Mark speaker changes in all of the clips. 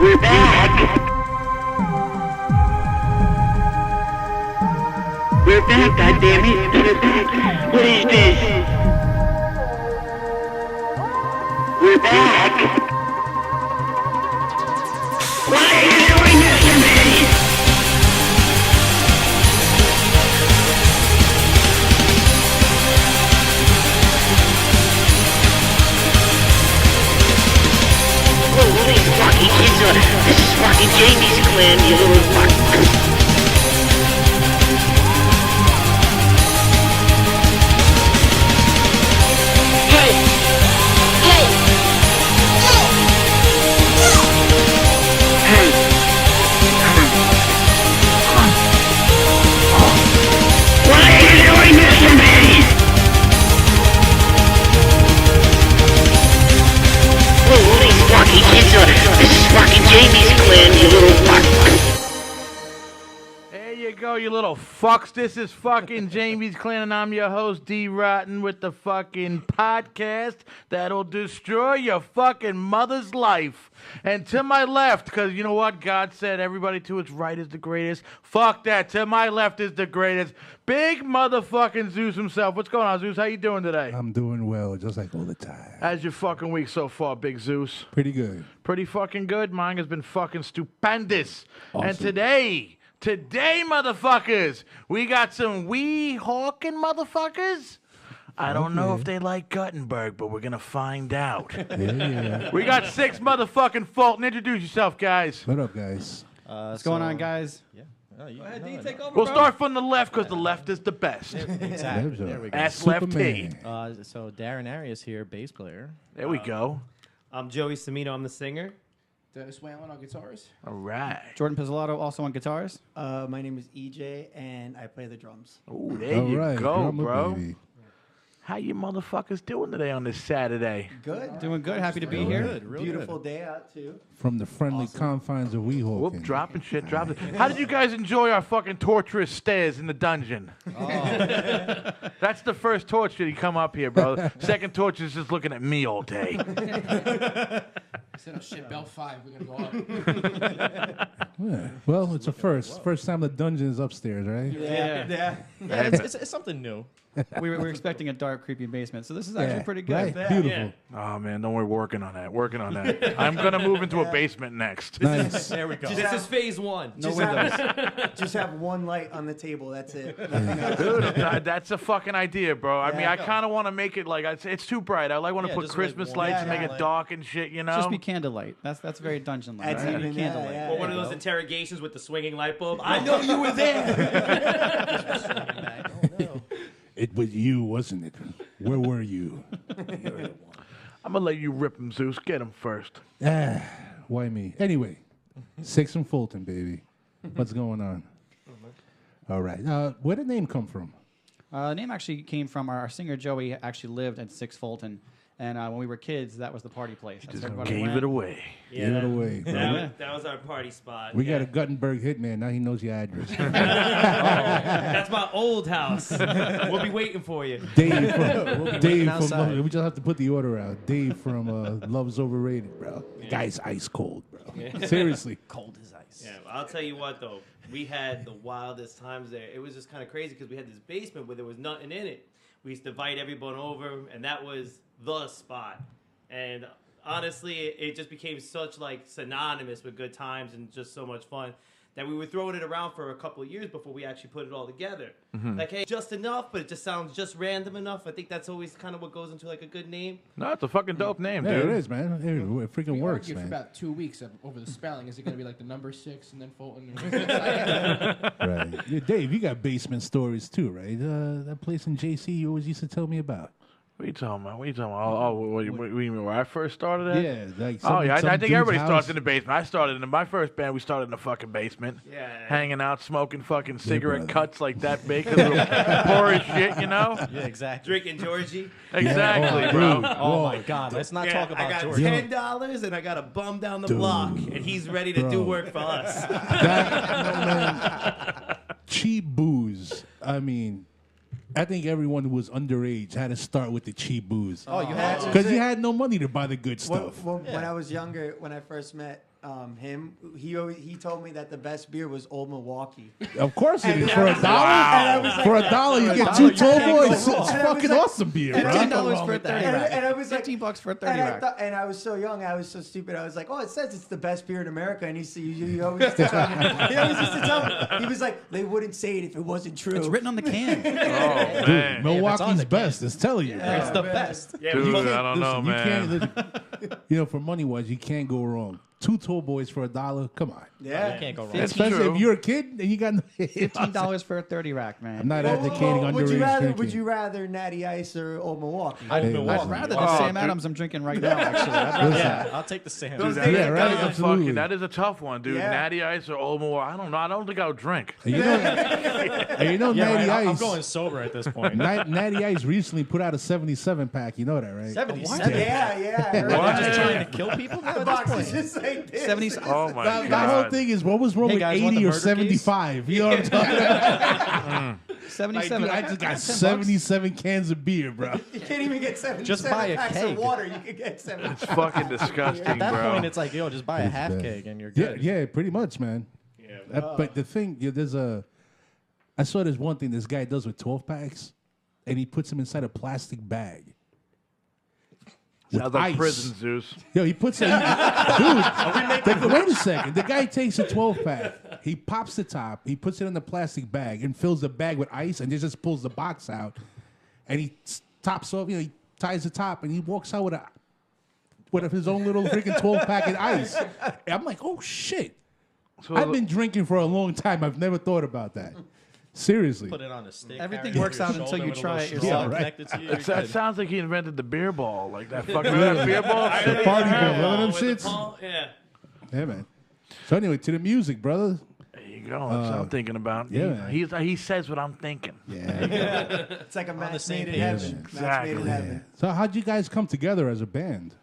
Speaker 1: We're back. We're back, goddammit. We're back. What is this? We're back. Why are you doing this to me? Holy fucking kids, this is fucking Jamie's clan, you little fuck. This is fucking Jamie's clan, you little fuck.
Speaker 2: There you go, you little fucks. This is fucking Jamie's clan, and I'm your host, D. Rotten, with the fucking podcast that'll destroy your fucking mother's life. And to my left, because you know what? God said everybody to its right is the greatest. Fuck that. To my left is the greatest. Big motherfucking Zeus himself. What's going on, Zeus? How you doing today?
Speaker 3: I'm doing well, just like all the time.
Speaker 2: How's your fucking week so far, Big Zeus?
Speaker 3: Pretty good.
Speaker 2: Pretty fucking good. Mine has been fucking stupendous.
Speaker 3: Awesome.
Speaker 2: And today, motherfuckers, we got some Weehawkins motherfuckers. I don't know if they like Guttenberg, but we're going to find out.
Speaker 3: Yeah.
Speaker 2: We got 6 motherfucking Fulton. Introduce yourself, guys.
Speaker 3: What up, guys?
Speaker 4: What's going on, guys?
Speaker 5: Yeah. Oh, you, go ahead, D, take over,
Speaker 2: We'll
Speaker 5: bro.
Speaker 2: start from the left because the left is the best.
Speaker 5: Exactly. There we go.
Speaker 2: That's left-t.
Speaker 3: Superman.
Speaker 5: So Darren Arias here, bass player.
Speaker 2: There we go.
Speaker 6: I'm Joey Cimino. I'm the singer.
Speaker 7: Dennis Whalen on guitars.
Speaker 2: All right.
Speaker 4: Jordan Pizzolato, also on guitars.
Speaker 8: My name is Ejae, and I play the drums.
Speaker 2: Oh, there
Speaker 3: All
Speaker 2: you
Speaker 3: right,
Speaker 2: go,
Speaker 3: drummer
Speaker 2: bro.
Speaker 3: baby.
Speaker 2: How you motherfuckers doing today on this Saturday?
Speaker 8: Good.
Speaker 4: Doing good. Happy to be
Speaker 5: Real
Speaker 4: here.
Speaker 5: good, real
Speaker 8: Beautiful day out, too.
Speaker 3: From the friendly confines of Weehawkins.
Speaker 2: Whoop, dropping shit, dropping. How did you guys enjoy our fucking torturous stairs in the dungeon? That's the first torch that he come up here, bro. Second torch is just looking at me all day.
Speaker 7: Instead of shit, Bell 5, we're going to go up.
Speaker 3: Yeah. Well, it's a first. First time the dungeon is upstairs, right?
Speaker 4: Yeah.
Speaker 5: Yeah, it's something new.
Speaker 4: We were expecting a dark, creepy basement, so this is actually pretty good.
Speaker 3: Right?
Speaker 8: Yeah.
Speaker 3: Beautiful.
Speaker 2: Oh man, don't worry, working on that. Working on that. I'm gonna move into a basement next.
Speaker 3: Nice.
Speaker 5: There we go.
Speaker 6: This is phase 1.
Speaker 4: No windows.
Speaker 8: Just have one light on the table. That's it.
Speaker 2: Dude, that's a fucking idea, bro. I mean,
Speaker 8: Yeah.
Speaker 2: I kind of want to make it like it's too bright. I like want to
Speaker 5: Yeah,
Speaker 2: put
Speaker 5: just
Speaker 2: Christmas
Speaker 5: like
Speaker 2: lights
Speaker 8: one
Speaker 2: and make it
Speaker 8: light.
Speaker 2: dark and shit. You know.
Speaker 4: Just be candlelight. That's very dungeon-like.
Speaker 8: That's
Speaker 4: right?
Speaker 8: even-
Speaker 4: Candlelight.
Speaker 8: yeah,
Speaker 6: Or one of
Speaker 8: yeah.
Speaker 6: those interrogations with the swinging light bulb. I know you were there.
Speaker 3: It was you, wasn't it? Where were you?
Speaker 2: I'm gonna let you rip him, Zeus. Get him first.
Speaker 3: Why me? Anyway, 6 from Fulton, baby. What's going on? All right. Where did the name come from?
Speaker 4: The name actually came from our singer Joey. Actually lived at 6 Fulton, and when we were kids, that was the party place. That's
Speaker 2: Just
Speaker 4: where everybody
Speaker 2: gave
Speaker 4: went.
Speaker 2: it away.
Speaker 3: Give it away, bro.
Speaker 6: That was our party spot.
Speaker 3: We got a Guttenberg hitman. Now he knows your address.
Speaker 6: That's my old house. We'll be waiting for you.
Speaker 3: Dave from, Dave from
Speaker 5: outside.
Speaker 3: we just have to put the order out. Dave from Love's Overrated, bro. The guy's ice cold, bro. Seriously.
Speaker 5: Cold as ice.
Speaker 6: Yeah, I'll tell you what though, we had the wildest times there. It was just kind of crazy because we had this basement where there was nothing in it. We used to invite everyone over, and that was the spot. And honestly, it just became such like synonymous with good times and just so much fun that we were throwing it around for a couple of years before we actually put it all together. Like, hey, just enough, but it just sounds just random enough. I think that's always kind of what goes into like a good name.
Speaker 2: No, it's a fucking dope name,
Speaker 3: Yeah,
Speaker 2: dude.
Speaker 3: it is, man. It freaking
Speaker 7: We
Speaker 3: works,
Speaker 7: argued for
Speaker 3: man.
Speaker 7: about 2 weeks over the spelling. Is it going to be like the number 6 and then Fulton?
Speaker 3: Right. Yeah, Dave, you got basement stories too, right? That place in JC you always used to tell me about.
Speaker 2: What are you talking about? What are you talking about? Oh, what you mean where I first started at?
Speaker 3: Yeah, like
Speaker 2: Oh, yeah, I think
Speaker 3: dude's
Speaker 2: everybody
Speaker 3: house.
Speaker 2: starts in the basement. I started in my first band. We started in the fucking basement.
Speaker 6: Yeah.
Speaker 2: Hanging out, smoking fucking cigarette
Speaker 3: brother.
Speaker 2: cuts like that big because we were poor as shit, you know?
Speaker 5: Yeah, exactly.
Speaker 6: Drinking Georgie.
Speaker 2: Exactly,
Speaker 3: oh,
Speaker 2: bro.
Speaker 3: dude.
Speaker 5: Oh
Speaker 3: Whoa.
Speaker 5: my God! Let's not
Speaker 6: Yeah,
Speaker 5: talk about
Speaker 6: I got
Speaker 5: George.
Speaker 6: $10 and I got a bum down the
Speaker 3: Dude.
Speaker 6: block, and he's ready to do
Speaker 3: Bro.
Speaker 6: work for us.
Speaker 3: Man, cheap booze. I mean, I think everyone who was underage had to start with the cheap booze.
Speaker 5: Oh, you had to.
Speaker 3: Because you had no money to buy the good
Speaker 8: When,
Speaker 3: stuff.
Speaker 8: when I was younger, when I first met he told me that the best beer was Old Milwaukee.
Speaker 3: Of course it
Speaker 8: And
Speaker 3: is.
Speaker 8: then
Speaker 3: For
Speaker 8: I
Speaker 3: a
Speaker 8: was
Speaker 3: dollar?
Speaker 8: like- and I was like-
Speaker 3: For a dollar, you get
Speaker 4: $1,
Speaker 3: two
Speaker 4: you
Speaker 3: tall
Speaker 4: can't go
Speaker 3: boys.
Speaker 4: wrong.
Speaker 3: It's
Speaker 8: And I was
Speaker 3: fucking
Speaker 8: like-
Speaker 3: awesome beer, bro.
Speaker 4: $15 for a 30
Speaker 8: And-
Speaker 4: rack.
Speaker 8: and I was like-
Speaker 4: $15 for a 30 rack.
Speaker 8: And I was so young, I was so stupid. I was like, "Oh, it says it's the best beer in America." And he always used to tell me. He always used to tell me. He was like, "They wouldn't say it if it wasn't true."
Speaker 4: It's written on the can.
Speaker 2: Oh, man.
Speaker 3: Milwaukee's best. It's telling you.
Speaker 5: It's the best.
Speaker 6: Yeah,
Speaker 2: Dude,
Speaker 6: you
Speaker 2: I
Speaker 6: can't-
Speaker 2: don't know,
Speaker 3: You
Speaker 2: man.
Speaker 3: can't, for money wise, you can't go wrong. Two tall boys for a dollar. Come on.
Speaker 8: Yeah.
Speaker 5: You can't go wrong.
Speaker 2: It's
Speaker 3: Especially
Speaker 2: true.
Speaker 3: if you're a kid and you got
Speaker 4: $15 for a 30 rack,
Speaker 3: I'm
Speaker 4: man.
Speaker 3: not
Speaker 8: Well,
Speaker 3: advocating
Speaker 8: would you
Speaker 3: underage
Speaker 8: rather?
Speaker 3: drinking.
Speaker 8: Would you rather Natty Ice or Old Milwaukee?
Speaker 5: I'd
Speaker 3: Hey,
Speaker 5: Milwaukee.
Speaker 4: I'd rather
Speaker 2: Oh,
Speaker 4: the Sam
Speaker 2: dude.
Speaker 4: Adams I'm drinking right now, actually. I'd rather
Speaker 5: Yeah,
Speaker 4: that.
Speaker 5: I'll take the Sam.
Speaker 8: Those
Speaker 2: That
Speaker 8: days
Speaker 3: Yeah,
Speaker 2: is-
Speaker 8: are
Speaker 3: right,
Speaker 2: that is a
Speaker 3: absolutely.
Speaker 2: fucking, that is a tough one, dude.
Speaker 8: Yeah.
Speaker 2: Natty Ice or Old Milwaukee? I don't know. I don't think I'll drink.
Speaker 3: And you know
Speaker 5: Yeah,
Speaker 3: Natty
Speaker 5: right, I'm
Speaker 3: Ice.
Speaker 5: going sober at this point.
Speaker 3: Natty Ice recently put out a 77 pack. You know that, right?
Speaker 5: 77.
Speaker 8: Yeah, yeah. I heard
Speaker 2: What?
Speaker 8: that.
Speaker 5: Just trying to kill people?
Speaker 8: The box is just like this.
Speaker 4: 70
Speaker 2: Oh, my
Speaker 3: The
Speaker 2: God.
Speaker 3: whole thing is, what was wrong
Speaker 4: Hey,
Speaker 3: with
Speaker 4: guys, want
Speaker 3: 80
Speaker 4: the
Speaker 3: or
Speaker 4: murder
Speaker 3: 75? You know what I'm talking about? Like,
Speaker 4: 77.
Speaker 3: dude, I just got
Speaker 4: $10.
Speaker 3: 77 cans of beer, bro.
Speaker 8: You can't even get 77
Speaker 5: Just buy a
Speaker 8: packs
Speaker 5: keg.
Speaker 8: of water. You could get 7.
Speaker 2: It's fucking disgusting,
Speaker 5: At that
Speaker 2: bro.
Speaker 5: point, it's like, yo, just buy a
Speaker 3: It's
Speaker 5: half
Speaker 3: bad.
Speaker 5: keg and you're
Speaker 3: Yeah,
Speaker 5: good.
Speaker 3: yeah, pretty much, man. But the thing, I saw this one thing this guy does with 12 packs, and he puts them inside a plastic bag. With
Speaker 2: Sounds like
Speaker 3: ice.
Speaker 2: prison, Zeus.
Speaker 3: Yo, he puts it. Dude, wait a second. The guy takes a 12 pack. He pops the top. He puts it in the plastic bag and fills the bag with ice, and just pulls the box out. And he tops off. He ties the top, and he walks out with his own little freaking 12 pack of ice. And I'm like, oh shit.
Speaker 2: So
Speaker 3: I've been drinking for a long time. I've never thought about that. Seriously.
Speaker 5: Put it on a stick.
Speaker 4: Everything
Speaker 5: carry it
Speaker 4: works
Speaker 5: over
Speaker 4: out
Speaker 5: your
Speaker 4: until
Speaker 5: shoulder
Speaker 4: you
Speaker 5: with a
Speaker 4: try
Speaker 5: little
Speaker 4: it
Speaker 5: straw
Speaker 3: yourself. Yeah, right.
Speaker 5: connected to you, you're
Speaker 2: that
Speaker 5: good.
Speaker 2: sounds like he invented the beer ball, like that fucking remember that beer ball.
Speaker 3: The party ball, one of them
Speaker 6: With the
Speaker 3: shits.
Speaker 6: ball, yeah.
Speaker 3: Yeah, man. So anyway, to the music, brother.
Speaker 2: There you go. That's what I'm thinking about.
Speaker 3: yeah.
Speaker 2: He says what I'm thinking.
Speaker 3: Yeah.
Speaker 8: It's like a match
Speaker 5: same
Speaker 8: made in
Speaker 5: page.
Speaker 8: heaven. Match
Speaker 2: Exactly.
Speaker 8: made in heaven.
Speaker 3: So how'd you guys come together as a band?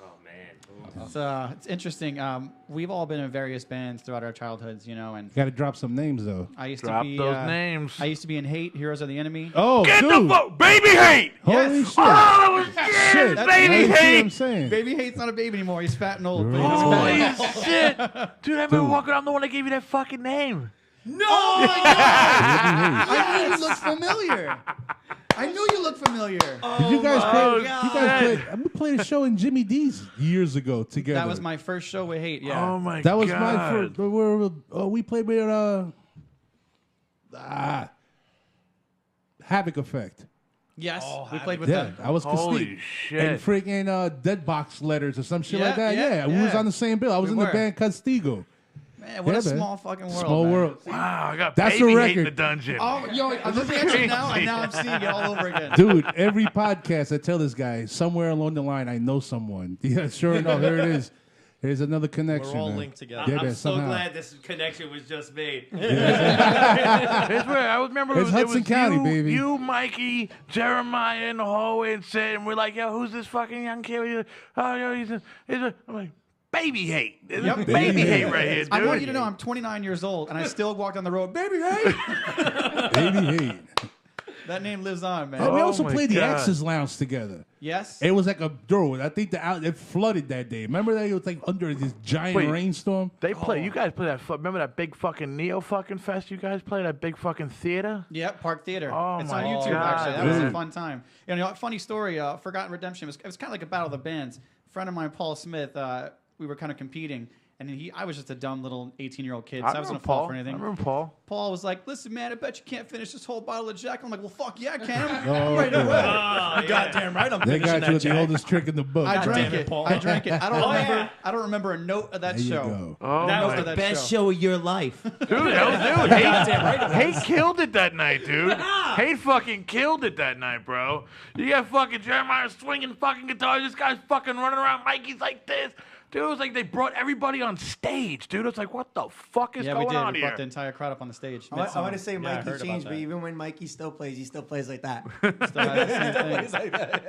Speaker 6: Oh man.
Speaker 4: It's interesting. We've all been in various bands throughout our childhoods, you know, and
Speaker 3: Got to drop some names though.
Speaker 4: I used
Speaker 2: Drop
Speaker 4: to be
Speaker 2: those names.
Speaker 4: I used to be in Hate, Heroes of the Enemy.
Speaker 3: Oh,
Speaker 2: Get
Speaker 3: dude.
Speaker 2: the fuck, BabyHate.
Speaker 3: Holy shit.
Speaker 2: Oh
Speaker 3: Shit.
Speaker 2: shit,
Speaker 3: That's what I'm
Speaker 2: BabyHate.
Speaker 3: saying.
Speaker 4: Baby Hate's not a baby anymore. He's fat and old. But
Speaker 2: Holy
Speaker 4: he was fat.
Speaker 2: shit, dude! I've been walking. I'm the one that gave you that fucking name.
Speaker 4: I knew you looked familiar. I knew you looked familiar.
Speaker 3: Did you guys play?
Speaker 2: Oh,
Speaker 3: You guys played. We played a show in Jimmy D's years ago together.
Speaker 4: That was my first show with Hate. Yeah.
Speaker 2: Oh my
Speaker 3: That was
Speaker 2: god.
Speaker 3: my first. We played with Havoc Effect.
Speaker 4: Yes.
Speaker 5: Oh,
Speaker 4: we played with
Speaker 3: Yeah,
Speaker 4: them.
Speaker 3: I was
Speaker 2: Holy
Speaker 3: Castillo.
Speaker 2: shit.
Speaker 3: And freaking Dead Box Letters or some shit
Speaker 4: Yeah,
Speaker 3: like that.
Speaker 4: yeah,
Speaker 3: We was
Speaker 4: yeah.
Speaker 3: on the same bill. I was
Speaker 4: We
Speaker 3: in the
Speaker 4: were.
Speaker 3: band Castigo.
Speaker 4: Man, what
Speaker 3: Yeah,
Speaker 4: a
Speaker 3: man.
Speaker 4: small fucking world.
Speaker 3: Small
Speaker 4: man.
Speaker 3: world.
Speaker 2: Wow, I got
Speaker 3: That's the
Speaker 2: BabyHate in
Speaker 3: record.
Speaker 2: the dungeon.
Speaker 4: Oh, yo, I'm looking at you now, and now I'm seeing it all over again.
Speaker 3: Dude, every podcast I tell this guy, somewhere along the line, I know someone. Yeah, sure enough, here it is. Here's another connection.
Speaker 5: We're all
Speaker 3: man.
Speaker 5: linked together.
Speaker 3: Yeah,
Speaker 6: I'm
Speaker 3: man,
Speaker 6: so
Speaker 3: somehow.
Speaker 6: glad this connection was just made.
Speaker 2: It's where I remember
Speaker 3: It's
Speaker 2: it
Speaker 3: Hudson
Speaker 2: was
Speaker 3: County,
Speaker 2: you,
Speaker 3: baby.
Speaker 2: You, Mikey, Jeremiah in the hallway and said, and we're like, yo, who's this fucking young kid? Oh, yo, he's a I'm like, BabyHate. It's
Speaker 4: Yep.
Speaker 2: BabyHate right here, dude.
Speaker 4: I want you to know I'm 29 years old, and I still walk down the road. Baby Hate.
Speaker 3: BabyHate.
Speaker 4: That name lives on, man.
Speaker 3: And we
Speaker 2: Oh
Speaker 3: also
Speaker 2: my
Speaker 3: played the
Speaker 2: God.
Speaker 3: Axis Lounge together.
Speaker 4: Yes.
Speaker 3: It was like a dude. I think it flooded that day. Remember that it was like under this giant
Speaker 2: Wait.
Speaker 3: rainstorm.
Speaker 2: They play. You guys play that. Remember that big fucking Neo fucking fest? You guys play that big fucking theater?
Speaker 4: Yep, Park Theater.
Speaker 2: Oh
Speaker 4: it's
Speaker 2: my
Speaker 4: on YouTube,
Speaker 2: God,
Speaker 4: actually. That was a
Speaker 3: dude.
Speaker 4: fun time. You know, funny story, Forgotten Redemption, it was kind of like a battle of the bands. A friend of mine, Paul Smith, we were kind of competing, and I was just a dumb little 18-year-old kid, so I wasn't
Speaker 2: remember
Speaker 4: going to fall
Speaker 2: Paul.
Speaker 4: for
Speaker 2: I
Speaker 4: anything.
Speaker 2: remember Paul.
Speaker 4: Paul was like, listen, man, I bet you can't finish this whole bottle of Jack. I'm like, well, fuck yeah, I can.
Speaker 3: Oh,
Speaker 4: right
Speaker 3: God.
Speaker 4: away.
Speaker 6: Oh, yeah.
Speaker 5: Goddamn right, I'm
Speaker 3: They
Speaker 5: finishing
Speaker 3: got
Speaker 5: that
Speaker 3: you with the
Speaker 5: Jack.
Speaker 3: oldest trick in the book.
Speaker 4: I
Speaker 5: God
Speaker 4: drank
Speaker 5: damn it,
Speaker 4: it.
Speaker 5: Paul.
Speaker 4: I drank it. I don't
Speaker 6: Oh,
Speaker 4: remember.
Speaker 6: yeah.
Speaker 4: I don't remember a note of that
Speaker 3: There you
Speaker 4: show.
Speaker 3: go.
Speaker 2: Oh,
Speaker 6: That was
Speaker 2: my
Speaker 6: the
Speaker 2: God.
Speaker 6: show of your life.
Speaker 2: Dude, Hate killed it that night, dude. Hate fucking killed it that night, bro. You got fucking Jeremiah swinging fucking guitar. This guy's fucking running around. Mikey's like this. Dude, it was like they brought everybody on stage, dude. It's like, what the fuck is
Speaker 4: Yeah, we
Speaker 2: going
Speaker 4: did.
Speaker 2: on
Speaker 4: We
Speaker 2: here?
Speaker 4: brought the entire crowd up on the stage.
Speaker 8: I want
Speaker 4: mid-song.
Speaker 8: to say
Speaker 5: I
Speaker 8: Mikey
Speaker 5: heard about
Speaker 8: changed, but
Speaker 5: that.
Speaker 8: even when Mikey still plays, he still plays like that.
Speaker 4: Still has the same thing.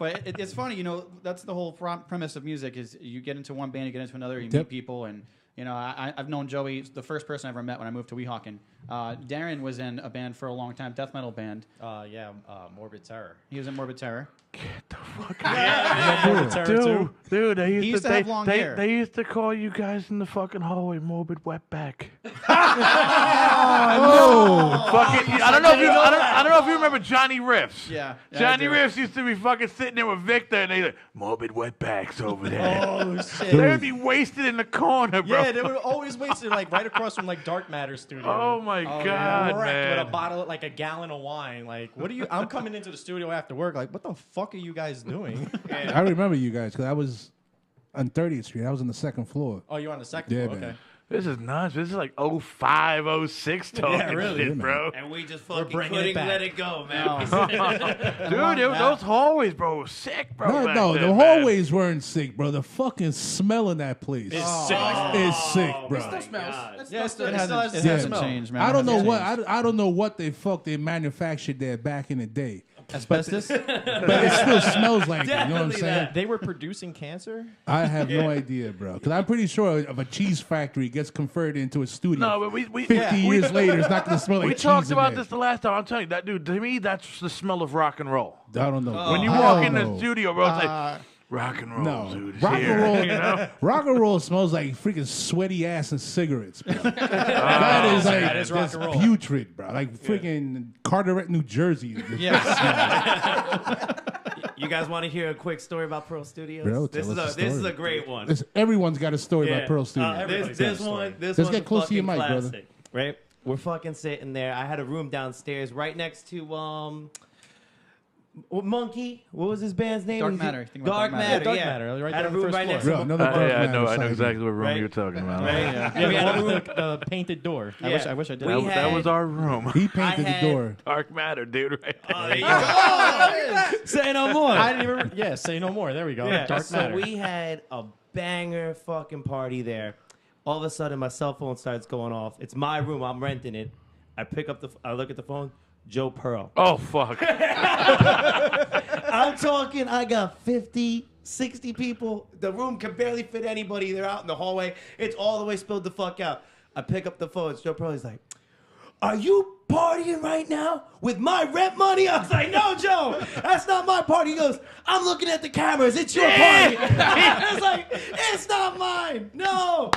Speaker 4: But it's funny, you know, that's the whole premise of music is you get into one band, you get into another, you
Speaker 3: Yep.
Speaker 4: meet people, and, you know, I've known Joey, the first person I ever met when I moved to Weehawken. Darren was in a band for a long time, death metal band.
Speaker 5: Morbid Terror.
Speaker 4: He was in Morbid Terror.
Speaker 2: Get the fucking
Speaker 5: Morbid Terror
Speaker 2: dude, they
Speaker 4: He used to have long hair.
Speaker 2: They used to call you guys in the fucking hallway Morbid Wetback. Fucking, I don't know if you remember Johnny Riffs.
Speaker 4: Yeah,
Speaker 2: Johnny
Speaker 4: I do.
Speaker 2: Riffs used to be fucking sitting there with Victor, and they like Morbid Wetbacks over there.
Speaker 5: Oh shit.
Speaker 2: They would be wasted in the corner, bro.
Speaker 5: Yeah, they were always wasted like right across from like Dark Matter studio.
Speaker 2: Oh my god,
Speaker 5: Wrecked
Speaker 2: man!
Speaker 5: with a bottle, like a gallon of wine. Like, what are you? I'm coming into the studio after work. Like, what the fuck are you guys doing?
Speaker 3: I remember you guys because I was on 30th Street. I was on the second floor.
Speaker 5: Oh, you're on the second
Speaker 3: Yeah,
Speaker 5: floor.
Speaker 3: man.
Speaker 5: Okay.
Speaker 2: This is nuts. This is like 05, 06 talking
Speaker 5: Yeah, really.
Speaker 2: shit, bro.
Speaker 6: And we just fucking
Speaker 5: bringing it
Speaker 6: couldn't
Speaker 5: back.
Speaker 6: let it go, man.
Speaker 2: Dude, those hallways, bro, were sick, bro.
Speaker 3: No,
Speaker 2: back
Speaker 3: no,
Speaker 2: then,
Speaker 3: the
Speaker 2: man.
Speaker 3: hallways weren't sick, bro. The fucking smell in that place is sick, bro.
Speaker 7: It still smells. It
Speaker 5: Yeah,
Speaker 7: still
Speaker 5: it
Speaker 7: smells.
Speaker 5: still has
Speaker 4: It
Speaker 5: the
Speaker 4: hasn't
Speaker 5: smell.
Speaker 4: changed, man.
Speaker 3: I don't
Speaker 4: It
Speaker 3: know
Speaker 4: hasn't
Speaker 3: what
Speaker 4: changed.
Speaker 3: I don't know what they manufactured there back in the day,
Speaker 4: Asbestos?
Speaker 3: but it still smells like it. You know what I'm
Speaker 6: Definitely
Speaker 3: saying?
Speaker 6: that.
Speaker 5: They were producing cancer.
Speaker 3: I have no idea, bro. Because I'm pretty sure if a cheese factory gets converted into a studio,
Speaker 2: No, but we
Speaker 3: 50 years later, it's not going to smell like
Speaker 2: we
Speaker 3: cheese
Speaker 2: talked
Speaker 3: in
Speaker 2: about
Speaker 3: there.
Speaker 2: this the last time. I'm telling you, that dude, to me, that's the smell of rock and roll.
Speaker 3: I don't know.
Speaker 2: When you
Speaker 3: I
Speaker 2: walk
Speaker 3: don't
Speaker 2: in the
Speaker 3: know.
Speaker 2: studio, bro, it's like rock and roll,
Speaker 3: No,
Speaker 2: dude. It's
Speaker 3: rock
Speaker 2: here,
Speaker 3: and roll.
Speaker 2: you know?
Speaker 3: Rock and roll smells like freaking sweaty ass and cigarettes, bro. That is like
Speaker 5: that is rock
Speaker 3: that's
Speaker 5: and roll.
Speaker 3: putrid, bro. Like freaking Carteret, New Jersey.
Speaker 6: You guys want to hear a quick story about Pearl Studios?
Speaker 3: Bro,
Speaker 6: this
Speaker 3: tell
Speaker 6: is
Speaker 3: us
Speaker 6: a
Speaker 3: the
Speaker 6: this is
Speaker 3: story.
Speaker 6: a great one.
Speaker 3: Everyone's got a story about Pearl Studios.
Speaker 5: everybody's
Speaker 6: This
Speaker 5: got a story.
Speaker 6: one, this
Speaker 3: Let's
Speaker 6: one's
Speaker 3: get close to your
Speaker 6: fucking
Speaker 3: mic, brother.
Speaker 6: classic, right? We're fucking sitting there. I had a room downstairs right next to Monkey. What was his band's name?
Speaker 4: Dark
Speaker 6: Was it-
Speaker 4: Matter. Think about
Speaker 6: Dark
Speaker 4: Dark
Speaker 6: Matter.
Speaker 5: Dark
Speaker 6: Yeah.
Speaker 5: Matter, right
Speaker 6: Had
Speaker 5: there
Speaker 6: a
Speaker 5: on the
Speaker 6: room
Speaker 5: first
Speaker 6: right
Speaker 5: floor.
Speaker 6: next to
Speaker 3: Bro, another Dark
Speaker 2: I
Speaker 3: Matter
Speaker 2: know
Speaker 3: side.
Speaker 2: exactly what room
Speaker 6: Right?
Speaker 2: you're talking about.
Speaker 6: Right?
Speaker 5: Yeah,
Speaker 6: We had a room.
Speaker 5: the painted door.
Speaker 4: I wish I did.
Speaker 6: We
Speaker 2: That was our room.
Speaker 3: He painted
Speaker 6: I had-
Speaker 3: the door.
Speaker 2: Dark Matter, dude, right there.
Speaker 6: Oh, there you go. Say no more.
Speaker 5: I didn't even. Yeah, say no more. There we go.
Speaker 6: Yeah,
Speaker 5: Dark
Speaker 6: so
Speaker 5: Matter.
Speaker 6: we had a banger fucking party there. All of a sudden, my cell phone starts going off. It's my room. I'm renting it. I look at the phone. Joe Pearl.
Speaker 2: Oh, fuck.
Speaker 6: I'm talking, I got 50, 60 people. The room can barely fit anybody. They're out in the hallway. It's all the way spilled the fuck out. I pick up the phone. It's Joe Pearl. He's like, are you partying right now with my rent money? I was like, no, Joe, that's not my party. He goes, I'm looking at the cameras. It's your party. I was like, it's not mine. No.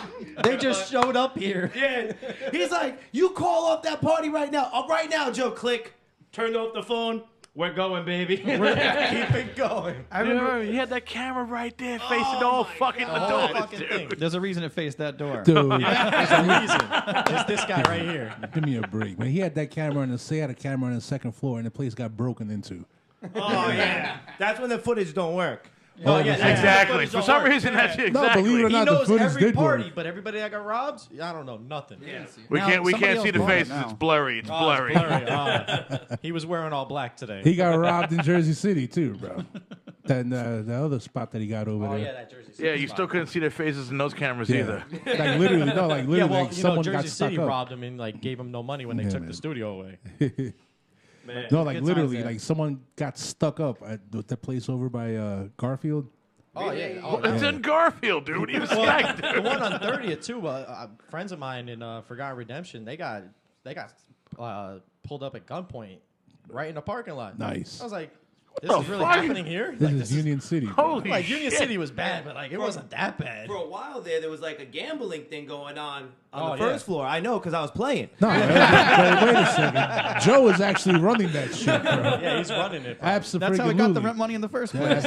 Speaker 5: They just showed up here.
Speaker 6: Yeah. He's like, you call off that party right now. Right now, Joe. Click. Turned off the phone. We're going, baby.
Speaker 5: Keep it going.
Speaker 2: I remember he had that camera right there facing all fucking the
Speaker 5: whole
Speaker 2: doors,
Speaker 5: fucking
Speaker 2: dude.
Speaker 5: thing.
Speaker 4: There's a reason it faced that door.
Speaker 3: Dude,
Speaker 5: There's a reason. It's this guy right here.
Speaker 3: give me a break, man. He had that camera on the camera on the second floor, and the place got broken into.
Speaker 6: Oh, yeah. That's when the footage don't work.
Speaker 5: Oh, yeah,
Speaker 2: Exactly. For some reason, that's
Speaker 3: No,
Speaker 2: exactly.
Speaker 3: believe it or
Speaker 5: He
Speaker 3: not, the
Speaker 5: knows
Speaker 3: footage
Speaker 5: every
Speaker 3: did
Speaker 5: party,
Speaker 3: work.
Speaker 5: but everybody that got robbed, I don't know nothing.
Speaker 6: Yeah.
Speaker 2: We
Speaker 4: Now,
Speaker 2: can't
Speaker 4: somebody
Speaker 2: see
Speaker 4: else
Speaker 2: the
Speaker 4: bought it
Speaker 2: faces.
Speaker 4: now.
Speaker 2: It's blurry. It's
Speaker 5: Oh,
Speaker 2: blurry.
Speaker 5: it's blurry. He was wearing all black today.
Speaker 3: He got robbed in Jersey City too, bro. Then the other spot that he got over
Speaker 5: oh,
Speaker 3: there.
Speaker 5: yeah, that Jersey City
Speaker 2: Yeah, you
Speaker 5: spot.
Speaker 2: still couldn't see their faces in those cameras
Speaker 3: Yeah.
Speaker 2: either.
Speaker 3: Like literally, no, like literally,
Speaker 5: Yeah, well,
Speaker 3: like
Speaker 5: you know,
Speaker 3: someone
Speaker 5: Jersey
Speaker 3: got stuck
Speaker 5: City
Speaker 3: up.
Speaker 5: robbed him and like gave him no money when they
Speaker 3: Yeah,
Speaker 5: took
Speaker 3: man.
Speaker 5: the studio away.
Speaker 6: Man.
Speaker 3: No, like
Speaker 4: Good
Speaker 3: literally,
Speaker 4: times there.
Speaker 3: like someone got stuck up at the place over by Garfield.
Speaker 5: Oh yeah,
Speaker 2: It's in Garfield, dude. He was stacked,
Speaker 5: the
Speaker 2: dude.
Speaker 5: one on 30th too. Friends of mine in Forgotten Redemption, they got pulled up at gunpoint right in the parking lot.
Speaker 3: Nice.
Speaker 5: I was like, this
Speaker 2: the
Speaker 5: is really
Speaker 2: fuck?
Speaker 5: happening here.
Speaker 3: This
Speaker 5: Like,
Speaker 3: is Union City. bro.
Speaker 2: Holy
Speaker 5: like
Speaker 2: shit.
Speaker 5: Union City was bad, but like it wasn't that bad.
Speaker 6: For a while there was like a gambling thing going on
Speaker 5: Oh,
Speaker 6: the first floor. I know because I was playing.
Speaker 3: No, wait a second. Joe is actually running that shit, bro.
Speaker 5: Yeah, he's running it.
Speaker 3: Absolutely.
Speaker 4: That's how I got the rent money in the first place.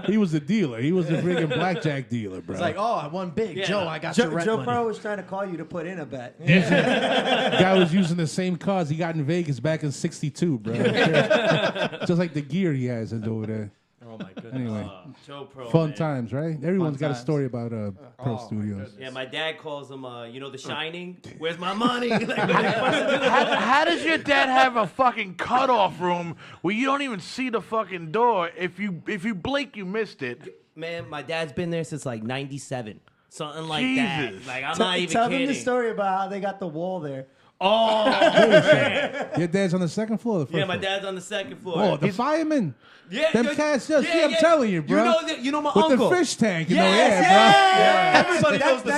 Speaker 3: He was the dealer. He was the freaking blackjack dealer, bro.
Speaker 5: It's like, oh, I won big.
Speaker 6: Yeah.
Speaker 5: Joe, I got your rent
Speaker 8: Joe
Speaker 5: money.
Speaker 8: Pearl was trying to call you to put in a bet.
Speaker 3: Guy was using the same cars he got in Vegas back in '62, bro. Just like the gear he has over there.
Speaker 5: Oh my goodness.
Speaker 3: Anyway,
Speaker 6: Joe Pro.
Speaker 3: fun
Speaker 6: man.
Speaker 3: times, right? Everyone's got a
Speaker 4: times.
Speaker 3: story about Pearl Studios.
Speaker 6: Yeah, my dad calls him, The Shining. Where's my money? Like,
Speaker 2: How does your dad have a fucking cutoff room where you don't even see the fucking door? If you blink, you missed it.
Speaker 6: man, my dad's been there since like '97, something like
Speaker 2: Jesus.
Speaker 6: that. Like I'm not even
Speaker 8: Tell
Speaker 6: kidding.
Speaker 8: them the story about how they got the wall there.
Speaker 6: Oh, man.
Speaker 3: Your dad's on the second floor. Or the first
Speaker 6: Yeah, my
Speaker 3: floor?
Speaker 6: dad's on the second floor.
Speaker 3: Oh, the fireman.
Speaker 6: Yeah,
Speaker 3: Them
Speaker 6: yeah,
Speaker 3: cats,
Speaker 6: yeah,
Speaker 3: see, I'm
Speaker 6: yeah.
Speaker 3: telling you, bro.
Speaker 6: You know my
Speaker 3: With
Speaker 6: uncle.
Speaker 3: the fish tank, you know,
Speaker 6: Yes,
Speaker 3: yeah, bro.
Speaker 6: Everybody knows the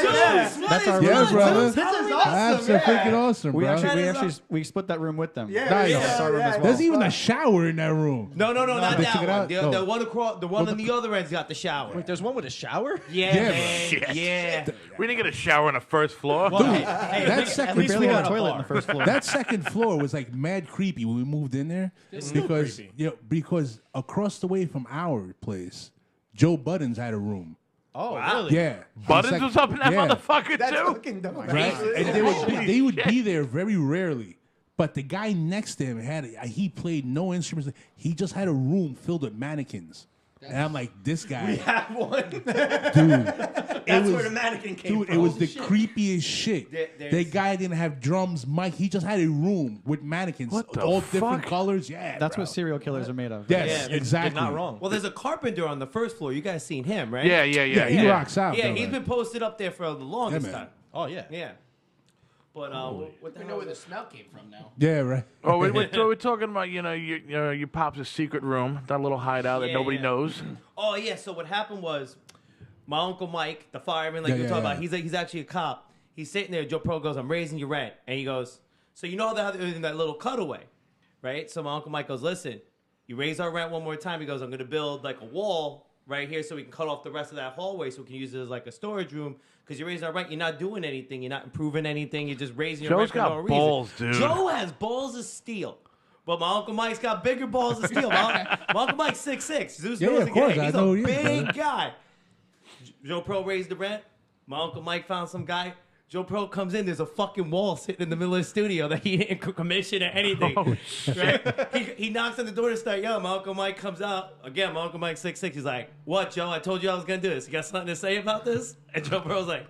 Speaker 6: story.
Speaker 5: That's our
Speaker 3: Yeah,
Speaker 5: room.
Speaker 3: brother.
Speaker 8: This is awesome.
Speaker 3: That's so freaking awesome,
Speaker 4: We
Speaker 3: bro.
Speaker 4: actually we split that room with them.
Speaker 8: Yeah,
Speaker 3: Nice.
Speaker 8: yeah,
Speaker 4: Sorry,
Speaker 8: yeah,
Speaker 4: as well.
Speaker 3: There's even a shower in that room.
Speaker 6: No, not
Speaker 3: They
Speaker 6: that
Speaker 3: took it
Speaker 6: one.
Speaker 3: out?
Speaker 6: The,
Speaker 3: Oh.
Speaker 6: the one across, the one on the other end's got the shower.
Speaker 5: Wait, there's one with a shower?
Speaker 6: Yeah,
Speaker 3: Yeah,
Speaker 6: man.
Speaker 2: bro.
Speaker 6: Yeah.
Speaker 2: We didn't get a shower on the first floor.
Speaker 5: Well,
Speaker 3: Dude,
Speaker 5: hey,
Speaker 3: that
Speaker 5: at least
Speaker 3: second
Speaker 5: we
Speaker 4: Barely
Speaker 3: floor,
Speaker 4: had a toilet on the first floor.
Speaker 3: that second floor was like mad creepy when we moved in there because because across the way from our place, Joe Buttons had a room.
Speaker 5: Oh, really?
Speaker 3: Yeah,
Speaker 2: Buttons was up in that motherfucker
Speaker 8: That's
Speaker 2: too.
Speaker 8: fucking dope.
Speaker 3: right? And they would be there very rarely. But the guy next to him he played no instruments. He just had a room filled with mannequins. And I'm like, this guy,
Speaker 6: We have one.
Speaker 3: dude.
Speaker 6: That's where the mannequin came
Speaker 3: Dude,
Speaker 6: from.
Speaker 3: it was the creepiest shit.
Speaker 6: There's-
Speaker 3: That guy didn't have drums, mic. He just had a room with mannequins,
Speaker 2: What the
Speaker 3: all different
Speaker 2: fuck?
Speaker 3: colors. Yeah,
Speaker 4: That's
Speaker 3: bro.
Speaker 4: what serial killers are made of.
Speaker 3: Yes,
Speaker 6: Yeah,
Speaker 3: exactly.
Speaker 5: You're not wrong.
Speaker 6: Well, there's a carpenter on the first floor. You guys seen him, right?
Speaker 2: Yeah.
Speaker 3: Yeah, he rocks out.
Speaker 6: Yeah,
Speaker 3: though,
Speaker 6: he's
Speaker 3: man.
Speaker 6: been posted up there for the longest
Speaker 3: Yeah, man.
Speaker 6: time.
Speaker 5: Oh, yeah.
Speaker 6: Yeah. But what the
Speaker 7: I
Speaker 6: hell?
Speaker 7: know where the smell came from now.
Speaker 3: Yeah, right.
Speaker 2: Oh, we're talking about your pop's secret room, that little hideout that
Speaker 6: Yeah,
Speaker 2: nobody
Speaker 6: yeah.
Speaker 2: knows.
Speaker 6: Oh yeah. So what happened was, my uncle Mike, the fireman, like
Speaker 3: Yeah,
Speaker 6: you were
Speaker 3: yeah,
Speaker 6: talking
Speaker 3: yeah.
Speaker 6: about, he's actually a cop. He's sitting there. Joe Pro goes, "I'm raising your rent," and he goes, "So you know that in that little cutaway, right?" So my uncle Mike goes, "Listen, you raise our rent one more time." He goes, "I'm gonna build like a wall right here so we can cut off the rest of that hallway so we can use it as like a storage room. Because you're raising our rent, you're not doing anything, you're not improving anything, you're just raising your
Speaker 2: Joe's
Speaker 6: rent for
Speaker 2: got
Speaker 6: no reason."
Speaker 2: balls, dude.
Speaker 6: Joe has balls of steel. But my Uncle Mike's got bigger balls of steel. My Uncle Mike's 6'6". Zeus
Speaker 3: Yeah,
Speaker 6: knows
Speaker 3: of
Speaker 6: the
Speaker 3: course,
Speaker 6: game.
Speaker 3: I
Speaker 6: He's
Speaker 3: know
Speaker 6: a
Speaker 3: he is,
Speaker 6: big
Speaker 3: brother.
Speaker 6: guy. Joe Pro raised the rent. My Uncle Mike found some guy. Joe Pro comes in. There's a fucking wall sitting in the middle of the studio that he didn't commission or anything.
Speaker 2: Oh,
Speaker 6: Right? He knocks on the door to start yelling. My Uncle Mike comes out. Again, my Uncle Mike's 6'6". He's like, "What, Joe? I told you I was going to do this. You got something to say about this?" And Joe Pro's like,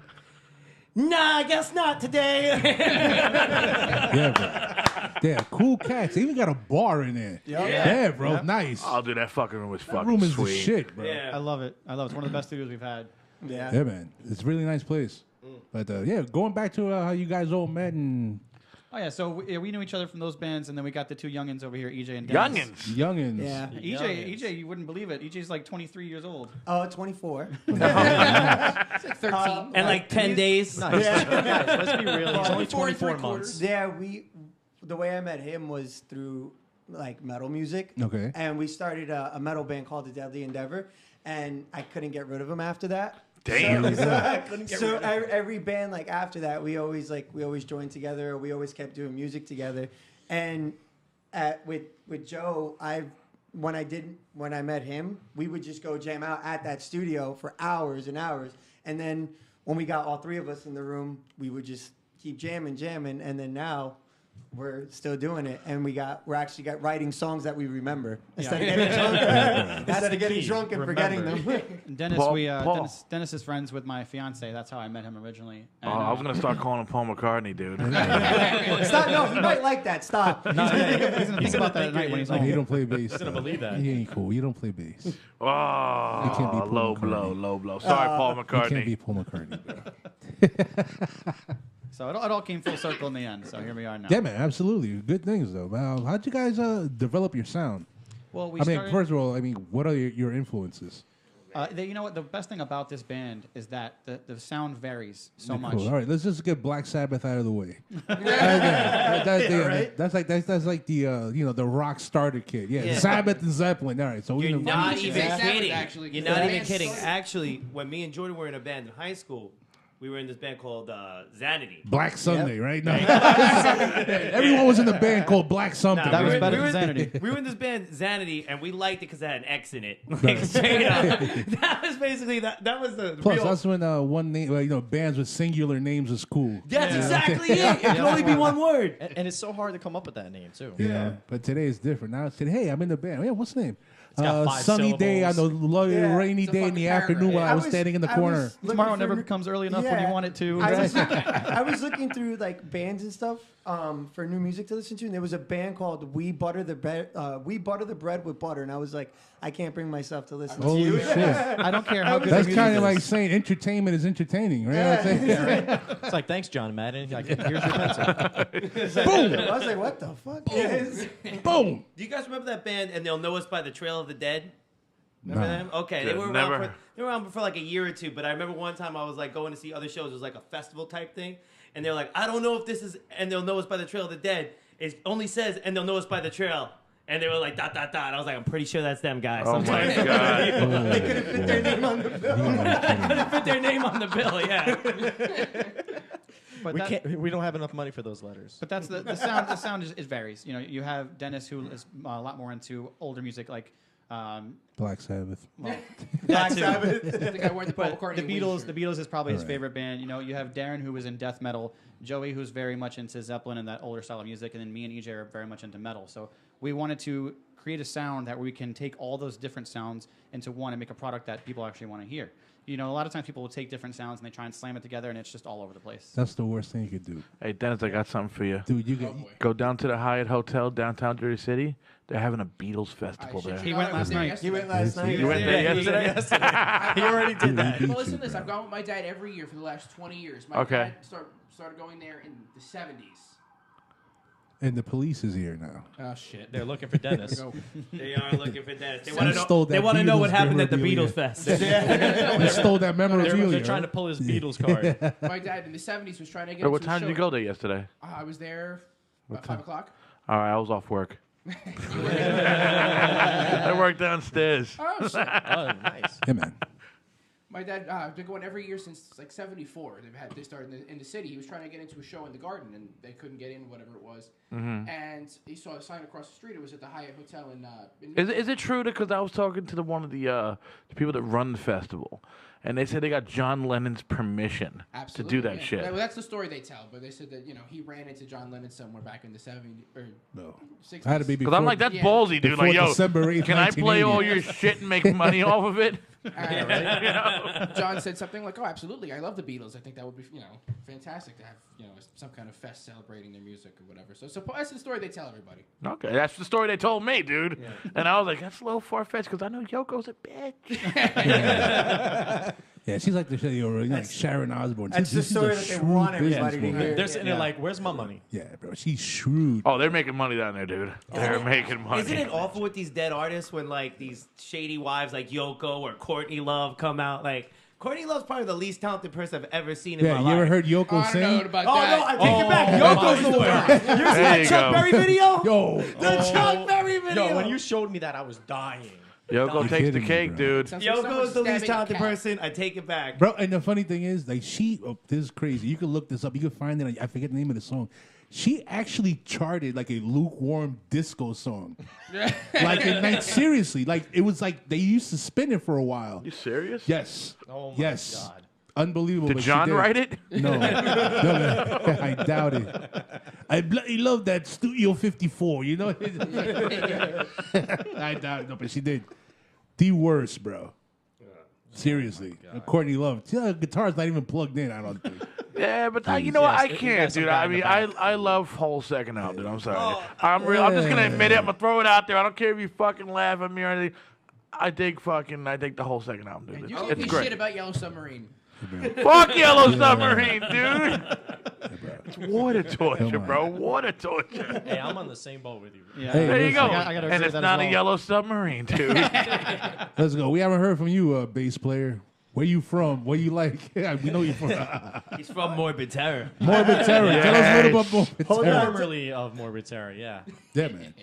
Speaker 6: "Nah, I guess not today."
Speaker 3: Yeah, bro. Yeah, cool cats. They even got a bar in there. Yeah, bro. Nice.
Speaker 2: I'll do that fucking room was
Speaker 3: That
Speaker 2: fucking
Speaker 3: room is
Speaker 2: sweet.
Speaker 3: the shit, bro.
Speaker 6: Yeah.
Speaker 4: I love it. I love it. It's one of the best studios we've had.
Speaker 8: Yeah.
Speaker 3: Yeah, man. It's a really nice place. But yeah, going back to how you guys all met and
Speaker 4: Oh yeah, so we knew each other from those bands, and then we got the two youngins over here, Ejae and Dennis.
Speaker 2: Youngins.
Speaker 3: youngins.
Speaker 8: Yeah.
Speaker 4: Ejae, you wouldn't believe it. Ejae's like 23 years old.
Speaker 8: Oh, 24.
Speaker 7: It's like 13.
Speaker 6: And like 10 days.
Speaker 5: Nice. Guys, let's be real. He's only
Speaker 7: 4 and
Speaker 5: 24
Speaker 7: 3/4.
Speaker 5: months.
Speaker 8: Yeah, the way I met him was through like metal music.
Speaker 3: Okay.
Speaker 8: And we started a metal band called The Deadly Endeavor, and I couldn't get rid of him after that.
Speaker 2: Damn.
Speaker 8: So every band like after that, we always joined together. We always kept doing music together, and with Joe, when I met him, we would just go jam out at that studio for hours and hours, and then when we got all three of us in the room, we would just keep jamming, and then now we're still doing it, and we're actually writing songs that we remember instead of getting drunk. Instead of getting drunk and forgetting them.
Speaker 4: And Dennis,
Speaker 2: Paul.
Speaker 4: Dennis is friends with my fiance. That's how I met him originally.
Speaker 2: Oh,
Speaker 4: And,
Speaker 2: I was gonna start calling him Paul McCartney, dude.
Speaker 8: Stop! No, he might like that. Stop.
Speaker 4: he's gonna think about that at night when he's
Speaker 3: He
Speaker 4: home.
Speaker 3: don't play bass.
Speaker 5: He's gonna believe that.
Speaker 3: He ain't cool. You don't play bass. You
Speaker 2: Oh,
Speaker 3: can't be Paul
Speaker 2: low
Speaker 3: McCartney.
Speaker 2: blow, low blow. Sorry, Paul
Speaker 3: can't
Speaker 2: McCartney.
Speaker 3: be Paul McCartney, bro.
Speaker 4: So it all came full circle in the end. So here we are now.
Speaker 3: Yeah, man, absolutely. Good things, though. How'd you guys develop your sound?
Speaker 4: Well, we
Speaker 3: I mean,
Speaker 4: started.
Speaker 3: first of all, what are your influences?
Speaker 4: You know what? The best thing about this band is that the sound varies so much.
Speaker 3: Cool. All right, let's just get Black Sabbath out of the way. That's like the rock starter kit. Yeah,
Speaker 6: Yeah.
Speaker 3: Sabbath and Zeppelin. All right, so
Speaker 6: You're
Speaker 3: we
Speaker 6: not
Speaker 7: should
Speaker 6: even
Speaker 7: say Sabbath,
Speaker 6: kidding.
Speaker 7: actually.
Speaker 6: You're not even
Speaker 7: Yes.
Speaker 6: kidding. Actually, when me and Jordan were in a band in high school, we were in this band called Xanity.
Speaker 3: Black Sunday, right? No. Everyone was in the band called Black something.
Speaker 4: That was
Speaker 3: right?
Speaker 4: better
Speaker 6: we
Speaker 4: than
Speaker 6: were,
Speaker 4: Xanity.
Speaker 6: we were in this band Xanity, and we liked it because it had an X in it. Like, straight up. That was basically that was the
Speaker 3: Plus,
Speaker 6: real.
Speaker 3: that's when one name, bands with singular names is cool.
Speaker 6: That's exactly it. It can only be one word.
Speaker 5: And it's so hard to come up with that name, too.
Speaker 3: Yeah, but today is different. Now it's hey, I'm in the band. Yeah, what's the name?
Speaker 5: got 5
Speaker 3: sunny day on
Speaker 5: syllables.
Speaker 3: the rainy
Speaker 7: It's a
Speaker 3: day in
Speaker 7: fucking
Speaker 3: the afternoon
Speaker 7: paragraph.
Speaker 3: while I was standing in the corner.
Speaker 8: looking
Speaker 4: Tomorrow
Speaker 8: for
Speaker 4: never
Speaker 8: new-
Speaker 4: comes early enough when you want it to.
Speaker 8: I was looking through like bands and stuff for new music to listen to, and there was a band called We Butter the Bread with Butter, and I was like, I can't bring myself to listen to
Speaker 3: Holy
Speaker 8: you.
Speaker 3: shit.
Speaker 4: I don't care how good
Speaker 3: That's
Speaker 4: the music
Speaker 3: kind of
Speaker 4: is.
Speaker 3: like saying entertainment is entertaining, right? You know what I'm saying?
Speaker 5: It's like, thanks, John Madden. Like, here's your pencil.
Speaker 3: Boom!
Speaker 8: I was like, what the fuck? Yes.
Speaker 3: Boom!
Speaker 6: Do you guys remember that band? And they'll know us by the Trail of the Dead. Remember
Speaker 3: Nah.
Speaker 6: them? Okay,
Speaker 2: Yeah,
Speaker 6: they were
Speaker 2: never.
Speaker 6: around. They were around for like a year or two. But I remember one time I was like going to see other shows. It was like a festival type thing, and they're like, I don't know if this is. And they'll know us by the Trail of the Dead. It only says, and they'll know us by the trail. And they were like, ... And I was like, I'm pretty sure that's them guys.
Speaker 2: Oh
Speaker 6: I'm
Speaker 2: my
Speaker 6: sorry.
Speaker 2: god.
Speaker 8: They could have fit their name on the bill.
Speaker 6: Put their name on the bill. Yeah.
Speaker 4: But
Speaker 5: We
Speaker 4: that-
Speaker 5: can't. We don't have enough money for those letters.
Speaker 4: But that's the sound. The sound is varies. You know, you have Dennis who is a lot more into older music, like
Speaker 3: Black Sabbath.
Speaker 4: well,
Speaker 8: Black Sabbath.
Speaker 7: I think I wore the Paul
Speaker 4: but
Speaker 7: McCartney
Speaker 4: the
Speaker 7: Wings
Speaker 4: Beatles.
Speaker 7: shirt.
Speaker 4: The Beatles is probably his
Speaker 3: Alright.
Speaker 4: favorite band. You know, you have Darren who was in death metal, Joey who's very much into Zeppelin and that older style of music, and then me and Ejae are very much into metal. So we wanted to create a sound that we can take all those different sounds into one and make a product that people actually want to hear. You know, a lot of times people will take different sounds and they try and slam it together, and it's just all over the place.
Speaker 3: That's the worst thing you could do.
Speaker 2: Hey, Dennis, I got something for you.
Speaker 3: Dude, you get...
Speaker 7: Oh, boy.
Speaker 2: Go down to the Hyatt Hotel downtown Jersey City. They're having a Beatles
Speaker 7: I
Speaker 2: festival
Speaker 7: shit
Speaker 2: there.
Speaker 7: you
Speaker 4: He
Speaker 7: not,
Speaker 4: went
Speaker 7: I was
Speaker 4: last
Speaker 7: there
Speaker 4: night.
Speaker 7: yesterday.
Speaker 8: He went last night.
Speaker 2: You went there yesterday?
Speaker 5: He already did that.
Speaker 3: Beat
Speaker 7: Well, listen
Speaker 3: you,
Speaker 7: to this.
Speaker 3: bro.
Speaker 7: I've gone with my dad every year for the last 20 years. My
Speaker 2: Okay.
Speaker 7: dad started going there in the 70s.
Speaker 3: And the police is here now.
Speaker 7: Oh, shit.
Speaker 5: They're looking for Dennis.
Speaker 7: Go.
Speaker 6: They are looking for Dennis. They
Speaker 3: He
Speaker 6: want to
Speaker 3: stole
Speaker 6: know.
Speaker 3: that
Speaker 6: They want to know what
Speaker 3: Beatles
Speaker 6: happened at the
Speaker 3: memorabilia.
Speaker 6: Beatles Fest.
Speaker 3: They stole that memorabilia.
Speaker 5: They're trying to
Speaker 3: right?
Speaker 5: pull his Beatles card.
Speaker 7: My dad in the 70s was trying to get
Speaker 2: Hey, what
Speaker 7: into a
Speaker 2: time did you
Speaker 7: show.
Speaker 2: go there yesterday?
Speaker 7: I was there about 5 o'clock.
Speaker 2: All right, I was off work. I work downstairs.
Speaker 7: Oh, shit.
Speaker 5: Oh, nice.
Speaker 3: Yeah, man.
Speaker 7: My dad, been going every year since like '74. They started in the city. He was trying to get into a show in the Garden, and they couldn't get in, whatever it was. And he saw a sign across the street. It was at the Hyatt Hotel in
Speaker 2: Is it true? Because I was talking to one of the people that run the festival, and they said they got John Lennon's permission
Speaker 7: Absolutely,
Speaker 2: to do that
Speaker 7: yeah.
Speaker 2: shit.
Speaker 7: Well, that's the story they tell. But they said that he ran into John Lennon somewhere back in the '70s or
Speaker 3: No.
Speaker 7: '60s.
Speaker 3: I had to be
Speaker 2: Because I'm like, that's
Speaker 7: Yeah.
Speaker 2: ballsy, dude.
Speaker 3: Before
Speaker 2: Like, yo,
Speaker 3: December 8th,
Speaker 2: can I play
Speaker 3: 1980.
Speaker 2: all your shit and make money off of it?
Speaker 7: John said something like, "Oh, absolutely, I love the Beatles. I think that would be, fantastic to have, some kind of fest celebrating their music or whatever." So that's the story they tell everybody.
Speaker 2: Okay, that's the story they told me, dude. And I was like, that's a little far-fetched because I know Yoko's a bitch.
Speaker 3: Yeah, she's like the like Sharon Osbourne.
Speaker 8: That's the
Speaker 3: She's a
Speaker 8: story that they
Speaker 3: shrewd
Speaker 8: want everybody to
Speaker 3: businesswoman.
Speaker 8: hear.
Speaker 5: They're sitting there like, where's my money?
Speaker 3: Yeah, bro. She's shrewd.
Speaker 2: Oh, they're making money down there, dude. They're making money.
Speaker 6: Isn't it awful with these dead artists when like these shady wives like Yoko or Courtney Love come out? Like Courtney Love's probably the least talented person I've ever seen in
Speaker 3: Yeah,
Speaker 6: my
Speaker 3: you
Speaker 6: life.
Speaker 3: ever heard
Speaker 7: Oh,
Speaker 3: Yoko
Speaker 7: I don't know
Speaker 3: sing?
Speaker 7: about
Speaker 6: Oh
Speaker 7: that.
Speaker 6: no, I take it back.
Speaker 5: Oh,
Speaker 6: Yoko's the worst. You ever seen
Speaker 2: There
Speaker 6: that
Speaker 2: you
Speaker 6: Chuck
Speaker 2: go.
Speaker 6: Berry video?
Speaker 3: Yo,
Speaker 6: The Chuck Berry video.
Speaker 5: Yo, when you showed me that, I was dying.
Speaker 2: Yoko
Speaker 3: You're
Speaker 2: takes the
Speaker 3: kidding me,
Speaker 2: cake,
Speaker 3: bro.
Speaker 2: dude.
Speaker 7: Sounds like someone
Speaker 6: Yoko is the least
Speaker 7: stabbing a
Speaker 6: talented
Speaker 7: cat.
Speaker 6: person. I take it back.
Speaker 3: bro. And the funny thing is, like, this is crazy. You can look this up. You can find it. I forget the name of the song. She actually charted like a lukewarm disco song. Seriously, like it was like they used to spin it for a while.
Speaker 2: You serious?
Speaker 3: Yes.
Speaker 5: Oh my
Speaker 3: yes.
Speaker 5: God.
Speaker 3: Unbelievable.
Speaker 2: Did
Speaker 3: but she
Speaker 2: John
Speaker 3: did.
Speaker 2: write it?
Speaker 3: No, I doubt it. I bloody love that Studio 54. You know, I doubt it. No, but she did. The worst, bro. Seriously, Courtney Love. The guitar's not even plugged in. I don't think.
Speaker 2: Yeah, but you know what? I
Speaker 5: Yes, you
Speaker 2: can't,
Speaker 5: got some
Speaker 2: dude.
Speaker 5: guy
Speaker 2: I
Speaker 5: in the
Speaker 2: mean,
Speaker 5: back.
Speaker 2: I love whole second album, dude. I'm sorry. I'm just gonna admit it. I'm gonna throw it out there. I don't care if you fucking laugh at me or anything. I dig the whole second album, dude.
Speaker 7: You
Speaker 2: It's,
Speaker 7: give me
Speaker 2: great.
Speaker 7: shit about Yellow Submarine.
Speaker 2: Fuck Yellow Submarine, dude. It's water torture,
Speaker 3: Come on.
Speaker 2: bro. Water torture.
Speaker 5: Hey, I'm on the same boat with you.
Speaker 4: Yeah.
Speaker 3: Hey,
Speaker 2: There you
Speaker 3: listen.
Speaker 2: go.
Speaker 4: I gotta agree
Speaker 2: And
Speaker 4: with
Speaker 2: it's
Speaker 4: that as
Speaker 2: not a
Speaker 4: well.
Speaker 2: yellow submarine, dude.
Speaker 3: Let's go. We haven't heard from you, bass player. Where you from? What do you like? Yeah, we know you're from
Speaker 6: He's from Morbid Terror.
Speaker 3: Morbid Terror. Tell us a little about Morbid
Speaker 8: Hold
Speaker 3: Terror.
Speaker 8: on.
Speaker 5: Formerly of Morbid Terror, yeah.
Speaker 3: Yeah, man.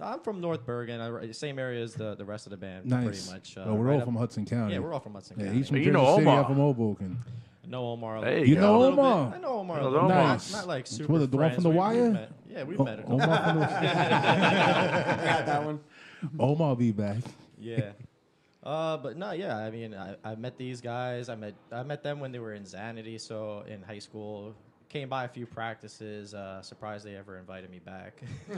Speaker 5: I'm from North Bergen, same area as the rest of the band,
Speaker 3: Nice.
Speaker 5: pretty much.
Speaker 3: Well, we're all
Speaker 5: right
Speaker 3: from
Speaker 5: up-
Speaker 3: Hudson County.
Speaker 5: Yeah, we're all from Hudson
Speaker 3: Yeah,
Speaker 5: County.
Speaker 3: he's from
Speaker 2: You
Speaker 3: Jersey
Speaker 2: know
Speaker 3: City.
Speaker 2: Omar.
Speaker 3: I'm from Hoboken.
Speaker 5: I know Omar. a
Speaker 2: There
Speaker 5: little
Speaker 2: you
Speaker 5: bit.
Speaker 2: go.
Speaker 3: know
Speaker 5: A little bit.
Speaker 3: Omar?
Speaker 5: I know Omar. a
Speaker 2: Know
Speaker 5: little bit.
Speaker 2: Omar.
Speaker 3: Nice.
Speaker 5: Not like
Speaker 3: It's
Speaker 5: super
Speaker 3: the one
Speaker 5: friends.
Speaker 3: from The Wire?
Speaker 5: We've met. Yeah, we've met.
Speaker 3: Omar, from
Speaker 8: I got that one.
Speaker 3: Omar will be back.
Speaker 5: Yeah. But no, yeah. I mean, I met these guys. I met them when they were in Zanity, so in high school. came by a few practices. Surprised they ever invited me back.
Speaker 2: Was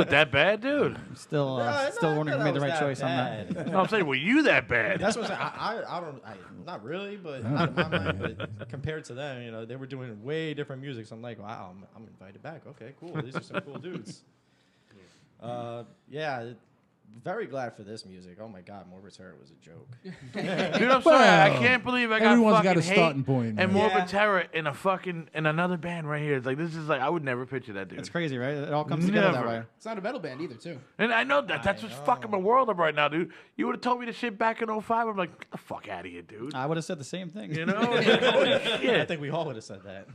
Speaker 2: it that bad, dude?
Speaker 4: Still wondering who made the right choice on that.
Speaker 2: No, I'm saying, were you that bad?
Speaker 5: That's what I'm saying. I don't, not really, but in my mind, but compared to them, you know, they were doing way different music. So I'm like, wow, I'm invited back. Okay, cool. These are some cool dudes. Yeah, very glad for this music. Oh my God, Morbid Terror was a joke.
Speaker 2: Dude, I'm sorry. I can't believe I got
Speaker 3: everyone's
Speaker 2: fucking
Speaker 3: got a
Speaker 2: hate
Speaker 3: starting point,
Speaker 2: and
Speaker 3: man.
Speaker 2: Morbid Terror in another band right here. It's like, this is like, I would never picture that dude.
Speaker 4: It's crazy, right? It all comes together that
Speaker 2: Never.
Speaker 4: way.
Speaker 7: It's not a metal band either, too.
Speaker 2: And I know that. That's what's fucking my world up right now, dude. You would have told me this shit back in 05. I'm like, get the fuck out of here, dude.
Speaker 4: I would have said the same thing.
Speaker 2: You know? Holy shit.
Speaker 5: I think we all would have said that.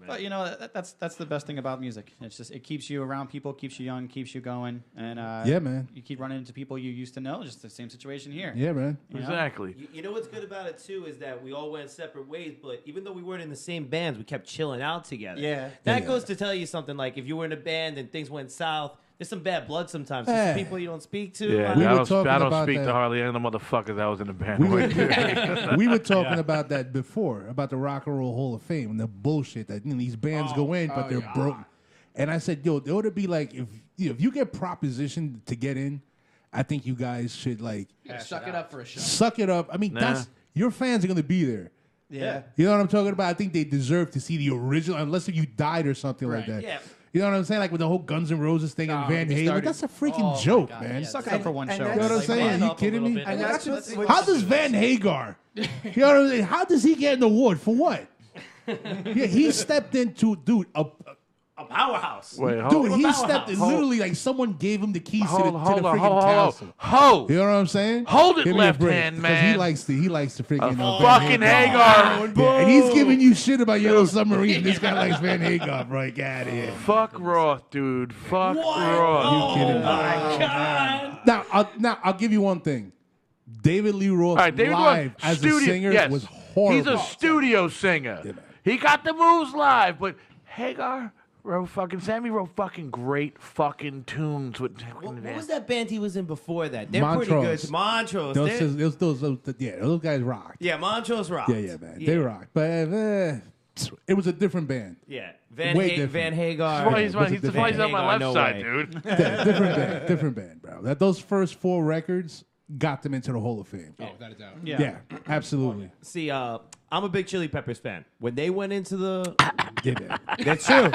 Speaker 4: But you know, that's the best thing about music. It's just it keeps you around people, keeps you young, keeps you going, and
Speaker 3: Yeah, man.
Speaker 4: you keep running into people you used to know. Just the same situation here.
Speaker 3: Yeah, man.
Speaker 4: You know?
Speaker 2: Exactly.
Speaker 6: You know what's good about it too is that we all went separate ways, but even though we weren't in the same bands, we kept chilling out together.
Speaker 8: Yeah.
Speaker 6: That
Speaker 3: Yeah.
Speaker 6: goes to tell you something. Like if you were in a band and things went south, there's some bad blood sometimes. There's some
Speaker 3: Hey.
Speaker 6: people you don't speak to.
Speaker 2: Yeah,
Speaker 3: We
Speaker 2: I
Speaker 3: were
Speaker 2: don't,
Speaker 3: talking
Speaker 2: I don't
Speaker 3: about
Speaker 2: speak
Speaker 3: that.
Speaker 2: to hardly any of the motherfuckers that was in the band.
Speaker 3: We were talking about that before, about the Rock and Roll Hall of Fame and the bullshit that these bands go in, but they're broke. And I said, yo, there ought to be like, if you get propositioned to get in, I think you guys should like
Speaker 7: Suck it up for a show.
Speaker 3: suck it up. I mean,
Speaker 2: Nah.
Speaker 3: your fans are gonna be there.
Speaker 8: Yeah.
Speaker 3: You know what I'm talking about? I think they deserve to see the original, unless if you died or something like
Speaker 7: Right.
Speaker 3: that.
Speaker 6: Yeah.
Speaker 3: You know what I'm saying? Like with the whole Guns N' Roses thing and Van
Speaker 7: get me
Speaker 3: Halen.
Speaker 7: started.
Speaker 3: That's a freaking
Speaker 5: Oh, my
Speaker 3: joke,
Speaker 5: God,
Speaker 3: man.
Speaker 5: yeah.
Speaker 4: Suck it up for one
Speaker 8: And
Speaker 4: show.
Speaker 3: You know what I'm
Speaker 8: Like,
Speaker 3: saying?
Speaker 5: man
Speaker 3: You
Speaker 5: up a
Speaker 3: kidding
Speaker 5: little
Speaker 3: me?
Speaker 5: bit.
Speaker 8: And that's what
Speaker 3: How does Van Hagar? You know what I'm saying? How does he get an award for what? Yeah, he stepped into
Speaker 6: A powerhouse.
Speaker 2: Wait, hold
Speaker 3: dude. He stepped in.
Speaker 2: Hold-
Speaker 3: Literally, like someone gave him the keys to
Speaker 2: Hold
Speaker 3: the
Speaker 2: on,
Speaker 3: freaking
Speaker 2: hold
Speaker 3: castle.
Speaker 2: Ho!
Speaker 3: You know what I'm saying?
Speaker 2: Hold it,
Speaker 3: Give me a
Speaker 2: left
Speaker 3: break,
Speaker 2: hand,
Speaker 3: because
Speaker 2: man.
Speaker 3: He likes the freaking Van
Speaker 2: Fucking Hagar.
Speaker 3: Yeah, and he's giving you shit about Yellow Submarine. This guy likes Van Hagar, bro. Get out of here.
Speaker 2: Fuck Roth, dude. Fuck Roth.
Speaker 3: You kidding me? Now I'll give you one thing. David Lee Roth
Speaker 2: All right, David
Speaker 3: live
Speaker 2: Roth,
Speaker 3: as
Speaker 2: studio,
Speaker 3: a singer
Speaker 2: yes.
Speaker 3: was horrible.
Speaker 2: He's a studio singer.
Speaker 3: Yeah, man.
Speaker 2: He got the moves live, but Hagar wrote fucking Sammy wrote fucking great fucking tunes with
Speaker 6: What was that band he was in before that? They're
Speaker 3: Montrose.
Speaker 6: pretty good. Montrose.
Speaker 3: Those guys rocked.
Speaker 6: Yeah, Montrose rocked.
Speaker 3: Yeah, man. They rocked. But it was a different band.
Speaker 6: Yeah.
Speaker 3: Way different.
Speaker 6: Van Hagar.
Speaker 2: Well, he's
Speaker 3: was it
Speaker 2: he's
Speaker 3: different?
Speaker 2: he's on my
Speaker 6: Hagar,
Speaker 2: left
Speaker 6: no
Speaker 2: side,
Speaker 6: way.
Speaker 2: dude.
Speaker 3: Yeah, different band, bro. Those first 4 records got them into the Hall of Fame.
Speaker 7: Oh, without a doubt.
Speaker 3: Yeah, absolutely.
Speaker 6: See, I'm a big Chili Peppers fan. When they went into the...
Speaker 3: Yeah, man.
Speaker 6: That's true.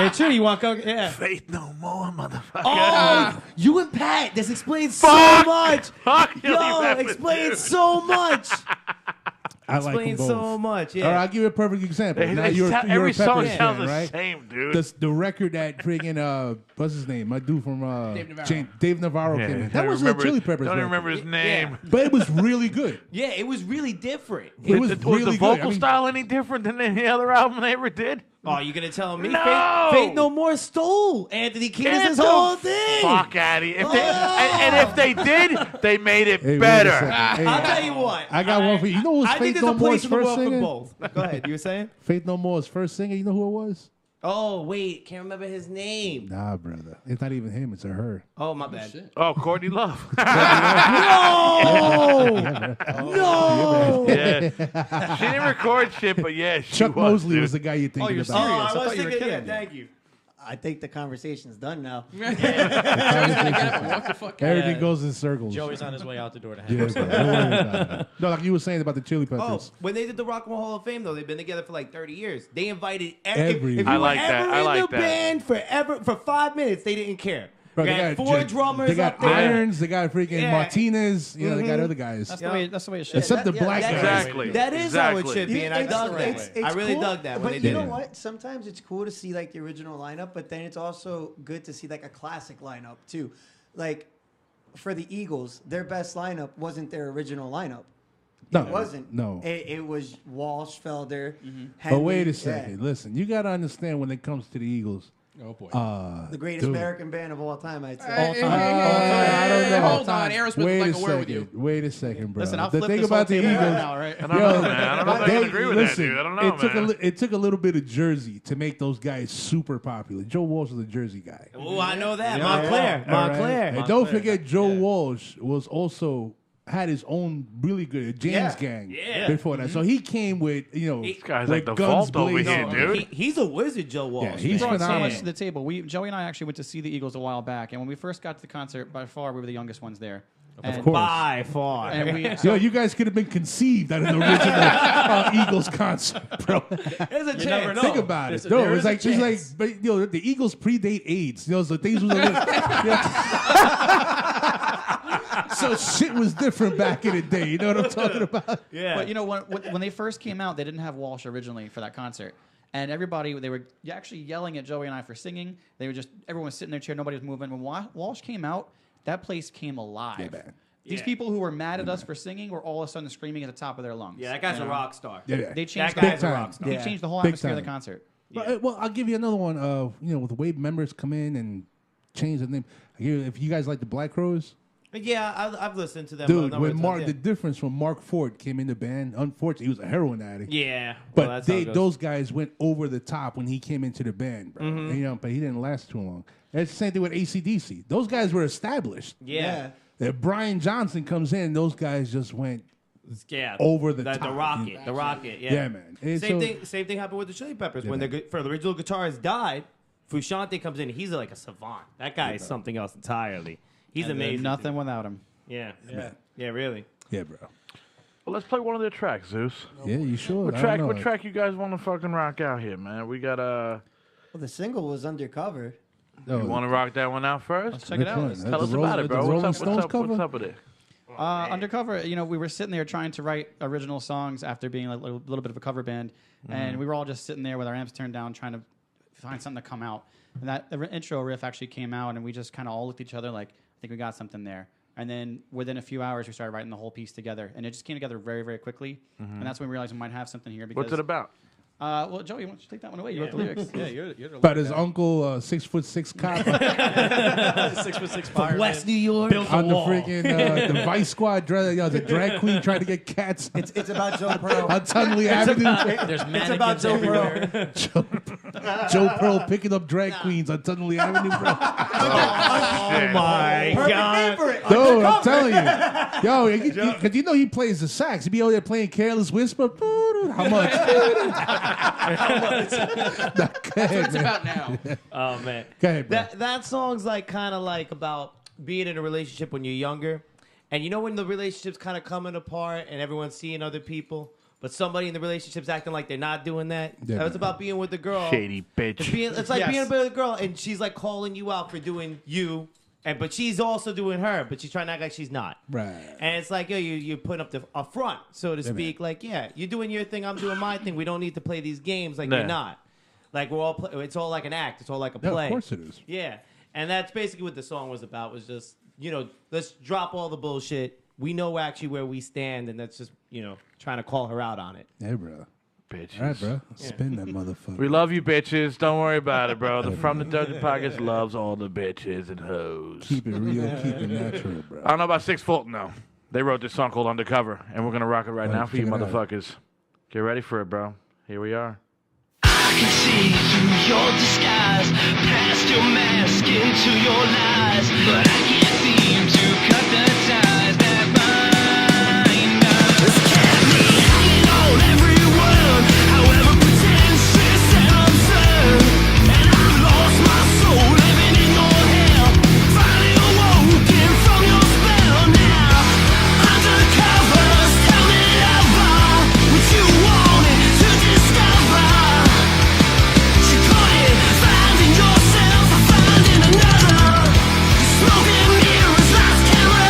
Speaker 6: It's true. You want to go... Yeah.
Speaker 2: Faith no more, motherfucker.
Speaker 6: Oh, you and Pat. This explains
Speaker 2: Fuck.
Speaker 6: so much.
Speaker 2: Fuck Chili
Speaker 6: Yo,
Speaker 2: Peppers,
Speaker 6: explains
Speaker 2: dude.
Speaker 6: so much.
Speaker 3: I like them
Speaker 6: Explains
Speaker 3: both.
Speaker 6: so much.
Speaker 3: All right,
Speaker 6: Yeah.
Speaker 3: I'll give you a perfect example.
Speaker 2: They-
Speaker 3: Now
Speaker 2: they
Speaker 3: you're
Speaker 2: sound-
Speaker 3: a
Speaker 2: every song
Speaker 3: Peppers
Speaker 2: sounds
Speaker 3: fan,
Speaker 2: the
Speaker 3: right?
Speaker 2: same, dude.
Speaker 3: The record that friggin' what's his name? My dude from
Speaker 7: Dave Navarro.
Speaker 3: Dave Navarro came in.
Speaker 2: don't
Speaker 3: That
Speaker 2: even
Speaker 3: wasn't a
Speaker 2: remember-
Speaker 3: Chili Peppers
Speaker 2: Don't even
Speaker 3: record.
Speaker 2: remember his name.
Speaker 3: But it was really good.
Speaker 6: Yeah, it was really different.
Speaker 3: It was
Speaker 2: Was
Speaker 3: really
Speaker 2: the
Speaker 3: good.
Speaker 2: vocal
Speaker 3: I mean,
Speaker 2: style any different than any other album they ever did?
Speaker 6: Oh, you gonna tell me?
Speaker 2: No!
Speaker 6: Faith No More stole Anthony
Speaker 2: Get
Speaker 6: Kiedis'
Speaker 2: the
Speaker 6: whole thing.
Speaker 2: Fuck out of here. If they, and if they did, they made it
Speaker 3: Hey, wait a
Speaker 2: better.
Speaker 3: second. Hey,
Speaker 6: I'll tell you what.
Speaker 3: I got one for you. You know who was
Speaker 6: I think
Speaker 3: Faith
Speaker 6: there's
Speaker 3: No
Speaker 6: a place
Speaker 3: More's
Speaker 6: in the
Speaker 3: first
Speaker 6: world for
Speaker 3: singer?
Speaker 6: both. Go ahead. You were saying?
Speaker 3: Faith No More's first singer. You know who it was?
Speaker 6: Oh, wait. Can't remember his name.
Speaker 3: Nah, brother. It's not even him. It's a her.
Speaker 6: Oh, my bad.
Speaker 2: Oh, Courtney Love.
Speaker 6: No!
Speaker 2: Yeah. She didn't record shit, but yeah, she
Speaker 3: Chuck
Speaker 2: was,
Speaker 3: Mosley
Speaker 2: dude.
Speaker 3: was the guy you're thinking
Speaker 4: you're
Speaker 3: about.
Speaker 6: Oh,
Speaker 4: serious.
Speaker 6: I
Speaker 4: I
Speaker 6: was
Speaker 4: thought you were
Speaker 6: thinking, yeah,
Speaker 4: kidding.
Speaker 6: thank you.
Speaker 8: I think the conversation's done now.
Speaker 7: What the fuck?
Speaker 3: Everything goes in circles.
Speaker 5: Joey's on his way out the door to
Speaker 3: Yeah,
Speaker 5: have
Speaker 3: bro. Don't worry about it. No, like you were saying about the Chili
Speaker 6: Oh,
Speaker 3: Peppers.
Speaker 6: when they did the Rock and Roll Hall of Fame, though, they've been together for like 30 years. They invited
Speaker 3: Everyone.
Speaker 6: if you
Speaker 2: I
Speaker 6: were
Speaker 2: like that.
Speaker 6: ever
Speaker 2: I
Speaker 6: in
Speaker 2: like
Speaker 6: the
Speaker 2: that.
Speaker 6: band for 5 minutes, they didn't care.
Speaker 3: Bro,
Speaker 6: they had 4 drummers
Speaker 3: They got
Speaker 6: up there.
Speaker 3: Irons. They got freaking
Speaker 6: Yeah.
Speaker 3: Martinez. You know, they got other guys.
Speaker 4: That's the way. That's the way it should.
Speaker 3: Except the black
Speaker 6: that-
Speaker 3: guys.
Speaker 2: Exactly.
Speaker 6: That is how it should be,
Speaker 8: You-
Speaker 6: and I
Speaker 8: it's-
Speaker 6: dug that.
Speaker 8: it's
Speaker 6: I really
Speaker 8: cool,
Speaker 6: dug that when
Speaker 8: but
Speaker 6: they
Speaker 8: you
Speaker 6: did
Speaker 8: know
Speaker 6: it.
Speaker 8: what? Sometimes it's cool to see like the original lineup, but then it's also good to see like a classic lineup too. Like for the Eagles, their best lineup wasn't their original lineup.
Speaker 3: No,
Speaker 8: It wasn't.
Speaker 3: No.
Speaker 8: It was Walsh, Felder,
Speaker 3: But wait
Speaker 8: Henley,
Speaker 3: a second. Listen, you got to understand when it comes to the Eagles.
Speaker 7: Oh boy.
Speaker 8: The greatest
Speaker 3: dude.
Speaker 8: American band of all time, I'd say.
Speaker 3: I don't know.
Speaker 7: Hold on, Aerosmith
Speaker 3: Wait
Speaker 7: would
Speaker 3: a
Speaker 7: like a word with you.
Speaker 3: second. Wait a second, bro.
Speaker 4: Listen, I'll
Speaker 3: the
Speaker 4: flip
Speaker 3: thing
Speaker 4: this
Speaker 3: about the
Speaker 4: whole table
Speaker 3: Eagles.
Speaker 4: right now, right?
Speaker 2: I don't know, man. I don't know if I can agree with
Speaker 3: listen,
Speaker 2: that, dude. I don't know,
Speaker 3: it took
Speaker 2: man.
Speaker 3: it took a little bit of Jersey to make those guys super popular. Joe Walsh was a Jersey guy.
Speaker 6: Oh, I know that.
Speaker 3: All
Speaker 6: Montclair.
Speaker 3: right?
Speaker 6: Montclair.
Speaker 3: And don't forget, Joe Walsh was also had his own really good James gang before that. So he came with,
Speaker 2: This guy's
Speaker 3: with
Speaker 2: like the
Speaker 3: guns
Speaker 2: vault over here,
Speaker 3: blazing.
Speaker 2: dude.
Speaker 6: He's a wizard, Joe Walsh.
Speaker 3: Yeah,
Speaker 4: He
Speaker 3: he's
Speaker 4: brought so
Speaker 3: phenomenal.
Speaker 4: much to the table. Joey and I actually went to see the Eagles a while back, and when we first got to the concert, by far we were the youngest ones there.
Speaker 3: Of course.
Speaker 6: By far.
Speaker 4: And we,
Speaker 3: Yo, you guys could have been conceived at an original Eagles concert, bro.
Speaker 6: There's a chance.
Speaker 5: never know.
Speaker 3: Think about it.
Speaker 5: There
Speaker 3: No,
Speaker 5: is
Speaker 3: it's
Speaker 5: a
Speaker 3: like,
Speaker 5: chance.
Speaker 3: but the Eagles predate AIDS. So things was so shit was different back in the day. You know what I'm talking about?
Speaker 6: Yeah.
Speaker 4: But when they first came out, they didn't have Walsh originally for that concert. And everybody, they were actually yelling at Joey and I for singing. Everyone was sitting in their chair, nobody was moving. When Walsh came out, that place came alive.
Speaker 3: Yeah, man.
Speaker 4: These people who were mad at us for singing were all of a sudden screaming at the top of their lungs.
Speaker 6: Yeah, that guy's
Speaker 4: You
Speaker 6: a
Speaker 4: know?
Speaker 6: rock star.
Speaker 3: Yeah.
Speaker 4: They changed
Speaker 6: That guy's
Speaker 3: a
Speaker 4: the
Speaker 3: rock
Speaker 6: star.
Speaker 4: They changed the whole
Speaker 3: Big
Speaker 4: atmosphere of the
Speaker 3: time.
Speaker 4: concert.
Speaker 3: But, well, I'll give you another one. With the way members come in and change the name. If you guys like the Black Crows,
Speaker 6: Yeah, I've listened to them.
Speaker 3: dude,
Speaker 6: a
Speaker 3: when
Speaker 6: number of
Speaker 3: the
Speaker 6: times,
Speaker 3: difference when Mark Ford came in the band, unfortunately, he was a heroin addict.
Speaker 6: yeah.
Speaker 3: But
Speaker 6: Well, that's how it goes.
Speaker 3: those guys went over the top when he came into the band, bro.
Speaker 6: Mm-hmm.
Speaker 3: And, but he didn't last too long. It's the same thing with AC/DC. Those guys were established.
Speaker 6: Yeah.
Speaker 3: If Brian Johnson comes in, those guys just went
Speaker 6: Yeah.
Speaker 3: over the
Speaker 6: The
Speaker 3: top.
Speaker 6: rocket. The rocket. Yeah.
Speaker 3: Yeah, man. And
Speaker 6: Same
Speaker 3: so-
Speaker 6: thing. Same thing happened with the Chili Peppers when
Speaker 3: man.
Speaker 6: the original guitarist died. Fusciante comes in. He's like a savant. That guy is something else entirely. He's amazing.
Speaker 4: Nothing without him.
Speaker 6: Yeah. Yeah. Really.
Speaker 3: Yeah, bro.
Speaker 2: Well, let's play one of their tracks, Zeus.
Speaker 3: Yeah, you sure?
Speaker 2: What
Speaker 3: I
Speaker 2: track?
Speaker 3: don't know.
Speaker 2: What track you guys want to fucking rock out here, man? We got
Speaker 8: Well, the single was Undercover.
Speaker 3: No,
Speaker 2: You want to rock that one out first?
Speaker 4: Let's check it out.
Speaker 3: Which one?
Speaker 2: Tell us
Speaker 3: The
Speaker 2: about it,
Speaker 3: the
Speaker 2: bro.
Speaker 3: Rolling
Speaker 2: What's
Speaker 3: Stones
Speaker 2: up
Speaker 3: cover?
Speaker 2: with it?
Speaker 4: Undercover, we were sitting there trying to write original songs after being a little bit of a cover band, and we were all just sitting there with our amps turned down trying to find something to come out. And that intro riff actually came out, and we just kind of all looked at each other like, I think we got something there. And then within a few hours, we started writing the whole piece together, and it just came together very, very quickly. And that's when we realized we might have something here. Because,
Speaker 2: What's it about?
Speaker 4: Well, Joey, why don't you take that one away? You wrote the lyrics.
Speaker 5: Yeah, you're the
Speaker 3: But his uncle, 6'6" cop
Speaker 5: 6'6" fireman.
Speaker 6: West New York.
Speaker 5: Built a
Speaker 3: on the
Speaker 5: wall.
Speaker 3: freaking the Vice Squad, the drag queen trying to get cats
Speaker 8: It's about Joe Pearl.
Speaker 3: on Tunley Avenue.
Speaker 4: There's
Speaker 8: It's about
Speaker 4: mannequins
Speaker 8: Joe
Speaker 4: everywhere.
Speaker 8: Pearl.
Speaker 3: Joe Pearl picking up drag queens on Tunley Avenue, bro.
Speaker 6: Oh my God.
Speaker 3: Dude, I'm telling you. Yo, because he plays the sax. He'd be over there playing Careless Whisper. How much? Go ahead,
Speaker 7: It's
Speaker 3: man.
Speaker 7: about now.
Speaker 6: Oh man.
Speaker 3: Go ahead, bro.
Speaker 6: That song's like kind of like about being in a relationship when you're younger, and when the relationship's kind of coming apart and everyone's seeing other people, but somebody in the relationship's acting like they're not doing that.
Speaker 3: Yeah,
Speaker 6: That was
Speaker 3: man.
Speaker 6: about being with the girl.
Speaker 2: Shady bitch.
Speaker 6: It's like
Speaker 4: Yes.
Speaker 6: being with a girl, and she's like calling you out for doing you, but she's also doing her, but she's trying to act like she's not.
Speaker 3: Right.
Speaker 6: And it's like, you're putting up a front, so to
Speaker 3: Yeah,
Speaker 6: speak.
Speaker 3: man.
Speaker 6: Like, you're doing your thing, I'm doing my thing. We don't need to play these games like
Speaker 2: Nah.
Speaker 6: you're not. Like we're all, it's all like an act. It's all like a
Speaker 3: Yeah,
Speaker 6: play.
Speaker 3: of course it is.
Speaker 6: Yeah, and that's basically what the song was about. Was just let's drop all the bullshit. We know actually where we stand, and that's just trying to call her out on it.
Speaker 3: Yeah, bro.
Speaker 2: Bitches.
Speaker 3: All right, bro. Spin that motherfucker.
Speaker 2: We love you, bitches. Don't worry about it, bro. The From the Dungeon Podcast loves all the bitches and hoes.
Speaker 3: Keep it real, keep it natural, bro.
Speaker 2: I don't know about Six Fulton, though. They wrote this song called Undercover, and we're going to rock it right
Speaker 3: Well,
Speaker 2: now for you
Speaker 3: check it out.
Speaker 2: motherfuckers. Get ready for it, bro. Here we are.
Speaker 9: I can see through your disguise, past your mask into your lies, but I can't seem to cut the ties that bind us. It's kept me hanging on every word, however pretentious and absurd, and I've lost my soul living in your hell, finally awoken from your spell now. Undercovers, tell me lover, what you wanted to discover. You caught it, finding yourself or finding another. Smoking mirrors, lost camera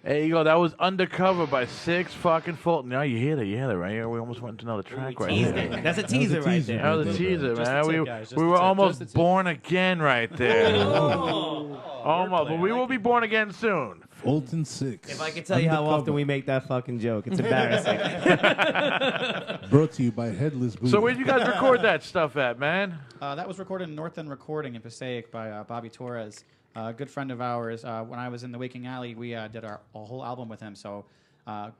Speaker 2: There you go. That was Undercover by Six fucking Fulton. Now you hear that, right? Yeah, we almost went to another track right there.
Speaker 6: That's a teaser right there.
Speaker 2: That was a teaser,
Speaker 5: Just
Speaker 2: man.
Speaker 5: the tip,
Speaker 2: We
Speaker 5: guys, just
Speaker 2: we
Speaker 5: the
Speaker 2: were
Speaker 5: tip.
Speaker 2: almost born again right there.
Speaker 6: Oh.
Speaker 2: Almost, but we will be born again soon.
Speaker 3: Fulton 6.
Speaker 6: If I could tell you how often we make that fucking joke, it's embarrassing.
Speaker 3: Brought to you by Headless Booty.
Speaker 2: So where'd you guys record that stuff at, man?
Speaker 4: That was recorded in North End Recording in Passaic by Bobby Torres, a good friend of ours. When I was in the Waking Alley, we did a whole album with him. So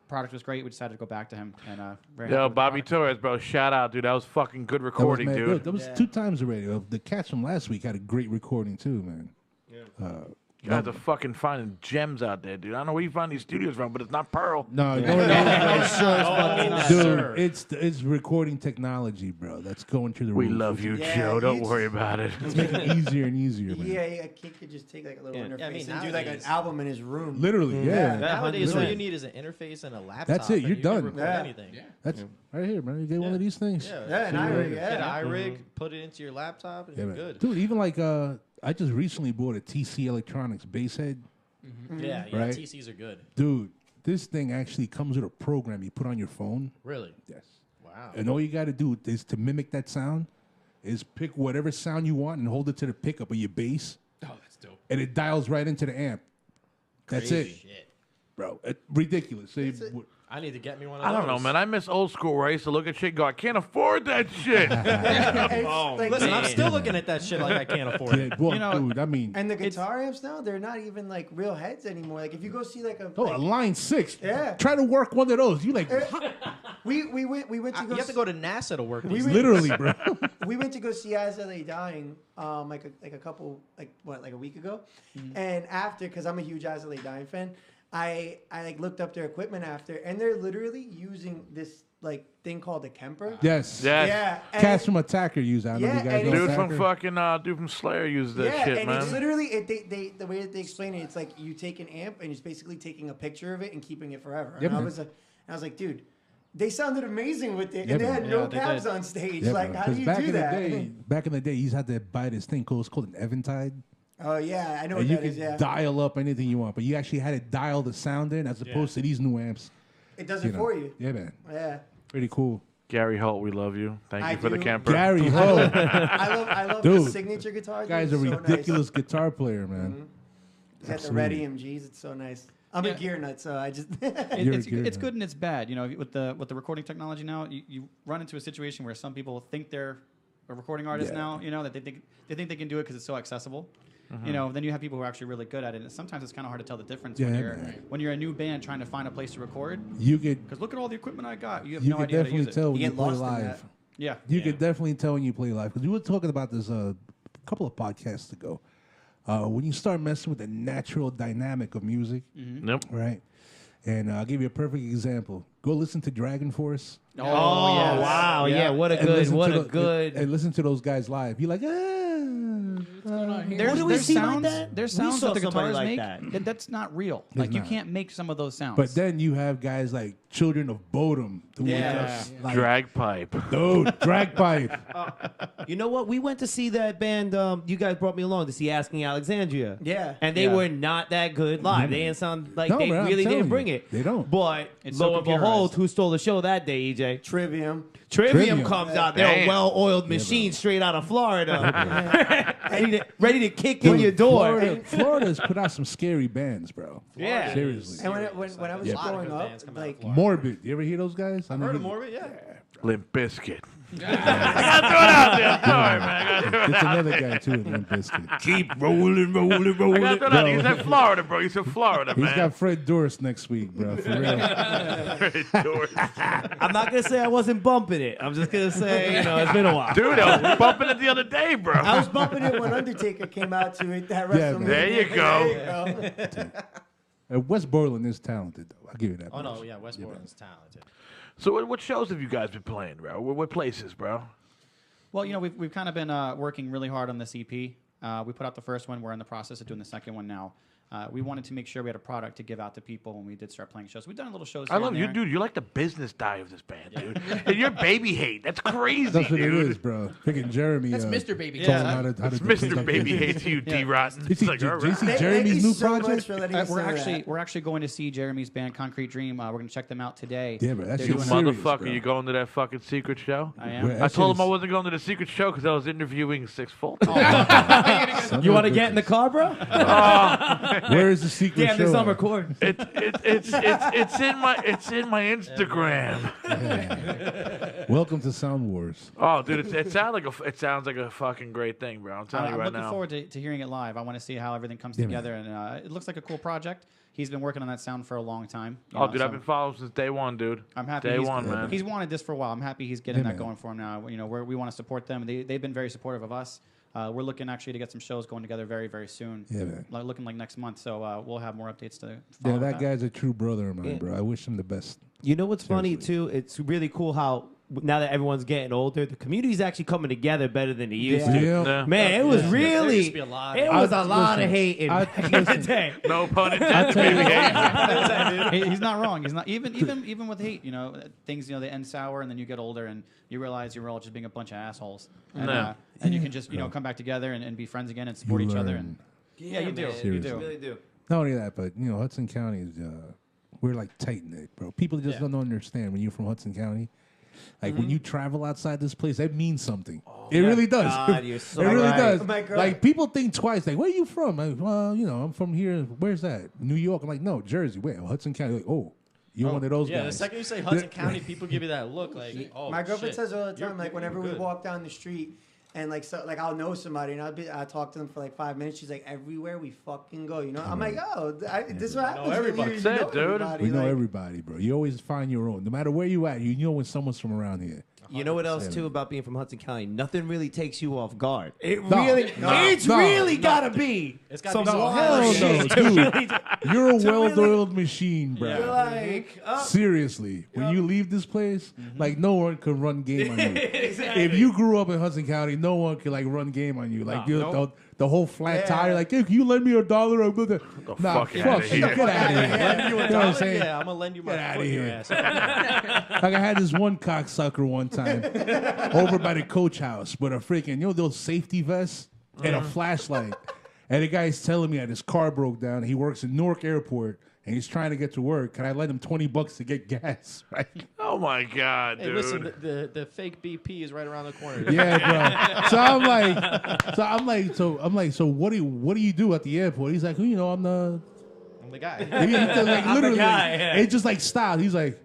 Speaker 4: product was great. We decided to go back to him. And very happy
Speaker 2: Yo,
Speaker 4: with the
Speaker 2: Bobby
Speaker 4: product.
Speaker 2: Torres, bro. Shout out, dude. That was fucking good
Speaker 3: That was
Speaker 2: recording,
Speaker 3: mad
Speaker 2: dude.
Speaker 3: good. That was 2 times already. The cats from last week had a great recording too, man.
Speaker 2: You guys are fucking finding gems out there, dude. I don't know where you find these studios from, but it's not Pearl.
Speaker 3: No, dude, it's recording technology, bro. That's going through the
Speaker 2: We
Speaker 3: roof.
Speaker 2: love you,
Speaker 8: Yeah,
Speaker 2: Joe. Don't
Speaker 8: you-
Speaker 2: worry about it.
Speaker 3: It's making it easier and easier, man.
Speaker 8: Yeah, a kid could just take like a little interface
Speaker 5: I mean,
Speaker 8: and do like an
Speaker 5: nowadays-
Speaker 8: album in his room.
Speaker 3: Literally, yeah.
Speaker 5: Nowadays, all
Speaker 3: Literally.
Speaker 5: you need is an interface and a laptop.
Speaker 3: That's it,
Speaker 5: and
Speaker 3: you're
Speaker 5: you can
Speaker 3: done.
Speaker 5: record
Speaker 8: Yeah.
Speaker 5: anything.
Speaker 3: That's right here, man. You get one of these things.
Speaker 8: Yeah, an iRig,
Speaker 5: Get an
Speaker 8: yeah.
Speaker 5: iRig, put it into your laptop, and
Speaker 3: Yeah,
Speaker 5: you're
Speaker 3: man.
Speaker 5: good.
Speaker 3: Dude, even like I just recently bought a TC Electronics bass head.
Speaker 5: Yeah,
Speaker 3: Right.
Speaker 5: TCs are good.
Speaker 3: Dude, this thing actually comes with a program you put on your phone.
Speaker 5: Really?
Speaker 3: Yes.
Speaker 5: Wow.
Speaker 3: And all you got to do is to mimic that sound is pick whatever sound you want and hold it to the pickup of your bass.
Speaker 7: Oh, that's dope.
Speaker 3: And it dials right into the amp. That's it,
Speaker 5: Shit.
Speaker 3: bro. Ridiculous. So
Speaker 5: I need to get me one of
Speaker 2: I
Speaker 5: those.
Speaker 2: don't know, man. I miss old school where I used to look at shit and go, I can't afford that shit.
Speaker 5: Listen, I'm still looking at that shit like I can't afford it.
Speaker 3: yeah, well,
Speaker 4: You know,
Speaker 3: dude, I mean,
Speaker 8: And the guitar amps now, they're not even like real heads anymore. Like if you go see like a
Speaker 3: oh, a line 6.
Speaker 8: Yeah.
Speaker 3: Try to work one of those. You like,
Speaker 8: we went to go
Speaker 5: You have to go to NASA to work
Speaker 8: We
Speaker 5: these.
Speaker 8: went-
Speaker 3: literally, bro.
Speaker 8: we went to go see As LA Dying like a week ago, and after, because I'm a huge As LA Dying fan, I like looked up their equipment after, and they're literally using this like thing called a Kemper.
Speaker 3: Yes.
Speaker 2: Yes.
Speaker 8: Yeah, and
Speaker 3: Cats from Attacker use that. I know
Speaker 8: Yeah,
Speaker 3: you guys
Speaker 8: and
Speaker 3: know
Speaker 2: Dude
Speaker 3: Attacker.
Speaker 2: from fucking dude from Slayer uses that
Speaker 8: yeah,
Speaker 2: shit,
Speaker 8: and
Speaker 2: man.
Speaker 8: it's literally the way that they explain it. It's like you take an amp and it's basically taking a picture of it and keeping it forever.
Speaker 3: Yeah,
Speaker 8: and I
Speaker 3: man.
Speaker 8: was like, dude, they sounded amazing with it,
Speaker 3: Yeah,
Speaker 8: and they
Speaker 3: man.
Speaker 8: had no
Speaker 4: Yeah, they
Speaker 8: cabs
Speaker 4: did.
Speaker 8: on stage.
Speaker 3: Yeah,
Speaker 8: like,
Speaker 3: bro.
Speaker 8: how do
Speaker 3: 'Cause
Speaker 8: you
Speaker 3: back
Speaker 8: do
Speaker 3: in
Speaker 8: that?
Speaker 3: back in the day, you had to buy this thing called an Eventide.
Speaker 8: Oh yeah, I know what
Speaker 3: And you
Speaker 8: that
Speaker 3: could
Speaker 8: is. Yeah,
Speaker 3: dial up anything you want, but you actually had to dial the sound in as opposed to these new amps.
Speaker 8: it does
Speaker 3: You
Speaker 8: it
Speaker 3: know.
Speaker 8: for you.
Speaker 3: Yeah, man.
Speaker 8: Yeah.
Speaker 3: Pretty cool.
Speaker 2: Gary Holt, we love you. Thank
Speaker 8: I
Speaker 2: you for the
Speaker 8: do.
Speaker 2: camper.
Speaker 3: Gary Ho.
Speaker 8: I love
Speaker 3: Dude,
Speaker 8: his signature guitar. Dude.
Speaker 3: Guy's a
Speaker 8: It's so
Speaker 3: ridiculous guitar player, man.
Speaker 8: Nice. He's got the
Speaker 3: Absolutely.
Speaker 8: red EMGs. It's so nice. I'm a
Speaker 4: Yeah.
Speaker 8: gear nut, so I just.
Speaker 3: You're
Speaker 4: It's
Speaker 3: a gear
Speaker 4: it's
Speaker 3: nut.
Speaker 4: good and it's bad. You know, with the recording technology now, you run into a situation where some people think they're a recording artist
Speaker 3: Yeah.
Speaker 4: now. You know that they think they can do it because it's so accessible. You know, then you have people who are actually really good at it. And sometimes it's kind of hard to tell the difference
Speaker 3: Yeah,
Speaker 4: when
Speaker 3: man.
Speaker 4: you're a new band trying to find a place to record.
Speaker 3: You could
Speaker 4: Because look at all the equipment I got. You have
Speaker 3: you
Speaker 4: no
Speaker 3: could
Speaker 4: idea how to
Speaker 3: definitely
Speaker 4: use it.
Speaker 3: tell when
Speaker 8: You
Speaker 3: you
Speaker 8: get
Speaker 3: play
Speaker 8: lost in
Speaker 3: live.
Speaker 8: that.
Speaker 4: Yeah.
Speaker 3: You could definitely tell when you play live because we were talking about this a couple of podcasts ago. When you start messing with the natural dynamic of music,
Speaker 2: Nope.
Speaker 3: right? And I'll give you a perfect example. Go listen to Dragon Force.
Speaker 6: Oh,
Speaker 4: yes.
Speaker 6: wow. Yeah, what a
Speaker 3: and
Speaker 6: good,
Speaker 3: listen
Speaker 6: what
Speaker 3: to
Speaker 6: a good.
Speaker 3: And listen to those guys live. You're like,
Speaker 4: There's,
Speaker 6: do we
Speaker 4: there's
Speaker 6: see like
Speaker 4: sounds,
Speaker 6: that?
Speaker 4: There's
Speaker 6: We
Speaker 4: sounds
Speaker 6: saw
Speaker 4: that the
Speaker 6: somebody
Speaker 4: guitars
Speaker 6: like
Speaker 4: make
Speaker 6: that.
Speaker 4: that's not real. Like you
Speaker 3: not.
Speaker 4: can't make some of those sounds.
Speaker 3: but then you have guys like Children of Bodom. Who are just like,
Speaker 2: Drag pipe.
Speaker 3: dude, drag pipe.
Speaker 6: You know what? We went to see that band. You guys brought me along to see Asking Alexandria.
Speaker 8: Yeah.
Speaker 6: And they
Speaker 4: Yeah.
Speaker 6: were not that good live. They didn't sound like
Speaker 3: No,
Speaker 6: they
Speaker 3: man, I'm
Speaker 6: really
Speaker 3: telling
Speaker 6: didn't
Speaker 3: you.
Speaker 6: bring it.
Speaker 3: They don't.
Speaker 6: But
Speaker 4: It's so
Speaker 6: lo and behold,
Speaker 4: computerized.
Speaker 6: who stole the show that day, EJ?
Speaker 8: Trivium.
Speaker 6: Trivium
Speaker 3: Trivium.
Speaker 6: comes out. They're a
Speaker 2: Damn.
Speaker 6: well-oiled machine straight out of Florida. ready to kick in
Speaker 3: Dude,
Speaker 6: your door.
Speaker 3: Florida's put out some scary bands, bro.
Speaker 6: Yeah.
Speaker 3: Seriously.
Speaker 8: And when I was
Speaker 3: Yeah.
Speaker 8: growing up,
Speaker 5: Bands coming out of
Speaker 8: like
Speaker 5: Florida.
Speaker 3: Morbid. You ever hear those guys?
Speaker 5: I've heard of Morbid, yeah.
Speaker 2: Limp Biscuit. I gotta throw it out there. I'm sorry, man. I gotta throw it
Speaker 3: It's
Speaker 2: out
Speaker 3: another guy too, Limp Bizkit.
Speaker 6: Keep rolling, rolling,
Speaker 2: I gotta
Speaker 6: rolling.
Speaker 2: throw it out there. He's in Florida, bro. He's in Florida,
Speaker 3: He's
Speaker 2: man.
Speaker 3: got Fred Durst next week, bro. For real.
Speaker 6: I'm not gonna say I wasn't bumping it. I'm just gonna say, it's been a while.
Speaker 2: Dude, I was bumping it the other day, bro.
Speaker 8: I was bumping it when Undertaker came out to it that
Speaker 3: Yeah,
Speaker 8: WrestleMania.
Speaker 3: man.
Speaker 2: There you go.
Speaker 3: West Borland is talented, though. I'll give you that.
Speaker 5: Oh,
Speaker 3: much.
Speaker 5: no, yeah, West Borland's talented.
Speaker 2: So what shows have you guys been playing, bro? What places, bro?
Speaker 4: Well, we've kind of been working really hard on this EP. We put out the first one. We're in the process of doing the second one now. we wanted to make sure we had a product to give out to people when we did start playing shows. We've done little shows.
Speaker 2: I
Speaker 4: here
Speaker 2: love
Speaker 4: and
Speaker 2: you,
Speaker 4: there.
Speaker 2: dude. You're like the business die of this band, dude. And you're BabyHate. That's crazy,
Speaker 3: That's what
Speaker 2: dude.
Speaker 3: it is, bro. Freaking Jeremy.
Speaker 7: That's Mr. Baby.
Speaker 3: told him
Speaker 4: Yeah,
Speaker 3: how to
Speaker 2: It's
Speaker 3: depict
Speaker 2: Mr.
Speaker 3: like
Speaker 2: BabyHate
Speaker 3: this.
Speaker 2: to you, D. Rotten.
Speaker 3: You
Speaker 2: It's
Speaker 3: see,
Speaker 2: like, all
Speaker 3: you
Speaker 2: right.
Speaker 3: see
Speaker 8: Thank
Speaker 3: Jeremy's
Speaker 8: you
Speaker 3: new
Speaker 8: so much
Speaker 3: project?
Speaker 8: for letting us
Speaker 4: We're
Speaker 8: know
Speaker 4: actually
Speaker 8: that.
Speaker 4: we're actually going to see Jeremy's band Concrete Dream. We're going to check them out today.
Speaker 3: Yeah, but that's
Speaker 4: They're
Speaker 2: You
Speaker 3: just
Speaker 4: doing-
Speaker 3: serious,
Speaker 2: motherfucker,
Speaker 3: bro.
Speaker 2: you going to that fucking secret show?
Speaker 4: I am.
Speaker 3: That
Speaker 2: I told
Speaker 3: shit
Speaker 2: him I
Speaker 3: is-
Speaker 2: wasn't going to the secret show because I was interviewing Six Fulton.
Speaker 3: Son
Speaker 10: You
Speaker 3: of
Speaker 10: want
Speaker 3: a
Speaker 10: to get in the
Speaker 3: bitch.
Speaker 10: car, bro?
Speaker 3: Where is the secret
Speaker 10: Damn,
Speaker 3: show?
Speaker 10: this on
Speaker 3: at?
Speaker 10: record.
Speaker 2: It's in my Instagram.
Speaker 3: Welcome to Sound Wars.
Speaker 2: Oh, dude, it sounds like a fucking great thing, bro. I'm telling
Speaker 4: I'm
Speaker 2: you right
Speaker 4: looking
Speaker 2: now.
Speaker 4: forward to hearing it live. I want to see how everything comes
Speaker 3: Yeah,
Speaker 4: together, and it looks like a cool project. He's been working on that sound for a long time. you
Speaker 2: Oh,
Speaker 4: know,
Speaker 2: dude,
Speaker 4: so
Speaker 2: I've been following since day one, dude.
Speaker 4: I'm happy.
Speaker 2: Day
Speaker 4: he's,
Speaker 2: one, man.
Speaker 4: He's wanted this for a while. I'm happy he's getting
Speaker 3: Yeah,
Speaker 4: that
Speaker 3: man.
Speaker 4: going for him now. You know, we want to support them. They've been very supportive of us. We're looking actually to get some shows going together very, very soon.
Speaker 3: Yeah, man.
Speaker 4: Looking like next month. So we'll have more updates to
Speaker 3: Yeah,
Speaker 4: follow.
Speaker 3: that guy's a true brother of mine,
Speaker 10: Yeah.
Speaker 3: bro. I wish him the best.
Speaker 10: You know what's funny
Speaker 3: Seriously.
Speaker 10: too? It's really cool how now that everyone's getting older, the community's actually coming together better than it used to.
Speaker 3: Yeah.
Speaker 2: Yeah.
Speaker 10: Man, it was
Speaker 5: There
Speaker 10: really
Speaker 5: used to be a lot.
Speaker 10: it was a lot
Speaker 3: Listen,
Speaker 10: of hating
Speaker 3: I-
Speaker 10: back in the
Speaker 3: listen.
Speaker 10: day.
Speaker 2: No pun
Speaker 3: I
Speaker 2: intended,
Speaker 3: tell you
Speaker 2: baby.
Speaker 3: what.
Speaker 4: He's not wrong. He's not even with hate. You know, things. You know, they end sour, and then you get older, and you realize you're all just being a bunch of assholes. And,
Speaker 2: Yeah.
Speaker 4: and you can just come back together and be friends again and support
Speaker 3: You
Speaker 4: each other.
Speaker 3: learn.
Speaker 4: And yeah, you do.
Speaker 6: man,
Speaker 4: You
Speaker 3: Seriously.
Speaker 4: do.
Speaker 6: You really do.
Speaker 3: Not only that, but you know, Hudson County is we're like tight knit, bro. People just don't understand when you're from Hudson County. Like when you travel outside this place, that means something. It really does.
Speaker 10: God, you're so
Speaker 3: it really
Speaker 10: right.
Speaker 3: does.
Speaker 8: My girl-
Speaker 3: Like people think twice. Like, where are you from? Like, well, you know, I'm from here. Where's that? New York. I'm like, no, Jersey. Wait, Hudson County. Like, oh, you're one of those
Speaker 5: Yeah,
Speaker 3: guys.
Speaker 5: the second you say Hudson County, people give you that look like, oh,
Speaker 8: My girlfriend
Speaker 5: shit.
Speaker 8: says all the time,
Speaker 5: You're-
Speaker 8: like whenever
Speaker 5: you're
Speaker 8: we
Speaker 5: good.
Speaker 8: walk down the street and like I'll know somebody and I talk to them for like 5 minutes. She's like, everywhere we fucking go, you know. I'm like, oh, this is what happens. when
Speaker 5: everybody.
Speaker 8: you
Speaker 2: That's
Speaker 8: know
Speaker 2: it, dude.
Speaker 8: everybody,
Speaker 3: we know
Speaker 8: like-
Speaker 3: everybody, bro. You always find your own. No matter where you at, you know when someone's from around here.
Speaker 10: You know what else
Speaker 3: 100%.
Speaker 10: too about being from Hudson County? Nothing really takes you off guard. It
Speaker 3: No.
Speaker 10: really, it's
Speaker 3: No.
Speaker 10: really gotta be.
Speaker 5: It's gotta be
Speaker 10: some
Speaker 5: some
Speaker 10: wild
Speaker 3: Hell
Speaker 10: shit.
Speaker 3: no, dude. You're a well-oiled machine, bro.
Speaker 8: You're like, oh,
Speaker 3: Seriously, when you leave this place, like no one could run game on you. If you grew up in Hudson County, no one could like run game on you. Like the whole flat
Speaker 8: Yeah.
Speaker 3: tire, like, hey, can you lend me $1? I'm gonna nah,
Speaker 2: fuck outta
Speaker 3: fuck,
Speaker 2: here.
Speaker 3: get out of here.
Speaker 5: Lend you
Speaker 3: You know
Speaker 5: a
Speaker 3: what I'm
Speaker 5: dollar?
Speaker 3: saying?
Speaker 5: Yeah, I'm gonna lend you my
Speaker 3: Get outta
Speaker 5: foot in your
Speaker 3: here.
Speaker 5: ass.
Speaker 3: Like I had this one cocksucker one time over by the coach house with a freaking, you know, those safety vests and a flashlight. And the guy's telling me that his car broke down. He works in Newark Airport and he's trying to get to work. Can I lend him $20 to get gas? Right?
Speaker 2: Oh my god,
Speaker 5: Hey,
Speaker 2: dude.
Speaker 5: listen, the fake BP is right around the corner.
Speaker 3: Yeah, bro. So I'm like, so what do you do at the airport? He's like, well, you know, I'm the
Speaker 5: I'm the guy.
Speaker 3: he just, like literally
Speaker 10: guy, yeah.
Speaker 3: it just like stopped. He's like,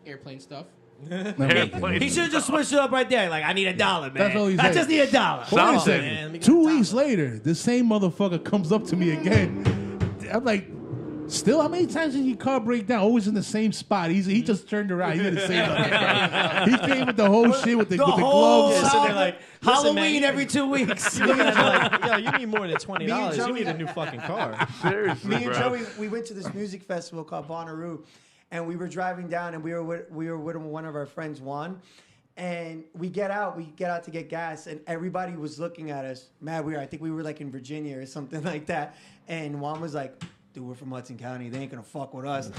Speaker 7: Airplane stuff.
Speaker 2: Airplane.
Speaker 10: He should have just switched it up right there. Like, I need $1, man.
Speaker 3: That's all he
Speaker 10: I
Speaker 3: said.
Speaker 10: just need $1.
Speaker 2: Something.
Speaker 5: Man, let me get
Speaker 3: 2
Speaker 5: a
Speaker 3: weeks
Speaker 5: dollar.
Speaker 3: later, the same motherfucker comes up to me again. I'm like, still, how many times did your car break down? Always in the same spot. He just turned around. He didn't say nothing. He came with the whole shit with the
Speaker 10: whole
Speaker 3: gloves.
Speaker 5: Yeah, so they're like, listen,
Speaker 10: Halloween
Speaker 5: man,
Speaker 10: every 2 weeks.
Speaker 5: You're looking at it like, yo, you need more than $20.
Speaker 8: Joey-
Speaker 5: You need a new fucking car.
Speaker 2: Seriously,
Speaker 8: me and
Speaker 2: bro.
Speaker 8: Joey, we went to this music festival called Bonnaroo, and we were driving down, and we were with one of our friends, Juan. And we get out to get gas, and everybody was looking at us. Mad weird. I think we were like in Virginia or something like that. And Juan was like, dude, we're from Hudson County. They ain't gonna fuck with us.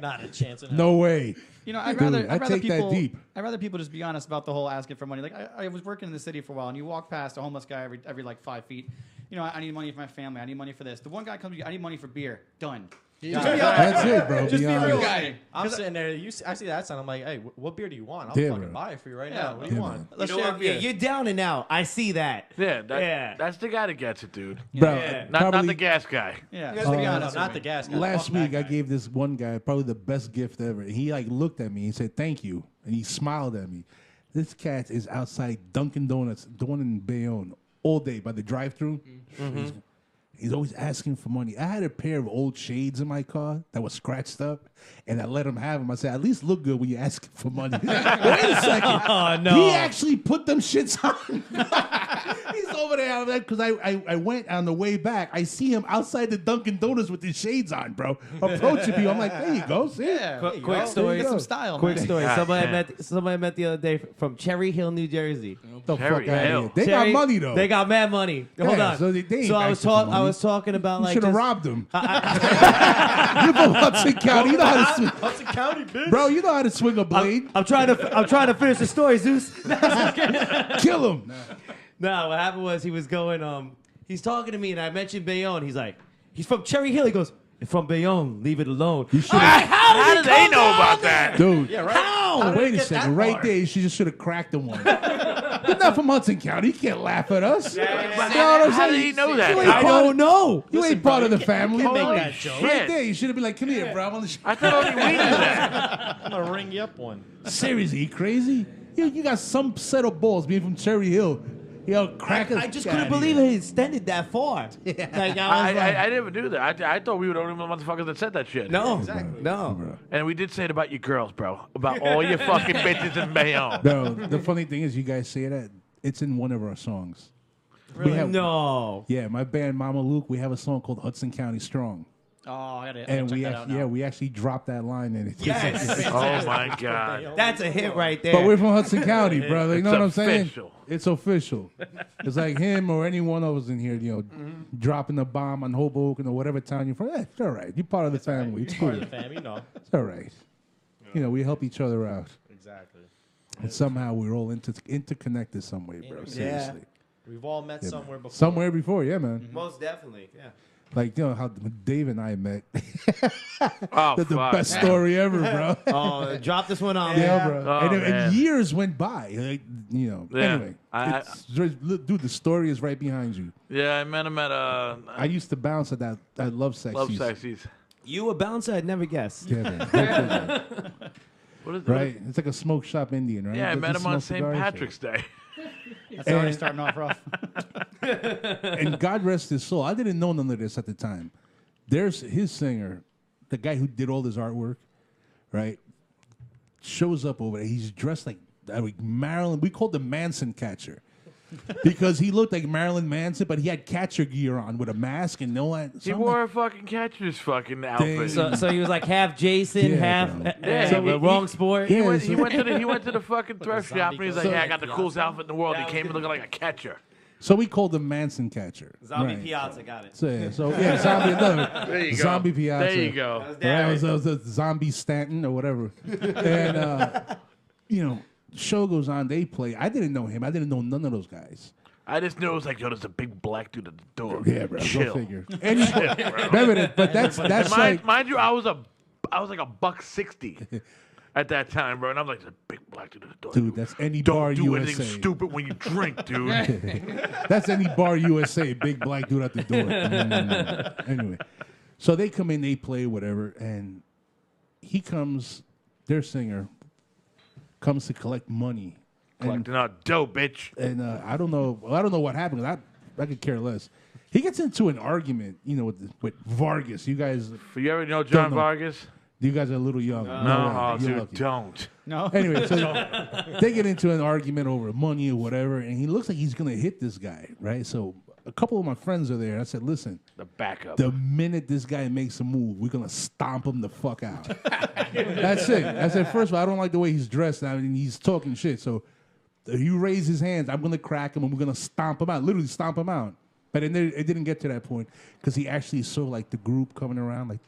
Speaker 5: Not a chance in hell.
Speaker 3: No way.
Speaker 4: You know, I'd
Speaker 3: Dude,
Speaker 4: rather
Speaker 3: I take that
Speaker 4: people.
Speaker 3: deep.
Speaker 4: I'd rather people just be honest about the whole asking for money. Like I was working in the city for a while, and you walk past a homeless guy every like 5 feet. You know, I need money for my family. I need money for this. The one guy comes to you, I need money for beer. Done.
Speaker 3: That's it, bro.
Speaker 4: Just
Speaker 3: Be
Speaker 4: be a real
Speaker 3: honest.
Speaker 4: guy.
Speaker 5: I'm sitting there. I see that sign. I'm like, hey, what beer do you want? I'll
Speaker 3: Yeah,
Speaker 5: fucking
Speaker 3: bro.
Speaker 5: buy it for you right
Speaker 4: Yeah,
Speaker 5: now. What do you
Speaker 3: yeah,
Speaker 5: want?
Speaker 3: man.
Speaker 4: Let's
Speaker 10: You know
Speaker 4: share
Speaker 10: what?
Speaker 4: beer.
Speaker 10: You're down and out. I see that.
Speaker 2: Yeah,
Speaker 10: Yeah.
Speaker 2: that's the guy that gets it, dude.
Speaker 3: Bro,
Speaker 10: Yeah.
Speaker 2: Not
Speaker 3: probably
Speaker 2: the gas guy.
Speaker 4: Yeah.
Speaker 8: guys
Speaker 4: Let's
Speaker 8: be
Speaker 4: be
Speaker 5: No,
Speaker 4: honest.
Speaker 5: not the gas guy.
Speaker 3: last
Speaker 5: Fuck that
Speaker 3: week I
Speaker 5: guy.
Speaker 3: gave this one guy probably the best gift ever. And he like looked at me. He said, "Thank you," and he smiled at me. This cat is outside Dunkin' Donuts, Dawn in Bayonne, all day by the drive-through. He's always asking for money. I had a pair of old shades in my car that was scratched up. And I let him have them. I said, at least look good when you ask for money. Wait a second.
Speaker 10: Oh, no.
Speaker 3: He actually put them shits on. He's over there because I went on the way back. I see him outside the Dunkin' Donuts with his shades on, bro. Approaching me. I'm like, there you go. See?
Speaker 5: Yeah.
Speaker 10: Quick
Speaker 3: There
Speaker 10: story.
Speaker 3: you
Speaker 4: Get
Speaker 3: go.
Speaker 4: some style,
Speaker 10: Quick
Speaker 4: man.
Speaker 10: story.
Speaker 2: God
Speaker 10: Somebody I met the other day from Cherry Hill, New Jersey.
Speaker 3: The
Speaker 2: Cherry
Speaker 3: fuck out
Speaker 2: Hill.
Speaker 3: of here. They
Speaker 10: Cherry-
Speaker 3: got money, though.
Speaker 10: They got mad money. Hold
Speaker 3: Yeah,
Speaker 10: on.
Speaker 3: so they ain't
Speaker 10: I was
Speaker 3: asking for money.
Speaker 10: talking about
Speaker 3: You
Speaker 10: like
Speaker 3: should have
Speaker 10: just-
Speaker 3: robbed him. You're from Hudson County. You know how to swing.
Speaker 5: Hudson County, bitch.
Speaker 3: Bro, you know how to swing a blade.
Speaker 10: I'm trying to finish the story, Zeus.
Speaker 3: Kill him.
Speaker 10: No, what happened was he was going, he's talking to me and I mentioned Bayonne. He's like, he's from Cherry Hill. He goes, it's from Bayonne. Leave it alone.
Speaker 2: How did they know about that?
Speaker 3: Dude.
Speaker 5: Yeah, right.
Speaker 10: How?
Speaker 3: Wait a second. Right there, she just should have cracked him one. You're not from Hudson County. You can't laugh at us. You know what I'm
Speaker 2: How did
Speaker 3: saying?
Speaker 2: he know
Speaker 3: You
Speaker 2: that?
Speaker 3: ain't
Speaker 10: I
Speaker 3: part
Speaker 10: don't
Speaker 3: of-
Speaker 10: know.
Speaker 3: You ain't part of the family.
Speaker 5: can't make
Speaker 2: Holy
Speaker 5: that joke.
Speaker 3: Right
Speaker 2: shit.
Speaker 3: there, you should have been like, come here, bro. I'm on the
Speaker 2: I thought only we knew that.
Speaker 5: I'm gonna ring you up one.
Speaker 3: Seriously, you crazy? You got some set of balls being from Cherry Hill. Yo, crackers.
Speaker 10: I just couldn't believe it extended that far. Like, I was like,
Speaker 2: I never knew that. I thought we were the only motherfuckers that said that shit.
Speaker 10: no,
Speaker 5: Exactly.
Speaker 10: no.
Speaker 2: And we did say it about your girls, bro. About all your fucking bitches in Bayonne.
Speaker 3: No, the funny thing is, you guys say that it's in one of our songs.
Speaker 10: Really?
Speaker 3: We have,
Speaker 10: No.
Speaker 3: Yeah, my band Mama Luke. We have a song called Hudson County Strong,
Speaker 4: Oh, I gotta
Speaker 3: and
Speaker 4: check
Speaker 3: we
Speaker 4: that out now.
Speaker 3: we actually dropped that line in it.
Speaker 10: Yes.
Speaker 2: Oh my god.
Speaker 10: That's a hit right there.
Speaker 3: But we're from Hudson County, brother. You
Speaker 2: It's
Speaker 3: know what I'm saying?
Speaker 2: official.
Speaker 3: It's official. It's like him or any one of us in here, dropping a bomb on Hoboken or whatever town you're from. It's all right. You're part of the family. It's cool.
Speaker 5: Part of the family, no.
Speaker 3: It's all right. You know, we help each other out.
Speaker 5: Exactly.
Speaker 3: And somehow we're all interconnected some way, bro. Seriously.
Speaker 5: We've all met
Speaker 3: Yeah,
Speaker 5: somewhere
Speaker 3: man.
Speaker 5: before.
Speaker 3: Somewhere before, yeah, man.
Speaker 6: Most definitely, yeah.
Speaker 3: Like, you know, how Dave and I met.
Speaker 2: Oh,
Speaker 3: That's the
Speaker 2: fuck.
Speaker 3: best story ever, bro.
Speaker 10: Oh, drop this one on.
Speaker 3: Yeah, bro.
Speaker 2: Oh,
Speaker 3: and
Speaker 2: man.
Speaker 3: years went by. Like, you know.
Speaker 2: Yeah.
Speaker 3: Anyway,
Speaker 2: I-
Speaker 3: dude, the story is right behind you.
Speaker 2: Yeah, I met him at
Speaker 3: I used to bounce at that Love Sexies.
Speaker 2: Love Sexies.
Speaker 10: You a bouncer? I'd never guess.
Speaker 3: Yeah, man.
Speaker 2: What is
Speaker 3: Right? It's like a smoke shop Indian, right?
Speaker 2: Yeah, I
Speaker 3: Does
Speaker 2: met
Speaker 3: he
Speaker 2: him on
Speaker 3: smoke
Speaker 2: St.
Speaker 3: cigars?
Speaker 2: Patrick's Day.
Speaker 4: That's already
Speaker 3: And-
Speaker 4: starting off rough.
Speaker 3: And God rest his soul. I didn't know none of this at the time. There's his singer, the guy who did all this artwork, right? Shows up over there. He's dressed like Marilyn. We called him Manson Catcher because he looked like Marilyn Manson, but he had catcher gear on with a mask and no.
Speaker 2: He wore a fucking catcher's fucking outfit.
Speaker 10: So he was like half Jason,
Speaker 3: Yeah,
Speaker 10: half
Speaker 3: bro.
Speaker 2: Yeah,
Speaker 10: so
Speaker 2: he-
Speaker 10: the wrong sport.
Speaker 3: Yeah,
Speaker 2: He went to the fucking thrift shop and he's like,
Speaker 5: So-
Speaker 2: yeah, I got the coolest outfit in the world. He came in looking like a catcher.
Speaker 3: So we called him Manson Catcher.
Speaker 6: Zombie
Speaker 3: Right.
Speaker 6: Piazza got it.
Speaker 3: So yeah, zombie. Another
Speaker 2: There you go.
Speaker 3: zombie Piazza.
Speaker 2: There you go.
Speaker 6: That was
Speaker 3: Right,
Speaker 6: Darren.
Speaker 3: it was a zombie Stanton or whatever. And, you know, show goes on, they play. I didn't know him. I didn't know none of those guys.
Speaker 2: I just knew it was like, yo, there's a big black dude at the door.
Speaker 3: Yeah, bro.
Speaker 2: Chill.
Speaker 3: Go figure. Remember that, but that's
Speaker 2: Mind you, I was like $1.60 at that time, bro, and I'm like, there's a big black dude at the door.
Speaker 3: dude, that's any
Speaker 2: Don't
Speaker 3: bar
Speaker 2: do
Speaker 3: USA.
Speaker 2: anything stupid when you drink, dude.
Speaker 3: That's any bar USA. Big black dude at the door. Anyway, so they come in, they play, whatever, and he comes, their singer, comes to collect money.
Speaker 2: Collecting out dough, bitch.
Speaker 3: And I don't know what happened. 'Cause I could care less. He gets into an argument, you know, with Vargas. You guys,
Speaker 2: You ever know John
Speaker 3: know.
Speaker 2: Vargas?
Speaker 3: you guys are a little young.
Speaker 2: No,
Speaker 3: you're
Speaker 2: dude,
Speaker 3: lucky.
Speaker 2: don't.
Speaker 4: No.
Speaker 3: Anyway, so they get into an argument over money or whatever, and he looks like he's gonna hit this guy, right? So a couple of my friends are there. And I said, listen,
Speaker 2: The backup.
Speaker 3: the minute this guy makes a move, we're gonna stomp him the fuck out. That's it. I said, first of all, I don't like the way he's dressed now, and he's talking shit. So if you raise his hands, I'm gonna crack him, and we're gonna stomp him out. Literally stomp him out. But it didn't get to that point because he actually saw like the group coming around like.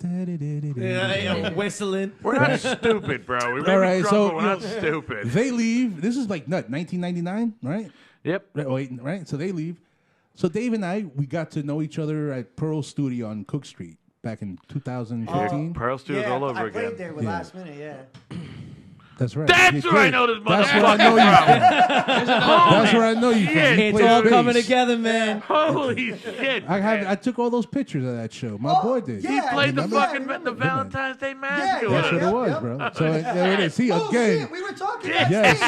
Speaker 10: Whistling.
Speaker 2: We're not stupid, bro. We may
Speaker 3: All
Speaker 2: be
Speaker 3: right,
Speaker 2: drunk,
Speaker 3: so
Speaker 2: but we're not stupid.
Speaker 3: They leave. This is like 1999, right?
Speaker 2: Yep.
Speaker 3: Right. So they leave. So Dave and I, we got to know each other at Pearl Studio on Cook Street back in 2015.
Speaker 2: Pearl Studios all over
Speaker 8: I
Speaker 2: again.
Speaker 8: played there with
Speaker 3: Yeah.
Speaker 8: Last Minute, yeah.
Speaker 3: That's right.
Speaker 2: That's
Speaker 3: You
Speaker 2: where I
Speaker 3: played.
Speaker 2: know this
Speaker 3: That's where I
Speaker 2: motherfucker
Speaker 3: know you
Speaker 2: from.
Speaker 3: from. That's where I know you from.
Speaker 2: shit,
Speaker 3: You
Speaker 10: It's
Speaker 3: played
Speaker 10: all
Speaker 3: bass.
Speaker 10: coming together, man.
Speaker 2: Holy shit.
Speaker 3: I took all those pictures of that show. My boy did.
Speaker 8: yeah.
Speaker 2: He played the
Speaker 8: Remember?
Speaker 2: fucking
Speaker 8: Yeah,
Speaker 2: the Valentine's Day
Speaker 8: Yeah,
Speaker 2: Massacre.
Speaker 3: That's what
Speaker 8: yeah.
Speaker 3: it was, bro. So there it is. See,
Speaker 8: Oh,
Speaker 3: again.
Speaker 8: shit, we were talking about
Speaker 3: Yes.
Speaker 8: We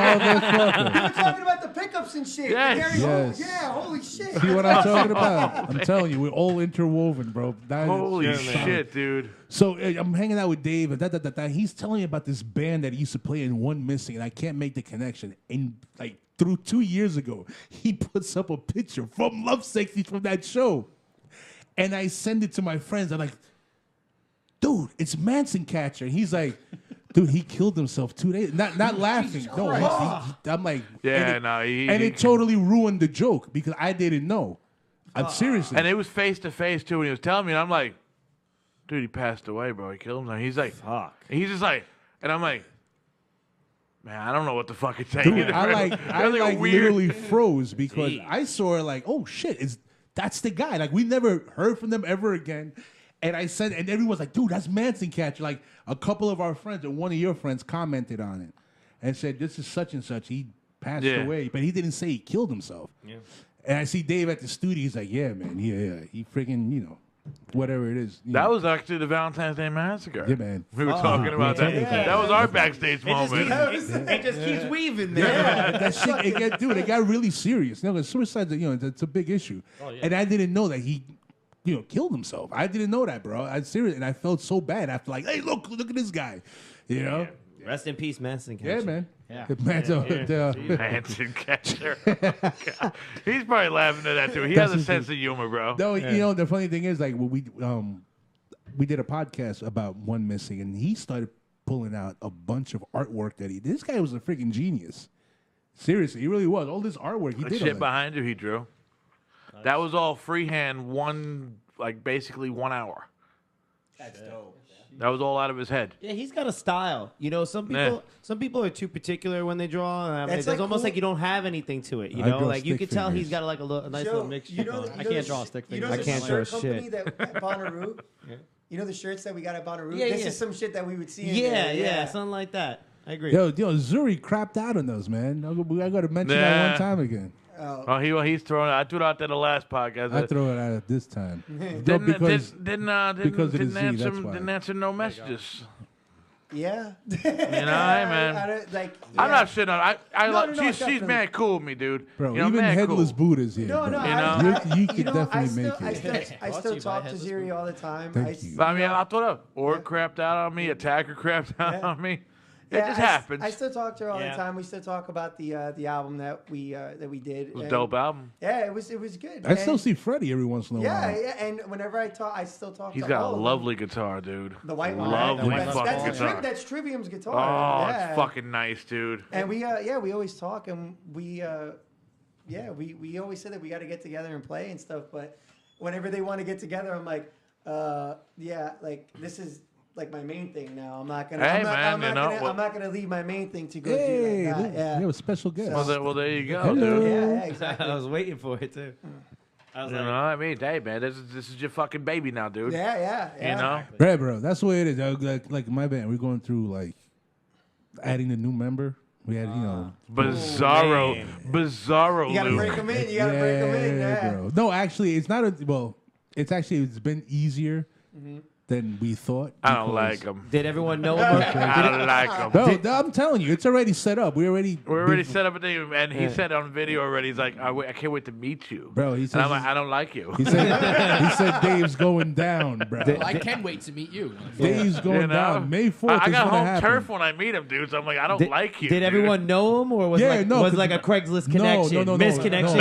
Speaker 3: Motherfucker.
Speaker 8: were talking about the pickups and shit.
Speaker 2: Yes.
Speaker 8: Gary Hall.
Speaker 3: Yes.
Speaker 8: Yeah, holy shit.
Speaker 3: See what I'm talking about? I'm telling you, we're all interwoven, bro. That is-
Speaker 2: Holy
Speaker 3: Yeah, man.
Speaker 2: shit, dude.
Speaker 3: So I'm hanging out with Dave, and he's telling me about this band that he used to play in One Missing, and I can't make the connection. And like through 2 years ago, he puts up a picture from Love Sexy from that show, and I send it to my friends. I'm like, dude, it's Manson Catcher. And he's like, dude, he killed himself 2 days. Not laughing. No, I'm like, and it totally ruined the joke because I didn't know. I'm seriously.
Speaker 2: And it was face to face too when he was telling me, and I'm like, dude, he passed away, bro. He killed him. And he's like, fuck. He's just like, and I'm like, man, I don't know what the fuck it's saying.
Speaker 3: Dude, I literally froze because I saw like, oh shit, that's the guy. Like we never heard from them ever again. And I said, and everyone's like, dude, that's Manson Catcher. Like a couple of our friends and one of your friends commented on it and said, this is such and such. He passed away, but he didn't say he killed himself. Yeah. And I see Dave at the studio. He's like, yeah, man, he freaking, whatever it is.
Speaker 2: That was actually the Valentine's Day Massacre.
Speaker 3: Yeah, man.
Speaker 2: We were talking about that.
Speaker 3: Yeah.
Speaker 2: That was our backstage moment.
Speaker 6: It just keeps weaving there.
Speaker 3: Yeah, that shit, it got really serious. No, suicide, it's a big issue. Oh, yeah. And I didn't know that he, killed himself. I didn't know that, bro. I'm serious, and I felt so bad after, like, hey, look at this guy,
Speaker 10: Yeah. Rest in peace, Manson Catcher.
Speaker 3: Yeah, man.
Speaker 10: Yeah.
Speaker 2: Manson Catcher. He's probably laughing at that too. He has a sense of humor, bro.
Speaker 3: No, the funny thing is, like, when we did a podcast about One Missing, and he started pulling out a bunch of artwork that he did. This guy was a freaking genius. Seriously, he really was. All this artwork he did.
Speaker 2: Shit behind you, he drew. Nice. That was all freehand. Basically 1 hour.
Speaker 6: That's dope.
Speaker 2: That was all out of his head.
Speaker 10: Yeah, he's got a style. Some people are too particular when they draw. It's almost
Speaker 8: cool.
Speaker 10: like you don't have anything to it. Like you could tell he's got like a nice little mixture.
Speaker 4: I can't draw stick figures.
Speaker 8: I
Speaker 10: can't draw
Speaker 8: shit. At Bonnaroo? You know the shirts that we got at Bonnaroo?
Speaker 10: Yeah,
Speaker 8: this is some shit that we would see.
Speaker 10: Yeah, something like that. I agree.
Speaker 3: Yo, Zuri crapped out on those, man. I got to mention that one time again.
Speaker 2: He's throwing it. I threw it out there the last podcast.
Speaker 3: I throw it out at this time.
Speaker 2: Didn't answer no messages.
Speaker 8: Yeah.
Speaker 2: Hey, man. I'm not shitting on her. She's mad cool with me, dude.
Speaker 3: Bro, even Headless Buddha's here. You could definitely make
Speaker 8: it. I still talk to Zuri all the time.
Speaker 3: Thank you.
Speaker 2: I thought up. Orc crapped out on me. Attacker crapped out on me. It just happens.
Speaker 8: I still talk to her all the time. We still talk about the album that we did.
Speaker 2: It was a dope album.
Speaker 8: Yeah, it was good.
Speaker 3: I still see Freddie every once in a while.
Speaker 8: Yeah, and whenever I talk, I still talk to
Speaker 2: He's got a lovely guitar, dude.
Speaker 8: The white one.
Speaker 2: Lovely fucking guitar.
Speaker 8: That's Trivium's guitar.
Speaker 2: Oh, it's fucking nice, dude.
Speaker 8: And we always talk, and we always say that we got to get together and play and stuff. But whenever they want to get together, I'm like, this is like my main thing now. I'm not gonna leave my main thing to go do that. Yeah,
Speaker 3: we have a special guest.
Speaker 2: Well, there you go.
Speaker 3: Hello.
Speaker 2: Dude.
Speaker 8: Yeah, exactly.
Speaker 10: I was waiting for it too. I was
Speaker 2: hey man, this is your fucking baby now, dude.
Speaker 8: Yeah.
Speaker 2: You know,
Speaker 3: right, bro. That's the way it is. Like my band, we're going through like adding a new member. We had
Speaker 2: Bizarro.
Speaker 8: You gotta break them in. Yeah,
Speaker 3: bro. No, actually, it's not it's been easier. Mm-hmm. Than we thought.
Speaker 2: I don't like him.
Speaker 10: Did everyone know?
Speaker 2: I don't like him.
Speaker 3: No, I'm telling you, it's already set up. We're already
Speaker 2: set up a thing, and he said on video already. He's like, I can't wait to meet you,
Speaker 3: bro. He said,
Speaker 2: and I'm like, I don't like you.
Speaker 3: He said Dave's going down, bro.
Speaker 7: I can wait to meet you.
Speaker 3: Dave's going down. May 4th.
Speaker 2: I got home turf when I meet him, dude. So I'm like, I don't like you.
Speaker 10: Did everyone know him, or was like a Craigslist connection? Misconnection.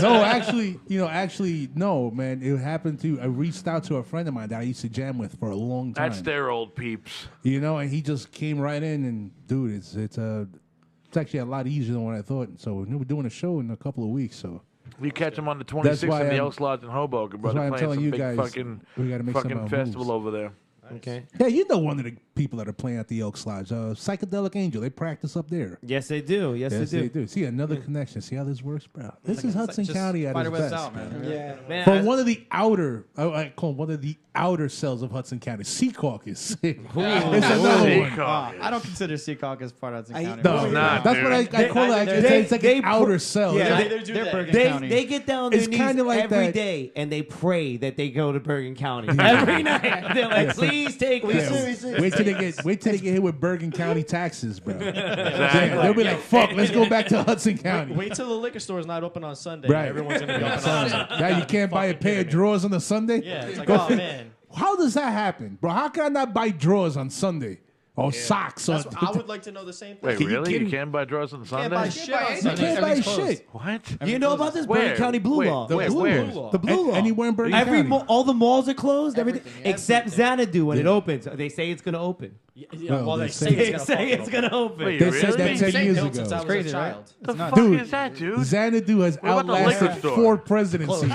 Speaker 3: No, actually, no, man. It happened to. I reached out to a friend of mine that I used to jam with for a long time.
Speaker 2: That's their old peeps.
Speaker 3: And he just came right in, and dude, it's actually a lot easier than what I thought. So we're doing a show in a couple of weeks. So
Speaker 2: we catch him on the 26th in the Elks Lodge in Hoboken, brother.
Speaker 3: That's why I'm telling you guys,
Speaker 2: we got to make fucking festival over there.
Speaker 10: Okay.
Speaker 3: Yeah, you know one of the people that are playing at the Elks Lodge, Psychedelic Angel. They practice up there.
Speaker 10: Yes, they do. Yes, they do.
Speaker 3: See, another connection. See how this works, bro? This is Hudson County at its best.
Speaker 7: Out, man.
Speaker 8: Yeah.
Speaker 10: Man,
Speaker 3: From one of the outer, I call one of the outer cells of Hudson County, Sea Caucus. It's another one.
Speaker 4: I don't consider Seacock part of Hudson County.
Speaker 3: No, that's what I call it. It's like an outer cell.
Speaker 4: Yeah, they're Bergen County.
Speaker 10: They get down their knees every day, and they pray that they go to Bergen County every night. They're like, please take me.
Speaker 3: Wait till they get hit with Bergen County taxes, bro. They'll be like, fuck, let's go back to Hudson County.
Speaker 5: Wait till the liquor store is not open on Sunday.
Speaker 3: Right.
Speaker 5: Everyone's going to be open on Sunday.
Speaker 3: Now you can't buy a pair of drawers on a Sunday?
Speaker 5: Yeah, it's like, oh, man.
Speaker 3: How does that happen, bro? How can I not buy drawers on Sunday or socks? Or,
Speaker 5: I would like to know the same thing.
Speaker 2: Wait,
Speaker 3: Can you
Speaker 2: really?
Speaker 3: kid
Speaker 2: You
Speaker 3: me?
Speaker 2: can't buy drawers on Sunday?
Speaker 5: Can't buy shit on
Speaker 3: You
Speaker 5: Sunday.
Speaker 3: can't buy shit.
Speaker 2: What?
Speaker 10: You know about this?
Speaker 2: Where?
Speaker 10: Bergen County Blue
Speaker 2: Wait,
Speaker 10: Law.
Speaker 3: The
Speaker 2: Wait,
Speaker 3: blue
Speaker 2: where?
Speaker 3: law.
Speaker 10: The blue law.
Speaker 3: Anywhere in Bergen County.
Speaker 10: All the malls are closed. Everything
Speaker 7: Everything,
Speaker 10: except Xanadu when it opens. They say it's gonna open.
Speaker 5: Well,
Speaker 3: Well,
Speaker 5: they
Speaker 3: they
Speaker 5: say
Speaker 3: say
Speaker 10: They
Speaker 5: it's
Speaker 10: say
Speaker 5: gonna
Speaker 10: it's gonna open.
Speaker 2: Wait,
Speaker 3: They
Speaker 2: really?
Speaker 3: said that 10 years ago.
Speaker 5: since I was
Speaker 4: crazy,
Speaker 5: a
Speaker 4: right?
Speaker 5: child.
Speaker 2: The fuck
Speaker 3: Dude,
Speaker 2: is that, dude?
Speaker 3: Xanadu has
Speaker 2: What about the liquor
Speaker 3: outlasted
Speaker 2: store?
Speaker 3: 4 presidencies.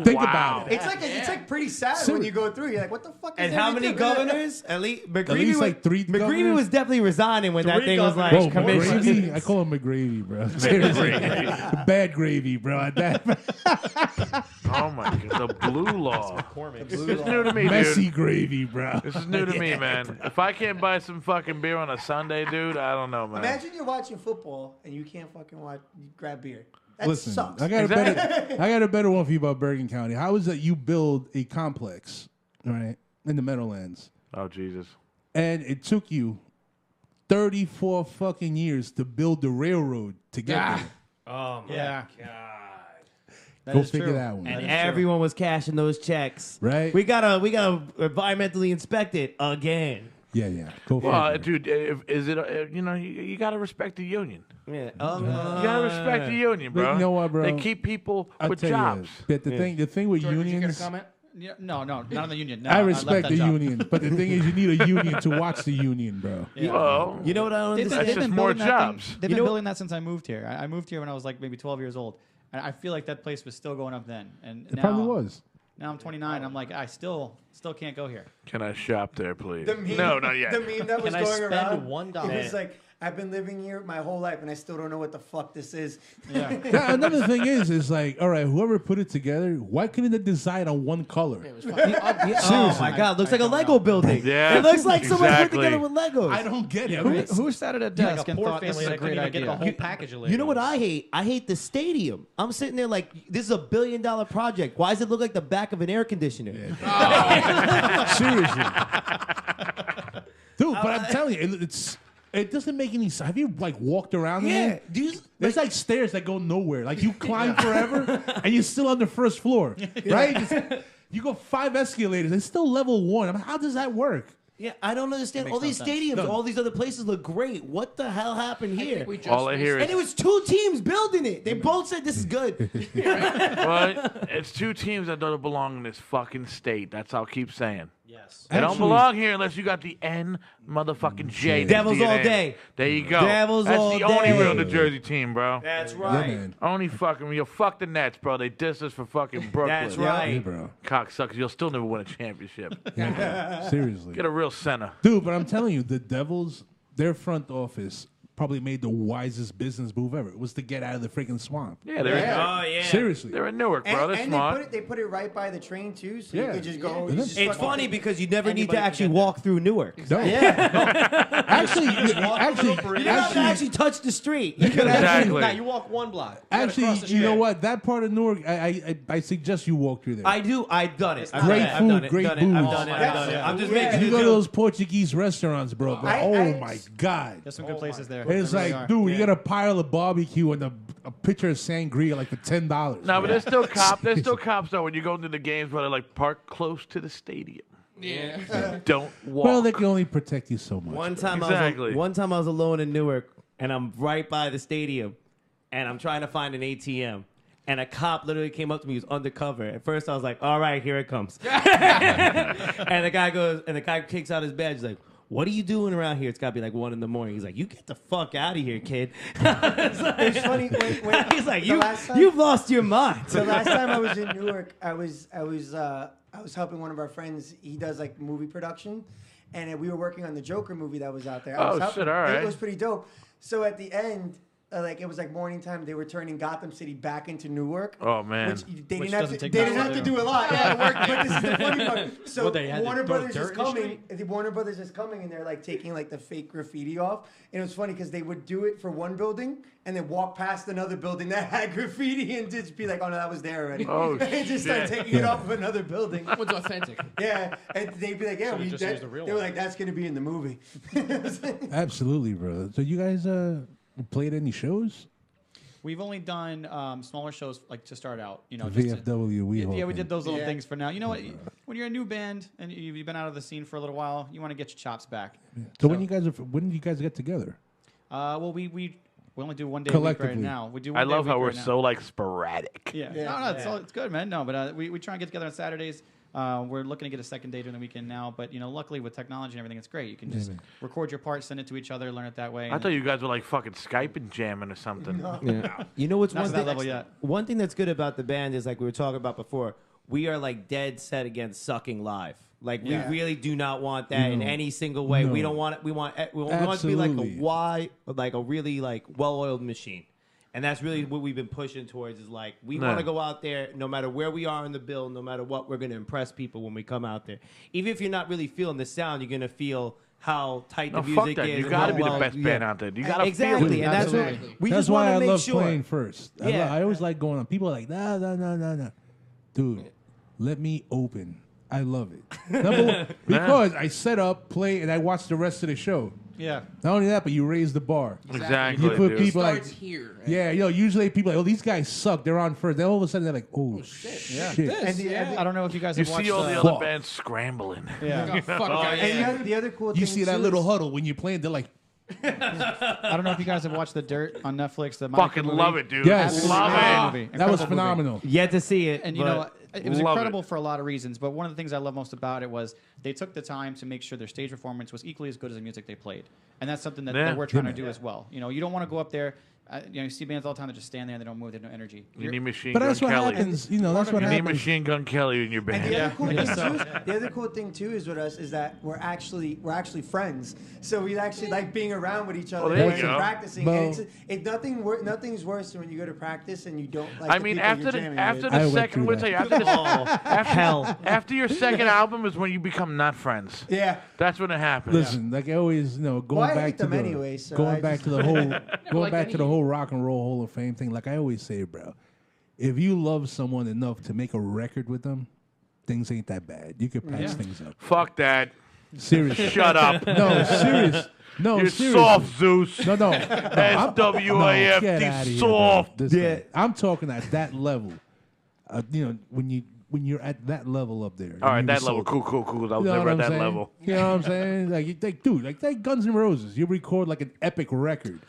Speaker 3: Think
Speaker 2: Wow.
Speaker 3: about it.
Speaker 8: It's like pretty sad when you go through. You're like, what the fuck?
Speaker 10: And
Speaker 8: is
Speaker 10: how
Speaker 8: everything?
Speaker 10: many governors? At least McGreevy
Speaker 3: least
Speaker 10: was,
Speaker 3: like 3
Speaker 10: McGreevy
Speaker 3: governors?
Speaker 10: was definitely resigning when that
Speaker 5: 3
Speaker 10: thing was like
Speaker 3: Bro,
Speaker 10: commissioned.
Speaker 3: McGravy, I call him McGravy, bro. Seriously. Bad gravy, bro.
Speaker 2: Oh my god, the blue law.
Speaker 5: McCormick.
Speaker 2: This is new to me,
Speaker 3: Messy
Speaker 2: dude.
Speaker 3: gravy, bro.
Speaker 2: This is new to me, man. If I can't buy some fucking beer on a Sunday, dude, I don't know, man.
Speaker 8: Imagine you're watching football and you can't fucking grab beer. That
Speaker 3: Listen,
Speaker 8: sucks.
Speaker 3: I got a better one for you about Bergen County. How is it you build a complex, right, in the Meadowlands,
Speaker 2: Oh Jesus.
Speaker 3: and it took you 34 fucking years to build the railroad to get there?
Speaker 5: Oh my
Speaker 4: Yeah.
Speaker 5: god.
Speaker 3: Go figure that one.
Speaker 10: And everyone was cashing those checks.
Speaker 3: Right.
Speaker 10: We gotta environmentally inspect it again.
Speaker 3: Yeah. Go
Speaker 2: Well,
Speaker 3: figure.
Speaker 2: dude, is it? You gotta respect the union.
Speaker 10: Yeah.
Speaker 2: You gotta respect the union,
Speaker 3: But
Speaker 2: bro.
Speaker 3: you know what, bro?
Speaker 2: They keep people
Speaker 3: I'll
Speaker 2: with
Speaker 3: tell you
Speaker 2: jobs.
Speaker 3: this. But the thing with
Speaker 7: George, did you get a
Speaker 3: unions,
Speaker 7: comment?
Speaker 4: Yeah, no, not on the union. No,
Speaker 3: I
Speaker 4: left
Speaker 3: respect
Speaker 4: that
Speaker 3: the
Speaker 4: job.
Speaker 3: union, but the thing is, you need a union to watch the union, bro.
Speaker 2: Well,
Speaker 10: You know what I don't
Speaker 4: They've been,
Speaker 10: understand?
Speaker 2: That's
Speaker 4: they've
Speaker 2: just
Speaker 4: been
Speaker 2: more
Speaker 4: building that thing-
Speaker 2: jobs.
Speaker 4: They've
Speaker 10: You
Speaker 4: been
Speaker 10: know-
Speaker 4: building that since I moved here. I moved here when I was like maybe 12 years old, and I feel like that place was still going up then. And
Speaker 3: It
Speaker 4: now,
Speaker 3: probably was.
Speaker 4: Now I'm 29. I'm like, I still can't go here.
Speaker 2: can I shop there, please?
Speaker 8: The meme,
Speaker 2: No, not yet.
Speaker 8: The meme that was
Speaker 5: Can I
Speaker 8: going
Speaker 5: spend
Speaker 8: around.
Speaker 5: $1?
Speaker 8: It was like, I've been living here my whole life and I still don't know what the fuck this is.
Speaker 4: Yeah.
Speaker 3: Yeah, another thing is like, all right, whoever put it together, why couldn't they decide on one color?
Speaker 7: It was fucking ugly.
Speaker 10: Oh my God! Looks like a Lego building.
Speaker 2: Yeah,
Speaker 10: It looks like someone put
Speaker 2: exactly.
Speaker 10: together with Legos.
Speaker 3: I don't get it.
Speaker 4: Who sat at a desk
Speaker 5: Like a
Speaker 4: and
Speaker 5: poor
Speaker 4: thought this
Speaker 5: family
Speaker 4: is a
Speaker 5: that couldn't
Speaker 4: great
Speaker 5: even get the
Speaker 4: idea?
Speaker 5: whole package of Legos.
Speaker 10: You know what I hate? I hate the stadium. I'm sitting there like, this is a $1 billion project. Why does it look like the back of an air conditioner?
Speaker 3: Seriously. Dude, but I'm telling you, it doesn't make any sense. Have you like walked around in
Speaker 10: Yeah,
Speaker 3: there?
Speaker 10: dude.
Speaker 3: There's like stairs that go nowhere. Like you climb forever and you're still on the first floor, right? You go 5 escalators. It's still level 1. I'm like, how does that work?
Speaker 10: Yeah, I don't understand. All these stadiums, all these other places look great. What the hell happened
Speaker 7: I
Speaker 10: here?
Speaker 7: think we just
Speaker 2: All I hear
Speaker 10: And
Speaker 2: is,
Speaker 10: it was 2 teams building it. They both said this is good.
Speaker 2: well, it's 2 teams that don't belong in this fucking state. That's all I'll keep saying.
Speaker 5: Yes.
Speaker 2: They don't
Speaker 3: Actually-
Speaker 2: belong here unless you got the N motherfucking J. that's
Speaker 10: Devils all
Speaker 2: DNA.
Speaker 10: day.
Speaker 2: There you go.
Speaker 10: Devils
Speaker 2: That's
Speaker 10: all
Speaker 2: the only
Speaker 10: day.
Speaker 2: real New Jersey team, bro.
Speaker 10: That's
Speaker 3: Yeah,
Speaker 10: right.
Speaker 3: man.
Speaker 2: Only fucking you fuck the Nets, bro. They dissed us for fucking Brooklyn.
Speaker 10: That's right.
Speaker 3: Yeah, bro.
Speaker 2: Cocksuckers, you'll still never win a championship.
Speaker 3: Yeah, seriously.
Speaker 2: Get a real center.
Speaker 3: Dude, but I'm telling you, the Devils, their front office probably made the wisest business move ever. It was to get out of the freaking swamp.
Speaker 2: Yeah, they're
Speaker 8: Yeah.
Speaker 10: Oh, yeah.
Speaker 3: Seriously.
Speaker 2: they're in Newark, bro. They're
Speaker 8: And
Speaker 2: smart.
Speaker 8: they put it right by the train too, so
Speaker 3: Yeah.
Speaker 8: you could just go.
Speaker 3: Yeah.
Speaker 8: you just
Speaker 10: It's
Speaker 8: fucking-
Speaker 10: funny because you never need
Speaker 5: Anybody
Speaker 10: to
Speaker 5: can
Speaker 10: actually
Speaker 5: get
Speaker 10: walk through Newark.
Speaker 3: No. Actually,
Speaker 10: You don't have to actually touch the street. You can
Speaker 2: Exactly.
Speaker 5: Now you walk 1 block. You gotta
Speaker 3: Actually,
Speaker 5: cross the
Speaker 3: you know
Speaker 5: street.
Speaker 3: what? That part of Newark, I suggest you walk through there.
Speaker 10: I do. I've done it. I've
Speaker 3: Great
Speaker 10: done it. I've
Speaker 3: food,
Speaker 10: done it.
Speaker 3: great
Speaker 10: done it.
Speaker 3: booze.
Speaker 10: I've done it. I've done it. I'm just
Speaker 8: Yeah.
Speaker 10: making
Speaker 3: you
Speaker 10: it
Speaker 3: go to
Speaker 10: feel-
Speaker 3: those Portuguese restaurants, bro. Oh my God.
Speaker 4: There's some good places there.
Speaker 3: It's
Speaker 4: There really
Speaker 3: like,
Speaker 4: are.
Speaker 3: dude, you got a pile of barbecue and a pitcher of sangria like for $10.
Speaker 2: No, but there's still cops. There's still cops though when you go into the games where they're like park close to the stadium.
Speaker 7: Yeah.
Speaker 2: Don't walk.
Speaker 3: Well, they can only protect you so much.
Speaker 10: One time,
Speaker 2: Exactly.
Speaker 10: one time I was alone in Newark, and I'm right by the stadium, and I'm trying to find an ATM. And a cop literally came up to me. He was undercover. At first, I was like, "All right, here it comes." And the guy goes, and the guy kicks out his badge. He's like, "What are you doing around here?" It's got to be like 1 a.m. He's like, "You get the fuck out of here, kid."
Speaker 8: It's funny. When,
Speaker 10: He's like,
Speaker 8: the last time-
Speaker 10: "You've lost your mind."
Speaker 8: The last time I was in Newark, I was helping one of our friends. He does like movie production, and we were working on the Joker movie that was out there. I
Speaker 2: Oh,
Speaker 8: was helping
Speaker 2: shit,
Speaker 8: him,
Speaker 2: all
Speaker 8: and
Speaker 2: right.
Speaker 8: It was pretty dope. So at the end, like it was like morning time. They were turning Gotham City back into Newark.
Speaker 2: Oh man.
Speaker 8: Which they
Speaker 4: Which
Speaker 8: didn't have
Speaker 4: doesn't
Speaker 8: to.
Speaker 4: take
Speaker 8: They
Speaker 4: that
Speaker 8: didn't have
Speaker 4: long.
Speaker 8: to do a lot. Yeah, it worked. But this is the funny part. So
Speaker 5: What, they had to
Speaker 8: Warner
Speaker 5: throw
Speaker 8: Brothers
Speaker 5: dirt
Speaker 8: is
Speaker 5: in the
Speaker 8: coming.
Speaker 5: street?
Speaker 8: The Warner Brothers is coming, and they're like taking like the fake graffiti off. And it was funny because they would do it for one building and then walk past another building that had graffiti and just be like, "Oh no, that was there already."
Speaker 2: Oh,
Speaker 8: and just start
Speaker 2: shit.
Speaker 8: taking it off of another building.
Speaker 7: What's authentic?
Speaker 8: Yeah, and they'd be like, "Yeah,
Speaker 5: So you
Speaker 8: we."
Speaker 5: just
Speaker 8: That,
Speaker 5: used the real
Speaker 8: they were
Speaker 5: one.
Speaker 8: like, "That's gonna be in the movie."
Speaker 3: Absolutely, bro. So you guys played any shows?
Speaker 4: We've only done smaller shows like to start out. You know, just to-
Speaker 3: VFW,
Speaker 4: yeah, we did those little
Speaker 7: Yeah.
Speaker 4: things for now. You know what? when you're a new band and you've been out of the scene for a little while, you want to get your chops back.
Speaker 3: So when did you guys get together?
Speaker 4: Well, we only do one day a week right now. We do. One
Speaker 2: I
Speaker 4: day
Speaker 2: love
Speaker 4: a week
Speaker 2: how we're
Speaker 4: right now.
Speaker 2: so like sporadic.
Speaker 4: Yeah. No, it's good, man. No, but we try and get together on Saturdays. We're looking to get a second day during the weekend now, but luckily with technology and everything, it's great. You can just record your part, send it to each other, learn it that way.
Speaker 2: I thought you guys were like fucking Skyping jamming or something.
Speaker 10: Yeah. You know what's
Speaker 4: Not
Speaker 10: one
Speaker 4: to that
Speaker 10: thing?
Speaker 4: level yet.
Speaker 10: One thing that's good about the band is like we were talking about before. We are like dead set against sucking live. Like we really do not want that in any single way.
Speaker 3: No.
Speaker 10: We don't want it. We want it to be like
Speaker 3: Absolutely.
Speaker 10: a really like well-oiled machine. And that's really what we've been pushing towards is like, we want to go out there, no matter where we are in the bill, no matter what, we're going to impress people when we come out there. Even if you're not really feeling the sound, you're going to feel how tight the music
Speaker 2: fuck that.
Speaker 10: is.
Speaker 2: You
Speaker 10: and
Speaker 2: got to
Speaker 10: how
Speaker 2: be the
Speaker 10: well-
Speaker 2: best band out there. You got to
Speaker 10: Exactly.
Speaker 2: feel it.
Speaker 10: And that's what we
Speaker 3: That's
Speaker 10: just want
Speaker 3: why
Speaker 10: to
Speaker 3: I
Speaker 10: make
Speaker 3: love
Speaker 10: sure.
Speaker 3: playing first.
Speaker 10: Yeah.
Speaker 3: I always like going on. People are like, no. Dude, let me open. I love it. Number one, because I set up, play, and I watch the rest of the show.
Speaker 4: Yeah.
Speaker 3: Not only that, but you raise the bar.
Speaker 2: Exactly.
Speaker 3: You put
Speaker 2: dude.
Speaker 3: people
Speaker 7: Starts
Speaker 3: like,
Speaker 7: here. Right?
Speaker 3: yeah, usually people are like, oh, these guys suck. They're on first. Then all of a sudden they're like, oh, shit.
Speaker 4: I don't know if you guys
Speaker 2: You
Speaker 4: have watched
Speaker 2: see all the
Speaker 3: Fuck.
Speaker 2: other bands scrambling.
Speaker 4: Yeah.
Speaker 7: Oh, fuck guys.
Speaker 8: And the other cool thing
Speaker 3: You see that
Speaker 8: too
Speaker 3: little
Speaker 8: is-
Speaker 3: huddle when you're playing, they're like,
Speaker 4: I don't know if you guys have watched The Dirt on Netflix. The
Speaker 2: Fucking
Speaker 4: movie.
Speaker 2: love it, dude.
Speaker 3: Yes.
Speaker 2: Love
Speaker 4: Incredible
Speaker 2: it.
Speaker 4: movie.
Speaker 3: that was
Speaker 4: Incredible movie.
Speaker 3: phenomenal.
Speaker 10: Yet to see it.
Speaker 4: And you
Speaker 10: but-
Speaker 4: know, it was
Speaker 2: Love
Speaker 4: incredible
Speaker 2: it.
Speaker 4: for a lot of reasons. But one of the things I love most about it was they took the time to make sure their stage performance was equally as good as the music they played, and that's something that,
Speaker 2: Yeah.
Speaker 4: that we're trying to do as well. You don't want to go up there. You see bands all the time that just stand there and they don't move, they have no energy.
Speaker 2: You need Machine
Speaker 3: But
Speaker 2: Gun
Speaker 3: that's what
Speaker 2: Kelly.
Speaker 3: happens. That's what
Speaker 2: You need
Speaker 3: happens.
Speaker 2: Machine Gun Kelly in your
Speaker 8: And
Speaker 2: band.
Speaker 8: the other cool
Speaker 4: Yeah.
Speaker 8: thing too, the other cool thing too is with us is that we're actually friends. So we actually like being around with each other
Speaker 2: Well, there you
Speaker 8: and
Speaker 2: go.
Speaker 8: practicing.
Speaker 3: Well-
Speaker 8: And nothing's worse than when you go to practice and you don't like.
Speaker 2: I
Speaker 8: the
Speaker 2: mean,
Speaker 8: people
Speaker 2: after
Speaker 8: you're
Speaker 2: the
Speaker 8: jamming
Speaker 2: after
Speaker 8: with.
Speaker 2: the
Speaker 3: I went
Speaker 2: second,
Speaker 3: through
Speaker 2: we'll tell you,
Speaker 3: that.
Speaker 2: after
Speaker 10: hell.
Speaker 2: after your second album is when you become not friends.
Speaker 8: Yeah.
Speaker 2: That's when it happens.
Speaker 3: Listen, like I always, going
Speaker 8: Well, I
Speaker 3: back
Speaker 8: hate
Speaker 3: to
Speaker 8: them
Speaker 3: the
Speaker 8: anyway, so
Speaker 3: going
Speaker 8: I
Speaker 3: back
Speaker 8: just-
Speaker 3: to the whole going
Speaker 7: Like
Speaker 3: back to the
Speaker 7: any-
Speaker 3: whole Rock and Roll Hall of Fame thing. Like I always say, bro, if you love someone enough to make a record with them, things ain't that bad. You could patch things up.
Speaker 2: Fuck that.
Speaker 3: Seriously,
Speaker 2: Shut up.
Speaker 3: no, serious, no,
Speaker 2: You're
Speaker 3: seriously.
Speaker 2: soft, Zeus.
Speaker 3: No,
Speaker 2: SWAFT,
Speaker 3: get outta here,
Speaker 2: soft.
Speaker 3: bro. This guy. I'm talking at that level. When you're at that level up there.
Speaker 2: All right,
Speaker 3: you
Speaker 2: that
Speaker 3: were
Speaker 2: level.
Speaker 3: so-
Speaker 2: Cool. I was
Speaker 3: You know
Speaker 2: never
Speaker 3: what
Speaker 2: at
Speaker 3: I'm
Speaker 2: that
Speaker 3: saying?
Speaker 2: level.
Speaker 3: You know what I'm saying? Like Guns N' Roses, you record like an epic record.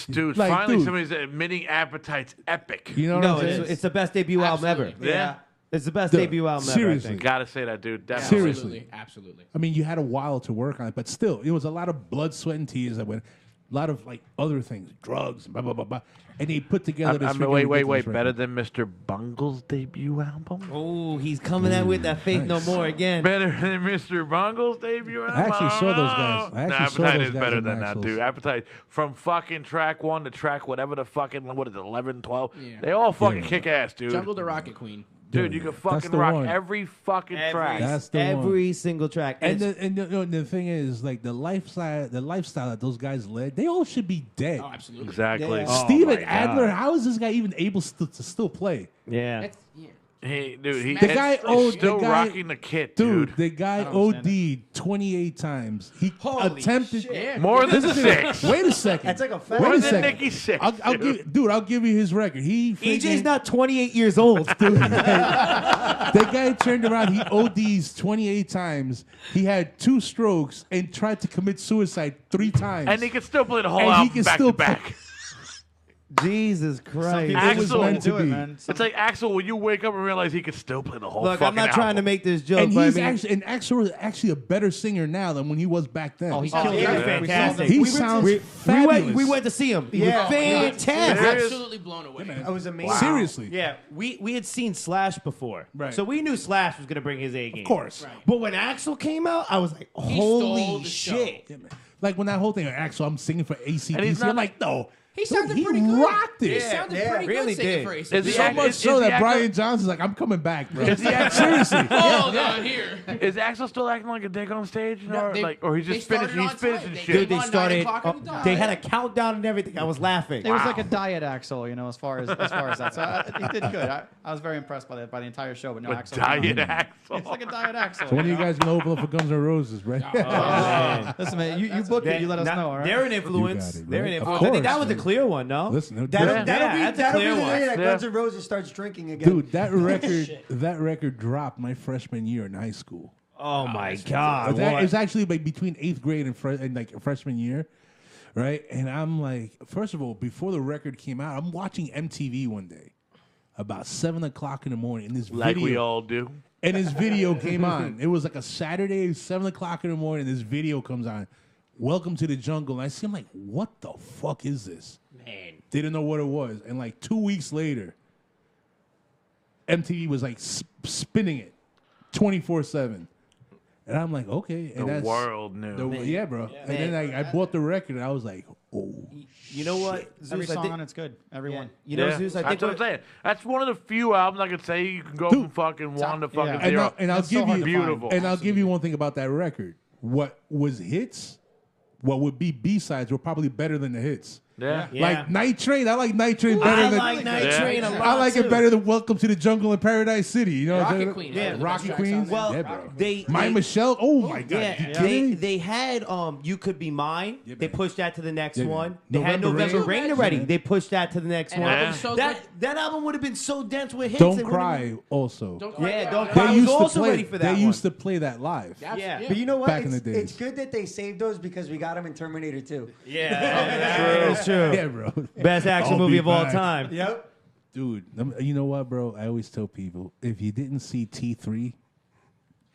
Speaker 2: Dude,
Speaker 3: Like,
Speaker 2: finally
Speaker 3: dude.
Speaker 2: somebody's admitting Appetite's epic.
Speaker 3: You know what
Speaker 10: No,
Speaker 3: I'm saying?
Speaker 10: it's the best debut album ever.
Speaker 7: Absolutely.
Speaker 2: Yeah.
Speaker 10: It's the best
Speaker 3: Dude,
Speaker 10: debut album
Speaker 3: seriously.
Speaker 10: ever. I think.
Speaker 2: Gotta say that, dude. Definitely.
Speaker 3: Seriously.
Speaker 7: Absolutely.
Speaker 3: I mean, you had a while to work on it, but still, it was a lot of blood, sweat, and tears that went. A lot of like other things, drugs, blah blah blah blah, and they put together this. freaking
Speaker 2: Wait.
Speaker 3: ridiculous
Speaker 2: Better
Speaker 3: record.
Speaker 2: than Mr. Bungle's debut album?
Speaker 10: Oh, he's coming out with that Faith No
Speaker 3: nice.
Speaker 10: More again.
Speaker 2: Better than Mr. Bungle's debut album?
Speaker 3: I actually saw those guys. I actually saw
Speaker 2: Appetite
Speaker 3: those
Speaker 2: is
Speaker 3: guys
Speaker 2: better
Speaker 3: on
Speaker 2: than that,
Speaker 3: Maxwell's.
Speaker 2: dude. Appetite, from fucking track 1 to track whatever the fucking, what is it, 11, 12?
Speaker 7: Yeah.
Speaker 2: They all fucking
Speaker 3: Yeah.
Speaker 2: kick ass, dude.
Speaker 7: Jungle the Rocket Queen.
Speaker 2: Dude, you
Speaker 3: Yeah,
Speaker 2: can
Speaker 3: that's
Speaker 2: fucking
Speaker 3: the
Speaker 2: rock
Speaker 3: one.
Speaker 2: every fucking track.
Speaker 3: That's the one.
Speaker 10: Every single track.
Speaker 3: And
Speaker 10: it's-
Speaker 3: the thing is, like the lifestyle that those guys led, they all should be dead.
Speaker 7: Oh, absolutely.
Speaker 2: Exactly.
Speaker 8: Yeah.
Speaker 2: Oh,
Speaker 3: Steven
Speaker 2: my
Speaker 3: Adler,
Speaker 2: God.
Speaker 3: how is this guy even able to still play?
Speaker 10: yeah.
Speaker 7: That's, yeah.
Speaker 2: He, dude, he,
Speaker 7: The
Speaker 3: guy
Speaker 2: he's
Speaker 3: owed-
Speaker 2: still
Speaker 3: the guy-
Speaker 2: rocking the kit,
Speaker 3: Dude,
Speaker 2: dude.
Speaker 3: the guy
Speaker 4: don't understand
Speaker 3: OD'd 28 times. He
Speaker 10: Holy
Speaker 3: attempted.
Speaker 10: shit.
Speaker 7: Yeah.
Speaker 2: More than
Speaker 3: Listen,
Speaker 2: 6.
Speaker 3: Wait a second.
Speaker 8: That's like a fact.
Speaker 3: Wait
Speaker 2: More
Speaker 3: a
Speaker 2: than
Speaker 3: second.
Speaker 2: Nicky 6.
Speaker 3: I'll give you his record. He
Speaker 10: EJ's
Speaker 3: freaking-
Speaker 10: not 28 years old.
Speaker 3: Dude, that guy turned around. He ODs 28 times. He had 2 strokes and tried to commit suicide 3 times.
Speaker 2: And he can still play the whole
Speaker 3: And he
Speaker 2: album
Speaker 3: can
Speaker 2: back
Speaker 3: still
Speaker 2: to back.
Speaker 10: Jesus
Speaker 4: Some
Speaker 10: Christ.
Speaker 4: people
Speaker 3: It was
Speaker 4: just don't
Speaker 3: meant to
Speaker 4: do it,
Speaker 3: be.
Speaker 4: man.
Speaker 2: It's like Axel, when you wake up and realize he can still play the whole
Speaker 10: Look,
Speaker 2: fucking
Speaker 10: I'm not trying to
Speaker 2: album.
Speaker 10: make this joke,
Speaker 3: and
Speaker 10: but
Speaker 3: he's
Speaker 10: I mean,
Speaker 3: actually a better singer now than when he was back then.
Speaker 4: Oh, he's
Speaker 2: Oh,
Speaker 4: killed
Speaker 2: yeah.
Speaker 4: it. We saw
Speaker 10: Fantastic.
Speaker 4: that.
Speaker 3: he
Speaker 10: we
Speaker 3: sounds
Speaker 10: we
Speaker 3: fabulous.
Speaker 10: went to see him. He
Speaker 8: Yeah.
Speaker 10: was fantastic.
Speaker 2: There is-
Speaker 7: Absolutely blown away.
Speaker 8: That was amazing.
Speaker 3: Seriously.
Speaker 10: Yeah, we had seen Slash before,
Speaker 3: Right.
Speaker 10: so we knew Slash was gonna bring his A game.
Speaker 3: Of course.
Speaker 7: Right.
Speaker 10: But when Axel came out, I was like,
Speaker 7: He stole
Speaker 10: holy
Speaker 7: the
Speaker 10: shit.
Speaker 7: show.
Speaker 3: Like when that whole thing, Axel, I'm singing for ACDC.
Speaker 2: And he's not
Speaker 3: I'm like, no.
Speaker 7: He sounded
Speaker 3: he
Speaker 7: pretty good.
Speaker 3: rocked it.
Speaker 7: He sounded
Speaker 8: Yeah,
Speaker 7: pretty
Speaker 10: really
Speaker 7: good singing
Speaker 10: did.
Speaker 7: for
Speaker 2: Is
Speaker 7: ACDC.
Speaker 2: he
Speaker 3: So
Speaker 2: act-
Speaker 3: much
Speaker 2: is
Speaker 3: so
Speaker 2: the
Speaker 3: that
Speaker 2: actor-
Speaker 3: Brian Johnson's like, I'm coming back, bro.
Speaker 2: Is the actor-
Speaker 3: Seriously.
Speaker 7: Hold on here.
Speaker 2: Is Axel still acting like a dick on stage?
Speaker 7: No,
Speaker 2: or he's
Speaker 7: they
Speaker 2: just
Speaker 7: started
Speaker 2: finishing? He's
Speaker 7: on
Speaker 2: finishing
Speaker 7: time.
Speaker 2: shit.
Speaker 10: Dude, they
Speaker 7: On 9
Speaker 10: started.
Speaker 7: o'clock on the dot.
Speaker 10: They had a countdown and everything. I was laughing.
Speaker 4: It was like a diet Axel, as far as that. So he did good. I was very impressed by the entire show. But no,
Speaker 2: A
Speaker 4: Axel.
Speaker 2: diet
Speaker 4: It's
Speaker 2: Axel.
Speaker 4: like a diet Axel.
Speaker 3: So when are you guys gonna open up for Guns N' Roses, right?
Speaker 4: Listen, man, you book it. You let us know. All right.
Speaker 10: They're an
Speaker 3: You
Speaker 10: influence.
Speaker 3: got it,
Speaker 10: They're an
Speaker 3: right?
Speaker 10: influence.
Speaker 3: Of
Speaker 10: I think that
Speaker 3: course,
Speaker 10: was the
Speaker 3: man.
Speaker 10: clear one, no?
Speaker 3: Listen,
Speaker 8: That'll
Speaker 3: that-
Speaker 8: be
Speaker 10: that's a
Speaker 8: the
Speaker 10: clear
Speaker 8: day
Speaker 10: one.
Speaker 8: that
Speaker 2: Yeah.
Speaker 8: Guns N' Roses starts drinking again.
Speaker 3: dude, that record dropped my freshman year in high school.
Speaker 10: Oh my God!
Speaker 3: It
Speaker 10: what?
Speaker 3: was actually like between 8th grade and like freshman year, right? And I'm like, first of all, before the record came out, I'm watching MTV one day, about 7 o'clock in the morning, and this
Speaker 2: Like
Speaker 3: video,
Speaker 2: we all do.
Speaker 3: and this video came on. It was like a Saturday, 7 o'clock in the morning. This video comes on. Welcome to the Jungle. And I see, I'm like, what the fuck is this?
Speaker 10: Man.
Speaker 3: Didn't know what it was. And like 2 weeks later, MTV was like spinning it 24/7. And I'm like, okay. And
Speaker 2: The
Speaker 3: that's,
Speaker 2: world knew.
Speaker 3: yeah, bro. And then I bought the record, and I was like, oh.
Speaker 10: You know what?
Speaker 4: Every
Speaker 10: Zeus, I
Speaker 4: song
Speaker 10: think-
Speaker 4: on it's good. Every one.
Speaker 10: You know,
Speaker 2: Yeah,
Speaker 10: Zeus, I
Speaker 2: that's
Speaker 10: think
Speaker 2: what I'm saying. That's one of the few albums I could say you can go
Speaker 3: Dude.
Speaker 2: from fucking one to fucking
Speaker 4: Yeah.
Speaker 3: And,
Speaker 2: zero.
Speaker 3: I'll
Speaker 4: That's so
Speaker 3: give
Speaker 4: hard
Speaker 3: you
Speaker 4: to find.
Speaker 2: Beautiful.
Speaker 3: And I'll give you one thing about that record. What was hits, what would be B-sides were probably better than the hits.
Speaker 2: Yeah.
Speaker 10: Yeah.
Speaker 3: Like Night Train, I like Night Train better
Speaker 10: I
Speaker 3: than
Speaker 10: like Night
Speaker 2: Yeah.
Speaker 10: Train a lot.
Speaker 3: I like
Speaker 10: too.
Speaker 3: it better than Welcome to the Jungle in Paradise City. You know,
Speaker 7: Rocket Queen.
Speaker 10: Yeah,
Speaker 7: one of the
Speaker 3: Rocket
Speaker 7: best tracks
Speaker 3: Queen.
Speaker 7: on there.
Speaker 10: Well,
Speaker 3: Yeah, bro.
Speaker 10: they
Speaker 3: My Michelle. Oh my God!
Speaker 10: Yeah,
Speaker 3: You kidding me?
Speaker 10: they had You Could Be Mine.
Speaker 3: Yeah,
Speaker 10: They
Speaker 3: man.
Speaker 10: pushed that to the next
Speaker 3: Yeah, man.
Speaker 10: one. They had
Speaker 3: November
Speaker 10: November
Speaker 3: Rain.
Speaker 10: Rain already.
Speaker 3: Yeah.
Speaker 10: They pushed that to the next
Speaker 7: And
Speaker 10: one.
Speaker 7: that was so
Speaker 10: that
Speaker 7: good.
Speaker 10: that album would have been so dense with hits.
Speaker 3: Don't
Speaker 10: it would've
Speaker 3: Cry.
Speaker 10: been-
Speaker 3: Also,
Speaker 7: Don't Cry.
Speaker 10: Yeah, Don't
Speaker 3: they
Speaker 10: Cry was
Speaker 3: used to
Speaker 10: also
Speaker 3: play.
Speaker 10: ready for that
Speaker 3: They
Speaker 10: one.
Speaker 3: used to play that live.
Speaker 10: Yeah.
Speaker 8: But you know what?
Speaker 3: Back in
Speaker 8: It's,
Speaker 3: the days.
Speaker 8: it's good that they saved those because we got them in Terminator 2.
Speaker 10: Yeah, it's true.
Speaker 3: Yeah, bro.
Speaker 10: Best action
Speaker 3: I'll
Speaker 10: movie
Speaker 3: be
Speaker 10: of all
Speaker 3: back.
Speaker 10: time.
Speaker 8: Yep.
Speaker 3: Dude, you know what, bro? I always tell people, if you didn't see T3,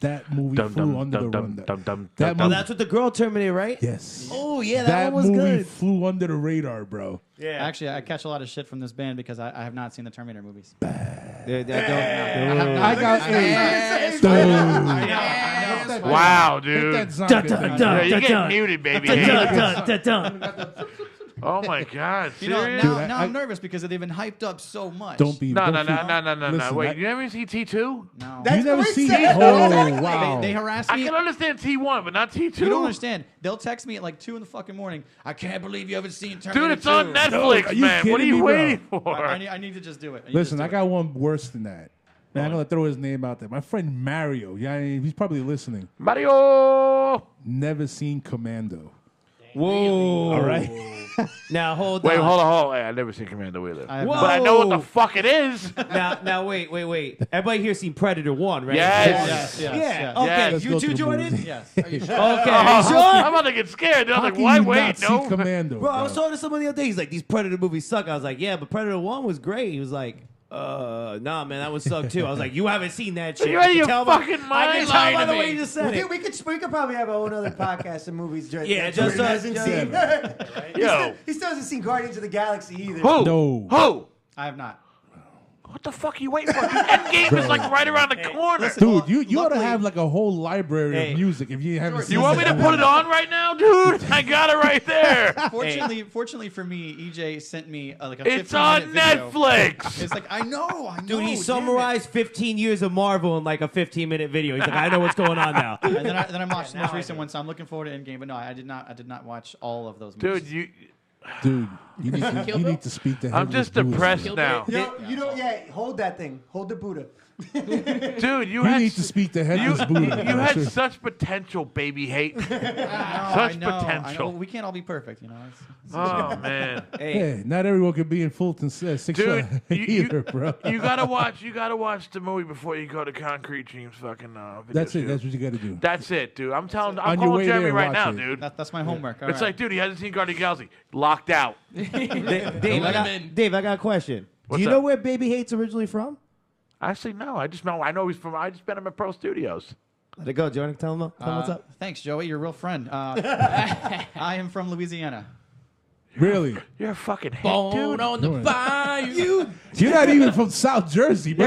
Speaker 3: that movie
Speaker 2: Dum,
Speaker 3: flew
Speaker 2: dum,
Speaker 3: under
Speaker 2: dum,
Speaker 3: the
Speaker 2: dum,
Speaker 3: radar.
Speaker 2: dum, dum,
Speaker 3: That
Speaker 2: dum,
Speaker 10: Oh,
Speaker 3: movie,
Speaker 10: that's what the girl Terminator, right?
Speaker 3: yes.
Speaker 10: Oh, yeah, that,
Speaker 3: That
Speaker 10: one was
Speaker 3: movie
Speaker 10: good.
Speaker 3: flew under the radar, bro.
Speaker 10: Yeah.
Speaker 4: Actually, I catch a lot of shit from this band because I have not seen the Terminator movies.
Speaker 3: I got
Speaker 7: Yes.
Speaker 3: Dude.
Speaker 7: Yes.
Speaker 2: Wow,
Speaker 3: Hit
Speaker 2: dude.
Speaker 3: that Zonka thing.
Speaker 2: Yeah, you
Speaker 10: Dun,
Speaker 2: get
Speaker 10: dun.
Speaker 2: muted, baby. Oh my God,
Speaker 4: You know,
Speaker 2: serious?
Speaker 4: now,
Speaker 3: Dude,
Speaker 4: now
Speaker 3: I-
Speaker 4: I'm nervous because they've been hyped up so much.
Speaker 3: Don't be.
Speaker 2: No,
Speaker 3: don't
Speaker 2: no,
Speaker 3: feel-
Speaker 2: no, no, no, no.
Speaker 3: Listen,
Speaker 2: Wait, you never see T2?
Speaker 4: No.
Speaker 3: You never
Speaker 8: what he
Speaker 3: see?
Speaker 8: said.
Speaker 3: Oh, wow.
Speaker 4: They harass
Speaker 2: I
Speaker 4: me.
Speaker 2: can understand T1, but not T2.
Speaker 4: You don't understand. They'll text me at like 2 in the fucking morning. I can't believe you haven't seen Terminator
Speaker 2: Dude, it's on
Speaker 4: 2."
Speaker 2: Netflix,
Speaker 3: are you
Speaker 2: man. What are
Speaker 3: kidding
Speaker 2: you
Speaker 3: me, bro?
Speaker 2: waiting for?
Speaker 4: I need to just do it.
Speaker 3: Listen, I got one worse than that. Man, I'm gonna throw his name out there. My friend Mario. Yeah, he's probably listening.
Speaker 2: Mario!
Speaker 3: Never seen Commando.
Speaker 10: Whoa.
Speaker 3: All right.
Speaker 10: Now, hold
Speaker 2: Wait,
Speaker 10: on.
Speaker 2: hold on. Hey, I've never seen Commando either.
Speaker 4: I have
Speaker 10: Whoa.
Speaker 4: not.
Speaker 2: But I know what the fuck it is.
Speaker 10: Now, wait. Everybody here seen Predator 1, right?
Speaker 2: Yes.
Speaker 4: Yes,
Speaker 10: Yeah.
Speaker 4: yes.
Speaker 10: Okay.
Speaker 2: Yes.
Speaker 3: Let's
Speaker 10: You
Speaker 3: go
Speaker 10: too,
Speaker 3: to the
Speaker 10: Jordan?
Speaker 3: movies.
Speaker 4: Yes.
Speaker 10: Okay. You
Speaker 2: I'm
Speaker 10: sure?
Speaker 2: about to get scared. Dude. I
Speaker 3: How
Speaker 2: was like,
Speaker 3: can
Speaker 2: why
Speaker 3: you
Speaker 2: wait?
Speaker 3: not see
Speaker 2: No.
Speaker 3: Commando?
Speaker 10: Bro, I was talking to someone the other day. He's like, these Predator movies suck. I was like, yeah, but Predator 1 was great. He was like, nah, man, that would suck too. I was like, you haven't seen that shit.
Speaker 2: you out of
Speaker 10: I can
Speaker 2: your
Speaker 10: tell by-
Speaker 2: fucking
Speaker 10: I can
Speaker 2: mind
Speaker 10: tell by
Speaker 2: lying
Speaker 10: the
Speaker 2: to
Speaker 10: way
Speaker 2: me.
Speaker 10: you just said it.
Speaker 8: We could probably have a whole other podcast of movies.
Speaker 10: Yeah,
Speaker 8: that
Speaker 10: just
Speaker 8: Jordan
Speaker 10: us,
Speaker 8: hasn't
Speaker 10: just
Speaker 8: seen.
Speaker 2: Yo.
Speaker 8: He still hasn't seen Guardians of the Galaxy either.
Speaker 2: Who?
Speaker 3: No.
Speaker 2: Who?
Speaker 4: I have not.
Speaker 2: What the fuck are you waiting for? Dude, Endgame is like right around the corner.
Speaker 3: Dude, you ought to
Speaker 4: luckily-
Speaker 3: have like a whole library
Speaker 10: Hey.
Speaker 3: of music if you haven't seen
Speaker 2: You want me to put it on right now, dude? I got it right there.
Speaker 4: Fortunately for me, Ejae sent me like a 15-minute
Speaker 2: It's on
Speaker 4: video.
Speaker 2: Netflix.
Speaker 4: It's like I know.
Speaker 10: Dude, he
Speaker 4: damn it.
Speaker 10: summarized 15 years of Marvel in like a 15-minute video. He's like, I know what's going on now.
Speaker 4: And then I watched the most recent one, so I'm looking forward to Endgame. But no, I did not watch all of those movies.
Speaker 2: Dude,
Speaker 3: Dude, you need
Speaker 7: Kill
Speaker 3: you
Speaker 7: Bill?
Speaker 3: need to speak to him.
Speaker 2: I'm just depressed
Speaker 7: Kill
Speaker 2: now.
Speaker 7: Bill.
Speaker 8: You don't. Yeah, hold that thing. Hold the Buddha.
Speaker 2: Dude, you
Speaker 3: You
Speaker 2: had
Speaker 3: need to speak to Headless Buddha.
Speaker 2: you
Speaker 3: bro.
Speaker 2: had
Speaker 3: Sure.
Speaker 2: such potential, baby hate.
Speaker 4: I
Speaker 2: Such
Speaker 4: know.
Speaker 2: potential.
Speaker 4: We can't all be perfect, you know.
Speaker 2: Oh man,
Speaker 3: Hey, not everyone can be in Fulton 6
Speaker 2: dude,
Speaker 3: either, bro.
Speaker 2: you gotta watch the movie before you go to Concrete Dreams. Fucking video
Speaker 3: That's it.
Speaker 2: shoot.
Speaker 3: That's what you got to do.
Speaker 2: That's it, dude. I'm telling. I'm
Speaker 3: On your
Speaker 2: calling
Speaker 3: way
Speaker 2: Jeremy
Speaker 3: there,
Speaker 2: right
Speaker 3: watch
Speaker 2: now,
Speaker 3: it.
Speaker 2: dude.
Speaker 4: That's my homework. All
Speaker 2: It's
Speaker 4: right.
Speaker 2: like, dude, he hasn't seen Guardian of the Galaxy. Locked out.
Speaker 10: Dave,
Speaker 7: Let him in.
Speaker 10: Dave, I got a question.
Speaker 2: What's
Speaker 10: Do you
Speaker 2: up?
Speaker 10: know where BabyHate's originally from?
Speaker 2: Actually, no. I know he's from. I just met him at Pro Studios.
Speaker 10: Let it go, Jordan. Tell him what's up.
Speaker 4: Thanks, Joey. You're a real friend. I am from Louisiana.
Speaker 3: Really?
Speaker 2: You're a fucking hit,
Speaker 7: Bone
Speaker 2: dude.
Speaker 7: on the fire.
Speaker 3: You're not even from South Jersey, bro.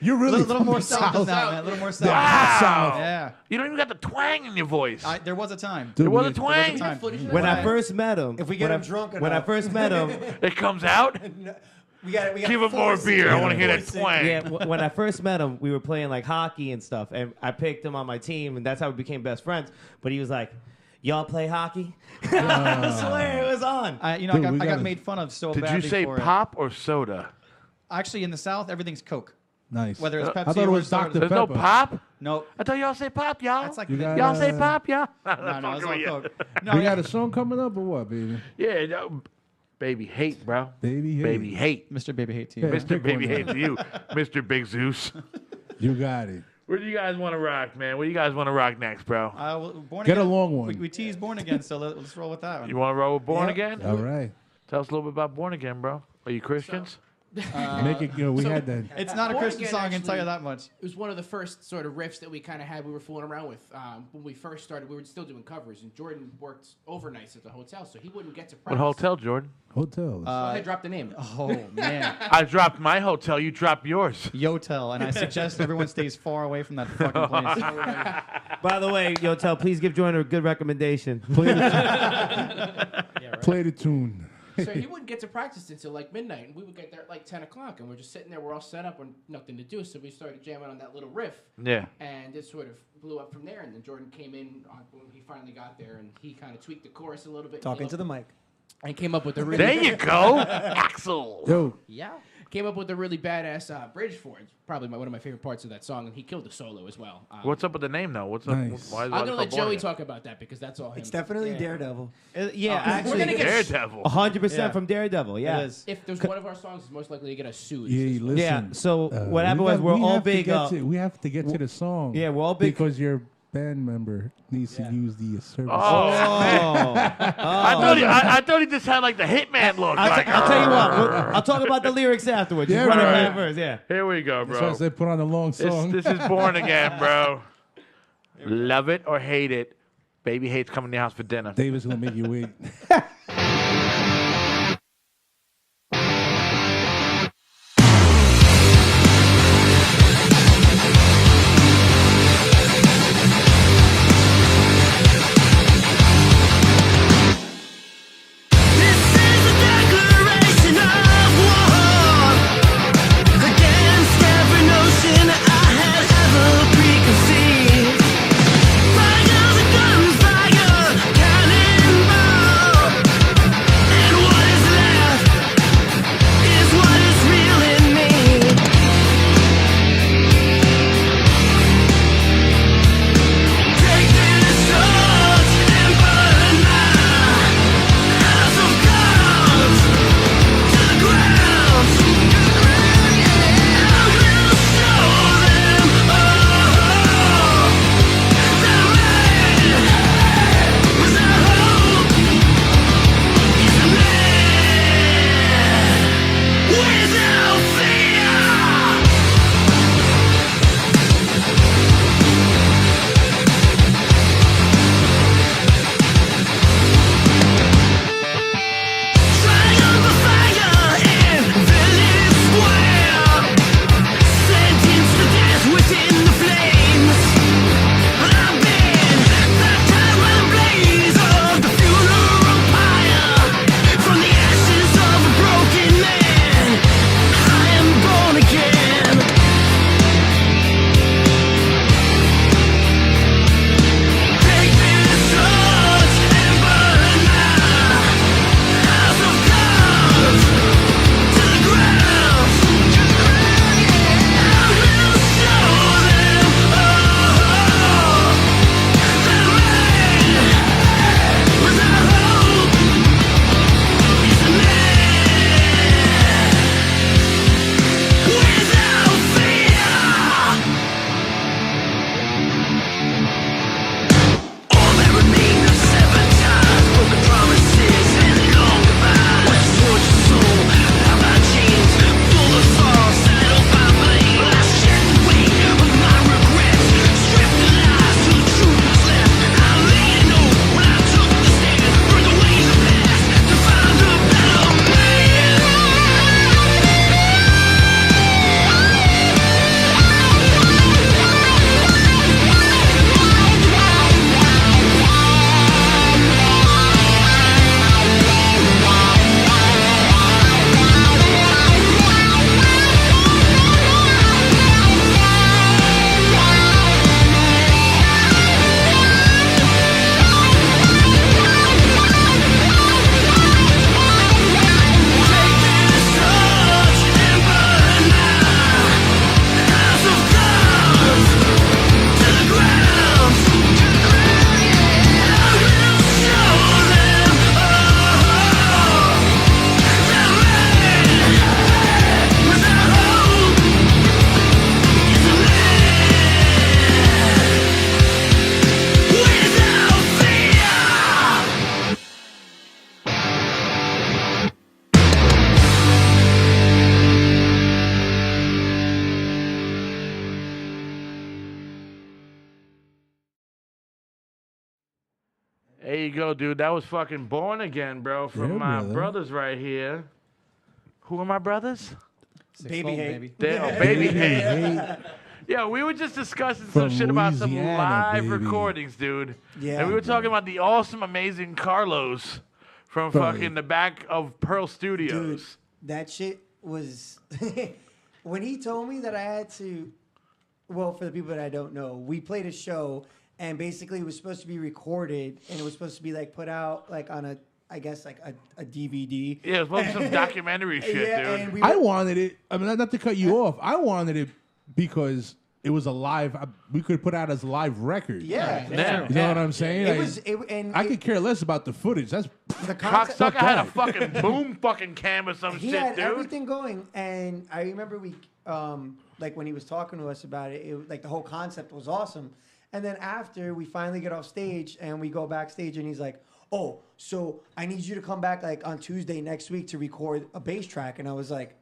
Speaker 3: You're
Speaker 4: A
Speaker 3: really
Speaker 4: little
Speaker 3: from
Speaker 4: more
Speaker 3: the
Speaker 4: south than
Speaker 3: South.
Speaker 4: that, man. A little more south.
Speaker 2: Wow.
Speaker 4: Yeah.
Speaker 2: You don't even got the twang in your voice.
Speaker 4: There was a time.
Speaker 3: Dude,
Speaker 2: There was a
Speaker 3: we-
Speaker 2: twang.
Speaker 4: Time.
Speaker 10: When I first met him,
Speaker 8: If we get him drunk
Speaker 10: when I
Speaker 8: enough.
Speaker 10: first met him,
Speaker 2: It comes out.
Speaker 8: We got.
Speaker 2: Give him more beer. I want to hear that twang.
Speaker 10: yeah, when I first met him, we were playing like hockey and stuff, and I picked him on my team, and that's how we became best friends. But he was like, "Y'all play hockey?" I swear it was on.
Speaker 4: I
Speaker 3: Dude,
Speaker 4: got,
Speaker 3: we
Speaker 4: I
Speaker 3: gotta-
Speaker 4: got made fun of so
Speaker 2: Did
Speaker 4: badly
Speaker 2: you say
Speaker 4: for it.
Speaker 2: pop or soda?
Speaker 4: Actually, in the South, everything's Coke.
Speaker 3: Nice.
Speaker 4: Whether it's Pepsi
Speaker 3: I thought it
Speaker 4: or
Speaker 3: was
Speaker 4: soda.
Speaker 3: Dr.
Speaker 2: There's no
Speaker 3: Pepper.
Speaker 2: pop.
Speaker 4: No,
Speaker 2: I thought y'all say pop, y'all.
Speaker 4: that's like
Speaker 3: You got-
Speaker 2: Y'all say pop, y'all.
Speaker 4: no, it's all Coke. No,
Speaker 3: We got a song coming up or what, baby?
Speaker 2: Yeah. BabyHate, bro.
Speaker 3: BabyHate.
Speaker 2: BabyHate.
Speaker 4: Mr. BabyHate to
Speaker 3: Yeah.
Speaker 4: you.
Speaker 2: Mr.
Speaker 3: pick one
Speaker 2: BabyHate
Speaker 3: now.
Speaker 2: to you, Mr. Big Zeus.
Speaker 3: You got it.
Speaker 2: Where do you guys want to rock, man? What do you guys want to rock next, bro?
Speaker 4: Born
Speaker 3: Get
Speaker 4: Again,
Speaker 3: a long one.
Speaker 4: We teased Born Again, so let's roll with that one.
Speaker 2: You want to roll with Born
Speaker 8: Yep.
Speaker 2: Again?
Speaker 3: All right.
Speaker 2: Tell us a little bit about Born Again, bro. Are you Christians?
Speaker 3: Make it go. We had that.
Speaker 4: It's not a
Speaker 7: Born
Speaker 4: Christian
Speaker 7: Again
Speaker 4: song, I can tell you
Speaker 7: actually-
Speaker 4: that much.
Speaker 7: It was one of the first sort of riffs that we kind of had. We were fooling around with when we first started. We were still doing covers, and Jordan worked overnights at the hotel, so he wouldn't get to
Speaker 2: What
Speaker 7: practice.
Speaker 2: hotel, Jordan?
Speaker 3: Hotels.
Speaker 7: Go ahead, drop the name.
Speaker 4: Oh, man.
Speaker 2: I dropped my hotel. You dropped yours.
Speaker 4: Yotel, and I suggest everyone stays far away from that fucking place.
Speaker 10: By the way, Yotel, please give Jordan a good recommendation.
Speaker 3: Play the tune.
Speaker 7: So he wouldn't get to practice until like midnight, and we would get there at like 10 o'clock, and we're just sitting there. We're all set up and nothing to do, so we started jamming on that little riff,
Speaker 2: Yeah.
Speaker 7: and it sort of blew up from there. And then Jordan came in when he finally got there, and he kind of tweaked the chorus a little bit.
Speaker 8: Talking to the mic.
Speaker 7: And came up with a really
Speaker 2: There you go, Axel.
Speaker 3: Yo,
Speaker 7: came up with a really badass bridge for it. Probably one of my favorite parts of that song, and he killed the solo as well.
Speaker 2: What's up with the name, though? What's up?
Speaker 3: Nice.
Speaker 2: Why is
Speaker 7: I'm gonna
Speaker 2: it
Speaker 7: let
Speaker 2: called Born
Speaker 7: Joey
Speaker 2: Again?
Speaker 7: talk about that because that's all him.
Speaker 8: It's definitely Daredevil.
Speaker 10: Yeah,
Speaker 7: We're
Speaker 10: actually,
Speaker 7: gonna get
Speaker 2: Daredevil.
Speaker 10: 100% from Daredevil. Yeah.
Speaker 4: It is.
Speaker 7: if there's one of our songs is most likely to get us sued.
Speaker 3: yeah, listen.
Speaker 10: Yeah, so what
Speaker 3: we
Speaker 10: happened was
Speaker 3: got-
Speaker 10: we're
Speaker 3: we
Speaker 10: all
Speaker 3: have to
Speaker 10: big.
Speaker 3: get we have to get to the song.
Speaker 10: Yeah, we're all big.
Speaker 3: Because your band member needs to use the service.
Speaker 2: Oh, man. I thought he just had like the hitman look. Like,
Speaker 10: I'll tell you what. I'll talk about the lyrics afterwards.
Speaker 3: Yeah,
Speaker 10: Just run it
Speaker 3: right.
Speaker 10: back first. Yeah.
Speaker 2: Here we go,
Speaker 3: That's why I
Speaker 2: bro.
Speaker 3: said put on a long song.
Speaker 2: This is Born Again, bro. Love it or hate it, BabyHate's coming to your house for dinner.
Speaker 3: David's gonna make you wait.
Speaker 9: This is a declaration of war against every notion I had ever preconceived. Fire the gunfire, cannonball.
Speaker 2: There you go, dude. That was fucking Born Again, bro, from
Speaker 3: Yeah,
Speaker 2: my
Speaker 3: brother.
Speaker 2: brothers right here. Who are my brothers?
Speaker 8: BabyHate.
Speaker 2: BabyHate. Yeah, we were just discussing some
Speaker 3: From
Speaker 2: shit about some
Speaker 3: Louisiana,
Speaker 2: live
Speaker 3: baby.
Speaker 2: recordings, dude.
Speaker 8: Yeah.
Speaker 2: And we were talking about the awesome, amazing Carlos from
Speaker 3: Bro.
Speaker 2: fucking the back of Pearl Studios.
Speaker 8: Dude, that shit was when he told me that I had to. Well, for the people that I don't know, we played a show, and basically it was supposed to be recorded, and it was supposed to be like put out like on a, I guess like a DVD.
Speaker 2: Yeah, it was supposed to be some documentary shit,
Speaker 8: Yeah,
Speaker 2: dude.
Speaker 8: and we
Speaker 3: I wanted it. I mean, not to cut you off. I wanted it because it was a live. We could put out as a live record.
Speaker 8: Yeah,
Speaker 2: Yeah.
Speaker 3: You know what I'm saying?
Speaker 8: It
Speaker 3: Like,
Speaker 8: was, and
Speaker 3: I
Speaker 8: it-
Speaker 3: could care less about the footage. That's
Speaker 8: the concept.
Speaker 2: Cocksucker had a
Speaker 3: that.
Speaker 2: fucking boom fucking cam or some
Speaker 8: He
Speaker 2: shit,
Speaker 8: had
Speaker 2: dude.
Speaker 8: everything going, and I remember we, like when he was talking to us about it, like the whole concept was awesome. And then after we finally get off stage and we go backstage, and he's like, "Oh, so I need you to come back like on Tuesday next week to record a bass track." And I was like,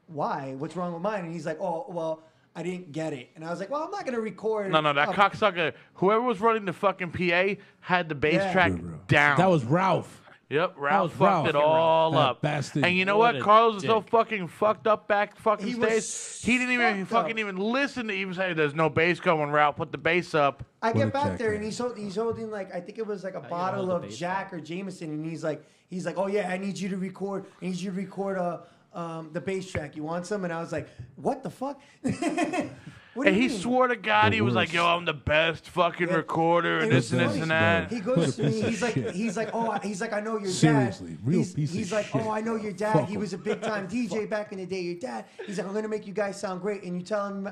Speaker 8: "Why? What's wrong with mine?" And he's like, "Oh, well, I didn't get it." And I was like, "Well, I'm not gonna record."
Speaker 2: No, that cocksucker, whoever was running the fucking PA had the bass
Speaker 8: Yeah.
Speaker 2: track down.
Speaker 3: That was Ralph.
Speaker 2: Yep, Ralph
Speaker 3: was
Speaker 2: fucked
Speaker 3: Ralph.
Speaker 2: it all
Speaker 3: That
Speaker 2: up.
Speaker 3: bastard.
Speaker 2: And you know
Speaker 10: What
Speaker 2: what?
Speaker 10: a
Speaker 2: Carlos was so
Speaker 10: dick.
Speaker 2: fucking fucked up back fucking
Speaker 8: He
Speaker 2: stage.
Speaker 8: was
Speaker 2: He didn't even
Speaker 8: fucked
Speaker 2: fucking
Speaker 8: up.
Speaker 2: even listen to even say there's no bass going. Ralph, put the bass up.
Speaker 8: I
Speaker 3: What
Speaker 8: get
Speaker 3: a
Speaker 8: back there and
Speaker 3: jackass.
Speaker 8: he's holding like, I think it was like a bottle
Speaker 4: hold the
Speaker 8: of
Speaker 4: bass
Speaker 8: Jack or Jameson, and he's like, "Oh yeah, I need you to record the bass track. You want some?" And I was like, "What the fuck?" What do
Speaker 2: And
Speaker 8: you
Speaker 2: he
Speaker 8: mean?
Speaker 2: swore to God
Speaker 3: The
Speaker 2: he was like,
Speaker 3: worst.
Speaker 2: "Yo, I'm the best fucking
Speaker 8: Yeah.
Speaker 2: recorder and
Speaker 8: It
Speaker 2: this
Speaker 8: was
Speaker 2: and this
Speaker 8: funny.
Speaker 2: and that."
Speaker 8: He goes to me.
Speaker 3: What a
Speaker 8: He's like,
Speaker 3: piece of shit.
Speaker 8: he's like, "I know your dad."
Speaker 3: Seriously, real
Speaker 8: he's,
Speaker 3: piece of
Speaker 8: He's like,
Speaker 3: shit.
Speaker 8: "Oh, I know your dad.
Speaker 3: Fuck
Speaker 8: He
Speaker 3: him.
Speaker 8: was a big time DJ back in the day. Your dad." He's like, "I'm gonna make you guys sound great." And you tell him,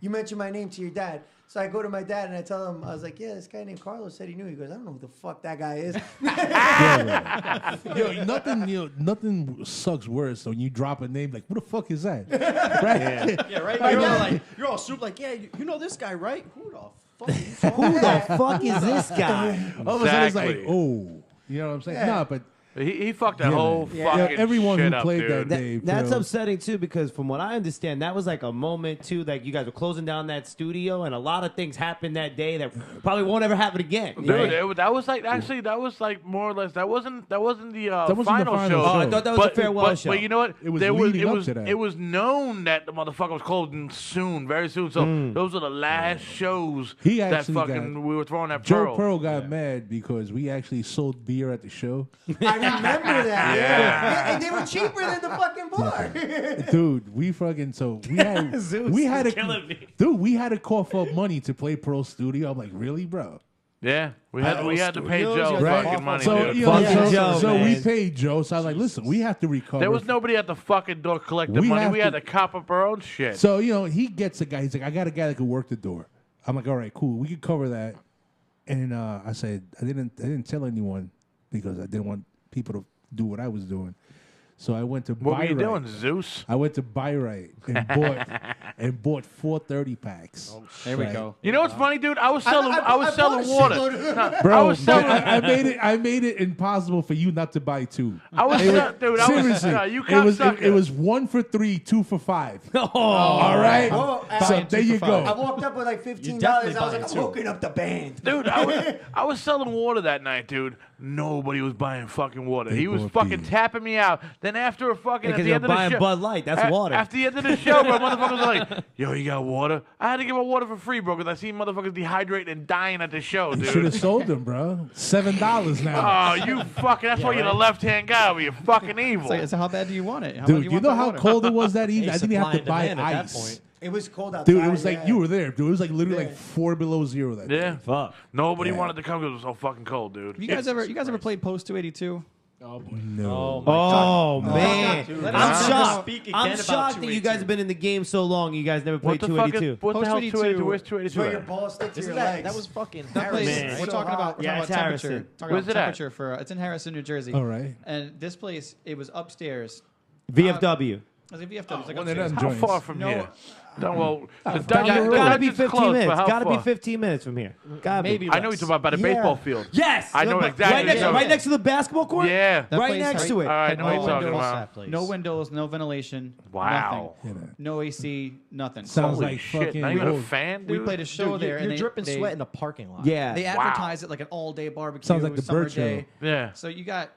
Speaker 8: you mention my name to your dad. So I go to my dad and I tell him, I was like, "Yeah, this guy named Carlos said he knew." He goes, "I don't know who the fuck that guy is."
Speaker 3: Nothing sucks worse than when you drop a name like, "Who the fuck is that?" Right?
Speaker 5: Yeah, right. You're all super like, yeah, you know this guy, right? Who the fuck? Are you talking
Speaker 10: Who the fuck is this guy?
Speaker 3: All of a sudden it's like,
Speaker 2: Exactly.
Speaker 3: "Oh," you know what I'm saying?
Speaker 8: Yeah.
Speaker 3: No, but
Speaker 2: He fucked that
Speaker 3: Yeah,
Speaker 2: whole
Speaker 3: man.
Speaker 2: fucking
Speaker 3: everyone
Speaker 2: shit
Speaker 3: who
Speaker 2: up,
Speaker 3: played
Speaker 2: dude.
Speaker 3: that day.
Speaker 10: That's
Speaker 3: bro.
Speaker 10: upsetting too, because from what I understand, that was like a moment too. Like you guys were closing down that studio, and a lot of things happened that day that probably won't ever happen again.
Speaker 2: Dude,
Speaker 10: right?
Speaker 2: that was like actually that was like more or less that wasn't the
Speaker 3: wasn't the
Speaker 2: final
Speaker 3: final
Speaker 2: show.
Speaker 3: show.
Speaker 10: Oh, I thought that was a farewell show.
Speaker 2: But you know what?
Speaker 3: It was
Speaker 2: There
Speaker 3: leading
Speaker 2: it
Speaker 3: up
Speaker 2: was
Speaker 3: to that.
Speaker 2: it was known that the motherfucker was closing soon, very soon. So those are the last shows
Speaker 3: He
Speaker 2: that
Speaker 3: actually
Speaker 2: fucking
Speaker 3: got-
Speaker 2: we were throwing at
Speaker 3: Joe
Speaker 2: Pearl.
Speaker 3: Pearl got mad because we actually sold beer at the show.
Speaker 8: I remember that.
Speaker 2: Yeah.
Speaker 8: And they were cheaper than the fucking bar.
Speaker 3: Dude, we fucking
Speaker 10: Zeus
Speaker 3: we had
Speaker 10: is
Speaker 3: to
Speaker 10: killing me.
Speaker 3: dude, we had to cough up money to play Pearl Studio. I'm like, really, bro?
Speaker 2: Yeah, we had to pay
Speaker 5: Studios,
Speaker 2: Joe
Speaker 5: you had to
Speaker 2: fucking
Speaker 5: pay
Speaker 2: money,
Speaker 3: So,
Speaker 2: dude.
Speaker 3: you know,
Speaker 10: Fucking Joe,
Speaker 3: so we
Speaker 10: man.
Speaker 3: paid Joe. So I was like, listen, we have to recover.
Speaker 2: There was nobody at the fucking door collecting
Speaker 3: We
Speaker 2: money.
Speaker 3: have
Speaker 2: We
Speaker 3: to-
Speaker 2: had to cop up our own shit.
Speaker 3: So, you know, he gets a guy. He's like, I got a guy that could work the door. I'm like, all right, cool. We could cover that. And I said, I didn't tell anyone because I didn't want people to do what I was doing. So I went to
Speaker 2: What were you
Speaker 3: Buy Right.
Speaker 2: doing, Zeus?
Speaker 3: I went to Buy Right and bought 4 30 packs.
Speaker 4: There we
Speaker 3: Right.
Speaker 4: go.
Speaker 2: You know what's funny, dude? I was selling
Speaker 8: I bought
Speaker 2: selling
Speaker 8: a
Speaker 2: water.
Speaker 8: shitload of-
Speaker 3: Bro,
Speaker 2: I was selling.
Speaker 3: I made it impossible for you not to buy 2.
Speaker 2: I was dude. I was
Speaker 3: Seriously,
Speaker 2: you
Speaker 3: it was 1 for 3, 2 for 5. All right,
Speaker 8: Oh,
Speaker 3: so
Speaker 8: and
Speaker 3: there you go.
Speaker 8: I walked up with like $15. I
Speaker 5: definitely
Speaker 8: was like,
Speaker 5: buying
Speaker 8: I'm
Speaker 5: two.
Speaker 8: hooking up the band.
Speaker 2: Dude, I was selling water that night, dude. Nobody was buying fucking water.
Speaker 3: They
Speaker 2: He was
Speaker 3: bought
Speaker 2: fucking
Speaker 3: beer.
Speaker 2: tapping me out. Then after a fucking at
Speaker 10: Because
Speaker 2: the
Speaker 10: you're
Speaker 2: end of the
Speaker 10: buying
Speaker 2: show,
Speaker 10: Bud Light. That's water.
Speaker 2: After the end of the show, bro, motherfuckers were like, "Yo, you got water?" I had to give out water for free, bro, because I seen motherfuckers dehydrating and dying at the show,
Speaker 3: Should
Speaker 2: dude.
Speaker 3: have sold them, bro. $7 now.
Speaker 2: Oh, you fucking! That's why you're the left-hand guy. But you're fucking evil.
Speaker 4: So how bad do you want it? How bad
Speaker 3: Dude,
Speaker 4: do
Speaker 3: you
Speaker 4: want
Speaker 3: know
Speaker 4: that
Speaker 3: how
Speaker 4: water?
Speaker 3: cold it was that evening?
Speaker 5: Hey,
Speaker 3: I didn't have to
Speaker 5: supply
Speaker 3: buy
Speaker 5: and demand at that
Speaker 3: ice.
Speaker 5: point.
Speaker 8: It was cold outside.
Speaker 3: Dude, it was like
Speaker 8: yeah.
Speaker 3: you were there. Dude, it was like literally
Speaker 8: Yeah.
Speaker 3: like 4 below 0 that day.
Speaker 2: Yeah,
Speaker 10: Fuck.
Speaker 2: nobody
Speaker 3: Yeah.
Speaker 2: wanted to come because it was so fucking cold, dude.
Speaker 4: You guys ever played Post 282?
Speaker 5: Oh boy.
Speaker 3: No.
Speaker 10: Oh man,
Speaker 5: Dude,
Speaker 10: I'm
Speaker 5: let's
Speaker 10: shocked.
Speaker 5: speak again
Speaker 10: I'm
Speaker 5: about
Speaker 10: shocked that you guys
Speaker 5: 282.
Speaker 10: have been in the game so long. You guys never
Speaker 2: What
Speaker 10: played
Speaker 2: the fuck
Speaker 10: 282.
Speaker 2: is? What the
Speaker 4: Post
Speaker 2: hell?
Speaker 4: 282?
Speaker 2: 282? Where's
Speaker 8: It's
Speaker 2: 282
Speaker 8: where your
Speaker 2: at?
Speaker 8: balls stick to your
Speaker 5: Isn't that,
Speaker 8: legs.
Speaker 5: that was fucking
Speaker 4: That place,
Speaker 5: Harrison,
Speaker 4: we're
Speaker 5: right?
Speaker 4: talking about,
Speaker 10: Yeah,
Speaker 4: talking
Speaker 10: it's
Speaker 4: about temperature.
Speaker 10: Harrison.
Speaker 4: Talking
Speaker 2: Where's
Speaker 4: about
Speaker 2: it at?
Speaker 4: temperature for it's in Harrison, New Jersey.
Speaker 3: All right.
Speaker 4: And this place, it was upstairs.
Speaker 10: VFW.
Speaker 4: As if you have to, it's like
Speaker 3: one of them
Speaker 2: How
Speaker 3: joints.
Speaker 2: far from here? No, well, the
Speaker 3: down the
Speaker 2: dungeon,
Speaker 3: road.
Speaker 2: the
Speaker 10: Gotta be
Speaker 2: dungeon's
Speaker 10: 15
Speaker 2: close,
Speaker 10: minutes.
Speaker 2: but how
Speaker 10: Gotta be
Speaker 2: far?
Speaker 10: 15 minutes from here. Gotta be.
Speaker 5: Maybe
Speaker 2: I know you're talking about by the baseball field.
Speaker 10: Yes.
Speaker 2: I know
Speaker 10: Right
Speaker 2: exactly.
Speaker 10: next,
Speaker 2: what you're
Speaker 10: right next to the basketball court.
Speaker 2: Yeah.
Speaker 4: That
Speaker 10: Right
Speaker 4: place
Speaker 10: next
Speaker 4: had-
Speaker 10: to it.
Speaker 2: All right, I
Speaker 4: had
Speaker 2: know what
Speaker 4: no
Speaker 2: you're talking
Speaker 4: windows,
Speaker 2: about.
Speaker 4: no windows, no ventilation.
Speaker 2: Wow.
Speaker 4: Nothing. No AC, nothing.
Speaker 3: Sounds
Speaker 2: Holy
Speaker 3: like
Speaker 2: shit!
Speaker 3: fucking
Speaker 2: Not even a
Speaker 3: old.
Speaker 2: fan,
Speaker 4: We
Speaker 2: dude.
Speaker 4: played a show
Speaker 5: Dude,
Speaker 4: there,
Speaker 5: you're
Speaker 4: and they,
Speaker 5: dripping
Speaker 4: they,
Speaker 5: sweat in a parking lot.
Speaker 10: Yeah.
Speaker 4: They advertise it like an all-day barbecue.
Speaker 3: Sounds like the
Speaker 4: summer
Speaker 3: Bird Show.
Speaker 4: day.
Speaker 2: Yeah.
Speaker 4: So you got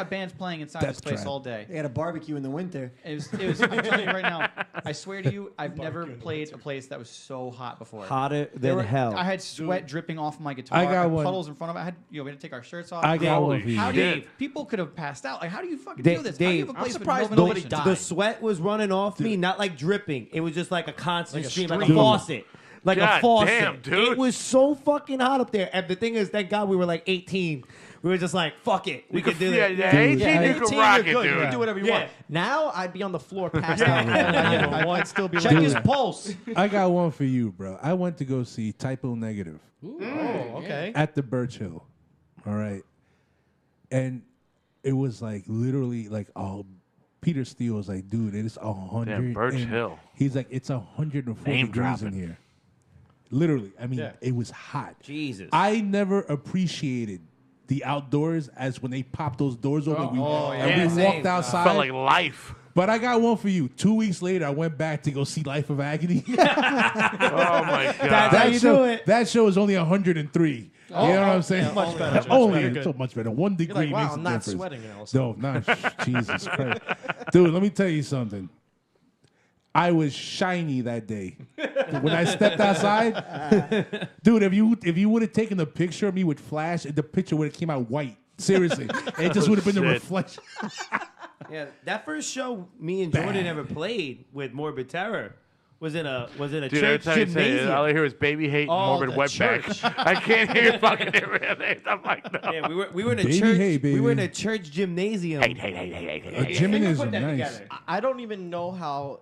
Speaker 4: bands playing inside
Speaker 3: Death
Speaker 4: this place
Speaker 3: trap.
Speaker 4: all day.
Speaker 8: They had a barbecue in the winter.
Speaker 4: It was. I'm telling you right now. I swear to you, I've never played a place that was so hot before.
Speaker 10: Hotter
Speaker 4: There
Speaker 10: than
Speaker 4: were-
Speaker 10: hell.
Speaker 4: I had sweat dripping off my guitar.
Speaker 3: I got
Speaker 4: had
Speaker 3: one.
Speaker 4: puddles in front of it. I had, we had to take our shirts off.
Speaker 3: I got
Speaker 2: Holy
Speaker 3: one for you.
Speaker 4: How do you,
Speaker 2: shit.
Speaker 4: people could have passed out? Like, how do you fucking
Speaker 10: Dave-
Speaker 4: do this? How do you have a
Speaker 10: Dave,
Speaker 4: place
Speaker 5: I'm
Speaker 4: with
Speaker 5: surprised
Speaker 4: no
Speaker 5: nobody
Speaker 4: ventilation?
Speaker 5: died.
Speaker 10: The sweat was running off me, not like dripping. It was just like a constant
Speaker 5: Like a
Speaker 10: stream, like a
Speaker 5: stream.
Speaker 10: faucet. Like
Speaker 2: God
Speaker 10: a faucet.
Speaker 2: damn, dude.
Speaker 10: It was so fucking hot up there. And the thing is, thank God we were like 18. We were just like, fuck it. We could do
Speaker 2: yeah,
Speaker 10: it.
Speaker 2: yeah,
Speaker 3: Dude.
Speaker 2: 18, you can rock it,
Speaker 5: you're good. You
Speaker 2: dude.
Speaker 5: can do whatever you
Speaker 10: Yeah.
Speaker 5: want. Now I'd be on the floor passed out. I'd still be check
Speaker 3: Dude.
Speaker 5: his pulse.
Speaker 3: I got one for you, bro. I went to go see Typo Negative
Speaker 5: Oh, okay.
Speaker 3: at the Birch Hill. All right. And it was like literally like, oh, Peter Steele was like, dude, it is 100.
Speaker 2: Damn, Birch
Speaker 3: and
Speaker 2: Hill.
Speaker 3: He's like, it's 104
Speaker 2: Name
Speaker 3: degrees in
Speaker 2: dropping.
Speaker 3: here. Literally. I mean,
Speaker 5: Yeah.
Speaker 3: it was hot.
Speaker 10: Jesus.
Speaker 3: I never appreciated the outdoors as when they popped those doors open and we
Speaker 10: Yeah,
Speaker 3: walked
Speaker 10: same.
Speaker 3: outside.
Speaker 2: Felt like life.
Speaker 3: But I got one for you. 2 weeks later, I went back to go see Life of Agony.
Speaker 2: Oh my god.
Speaker 10: That's how you do it.
Speaker 3: That show is only 103. You know what I'm saying?
Speaker 5: much better, much
Speaker 3: Only
Speaker 5: better, good.
Speaker 3: so much better. 1
Speaker 5: You're
Speaker 3: degree
Speaker 5: like, wow,
Speaker 3: makes
Speaker 5: I'm
Speaker 3: a
Speaker 5: not
Speaker 3: difference.
Speaker 5: sweating now.
Speaker 3: No, Jesus Christ, dude. Let me tell you something. I was shiny that day when I stepped outside, dude. If you would have taken a picture of me with flash, the picture would have came out white. Seriously, it just would have been the
Speaker 2: Shit.
Speaker 3: reflection.
Speaker 10: Yeah, that first show me and Jordan ever played with Morbid Terror was in a
Speaker 2: Dude, every
Speaker 10: church
Speaker 2: time you say it,
Speaker 10: gymnasium.
Speaker 2: all I hear is BabyHate and
Speaker 5: Oh,
Speaker 2: Morbid
Speaker 5: the
Speaker 2: Wetback.
Speaker 5: church.
Speaker 2: I can't hear fucking everything. I'm like, no.
Speaker 10: Yeah, we were in a
Speaker 3: Baby
Speaker 10: church.
Speaker 3: Hey,
Speaker 10: We were in
Speaker 3: baby.
Speaker 10: a church gymnasium.
Speaker 2: Hey.
Speaker 3: Gymnasium, nice.
Speaker 5: I don't even know how.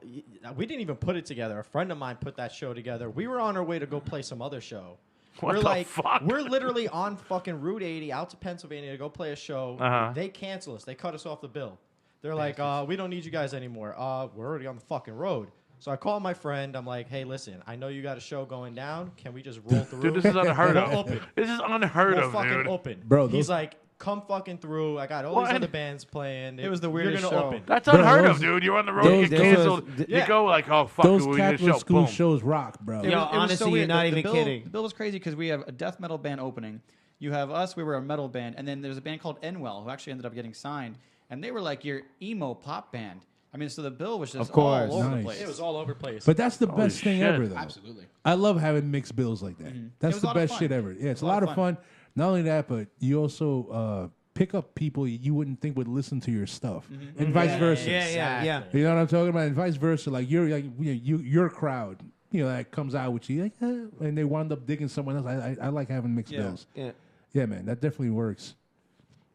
Speaker 5: We didn't even put it together. A friend of mine put that show together. We were on our way to go play some other show.
Speaker 2: What
Speaker 5: we're
Speaker 2: the
Speaker 5: like,
Speaker 2: fuck?
Speaker 5: we're literally on fucking Route 80 out to Pennsylvania to go play a show.
Speaker 2: Uh-huh.
Speaker 5: They cancel us. They cut us off the bill. They're like, we don't need you guys anymore. We're already on the fucking road. So I call my friend. I'm like, hey, listen, I know you got a show going down. Can we just roll through?
Speaker 2: Dude, this is unheard
Speaker 5: We'll
Speaker 2: of.
Speaker 5: open.
Speaker 2: This is unheard
Speaker 5: We'll
Speaker 2: of,
Speaker 5: fucking
Speaker 2: dude.
Speaker 5: open.
Speaker 3: Bro,
Speaker 5: He's
Speaker 3: those-
Speaker 5: like, come fucking through. I got all
Speaker 2: Well,
Speaker 5: these
Speaker 2: and-
Speaker 5: other bands playing.
Speaker 4: It was the
Speaker 5: You're
Speaker 4: weirdest
Speaker 5: gonna
Speaker 4: show.
Speaker 5: open.
Speaker 2: That's
Speaker 3: Bro,
Speaker 2: unheard
Speaker 3: those-
Speaker 2: of, dude. You're on the road,
Speaker 3: those-
Speaker 2: you get canceled.
Speaker 3: those-
Speaker 2: You go like, oh, fuck,
Speaker 3: Those
Speaker 2: we need a
Speaker 3: Catholic
Speaker 2: show.
Speaker 3: school
Speaker 2: Boom.
Speaker 3: shows rock, bro.
Speaker 10: Yo, honestly, you're not even
Speaker 4: bill,
Speaker 10: kidding.
Speaker 4: The bill was crazy because we have a death metal band opening. You have us, we were a metal band, and then there's a band called Enwell who actually ended up getting signed, and they were like your emo pop band. I mean, so the bill was just
Speaker 10: Of course.
Speaker 4: all over
Speaker 3: Nice.
Speaker 4: the place.
Speaker 5: It was all over the place.
Speaker 3: But that's the
Speaker 2: Holy
Speaker 3: best thing
Speaker 2: shit.
Speaker 3: ever, though.
Speaker 7: Absolutely.
Speaker 3: I love having mixed bills like that.
Speaker 4: It
Speaker 3: That's
Speaker 4: was
Speaker 3: the
Speaker 4: a lot of
Speaker 3: best
Speaker 4: fun.
Speaker 3: shit ever. Yeah, it's
Speaker 4: It
Speaker 3: a
Speaker 4: was
Speaker 3: lot of fun. Not only that, but you also pick up people you wouldn't think would listen to your stuff, and vice versa.
Speaker 10: Yeah.
Speaker 3: You know what I'm talking about? And vice versa. Like your crowd, that comes out with you, like, and they wind up digging someone else. I like having mixed bills.
Speaker 10: Yeah.
Speaker 3: Yeah, man, that definitely works.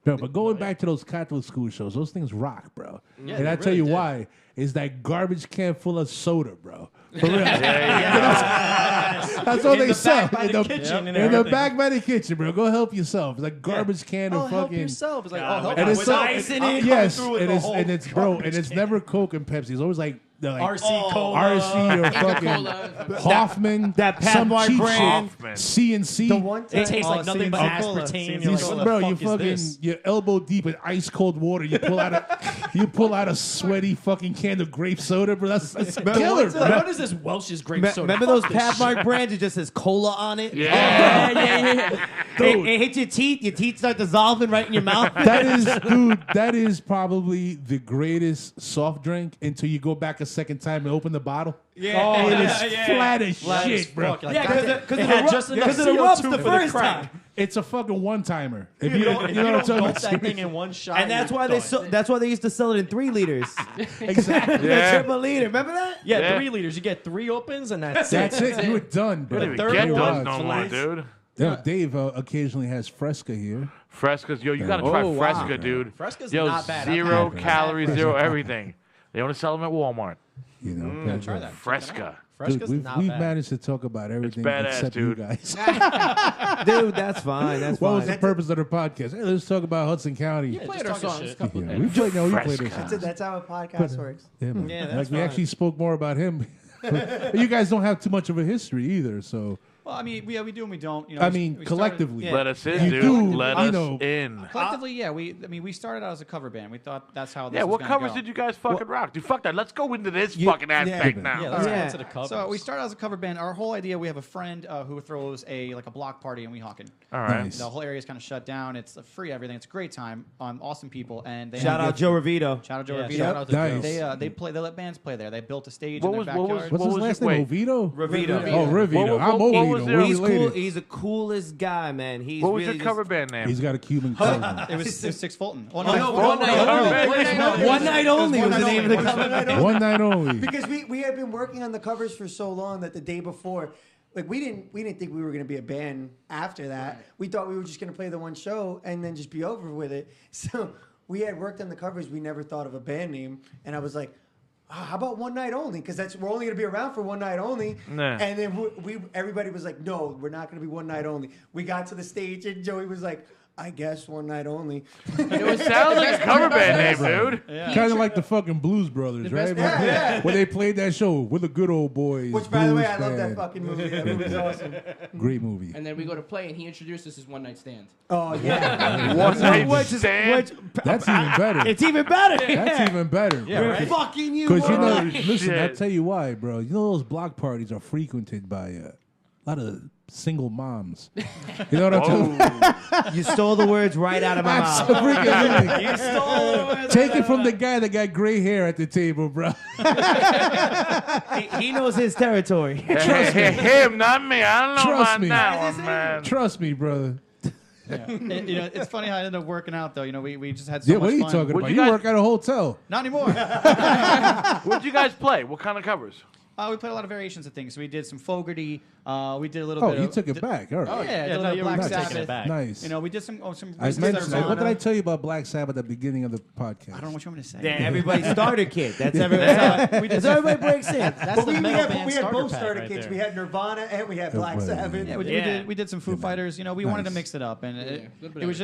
Speaker 3: No, but going back to those Catholic school shows, those things rock, bro.
Speaker 5: Yeah,
Speaker 3: and
Speaker 5: they
Speaker 3: I tell
Speaker 5: really
Speaker 3: you
Speaker 5: did.
Speaker 3: why. Is that garbage can full of soda, bro. For real. That's all
Speaker 5: In
Speaker 3: they
Speaker 5: the
Speaker 3: sell.
Speaker 5: back by the kitchen and
Speaker 3: in the
Speaker 5: everything.
Speaker 3: back by the kitchen, bro. Go help yourself. It's like garbage can
Speaker 5: Oh,
Speaker 3: of
Speaker 5: help
Speaker 3: fucking.
Speaker 5: yourself. It's like,
Speaker 10: Yeah,
Speaker 5: oh, help
Speaker 3: And
Speaker 5: me.
Speaker 3: it's so,
Speaker 10: ice in it.
Speaker 3: yes,
Speaker 5: through with
Speaker 3: and
Speaker 5: the
Speaker 3: it's
Speaker 5: whole
Speaker 3: and it's bro, and
Speaker 5: garbage
Speaker 3: it's
Speaker 5: can.
Speaker 3: never Coke and Pepsi. It's always like they're like
Speaker 5: RC Cola.
Speaker 3: RC or fucking
Speaker 7: Coca-Cola.
Speaker 3: Hoffman,
Speaker 10: that
Speaker 3: some
Speaker 10: Pathmark
Speaker 3: cheap
Speaker 10: brand.
Speaker 3: shit, CNC.
Speaker 8: The one time,
Speaker 5: It tastes like nothing but
Speaker 10: Coca-Cola.
Speaker 5: aspartame.
Speaker 3: You,
Speaker 5: You're like, what the
Speaker 3: bro,
Speaker 5: fuck
Speaker 3: you
Speaker 5: is
Speaker 3: fucking
Speaker 5: this?
Speaker 3: you're elbow deep in ice cold water. You pull out a sweaty fucking can of grape soda, bro. That's killer, bro.
Speaker 5: What is this Welch's grape soda?
Speaker 10: Remember those
Speaker 5: Fuck this
Speaker 10: Pathmark brands? It just says cola on it.
Speaker 2: Yeah.
Speaker 10: yeah. It hits your teeth. Your teeth start dissolving right in your mouth.
Speaker 3: That is probably the greatest soft drink until you go back a second time and open the bottle.
Speaker 10: Yeah.
Speaker 3: It is flat as
Speaker 5: Flat as
Speaker 3: shit, bro.
Speaker 5: fuck. Like,
Speaker 10: Yeah,
Speaker 5: that-
Speaker 10: because
Speaker 5: it
Speaker 10: it
Speaker 5: had just enough
Speaker 10: because it erupts
Speaker 5: CO2
Speaker 10: the
Speaker 5: for
Speaker 10: first
Speaker 5: crack.
Speaker 10: time.
Speaker 3: It's a fucking one-timer. If
Speaker 5: You
Speaker 3: you,
Speaker 5: don't,
Speaker 3: you know what I'm talking
Speaker 5: gulp
Speaker 3: about?
Speaker 5: that thing in one shot.
Speaker 10: And that's
Speaker 5: you're
Speaker 10: why
Speaker 5: done.
Speaker 10: that's why they used to sell it in 3 liters.
Speaker 3: Exactly.
Speaker 10: The
Speaker 2: Yeah.
Speaker 10: triple liter. Remember that?
Speaker 5: Yeah,
Speaker 2: Yeah.
Speaker 5: 3 liters. You get 3 opens, and that's
Speaker 3: That's it. You were done, bro.
Speaker 2: You don't
Speaker 5: third
Speaker 2: even get
Speaker 5: one,
Speaker 2: those no more,
Speaker 5: flies.
Speaker 2: dude.
Speaker 3: Yeah, Dave occasionally has Fresca here.
Speaker 2: Fresca's, yo, you gotta try
Speaker 10: Oh, wow.
Speaker 2: Fresca, dude.
Speaker 5: Fresca's
Speaker 2: yo,
Speaker 5: not bad. I've
Speaker 2: 0
Speaker 5: had
Speaker 2: calories,
Speaker 3: Fresca.
Speaker 2: 0 everything. They only sell them at Walmart.
Speaker 3: You know,
Speaker 4: Yeah, try that.
Speaker 2: Fresca.
Speaker 3: Dude,
Speaker 5: Fresca's
Speaker 3: we've
Speaker 5: not bad.
Speaker 3: managed to talk about everything
Speaker 2: badass,
Speaker 3: except
Speaker 2: dude.
Speaker 3: you guys.
Speaker 10: Dude, that's fine. That's
Speaker 3: What
Speaker 10: fine.
Speaker 3: was the purpose of the podcast? Hey, let's talk about Hudson County.
Speaker 7: We played our
Speaker 5: just talking
Speaker 7: songs a
Speaker 5: shit.
Speaker 7: couple
Speaker 3: Yeah,
Speaker 7: of
Speaker 3: we
Speaker 7: times.
Speaker 3: played. No, we played
Speaker 2: Fresca.
Speaker 3: our songs.
Speaker 8: That's how a podcast works.
Speaker 3: Yeah, man.
Speaker 5: Yeah,
Speaker 3: Like
Speaker 5: that's
Speaker 3: we
Speaker 5: fine.
Speaker 3: actually spoke more about him. But you guys don't have too much of a history either, so
Speaker 4: Well, I mean, we do and we don't. You know,
Speaker 3: I
Speaker 4: we
Speaker 3: mean,
Speaker 4: started-
Speaker 3: collectively.
Speaker 10: Yeah.
Speaker 2: Let us in,
Speaker 3: You
Speaker 2: dude.
Speaker 3: do,
Speaker 2: Let
Speaker 3: you
Speaker 2: us
Speaker 3: know.
Speaker 2: in.
Speaker 4: Collectively, yeah. We started out as a cover band. We thought that's how this
Speaker 2: Yeah,
Speaker 4: was
Speaker 2: what
Speaker 4: gonna
Speaker 2: covers
Speaker 4: go.
Speaker 2: did you guys fucking rock? Dude, fuck that. Let's go into this
Speaker 10: You-
Speaker 2: fucking aspect now.
Speaker 5: Yeah, let's
Speaker 10: Yeah.
Speaker 5: get into the covers.
Speaker 4: So we started out as a cover band. Our whole idea, we have a friend who throws a block party in Weehawken.
Speaker 2: All right.
Speaker 3: Nice.
Speaker 4: The whole area is kind of shut down. It's free everything. It's a great time. Awesome people, and they
Speaker 10: Shout out Joe Revito.
Speaker 4: Shout out Joe
Speaker 5: Yeah,
Speaker 4: Revito.
Speaker 5: shout out to
Speaker 3: Nice.
Speaker 5: Joe.
Speaker 4: They let bands play there. They built a stage
Speaker 2: What
Speaker 4: in
Speaker 2: was-
Speaker 4: their
Speaker 2: what was-
Speaker 4: backyard.
Speaker 3: What's
Speaker 2: What
Speaker 3: his
Speaker 2: was
Speaker 3: last
Speaker 2: it?
Speaker 3: name?
Speaker 2: Wait.
Speaker 3: Oviedo?
Speaker 10: Revito.
Speaker 3: Oh, Rivito. I'm
Speaker 2: what
Speaker 3: Oviedo.
Speaker 2: was
Speaker 3: We're
Speaker 2: their-
Speaker 10: He's cool.
Speaker 3: related.
Speaker 10: He's the coolest guy, man. He's
Speaker 2: What was
Speaker 10: really
Speaker 2: your cover band name?
Speaker 3: He's got a Cuban cousin.
Speaker 4: It was Six Fulton. Well,
Speaker 10: Oh, no,
Speaker 4: Fulton.
Speaker 10: One Night Only. One Night Only was the name of the cover band.
Speaker 3: One night only.
Speaker 8: Because we had been working on the covers for so long that the day before, like we didn't think we were gonna be a band after that. We thought we were just gonna play the one show and then just be over with it. So we had worked on the covers. We never thought of a band name, and I was like, how about One Night Only? Because we're only gonna be around for one night only.
Speaker 2: Nah.
Speaker 8: And then everybody was like, no, we're not gonna be one night only. We got to the stage and Joey was like, I guess One Night Only.
Speaker 2: It sounds like a cover band name, dude.
Speaker 3: Kind of like the fucking Blues Brothers, right?
Speaker 8: Yeah.
Speaker 3: When they played that show, we're the good old boys.
Speaker 8: Which, by the way,
Speaker 3: Blues
Speaker 8: I love that
Speaker 3: Band.
Speaker 8: fucking movie. That movie's awesome.
Speaker 3: Great movie.
Speaker 7: And then we go to play, and he introduced us as One Night Stand.
Speaker 8: Oh yeah.
Speaker 2: One night
Speaker 10: Which is
Speaker 2: stand.
Speaker 3: That's even better.
Speaker 10: It's even better.
Speaker 3: That's even better.
Speaker 5: Yeah, right.
Speaker 10: Fucking you.
Speaker 3: Because you know,
Speaker 2: Holy
Speaker 3: listen, I'll
Speaker 2: shit.
Speaker 3: tell you why, bro. You know those block parties are frequented by a lot of single moms. You know what I'm talking about?
Speaker 2: Oh,
Speaker 10: You stole the words right out of my mouth.
Speaker 3: Absolutely.
Speaker 10: You stole the words.
Speaker 3: Take it from the guy that got gray hair at the table, bro.
Speaker 10: He knows his territory.
Speaker 2: him, not me. I don't know
Speaker 3: Trust
Speaker 2: about
Speaker 3: me.
Speaker 2: that one, man.
Speaker 3: Trust me, brother.
Speaker 4: And, you know, it's funny how I ended up working out though. You know, we just had so
Speaker 3: Yeah,
Speaker 4: much
Speaker 3: what are you
Speaker 4: fun.
Speaker 3: talking
Speaker 2: Would
Speaker 3: about?
Speaker 2: you
Speaker 3: You
Speaker 2: guys-
Speaker 3: work at a hotel.
Speaker 4: Not anymore.
Speaker 2: What'd you guys play? What kind of covers?
Speaker 4: We played a lot of variations of things. So we did some Fogerty. We did a little
Speaker 3: Oh,
Speaker 4: bit.
Speaker 3: you
Speaker 4: of,
Speaker 3: took it back. All right.
Speaker 4: Oh yeah,
Speaker 5: Yeah,
Speaker 4: did a
Speaker 5: no,
Speaker 4: little
Speaker 5: you
Speaker 4: Black
Speaker 5: were
Speaker 4: Sabbath.
Speaker 5: taking it back.
Speaker 3: Nice.
Speaker 4: You know, we did some
Speaker 3: I
Speaker 4: recent
Speaker 3: mentioned
Speaker 4: stuff.
Speaker 3: what did I tell you about Black Sabbath at the beginning of the podcast?
Speaker 4: I don't know what you want me to say.
Speaker 10: Yeah, everybody's starter kit. That's everybody. That's everybody breaks in.
Speaker 5: That's
Speaker 8: But
Speaker 5: the
Speaker 8: we
Speaker 5: metal
Speaker 8: had,
Speaker 5: band
Speaker 8: we had
Speaker 5: starter
Speaker 8: both
Speaker 5: pack
Speaker 8: starter
Speaker 5: right
Speaker 8: kits.
Speaker 5: there.
Speaker 8: We had Nirvana and we had Black
Speaker 3: well,
Speaker 8: Sabbath.
Speaker 4: Yeah,
Speaker 10: Yeah.
Speaker 4: we did some Foo Fighters. You know, we wanted to
Speaker 3: Nice.
Speaker 4: mix it up, and
Speaker 7: little bit
Speaker 4: it
Speaker 7: of
Speaker 4: was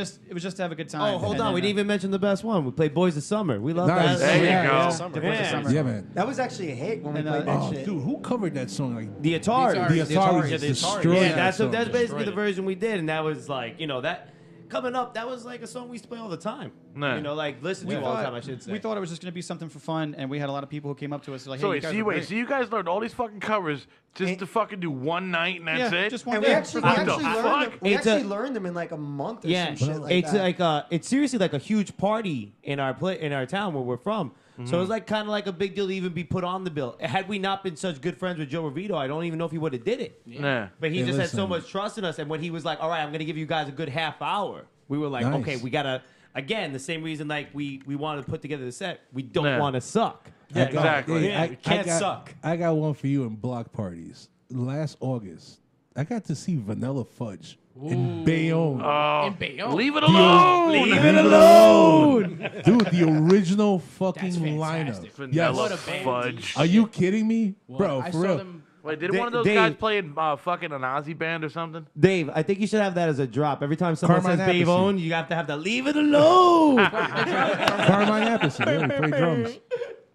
Speaker 4: just to have a good time.
Speaker 10: Oh, hold
Speaker 4: And
Speaker 10: on. We
Speaker 4: then,
Speaker 10: didn't even mention the best one. We played Boys of Summer. We love
Speaker 3: Nice.
Speaker 10: that.
Speaker 2: There you
Speaker 4: yeah,
Speaker 2: go.
Speaker 4: yeah.
Speaker 5: Summer.
Speaker 4: Boys of
Speaker 10: Yeah.
Speaker 4: Summer.
Speaker 3: Yeah, man.
Speaker 8: That was actually a hit when we
Speaker 4: And,
Speaker 8: played that
Speaker 3: Oh,
Speaker 8: shit.
Speaker 3: dude, who covered that song? Like
Speaker 10: The Atari.
Speaker 3: the Atari
Speaker 5: Yeah, the Atari.
Speaker 3: destroyed
Speaker 10: Yeah,
Speaker 3: that
Speaker 10: that's
Speaker 3: song.
Speaker 10: basically
Speaker 5: Destroyed
Speaker 10: the
Speaker 5: it.
Speaker 10: version we did, and that was like, you know, that coming up, that was like a song we used to play all the time.
Speaker 2: Nah.
Speaker 10: You know, like listen to all the time. I should say.
Speaker 4: We thought it was just going to be something for fun, and we had a lot of people who came up to us like, "Hey,
Speaker 2: So
Speaker 4: you
Speaker 2: wait,
Speaker 4: guys
Speaker 2: see,
Speaker 4: are great."
Speaker 2: so you guys learned all these fucking covers just to fucking do one night and that's
Speaker 4: Yeah,
Speaker 2: it?
Speaker 4: just one
Speaker 8: And
Speaker 4: day.
Speaker 8: we actually,
Speaker 2: What the
Speaker 8: learned them.
Speaker 2: fuck?
Speaker 8: We
Speaker 10: It's a-
Speaker 8: actually learned them in like a month or
Speaker 10: Yeah,
Speaker 8: some shit like
Speaker 10: it's
Speaker 8: that.
Speaker 10: like it's seriously like a huge party in our in our town where we're from. So it was like kind of like a big deal to even be put on the bill. Had we not been such good friends with Joe Revito, I don't even know if he would have did it.
Speaker 2: Nah.
Speaker 10: But he
Speaker 3: Hey,
Speaker 10: just had so
Speaker 3: listen.
Speaker 10: much trust in us, and when he was like, "All right, I'm going to give you guys a good half hour," we were like,
Speaker 3: Nice.
Speaker 10: "Okay, we gotta." Again, the same reason like we wanted to put together the set. We don't
Speaker 2: Yeah.
Speaker 10: want to suck.
Speaker 2: Yeah, exactly.
Speaker 3: Hey,
Speaker 10: Yeah,
Speaker 5: we can't
Speaker 3: got,
Speaker 5: suck.
Speaker 3: I got one for you in block parties. Last August, I got to see Vanilla Fudge in Bayonne.
Speaker 2: Oh,
Speaker 7: In Bayonne.
Speaker 2: leave it alone.
Speaker 10: Leave it alone.
Speaker 3: Dude, the original fucking
Speaker 7: That's
Speaker 3: fantastic.
Speaker 7: fantastic.
Speaker 2: Vanilla
Speaker 7: What a band.
Speaker 2: Fudge.
Speaker 3: Are you kidding me? Bro,
Speaker 7: I
Speaker 3: for
Speaker 7: saw
Speaker 3: real.
Speaker 7: them.
Speaker 2: Wait, did
Speaker 10: Da-
Speaker 2: one of those
Speaker 10: Dave-
Speaker 2: guys play in fucking an Aussie band or something?
Speaker 10: Dave, I think you should have that as a drop. Every time someone
Speaker 3: Carmine
Speaker 10: says
Speaker 3: Appice.
Speaker 10: Bayonne, you have to have the "Leave it alone."
Speaker 3: Carmine Appice. Yeah, he played drums.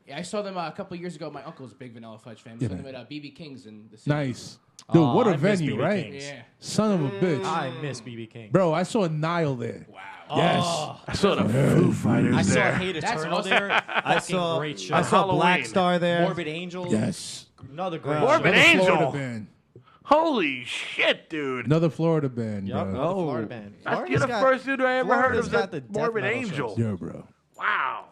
Speaker 7: Yeah, I saw them a couple of years ago. My uncle's a big Vanilla Fudge fan. We
Speaker 3: Yeah,
Speaker 7: saw them
Speaker 3: man.
Speaker 7: at BB King's in the city.
Speaker 3: Nice. Dude, what
Speaker 5: I
Speaker 3: a
Speaker 5: miss
Speaker 3: venue,
Speaker 5: BB
Speaker 3: right?
Speaker 5: King's.
Speaker 7: Yeah.
Speaker 3: Son of a bitch.
Speaker 5: I miss BB King.
Speaker 3: Bro, I saw Nile there.
Speaker 7: Wow.
Speaker 3: Yes.
Speaker 2: I saw the Foo Fighters
Speaker 5: I saw
Speaker 2: there.
Speaker 5: Hate
Speaker 7: That's
Speaker 5: Eternal
Speaker 7: awesome.
Speaker 5: there.
Speaker 10: I
Speaker 5: Fucking
Speaker 10: saw
Speaker 5: great show.
Speaker 10: I saw
Speaker 2: Halloween.
Speaker 10: Black Star there.
Speaker 5: Morbid Angel.
Speaker 3: Yes.
Speaker 5: Another great
Speaker 2: Morbid
Speaker 5: show.
Speaker 2: Angel.
Speaker 3: Florida band.
Speaker 2: Holy shit, dude.
Speaker 3: Another Florida band,
Speaker 5: Yup,
Speaker 3: bro.
Speaker 5: another
Speaker 10: Oh.
Speaker 5: Florida band.
Speaker 2: You're the first dude I ever heard
Speaker 5: Florida's
Speaker 2: of
Speaker 5: got
Speaker 2: that
Speaker 5: the death
Speaker 2: Morbid
Speaker 5: metal
Speaker 2: Angel.
Speaker 5: shows.
Speaker 3: Yeah, bro.
Speaker 2: Wow.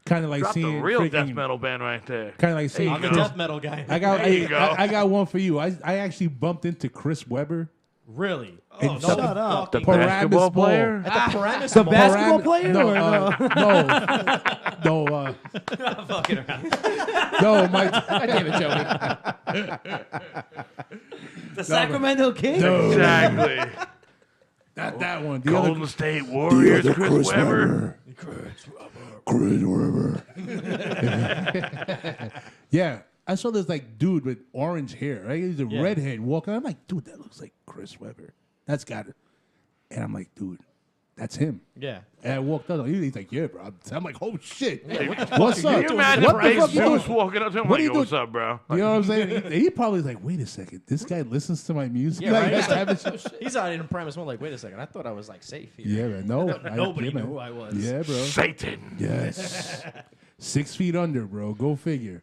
Speaker 3: Kind of like
Speaker 2: Drop the
Speaker 3: seeing
Speaker 2: real
Speaker 3: freaking,
Speaker 2: death metal band right there.
Speaker 3: Kind of like seeing.
Speaker 5: I'm the
Speaker 2: go.
Speaker 5: death metal guy.
Speaker 3: I got.
Speaker 2: There you go.
Speaker 3: I got one for you. I actually bumped into Chris Webber.
Speaker 5: Really?
Speaker 3: And
Speaker 5: Oh,
Speaker 3: shut
Speaker 5: no
Speaker 10: up.
Speaker 2: The
Speaker 5: fucking-
Speaker 3: Paramus
Speaker 2: basketball
Speaker 3: Ball.
Speaker 2: player?
Speaker 5: At the Paramus
Speaker 10: The
Speaker 5: Ball.
Speaker 10: basketball player?
Speaker 3: No,
Speaker 10: or
Speaker 3: no,
Speaker 5: Fucking around.
Speaker 3: no. My
Speaker 7: God damn it, Joey.
Speaker 10: the Sacramento Kings?
Speaker 3: no,
Speaker 2: Exactly.
Speaker 3: not that one. The
Speaker 2: Golden
Speaker 3: other.
Speaker 2: State Warriors,
Speaker 3: the other
Speaker 2: Chris Webber.
Speaker 3: Chris Webber. Yeah, I saw this like dude with orange hair. Right, he's a
Speaker 5: Yeah.
Speaker 3: redhead walking. I'm like, dude, that looks like Chris Webber. That's got it. And I'm like, dude, that's him.
Speaker 5: Yeah.
Speaker 3: And I walked up. He's like, yeah, bro. I'm like, oh shit. What's
Speaker 2: Can
Speaker 3: up?
Speaker 2: you imagine
Speaker 3: What the
Speaker 2: Big
Speaker 3: fuck you doing?
Speaker 2: Zeus walking up to him
Speaker 3: What
Speaker 2: like,
Speaker 3: are you
Speaker 2: yo, what's
Speaker 3: doing?
Speaker 2: up, bro?
Speaker 3: You know what I'm saying? He probably like, wait a second. This guy listens to my music.
Speaker 5: Yeah,
Speaker 3: Like,
Speaker 5: right?
Speaker 3: that's having-
Speaker 5: He's out in the premise one like, wait a second, I thought I was like safe here.
Speaker 3: yeah, man. No.
Speaker 5: Nobody
Speaker 3: yeah,
Speaker 5: knew
Speaker 3: man.
Speaker 5: who I was.
Speaker 3: Yeah, bro.
Speaker 2: Satan.
Speaker 3: Yes. 6 feet under, bro. Go figure.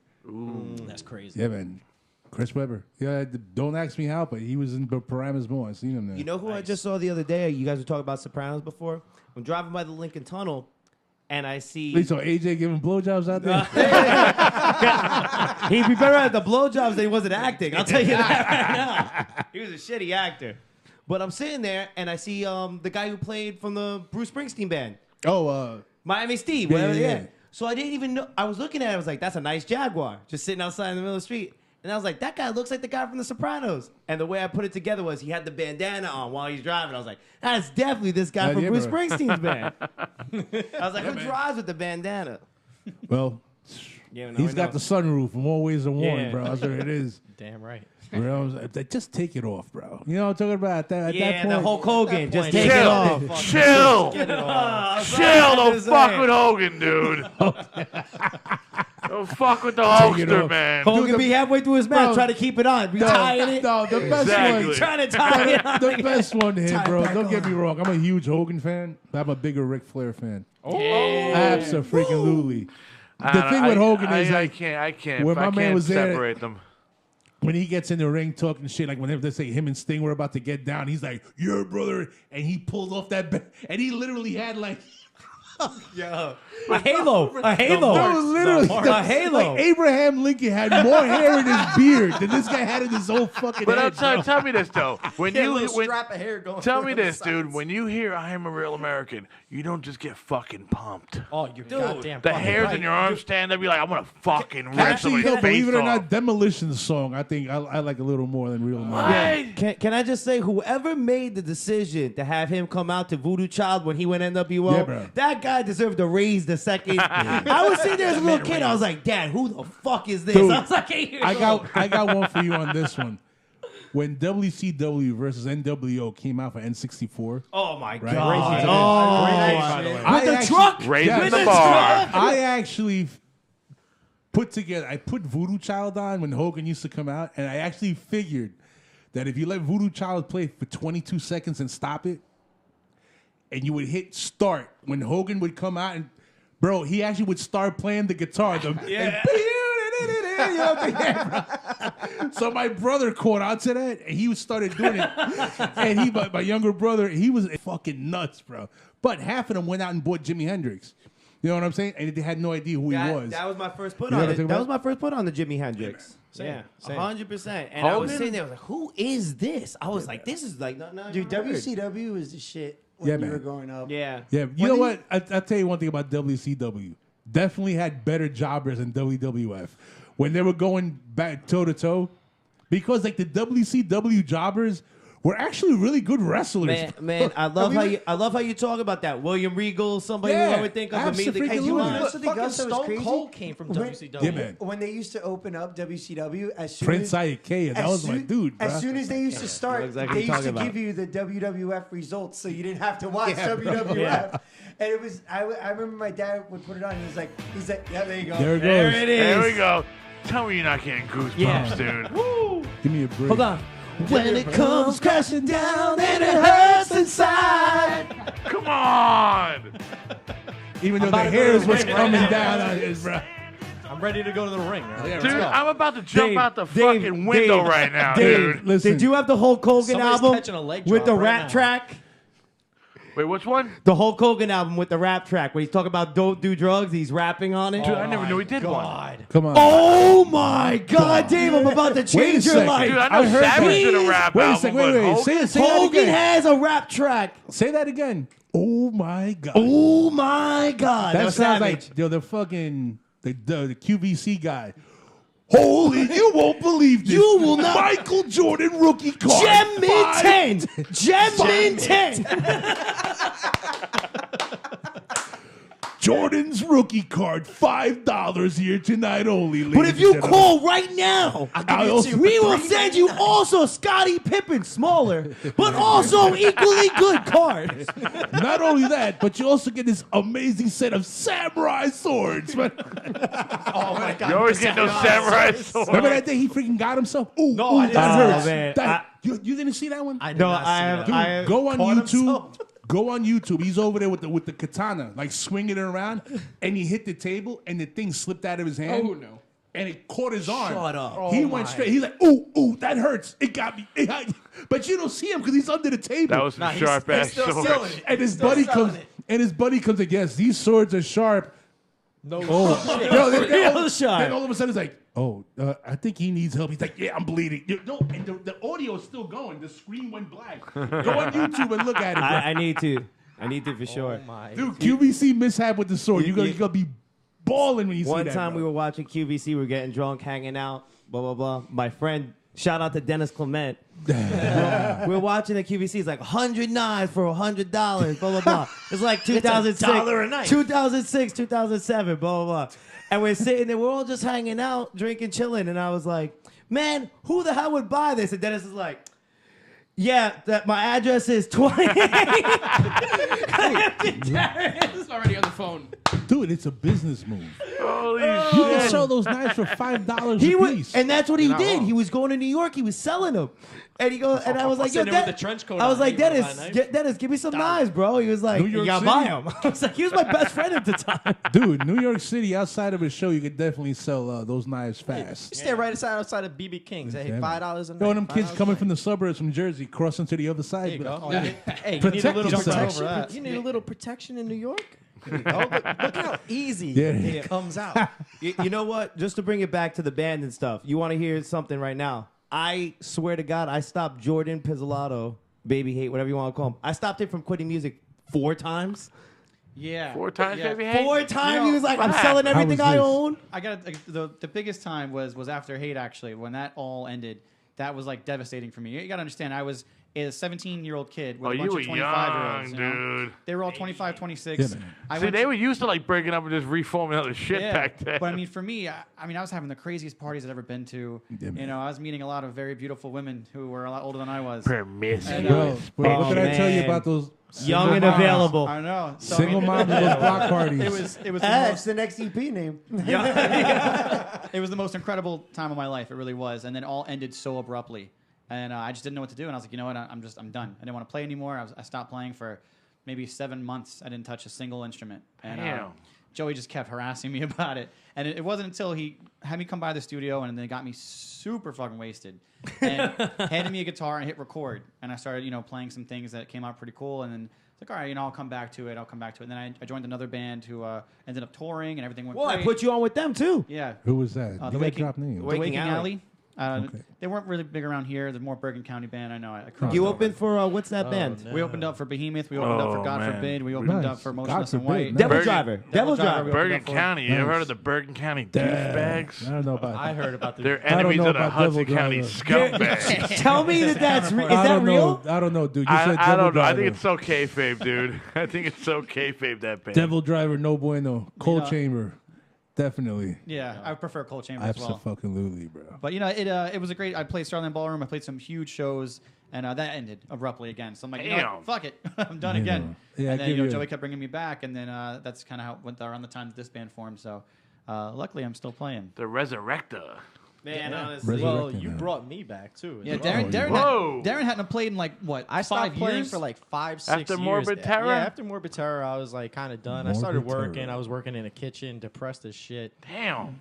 Speaker 5: That's crazy.
Speaker 3: Yeah, man. Chris Webber. Yeah, don't ask me how, but he was in Paramus More. I seen him there.
Speaker 10: You know who I just saw the other day? You guys were talking about Sopranos before. I'm driving by the Lincoln Tunnel, and I see
Speaker 3: Wait, so AJ giving blowjobs out there?
Speaker 10: he'd be better at the blowjobs than he was at acting. I'll tell you that right now. He was a shitty actor. But I'm sitting there, and I see the guy who played from the Bruce Springsteen band,
Speaker 3: Oh,
Speaker 10: Miami Steve.
Speaker 3: Yeah,
Speaker 10: Whatever,
Speaker 3: yeah,
Speaker 10: yeah.
Speaker 3: yeah.
Speaker 10: So I didn't even know. I was looking at it. I was like, "That's a nice Jaguar, just sitting outside in the middle of the street." And I was like, "That guy looks like the guy from The Sopranos." And the way I put it together was he had the bandana on while he's driving. I was like, "That's definitely this guy from
Speaker 3: yeah,
Speaker 10: Bruce
Speaker 3: bro.
Speaker 10: Springsteen's band." I was like, "Who drives with the bandana?"
Speaker 3: well,
Speaker 10: Yeah, now
Speaker 3: he's
Speaker 10: we
Speaker 3: got
Speaker 10: know.
Speaker 3: the sunroof from more ways than one,
Speaker 10: Yeah.
Speaker 3: bro. That's what it is.
Speaker 5: Damn right.
Speaker 3: Bro, just take it off, bro. You know what I'm talking about? At that
Speaker 10: Yeah,
Speaker 3: point,
Speaker 10: the Hulk Hogan. Just
Speaker 5: point,
Speaker 10: take
Speaker 2: chill.
Speaker 10: it off.
Speaker 2: Chill.
Speaker 5: Get it off.
Speaker 2: Chill. Don't
Speaker 10: Just
Speaker 2: fuck
Speaker 10: saying.
Speaker 2: with Hogan, dude. Don't fuck with the
Speaker 3: Take it
Speaker 2: Hulkster,
Speaker 3: off.
Speaker 2: man.
Speaker 10: Hogan be halfway through his match,
Speaker 3: Bro.
Speaker 10: trying to keep it on. Be tying it.
Speaker 3: No, the best
Speaker 2: Exactly.
Speaker 3: one.
Speaker 10: Trying to tie it on.
Speaker 3: The best one to him,
Speaker 10: Tie it
Speaker 3: bro.
Speaker 10: back
Speaker 3: Don't get
Speaker 10: on.
Speaker 3: me wrong. I'm a huge Hogan fan, but I'm a bigger Ric Flair fan. Absolutely. The thing with Hogan is
Speaker 2: I
Speaker 3: like,
Speaker 2: can't.
Speaker 3: when
Speaker 2: I
Speaker 3: my man
Speaker 2: can't
Speaker 3: was there-
Speaker 2: separate them.
Speaker 3: when he gets in the ring talking shit, like whenever they say him and Sting were about to get down, he's like, "Yeah, brother," and he pulled off that, and he literally had like,
Speaker 10: A halo. A halo.
Speaker 3: no, literally,
Speaker 10: A halo.
Speaker 3: like Abraham Lincoln had more hair in his beard than this guy had in his whole fucking
Speaker 2: But
Speaker 3: head. bro.
Speaker 2: tell me this though. When
Speaker 5: He had a
Speaker 2: you
Speaker 5: little
Speaker 2: when,
Speaker 5: strap of hair going.
Speaker 2: tell me
Speaker 5: around the
Speaker 2: this, dude.
Speaker 5: sides.
Speaker 2: When you hear "I am a real American," you don't just get fucking pumped.
Speaker 5: Oh, you're goddamn
Speaker 2: The
Speaker 5: fucking
Speaker 2: hairs
Speaker 5: right.
Speaker 2: in your arms stand up. You're like, I want to fucking rip
Speaker 3: Actually,
Speaker 2: somebody's
Speaker 3: no, believe
Speaker 2: face
Speaker 3: it or
Speaker 2: off.
Speaker 3: not, Demolition's song, I think I like a little more than Real American.
Speaker 2: What?
Speaker 10: Can I just say, whoever made the decision to have him come out to Voodoo Child when he went NWO,
Speaker 3: Yeah, bro.
Speaker 10: that guy deserved a raise the second. I was sitting there as a little kid. I was like, Dad, who the fuck is this?
Speaker 3: Dude,
Speaker 10: I was like, 8 years
Speaker 3: I
Speaker 10: old.
Speaker 3: got one for you on this one. When WCW versus NWO came out for N64,
Speaker 10: Oh my
Speaker 3: Right.
Speaker 10: god!
Speaker 3: Crazy.
Speaker 10: Oh,
Speaker 5: Great
Speaker 10: my-
Speaker 5: by the way.
Speaker 10: with
Speaker 3: I
Speaker 10: the
Speaker 3: actually-
Speaker 10: truck,
Speaker 2: Raising
Speaker 10: with
Speaker 2: the
Speaker 10: the
Speaker 2: bar.
Speaker 10: truck.
Speaker 3: I actually I put Voodoo Child on when Hogan used to come out, and I actually figured that if you let Voodoo Child play for 22 seconds and stop it, and you would hit start when Hogan would come out, and bro, he actually would start playing the guitar.
Speaker 10: Yeah.
Speaker 3: You know what I'm saying, bro? So my brother caught on to that, and he started doing it. And my younger brother, he was fucking nuts, bro. But half of them went out and bought Jimi Hendrix. You know what I'm saying? And they had no idea who he was.
Speaker 10: That was my first put
Speaker 3: You know
Speaker 10: on
Speaker 3: what I'm
Speaker 10: it.
Speaker 3: talking
Speaker 10: That was
Speaker 3: about?
Speaker 10: my first put on the Jimi Hendrix.
Speaker 5: Same,
Speaker 10: Yeah,
Speaker 5: same.
Speaker 10: 100%. And I was
Speaker 2: Hogan?
Speaker 10: sitting there, I was like, "Who is this?" I was like, "This is like no,
Speaker 8: Dude, WCW was the shit when
Speaker 3: Yeah,
Speaker 8: you
Speaker 3: man.
Speaker 8: were growing up.
Speaker 10: Yeah,
Speaker 3: Yeah, you
Speaker 8: When
Speaker 3: know
Speaker 8: did
Speaker 3: what? I'll tell you one thing about WCW. Definitely had better jobbers than WWF. When they were going back toe to toe, because like the WCW jobbers were actually really good wrestlers.
Speaker 10: man, I love how you talk about that. William Regal, somebody who I would think of immediately.
Speaker 3: Absolutely.
Speaker 8: And you want to know
Speaker 3: Look,
Speaker 8: something
Speaker 5: Fucking
Speaker 8: else that was
Speaker 5: Stone
Speaker 8: crazy?
Speaker 5: Cold came from
Speaker 8: When-
Speaker 5: WCW.
Speaker 3: Yeah, man.
Speaker 8: When they used to open up WCW, as soon
Speaker 3: Prince
Speaker 8: as
Speaker 3: Iakea, that
Speaker 8: as
Speaker 3: was my
Speaker 8: soon-
Speaker 3: dude, bro.
Speaker 8: As soon as they used to start,
Speaker 10: know exactly
Speaker 8: they
Speaker 10: what you're
Speaker 8: used to
Speaker 10: talking
Speaker 8: give you the WWF results, so you didn't have to watch WWF. And it was, I remember my dad would put it on. He's like, yeah, there you go.
Speaker 3: There it goes.
Speaker 10: There it is.
Speaker 2: There we go. Tell me you're not getting goosebumps,
Speaker 10: Yeah.
Speaker 2: dude.
Speaker 3: Give me a break.
Speaker 10: Hold on. When it comes crashing down and it hurts inside.
Speaker 2: Come on.
Speaker 3: Even though the hairs was coming down on his, bro.
Speaker 5: I'm ready to go to the ring. All right,
Speaker 2: Dude,
Speaker 5: let's go.
Speaker 2: I'm about to jump
Speaker 10: Dave,
Speaker 2: out the
Speaker 10: Dave,
Speaker 2: fucking window
Speaker 10: Dave,
Speaker 2: right now,
Speaker 3: Dave,
Speaker 2: dude.
Speaker 3: listen.
Speaker 10: Did you have the Hulk Hogan
Speaker 5: Somebody's
Speaker 10: album
Speaker 5: catching a leg
Speaker 10: with the
Speaker 5: drop right
Speaker 10: rap
Speaker 5: now.
Speaker 10: track?
Speaker 2: Wait, which one?
Speaker 10: The Hulk Hogan album with the rap track where he's talking about don't do drugs. He's rapping on it.
Speaker 2: Dude, I never knew he did one.
Speaker 5: God.
Speaker 3: Come on.
Speaker 10: Oh my God, Dave! I'm about to
Speaker 3: Wait a
Speaker 10: change your
Speaker 3: second.
Speaker 10: life.
Speaker 2: Dude, I know
Speaker 3: I heard
Speaker 2: Savage
Speaker 10: that.
Speaker 2: did a rap
Speaker 3: Wait a
Speaker 2: album,
Speaker 3: second.
Speaker 2: but
Speaker 3: Wait.
Speaker 2: Hogan?
Speaker 3: Say that
Speaker 10: Hogan
Speaker 3: again.
Speaker 10: has a rap track.
Speaker 3: Say that again. Oh my God.
Speaker 10: Oh my God,
Speaker 3: that
Speaker 10: was
Speaker 3: sounds
Speaker 10: savage.
Speaker 3: like the fucking the QVC guy. Holy, you won't believe this.
Speaker 10: You will not-
Speaker 3: Michael Jordan rookie card.
Speaker 10: Gem in
Speaker 3: 5.
Speaker 10: 10. Gem in 10.
Speaker 3: Jordan's rookie card, $5 here tonight only.
Speaker 10: But if you call right now, we will send you also Scottie Pippen, smaller, but also equally good cards.
Speaker 3: Not only that, but you also get this amazing set of samurai swords. Man.
Speaker 5: Oh my god!
Speaker 2: You always get those samurai swords.
Speaker 3: Remember that day he freaking got himself? Ooh,
Speaker 5: No,
Speaker 3: ooh,
Speaker 5: I didn't
Speaker 3: that
Speaker 5: see
Speaker 3: hurts.
Speaker 10: that.
Speaker 3: That- you didn't see that one?
Speaker 5: I did
Speaker 10: No,
Speaker 5: not see
Speaker 10: I have-
Speaker 5: that.
Speaker 10: I have-
Speaker 3: Go on
Speaker 5: caught
Speaker 3: YouTube.
Speaker 5: himself.
Speaker 3: Go on YouTube. He's over there with the katana, like swinging it around, and he hit the table, and the thing slipped out of his hand.
Speaker 7: Oh no.
Speaker 3: And it caught his arm.
Speaker 10: Shut up.
Speaker 3: He went straight. He's like, ooh, that hurts. It got me. It got me. But you don't see him because he's under the table.
Speaker 2: That was some sharp ass
Speaker 5: still
Speaker 2: sword.
Speaker 5: selling it.
Speaker 3: and his
Speaker 5: Still
Speaker 3: buddy
Speaker 5: selling
Speaker 3: comes.
Speaker 5: it.
Speaker 3: And his buddy comes like, yes, these swords are sharp.
Speaker 5: No.
Speaker 3: Oh, yo,
Speaker 10: Real sharp.
Speaker 3: Then all of a sudden, it's like, I think he needs help. He's like, yeah, I'm bleeding. No, and the audio is still going. The screen went black. Go on YouTube and look at it. Bro.
Speaker 10: I need to. I need to for sure.
Speaker 5: Oh my.
Speaker 3: Dude, QVC mishap with the sword. You're gonna be balling when you see
Speaker 10: One
Speaker 3: that.
Speaker 10: time
Speaker 3: bro.
Speaker 10: we were watching QVC, we were getting drunk, hanging out, blah, blah, blah. My friend, shout out to Dennis Clement. We're watching the QVC. He's like, 100 knives for $100, blah, blah, blah. It's like 2006.
Speaker 5: $1 a knife.
Speaker 10: 2006, 2007, blah, blah, blah. And we're sitting there, we're all just hanging out, drinking, chilling. And I was like, man, who the hell would buy this? And Dennis is like, yeah, that my address is 28.
Speaker 7: It's already on the phone.
Speaker 3: Dude, it's a business move.
Speaker 2: Holy
Speaker 3: You can
Speaker 2: shit.
Speaker 3: sell those knives for $5
Speaker 10: He
Speaker 3: a
Speaker 10: was,
Speaker 3: piece.
Speaker 10: and that's what he
Speaker 2: You're not
Speaker 10: did.
Speaker 2: wrong.
Speaker 10: He was going to New York. He was selling them, and he goes. And I was like, "Yo,
Speaker 5: Sitting there with
Speaker 10: Den-"
Speaker 5: the trench coat
Speaker 10: I was
Speaker 5: on,
Speaker 10: like,
Speaker 5: you wanna buy a
Speaker 10: Dennis,
Speaker 5: knife?
Speaker 10: Dennis, give me some knives, bro." He was like,
Speaker 3: New York
Speaker 10: "You gotta
Speaker 3: City.
Speaker 10: buy them." I was like, he was my best friend at the time.
Speaker 3: Dude, New York City, outside of a show, you could definitely sell those knives fast.
Speaker 5: You stay right outside of BB King's. Hey,
Speaker 3: Yeah, man.
Speaker 5: $5 a night.
Speaker 3: Yo, them kids
Speaker 5: $5
Speaker 3: coming
Speaker 5: a
Speaker 3: from
Speaker 5: night.
Speaker 3: the suburbs from Jersey, crossing to the other side.
Speaker 5: There you
Speaker 3: bro.
Speaker 5: go. Hey, you
Speaker 3: Protect
Speaker 5: need a little
Speaker 3: yourself.
Speaker 5: protection.
Speaker 4: Over that.
Speaker 5: You need a little protection in New York. There you go. Look how easy
Speaker 3: Yeah.
Speaker 5: it comes out.
Speaker 10: You know what? Just to bring it back to the band and stuff, you want to hear something right now? I swear to God, I stopped Jordan Pizzolato, BabyHate, whatever you want to call him. I stopped him from quitting music 4 times.
Speaker 4: Yeah.
Speaker 2: 4 times,
Speaker 4: Yeah.
Speaker 2: baby.
Speaker 10: 4 times.
Speaker 4: know,
Speaker 10: he was like, "I'm
Speaker 2: wow.
Speaker 10: selling
Speaker 3: How
Speaker 10: everything
Speaker 3: was
Speaker 10: I
Speaker 3: this?
Speaker 10: own."
Speaker 4: I got the biggest time was after Hate, actually. When that all ended, that was like devastating for me. You got to understand, I was a 17-year-old kid with
Speaker 2: Oh,
Speaker 4: a
Speaker 2: you
Speaker 4: bunch
Speaker 2: were
Speaker 4: of 25-year-olds.
Speaker 2: young,
Speaker 4: You know?
Speaker 2: dude.
Speaker 4: They were all 25, 26.
Speaker 3: Yeah, man.
Speaker 4: I
Speaker 2: See,
Speaker 4: went
Speaker 2: they
Speaker 4: to-
Speaker 2: were used to like breaking up and just reforming other shit
Speaker 4: yeah,
Speaker 2: back then.
Speaker 4: but I mean, for me, I was having the craziest parties I'd ever been to.
Speaker 3: Yeah, man.
Speaker 4: You know, I was meeting a lot of very beautiful women who were a lot older than I was.
Speaker 2: Promiscuous.
Speaker 4: And,
Speaker 3: Yo, bro, what
Speaker 10: Oh,
Speaker 3: did I tell you
Speaker 10: man.
Speaker 3: about those
Speaker 10: Young and
Speaker 3: single moms?
Speaker 10: available.
Speaker 4: I know. So,
Speaker 3: Single
Speaker 4: I mean,
Speaker 3: moms at those block parties.
Speaker 4: It was the
Speaker 8: That's
Speaker 4: most
Speaker 8: the next EP name.
Speaker 4: it was the most incredible time of my life. It really was. And then it all ended so abruptly. And I just didn't know what to do. And I was like, you know what? I'm done. I didn't want to play anymore. I stopped playing for maybe 7 months. I didn't touch a single instrument. And
Speaker 2: Damn.
Speaker 4: Joey just kept harassing me about it. And it wasn't until he had me come by the studio and then got me super fucking wasted and handed me a guitar and hit record. And I started, playing some things that came out pretty cool. And then it's like, all right, I'll come back to it. And then I joined another band who ended up touring and everything went
Speaker 10: Well,
Speaker 4: great.
Speaker 10: I put you on with them too.
Speaker 4: Yeah.
Speaker 3: Who was that?
Speaker 4: The
Speaker 3: You got
Speaker 4: Waking-
Speaker 3: drop names.
Speaker 4: The
Speaker 10: Waking
Speaker 4: Waking
Speaker 10: Alley.
Speaker 4: Alley.
Speaker 3: Okay.
Speaker 4: They weren't really big around here. The more Bergen County band. I know. I crossed
Speaker 10: You
Speaker 4: over.
Speaker 10: opened for what's that band?
Speaker 5: no.
Speaker 4: We opened up for Behemoth. We opened up for
Speaker 2: Oh,
Speaker 4: God
Speaker 2: man.
Speaker 4: Forbid. We opened
Speaker 3: Nice.
Speaker 4: up for
Speaker 3: God
Speaker 4: Motionless and
Speaker 3: Forbid,
Speaker 4: White.
Speaker 3: nice.
Speaker 10: Devil
Speaker 2: Bergen-
Speaker 10: Driver.
Speaker 4: Devil
Speaker 10: Devil
Speaker 4: Driver.
Speaker 10: Driver.
Speaker 4: We
Speaker 2: Bergen
Speaker 4: opened up for-
Speaker 2: County. You ever heard of the Bergen County douchebags?
Speaker 3: I don't know about
Speaker 5: I
Speaker 3: that.
Speaker 5: heard about the.
Speaker 2: They're
Speaker 3: I don't
Speaker 2: enemies
Speaker 3: know
Speaker 2: of the
Speaker 3: about
Speaker 2: Hudson
Speaker 3: Devil
Speaker 2: County
Speaker 3: Driver.
Speaker 2: scumbags.
Speaker 10: Tell me that that's is
Speaker 3: I
Speaker 10: that
Speaker 3: don't
Speaker 10: real?
Speaker 3: know. I don't know, dude. You said
Speaker 2: I
Speaker 3: Devil
Speaker 2: don't know. I
Speaker 3: Driver.
Speaker 2: think it's so kayfabe, dude. I think it's so kayfabe, that band.
Speaker 3: Devil Driver, no bueno. Cold
Speaker 4: Yeah.
Speaker 3: Chamber, definitely.
Speaker 4: Yeah, I prefer Cold Chamber as well.
Speaker 3: Absolutely, bro.
Speaker 4: But it was a great. I played Starland Ballroom. I played some huge shows, and that ended abruptly again. So I'm like,
Speaker 2: Damn.
Speaker 4: fuck it, I'm done
Speaker 3: Yeah.
Speaker 4: again.
Speaker 3: Yeah, I
Speaker 4: and then
Speaker 3: give you-
Speaker 4: Joey kept bringing me back, and then that's kind of how it went around the time that this band formed. So luckily, I'm still playing.
Speaker 2: The Resurrector.
Speaker 6: Man,
Speaker 4: Yeah.
Speaker 6: honestly.
Speaker 3: Resurrected
Speaker 5: Well, you
Speaker 3: now.
Speaker 5: brought me back too. as
Speaker 4: Yeah,
Speaker 5: well.
Speaker 4: Darren.
Speaker 2: Whoa.
Speaker 4: Darren hadn't played in like what?
Speaker 5: I stopped
Speaker 4: 5
Speaker 5: playing
Speaker 4: years?
Speaker 5: for like 5-6
Speaker 2: After
Speaker 5: years.
Speaker 2: Morbid Terror?
Speaker 5: Yeah, after Morbid Terror, I was like kind of done. I started
Speaker 3: Morbid
Speaker 5: working.
Speaker 3: Terror.
Speaker 5: I was working in a kitchen, depressed as shit.
Speaker 2: Damn.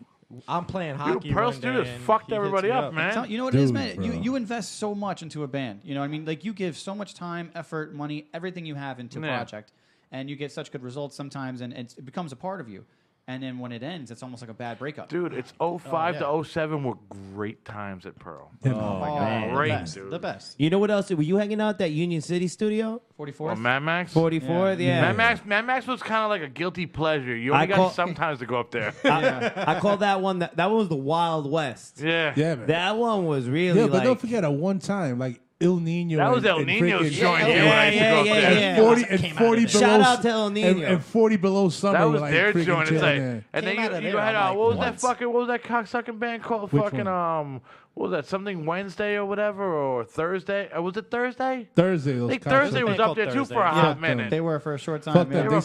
Speaker 5: I'm playing
Speaker 2: You
Speaker 5: hockey.
Speaker 2: Pearl
Speaker 5: one day
Speaker 2: Studios
Speaker 5: and
Speaker 2: fucked
Speaker 5: he hits
Speaker 2: everybody
Speaker 5: me
Speaker 2: up, man.
Speaker 4: You know what it is,
Speaker 3: Dude,
Speaker 4: man?
Speaker 3: bro.
Speaker 4: You invest so much into a band. You know what I mean? Like, you give so much time, effort, money, everything you have into a
Speaker 2: Yeah.
Speaker 4: project, and you get such good results sometimes, and it becomes a part of you. And then when it ends, it's almost like a bad breakup.
Speaker 2: Dude, it's 05
Speaker 5: yeah.
Speaker 2: to 07 were great times at Pearl.
Speaker 3: Yeah,
Speaker 10: Oh,
Speaker 3: man.
Speaker 10: man.
Speaker 2: Great,
Speaker 5: the best,
Speaker 2: dude.
Speaker 5: the best.
Speaker 10: You know what else? Were you hanging out at that Union City studio?
Speaker 4: 44th?
Speaker 2: Well, Mad Max?
Speaker 10: 44th? Yeah.
Speaker 2: Mad Max was kind of like a guilty pleasure. You only
Speaker 10: I
Speaker 2: got
Speaker 10: call-
Speaker 2: sometimes to go up there.
Speaker 10: I call that one, that one was the Wild West.
Speaker 2: Yeah.
Speaker 3: Yeah, man.
Speaker 10: That one was really
Speaker 3: Yeah, but
Speaker 10: like,
Speaker 3: don't forget, at one time, like El Nino.
Speaker 2: That was El
Speaker 3: and
Speaker 2: Nino's
Speaker 3: freaking-
Speaker 2: joint.
Speaker 10: Yeah,
Speaker 2: when I used to go up
Speaker 10: yeah,
Speaker 2: there.
Speaker 10: yeah.
Speaker 3: And 40 below.
Speaker 10: Shout out to El Nino.
Speaker 3: And 40 below summer.
Speaker 2: That
Speaker 3: were
Speaker 2: was
Speaker 3: like
Speaker 2: their
Speaker 3: freaking
Speaker 2: joint. It's
Speaker 3: chilling
Speaker 2: like,
Speaker 3: there.
Speaker 2: and then
Speaker 5: Came out of
Speaker 2: you
Speaker 5: there,
Speaker 2: had
Speaker 5: I'm
Speaker 2: what
Speaker 5: like,
Speaker 2: was that cocksucking band called?
Speaker 3: Which
Speaker 2: Fucking what was that? Something Wednesday or whatever, or Thursday? Was it Thursday?
Speaker 3: Thursday.
Speaker 2: I
Speaker 3: Those
Speaker 2: think
Speaker 3: cops-
Speaker 2: Thursday was up there too for a hot minute.
Speaker 4: They were for a short time.
Speaker 3: Fuck
Speaker 4: yeah.
Speaker 3: them.
Speaker 2: were up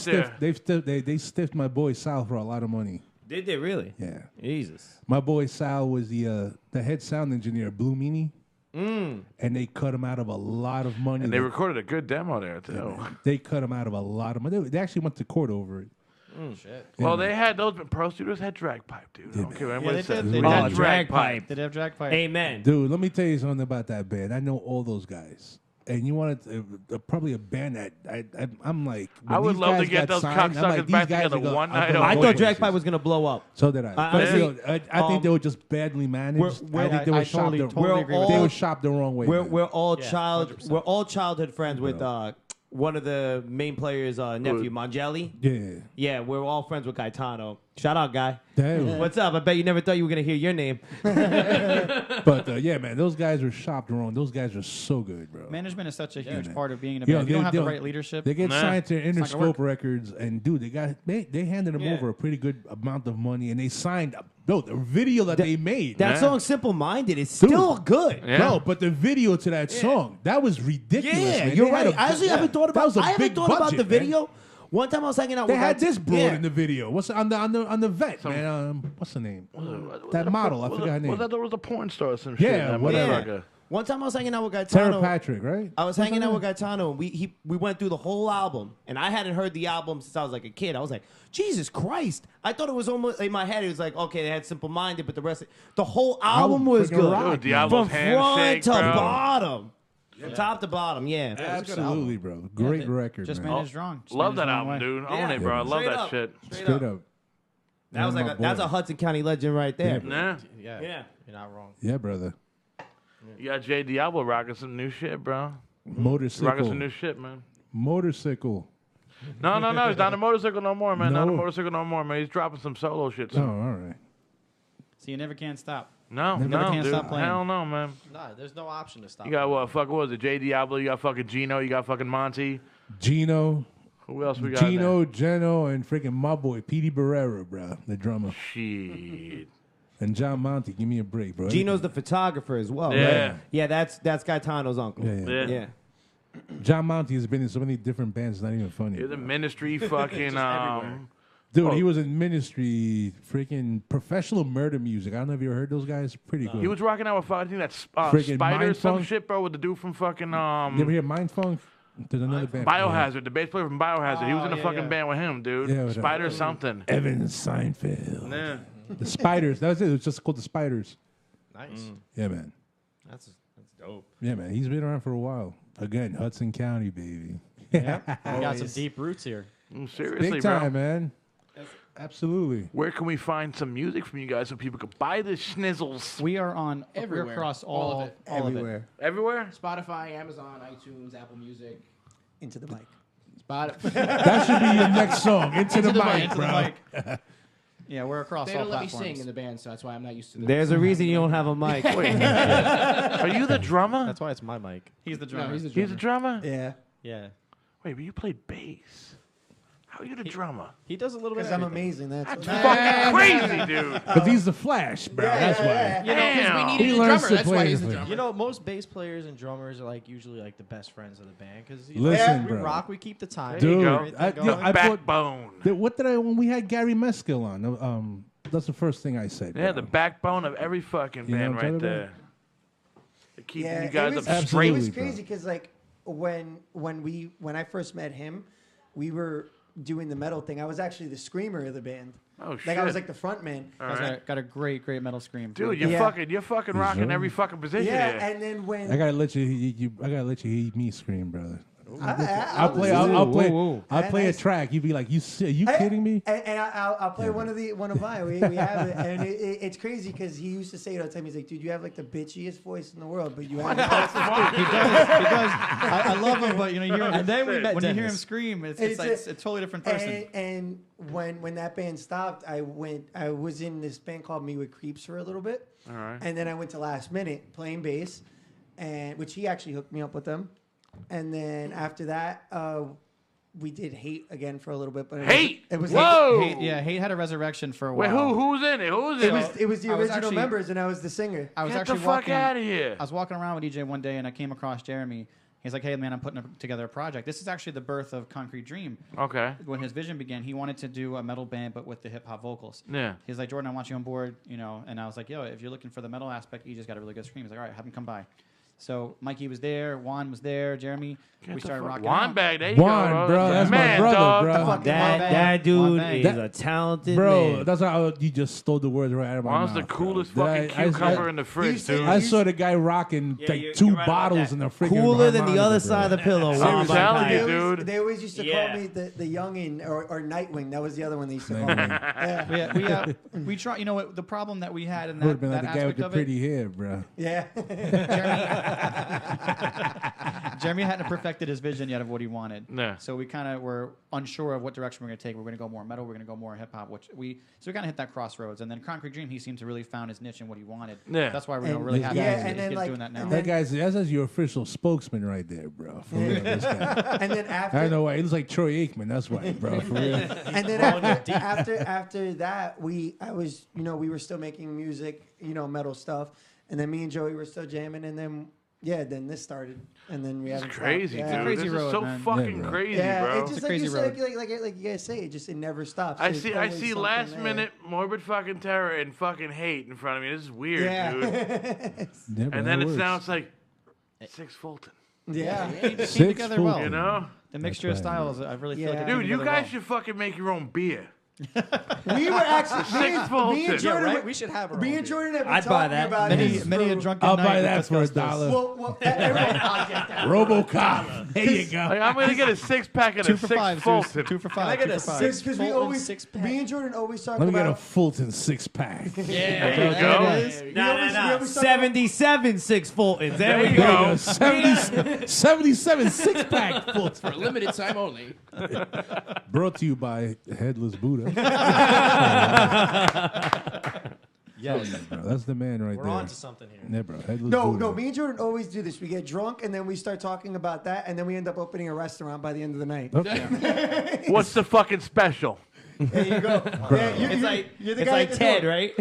Speaker 2: there.
Speaker 3: They stiffed my boy Sal for a lot of money.
Speaker 10: Did they really?
Speaker 3: Yeah.
Speaker 10: Jesus.
Speaker 3: My boy Sal was the head sound engineer, Blue Meanie.
Speaker 10: Mm.
Speaker 3: And they cut him out of a lot of money.
Speaker 2: And they recorded a good demo there too.
Speaker 3: They cut him out of a lot of money. They actually went to court over it.
Speaker 5: Shit.
Speaker 2: Well, they had those pro studios had drag pipe, dude. I don't care what
Speaker 5: they
Speaker 2: it says.
Speaker 5: did.
Speaker 2: We
Speaker 5: They
Speaker 2: had
Speaker 10: did. Drag pipe.
Speaker 4: Did they have drag pipe?
Speaker 10: Amen.
Speaker 3: Dude, let me tell you something about that band. I know all those guys. And you want probably a band that I'm like. when
Speaker 2: I would
Speaker 3: these
Speaker 2: love to
Speaker 3: guys
Speaker 2: get
Speaker 3: got
Speaker 2: those
Speaker 3: signed, I'm
Speaker 2: cocksuckers
Speaker 3: like,
Speaker 2: back
Speaker 3: these guys
Speaker 2: together
Speaker 3: are gonna-
Speaker 2: one
Speaker 3: I'm
Speaker 2: night
Speaker 3: gonna
Speaker 2: only.
Speaker 10: I
Speaker 3: go
Speaker 10: thought
Speaker 3: places.
Speaker 10: Drag Pipe was gonna blow up.
Speaker 3: So did I.
Speaker 10: Honestly,
Speaker 3: I think they were just badly managed.
Speaker 10: we're-
Speaker 3: I think they were
Speaker 4: I
Speaker 3: shopped
Speaker 4: totally
Speaker 10: We're
Speaker 4: agree with
Speaker 3: they
Speaker 10: all-
Speaker 3: were shopped the wrong way.
Speaker 10: We're
Speaker 3: man.
Speaker 10: we're all
Speaker 5: 100%.
Speaker 10: childhood friends with one of the main players' nephew, Mangelli.
Speaker 3: Yeah.
Speaker 10: Yeah, we're all friends with Gaetano. Shout out, guy.
Speaker 3: Damn.
Speaker 10: What's up? I bet you never thought you were gonna hear your name.
Speaker 3: But yeah, man, those guys were shopped wrong. Those guys are so good, bro.
Speaker 4: Management is such a huge
Speaker 3: man.
Speaker 4: part of being in a
Speaker 3: Yeah,
Speaker 4: band. If you don't have the
Speaker 3: they'll-
Speaker 4: right leadership.
Speaker 3: They get
Speaker 2: Nah.
Speaker 3: signed to
Speaker 4: not gonna
Speaker 3: Interscope Records, and dude, they handed them
Speaker 10: Yeah.
Speaker 3: over a pretty good amount of money, and they signed. No, the video that they made.
Speaker 10: That
Speaker 2: Yeah.
Speaker 10: song, Simple Minded, is
Speaker 3: Dude.
Speaker 10: still good.
Speaker 2: Yeah.
Speaker 3: Bro, but the video to that song, that was ridiculous.
Speaker 10: Yeah,
Speaker 3: man.
Speaker 10: you're
Speaker 3: They had
Speaker 10: right.
Speaker 3: a-
Speaker 10: I actually
Speaker 3: yeah,
Speaker 10: haven't thought
Speaker 3: that
Speaker 10: about.
Speaker 3: was a
Speaker 10: I haven't
Speaker 3: big
Speaker 10: thought about
Speaker 3: budget,
Speaker 10: the
Speaker 3: man.
Speaker 10: video. One time I was hanging out.
Speaker 3: They
Speaker 10: with
Speaker 3: had this broad
Speaker 10: yeah.
Speaker 3: in the video. What's on the vet, man? What's the name? That model. I forgot her name.
Speaker 2: Was that there was a porn star or some
Speaker 3: Yeah,
Speaker 2: shit? That
Speaker 3: whatever.
Speaker 2: motherfucker.
Speaker 10: One time I was hanging out with
Speaker 3: Tara
Speaker 10: Gaetano.
Speaker 3: Patrick, right?
Speaker 10: I was hanging out with Gaetano, and we went through the whole album, and I hadn't heard the album since I was like a kid. I was like, Jesus Christ! I thought it was almost in my head. It was like, okay, they had Simple Minded, but the whole album was
Speaker 3: freaking
Speaker 10: good,
Speaker 3: rock,
Speaker 2: Dude, Diablo's
Speaker 10: from front
Speaker 2: Handshake,
Speaker 10: to
Speaker 2: bro.
Speaker 10: bottom, from top to bottom. Yeah,
Speaker 3: Absolutely, bro. Great record,
Speaker 4: Just
Speaker 3: man.
Speaker 4: managed wrong. Just
Speaker 2: Love
Speaker 4: managed
Speaker 2: that
Speaker 4: the wrong
Speaker 2: album,
Speaker 4: way.
Speaker 2: dude.
Speaker 10: Yeah.
Speaker 2: Own it, bro. I love
Speaker 10: Straight
Speaker 2: that
Speaker 10: up.
Speaker 2: shit.
Speaker 3: Straight up.
Speaker 10: That was
Speaker 3: Yeah,
Speaker 10: like
Speaker 3: my
Speaker 10: that's
Speaker 3: boy.
Speaker 10: a Hudson County legend right there.
Speaker 2: Nah.
Speaker 5: Yeah.
Speaker 10: Yeah.
Speaker 5: You're not wrong.
Speaker 3: Yeah, brother.
Speaker 2: You got Jay Diablo rocking some new shit, bro. Rocking
Speaker 3: Motorcycle.
Speaker 2: some new shit, man.
Speaker 3: Motorcycle.
Speaker 2: No. He's not a motorcycle no more, man. Not a
Speaker 3: No.
Speaker 2: motorcycle no more, man. He's dropping some solo shit.
Speaker 3: Oh,
Speaker 2: Soon.
Speaker 3: all right.
Speaker 4: So you never can stop.
Speaker 2: No,
Speaker 4: Never
Speaker 2: no,
Speaker 4: can
Speaker 2: dude.
Speaker 4: stop playing.
Speaker 2: Hell no, man.
Speaker 5: Nah, there's no option to stop.
Speaker 2: You got what was it? Jay Diablo. You got fucking Gino. You got fucking Monty.
Speaker 3: Gino,
Speaker 2: Who else we got? in
Speaker 3: Gino, Geno, and freaking my boy, Petey Barrera, bro, the drummer.
Speaker 2: there? Shit.
Speaker 3: And John Monty, give me a break, bro.
Speaker 10: Gino's the photographer as well.
Speaker 2: Yeah.
Speaker 10: Right? Yeah, that's Gaetano's uncle.
Speaker 3: Yeah.
Speaker 2: Yeah.
Speaker 3: John Monty has been in so many different bands, it's not even funny.
Speaker 2: You're the
Speaker 3: bro.
Speaker 2: ministry fucking
Speaker 3: Dude, he was in Ministry, freaking Professional Murder Music. I don't know if you ever heard those guys. Pretty good.
Speaker 2: He was rocking out with I think that's
Speaker 3: Freaking
Speaker 2: Spider some
Speaker 3: Mindfunk.
Speaker 2: shit, bro, with the dude from fucking
Speaker 3: You ever hear Mindfunk? There's another band.
Speaker 2: Biohazard, the bass player from Biohazard. He was in a
Speaker 5: yeah,
Speaker 2: fucking
Speaker 5: yeah.
Speaker 2: band with him, dude.
Speaker 3: Yeah, with
Speaker 2: Spider something.
Speaker 3: Evan Seinfeld.
Speaker 2: Yeah.
Speaker 3: The Spiders. That was it. It was just called the Spiders.
Speaker 5: Nice.
Speaker 3: Yeah, man.
Speaker 5: That's dope.
Speaker 3: Yeah, man. He's been around for a while. Again, Hudson County, baby.
Speaker 5: We got some deep roots here.
Speaker 2: Seriously,
Speaker 3: Big
Speaker 2: bro.
Speaker 3: time, man. Absolutely.
Speaker 2: Where can we find some music from you guys so people could buy the schnizzles?
Speaker 4: We are on
Speaker 7: Everywhere.
Speaker 4: We're across
Speaker 7: All
Speaker 4: all
Speaker 7: of it.
Speaker 4: all of it.
Speaker 8: Everywhere.
Speaker 2: Everywhere?
Speaker 7: Spotify, Amazon, iTunes, Apple Music.
Speaker 8: Into the mic.
Speaker 7: Spotify.
Speaker 3: That should be your next song. Into the mic,
Speaker 4: Into
Speaker 3: bro.
Speaker 4: the mic. Yeah, we're across
Speaker 7: They
Speaker 4: all
Speaker 7: don't let me
Speaker 4: platforms.
Speaker 7: sing in the band, so that's why I'm not used to this.
Speaker 10: There's a reason you don't have a mic.
Speaker 2: Are you the drummer?
Speaker 5: That's why it's my mic.
Speaker 4: He's the drummer.
Speaker 7: No, he's the drummer.
Speaker 2: He's the drummer?
Speaker 8: Yeah.
Speaker 5: Yeah.
Speaker 2: Wait, but you played bass. How are you the drummer?
Speaker 5: He does a little bit
Speaker 8: Because
Speaker 5: of
Speaker 8: I'm
Speaker 5: everything.
Speaker 8: amazing. That's
Speaker 2: That's
Speaker 8: why.
Speaker 2: fucking crazy, dude.
Speaker 3: Because he's the Flash, bro. That's why.
Speaker 7: You know, because we
Speaker 2: Damn.
Speaker 7: needed
Speaker 3: He
Speaker 7: a
Speaker 3: learns
Speaker 7: drummer.
Speaker 3: to
Speaker 7: That's
Speaker 3: play
Speaker 7: why he's the
Speaker 3: the-
Speaker 7: drummer.
Speaker 5: You know, most bass players and drummers are like usually like the best friends of the band because
Speaker 3: Listen,
Speaker 5: we
Speaker 3: bro.
Speaker 5: rock, we keep the time.
Speaker 2: There you
Speaker 3: Dude,
Speaker 2: go.
Speaker 5: everything
Speaker 3: I
Speaker 5: going.
Speaker 3: thought-
Speaker 2: Backbone.
Speaker 3: What did I, when we had Gary Meskill on, that's the first thing I said.
Speaker 2: Yeah,
Speaker 3: bro.
Speaker 2: the backbone of every fucking
Speaker 3: You know
Speaker 2: band
Speaker 3: what I'm
Speaker 2: right
Speaker 3: talking
Speaker 2: there. They're keeping
Speaker 8: Yeah,
Speaker 2: you guys
Speaker 8: it was,
Speaker 2: up
Speaker 8: It
Speaker 2: straight.
Speaker 8: was
Speaker 3: bro.
Speaker 8: crazy because like when I first met him, we were doing the metal thing. I was actually the screamer of the band.
Speaker 2: Oh shit!
Speaker 8: Like I was like the front man.
Speaker 2: All
Speaker 4: Guys
Speaker 2: right.
Speaker 4: got a great metal scream.
Speaker 2: Dude, you're
Speaker 8: Yeah.
Speaker 2: fucking rocking every fucking position
Speaker 8: Yeah,
Speaker 2: here.
Speaker 8: and then when
Speaker 3: I gotta let you hear me scream, brother.
Speaker 8: I'll
Speaker 3: Play a track. You'd be like, are you kidding me?
Speaker 8: And I'll play one of mine. We have it, and it's crazy because he used to say it all the time. He's like, "Dude, you have like the bitchiest voice in the world, but you have."
Speaker 4: He does. I love him, but you know, you hear him,
Speaker 5: And then we met
Speaker 4: when you hear him
Speaker 5: Dennis.
Speaker 4: scream, it's
Speaker 8: It's
Speaker 4: like a totally different person.
Speaker 8: And when that band stopped, I was in this band called Me with Creeps for a little bit,
Speaker 2: All right.
Speaker 8: and then I went to Last Minute playing bass. and which he actually hooked me up with them. And then after that, we did Hate again for a little bit. But
Speaker 2: Hate?
Speaker 8: It was
Speaker 2: Whoa!
Speaker 4: Hate had a resurrection for a
Speaker 2: Wait,
Speaker 4: while.
Speaker 2: who's in it? Who's in it?
Speaker 8: It was the
Speaker 4: I was
Speaker 8: original
Speaker 4: actually-
Speaker 8: members, and I was the singer.
Speaker 4: I was
Speaker 2: Get the
Speaker 4: actually
Speaker 2: fuck
Speaker 4: walking
Speaker 2: out of here.
Speaker 4: I was walking around with Ejae one day, and I came across Jeremy. He's like, "Hey, man, I'm putting together a project." This is actually the birth of Concrete Dream.
Speaker 2: Okay.
Speaker 4: When his vision began, he wanted to do a metal band, but with the hip hop vocals.
Speaker 2: Yeah.
Speaker 4: He's like, "Jordan, I want you on board," you know. And I was like, "Yo, if you're looking for the metal aspect, Ejae's got a really good scream." He's like, "All right, have him come by." So Mikey was there, Juan was there, Jeremy. We started rocking
Speaker 2: Juan
Speaker 4: out.
Speaker 2: bag, there you
Speaker 3: Juan,
Speaker 2: go,
Speaker 3: bro, that's my
Speaker 2: man,
Speaker 3: brother,
Speaker 2: dog.
Speaker 3: bro.
Speaker 8: Fucking
Speaker 10: That dude
Speaker 4: Juan
Speaker 10: is
Speaker 4: Bang.
Speaker 10: a talented
Speaker 3: Bro,
Speaker 10: man.
Speaker 3: that's how you just stole the words right out of my
Speaker 2: Juan's
Speaker 3: mouth.
Speaker 2: the coolest
Speaker 3: bro.
Speaker 2: fucking cucumber in the fridge, dude.
Speaker 3: I saw the guy rocking
Speaker 6: Yeah,
Speaker 3: like
Speaker 6: you're
Speaker 3: 2
Speaker 6: right about
Speaker 3: bottles
Speaker 6: that.
Speaker 3: in the freaking
Speaker 10: Cooler than the
Speaker 3: harmonica,
Speaker 10: other
Speaker 3: bro.
Speaker 10: side of the pillow.
Speaker 2: I'm
Speaker 10: Juan
Speaker 2: telling
Speaker 10: Bang.
Speaker 2: you,
Speaker 8: They always,
Speaker 2: dude.
Speaker 8: they always used to
Speaker 6: Yeah.
Speaker 8: call me the youngin or Nightwing. That was the other one they used to call me.
Speaker 3: Nightwing.
Speaker 8: Yeah.
Speaker 4: We try. You know what? The problem that we had in
Speaker 3: Would
Speaker 4: that,
Speaker 3: have been like
Speaker 4: that
Speaker 3: the guy with
Speaker 4: aspect
Speaker 3: the
Speaker 4: of
Speaker 3: pretty hair, bro.
Speaker 8: Yeah.
Speaker 4: Jeremy hadn't perfected his vision yet of what he wanted.
Speaker 2: Yeah.
Speaker 4: So we kind of were unsure of what direction we're going to take. We're going to go more metal. We're going to go more hip hop. So we kind of hit that crossroads. And then Concrete Dream, he seemed to really found his niche and what he wanted.
Speaker 2: Yeah.
Speaker 4: That's why we're
Speaker 8: And-
Speaker 4: really
Speaker 3: Yeah,
Speaker 4: happy
Speaker 8: and
Speaker 4: he's
Speaker 8: then, like,
Speaker 4: doing that now.
Speaker 8: and
Speaker 3: That guy's that's your official spokesman right there, bro. For real, this guy.
Speaker 8: And then after,
Speaker 3: I don't know why. He looks like Troy Aikman. That's why, bro. For real.
Speaker 8: and then after that, we were still making music, metal stuff, and then me and Joey were still jamming, and then then this started, and then we
Speaker 2: It's
Speaker 8: haven't
Speaker 2: crazy,
Speaker 8: stopped.
Speaker 2: dude.
Speaker 8: Yeah.
Speaker 4: Crazy
Speaker 2: This
Speaker 4: road,
Speaker 2: is so
Speaker 4: man.
Speaker 2: fucking
Speaker 3: Yeah, bro.
Speaker 2: crazy,
Speaker 8: Yeah,
Speaker 2: bro.
Speaker 8: it's just
Speaker 4: It's a
Speaker 8: like you
Speaker 4: crazy
Speaker 8: said,
Speaker 4: road.
Speaker 8: like you guys say, it just never stops.
Speaker 2: I
Speaker 8: There's
Speaker 2: see
Speaker 8: always something
Speaker 2: Last
Speaker 8: there.
Speaker 2: Minute, Morbid fucking Terror, and fucking Hate in front of me. This is weird,
Speaker 8: Yeah.
Speaker 2: dude.
Speaker 3: Yeah, bro,
Speaker 2: And then
Speaker 3: that
Speaker 2: now
Speaker 3: works.
Speaker 2: it's like 6 Fulton.
Speaker 8: Yeah.
Speaker 4: They came
Speaker 3: Six
Speaker 4: together well.
Speaker 3: Fulton.
Speaker 2: You know?
Speaker 4: The mixture of
Speaker 3: right.
Speaker 4: styles, I really feel like
Speaker 8: Yeah.
Speaker 4: it came
Speaker 2: Dude, you
Speaker 4: together
Speaker 2: guys
Speaker 4: well.
Speaker 2: should fucking make your own beer.
Speaker 8: We were actually me and
Speaker 2: Yeah,
Speaker 8: Jordan.
Speaker 5: right? We should have our
Speaker 8: Me
Speaker 5: own
Speaker 8: and Jordan have been
Speaker 10: I'd buy
Speaker 8: talking
Speaker 10: that.
Speaker 8: about
Speaker 4: Many,
Speaker 8: this
Speaker 4: many a
Speaker 8: for-
Speaker 4: drunken
Speaker 3: I'll
Speaker 4: night.
Speaker 3: buy
Speaker 4: we
Speaker 3: that for
Speaker 4: discussed this.
Speaker 3: $1.
Speaker 8: Well, everyone,
Speaker 3: RoboCop. There you go.
Speaker 2: Like, I'm going to get a 6-pack and
Speaker 4: Two
Speaker 2: a
Speaker 4: for
Speaker 2: 6
Speaker 4: five.
Speaker 2: Fulton.
Speaker 4: 2 for
Speaker 5: Can I
Speaker 4: 5.
Speaker 5: get
Speaker 4: 2
Speaker 5: a
Speaker 4: for 5.
Speaker 5: six?
Speaker 8: because we
Speaker 5: Fulton
Speaker 8: always,
Speaker 5: six-pack.
Speaker 8: me and Jordan always talk
Speaker 3: Let me get a
Speaker 8: about.
Speaker 3: Fulton 6-pack.
Speaker 2: There you go.
Speaker 8: We always talk about-
Speaker 10: 77 6 Fultons. There
Speaker 2: There
Speaker 10: we
Speaker 2: you
Speaker 10: go.
Speaker 2: go.
Speaker 3: 77 6-pack Fulton.
Speaker 7: For a limited time only.
Speaker 3: Brought to you by Headless Buddha.
Speaker 5: Yes.
Speaker 3: Bro, that's the man right
Speaker 5: We're
Speaker 3: there.
Speaker 5: on to something here.
Speaker 3: Yeah, bro. Headless
Speaker 8: No,
Speaker 3: Buddha.
Speaker 8: no. Me and Jordan always do this. We get drunk and then we start talking about that, and then we end up opening a restaurant by the end of the night.
Speaker 3: Okay.
Speaker 2: What's the fucking special?
Speaker 8: There you go. Yeah,
Speaker 10: It's like,
Speaker 8: you're the
Speaker 10: it's
Speaker 8: guy
Speaker 10: like
Speaker 8: at the
Speaker 10: Ted,
Speaker 8: door.
Speaker 10: right?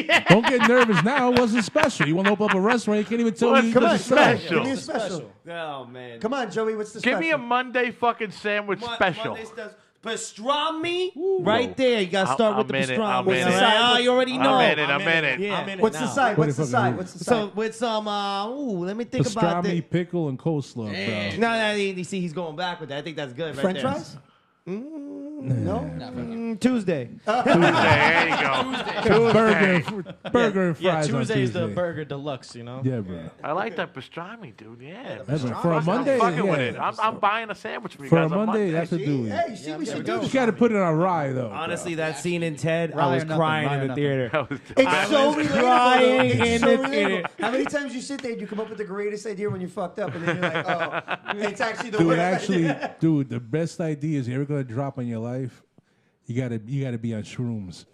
Speaker 8: Yeah.
Speaker 3: Don't get nervous now. It wasn't special. You want to open up a restaurant, you can't even tell
Speaker 2: What's
Speaker 3: me.
Speaker 2: the
Speaker 3: there's a special.
Speaker 2: special?
Speaker 8: Give me a special.
Speaker 6: Oh man.
Speaker 8: Come on, Joey. What's the
Speaker 2: Give
Speaker 8: special?
Speaker 2: me a Monday fucking sandwich special.
Speaker 6: Monday stuff. Pastrami.
Speaker 10: Right there. You got to start with the
Speaker 2: I'm in it,
Speaker 10: pastrami.
Speaker 2: I'm in
Speaker 10: all
Speaker 2: it.
Speaker 10: right? Oh, you already know.
Speaker 2: I'm in it.
Speaker 10: Yeah.
Speaker 5: I'm in it
Speaker 8: What's the
Speaker 5: now.
Speaker 8: side?
Speaker 3: What
Speaker 8: What's
Speaker 3: the
Speaker 8: the
Speaker 3: fuck
Speaker 8: side?
Speaker 3: is
Speaker 8: What's the
Speaker 10: So
Speaker 8: side?
Speaker 10: with some, let me think about
Speaker 3: Pastrami,
Speaker 10: it.
Speaker 3: pickle, and coleslaw, bro.
Speaker 10: No, you see, he's going back with that. I think that's good. Right
Speaker 8: French
Speaker 10: there.
Speaker 8: fries? No.
Speaker 10: Tuesday.
Speaker 2: There you go.
Speaker 3: Burger and
Speaker 5: Yeah,
Speaker 3: fries on
Speaker 5: Tuesday is the
Speaker 3: Tuesday.
Speaker 5: burger deluxe, you know?
Speaker 3: Yeah, bro.
Speaker 2: I like that pastrami, dude. Yeah.
Speaker 3: That's right. For a Monday,
Speaker 2: I'm fucking with
Speaker 3: yeah.
Speaker 2: it. I'm buying a sandwich for you
Speaker 3: For
Speaker 2: guys
Speaker 3: a
Speaker 2: on
Speaker 3: Monday,
Speaker 2: Monday.
Speaker 3: that's a do.
Speaker 8: Hey, you see, we should do
Speaker 3: You
Speaker 8: this.
Speaker 3: got to put it on rye, though. bro.
Speaker 10: Honestly, that scene in Ted, I
Speaker 4: Rye
Speaker 10: was
Speaker 4: or nothing,
Speaker 10: crying
Speaker 4: rye
Speaker 10: in
Speaker 4: or
Speaker 10: the
Speaker 4: nothing.
Speaker 10: theater.
Speaker 2: That was
Speaker 8: It's so
Speaker 10: was
Speaker 8: relatable.
Speaker 10: crying
Speaker 8: though. It's
Speaker 10: in
Speaker 8: so
Speaker 10: the
Speaker 8: relatable.
Speaker 10: theater.
Speaker 8: How many times you sit there and you come up with the greatest idea when you fucked up, and then you're like, oh, it's actually the
Speaker 3: Dude,
Speaker 8: worst
Speaker 3: actually,
Speaker 8: idea.
Speaker 3: dude, the best ideas you're ever gonna drop in your life, you gotta be on shrooms.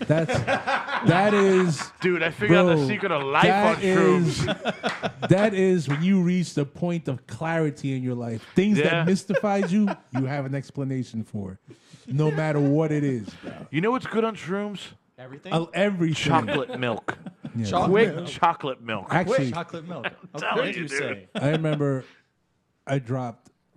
Speaker 3: That is,
Speaker 2: Dude, I figured out
Speaker 3: bro,
Speaker 2: the secret of life on shrooms.
Speaker 3: that is when you reach the point of clarity in your life. Things
Speaker 2: Yeah.
Speaker 3: that mystifies you, you have an explanation for, no matter what it is, bro.
Speaker 2: You know what's good on shrooms?
Speaker 5: Everything?
Speaker 3: Everything.
Speaker 2: Chocolate milk.
Speaker 3: Yeah.
Speaker 2: Quick chocolate milk.
Speaker 3: Actually,
Speaker 5: Chocolate milk.
Speaker 2: telling
Speaker 5: What
Speaker 2: you,
Speaker 5: do you
Speaker 2: dude.
Speaker 5: say?
Speaker 3: I remember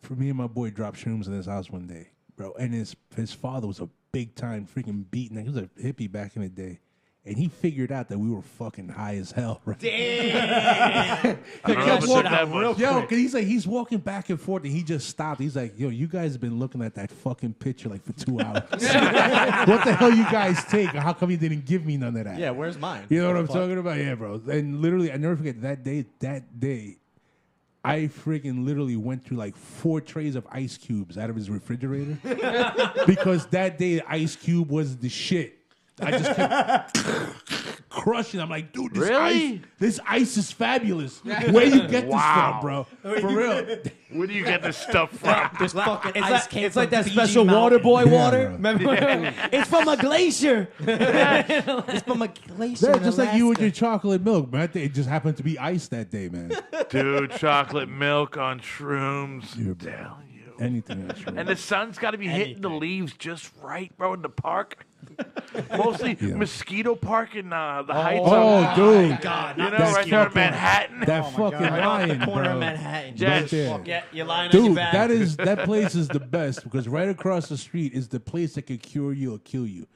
Speaker 3: for me and my boy dropped shrooms in his house one day, bro. And his father was a big time freaking beatnik. He was a hippie back in the day. And he figured out that we were fucking high as hell, right?
Speaker 2: I don't know if it took that much.
Speaker 3: Yo, cause he's walking back and forth and he just stopped. He's like, yo, you guys have been looking at that fucking picture like for 2 hours. What the hell you guys take? How come you didn't give me none of that?
Speaker 5: Yeah, where's mine?
Speaker 3: You know what I'm talking about? Yeah, bro. And literally, I never forget that day, I freaking literally went through like 4 trays of ice cubes out of his refrigerator. Because that day, Ice Cube was the shit. I just kept crushing. I'm like, dude, this ice is fabulous. Where you get this from, bro? For real.
Speaker 2: Where do you get this stuff from?
Speaker 5: This fucking
Speaker 10: It's
Speaker 5: ice
Speaker 10: like,
Speaker 5: came
Speaker 10: it's
Speaker 5: from
Speaker 10: like that
Speaker 5: Fiji
Speaker 10: special
Speaker 5: Mountain.
Speaker 10: water boy water.
Speaker 3: bro.
Speaker 10: Remember? It's from a glacier. It's from a glacier.
Speaker 3: Yeah,
Speaker 10: in
Speaker 3: just like you with
Speaker 10: Alaska.
Speaker 3: your chocolate milk, man. I think it just happened to be ice that day, man.
Speaker 2: Dude, chocolate milk on shrooms.
Speaker 3: You're
Speaker 2: Tell
Speaker 3: bad.
Speaker 2: you.
Speaker 3: Anything that's true.
Speaker 2: And the sun's got to be hitting the leaves just right, bro, in the park. Mostly mosquito park in the Heights.
Speaker 3: Oh, dude.
Speaker 5: God,
Speaker 2: You know,
Speaker 3: That's
Speaker 2: right there in
Speaker 3: fucking-
Speaker 2: Manhattan.
Speaker 3: That fucking lion,
Speaker 5: corner
Speaker 3: bro.
Speaker 5: of Manhattan.
Speaker 2: Yes.
Speaker 3: Right there.
Speaker 10: Yeah, you're lying on your
Speaker 3: Dude,
Speaker 10: back.
Speaker 3: that place is the best because right across the street is the place that could cure you or kill you.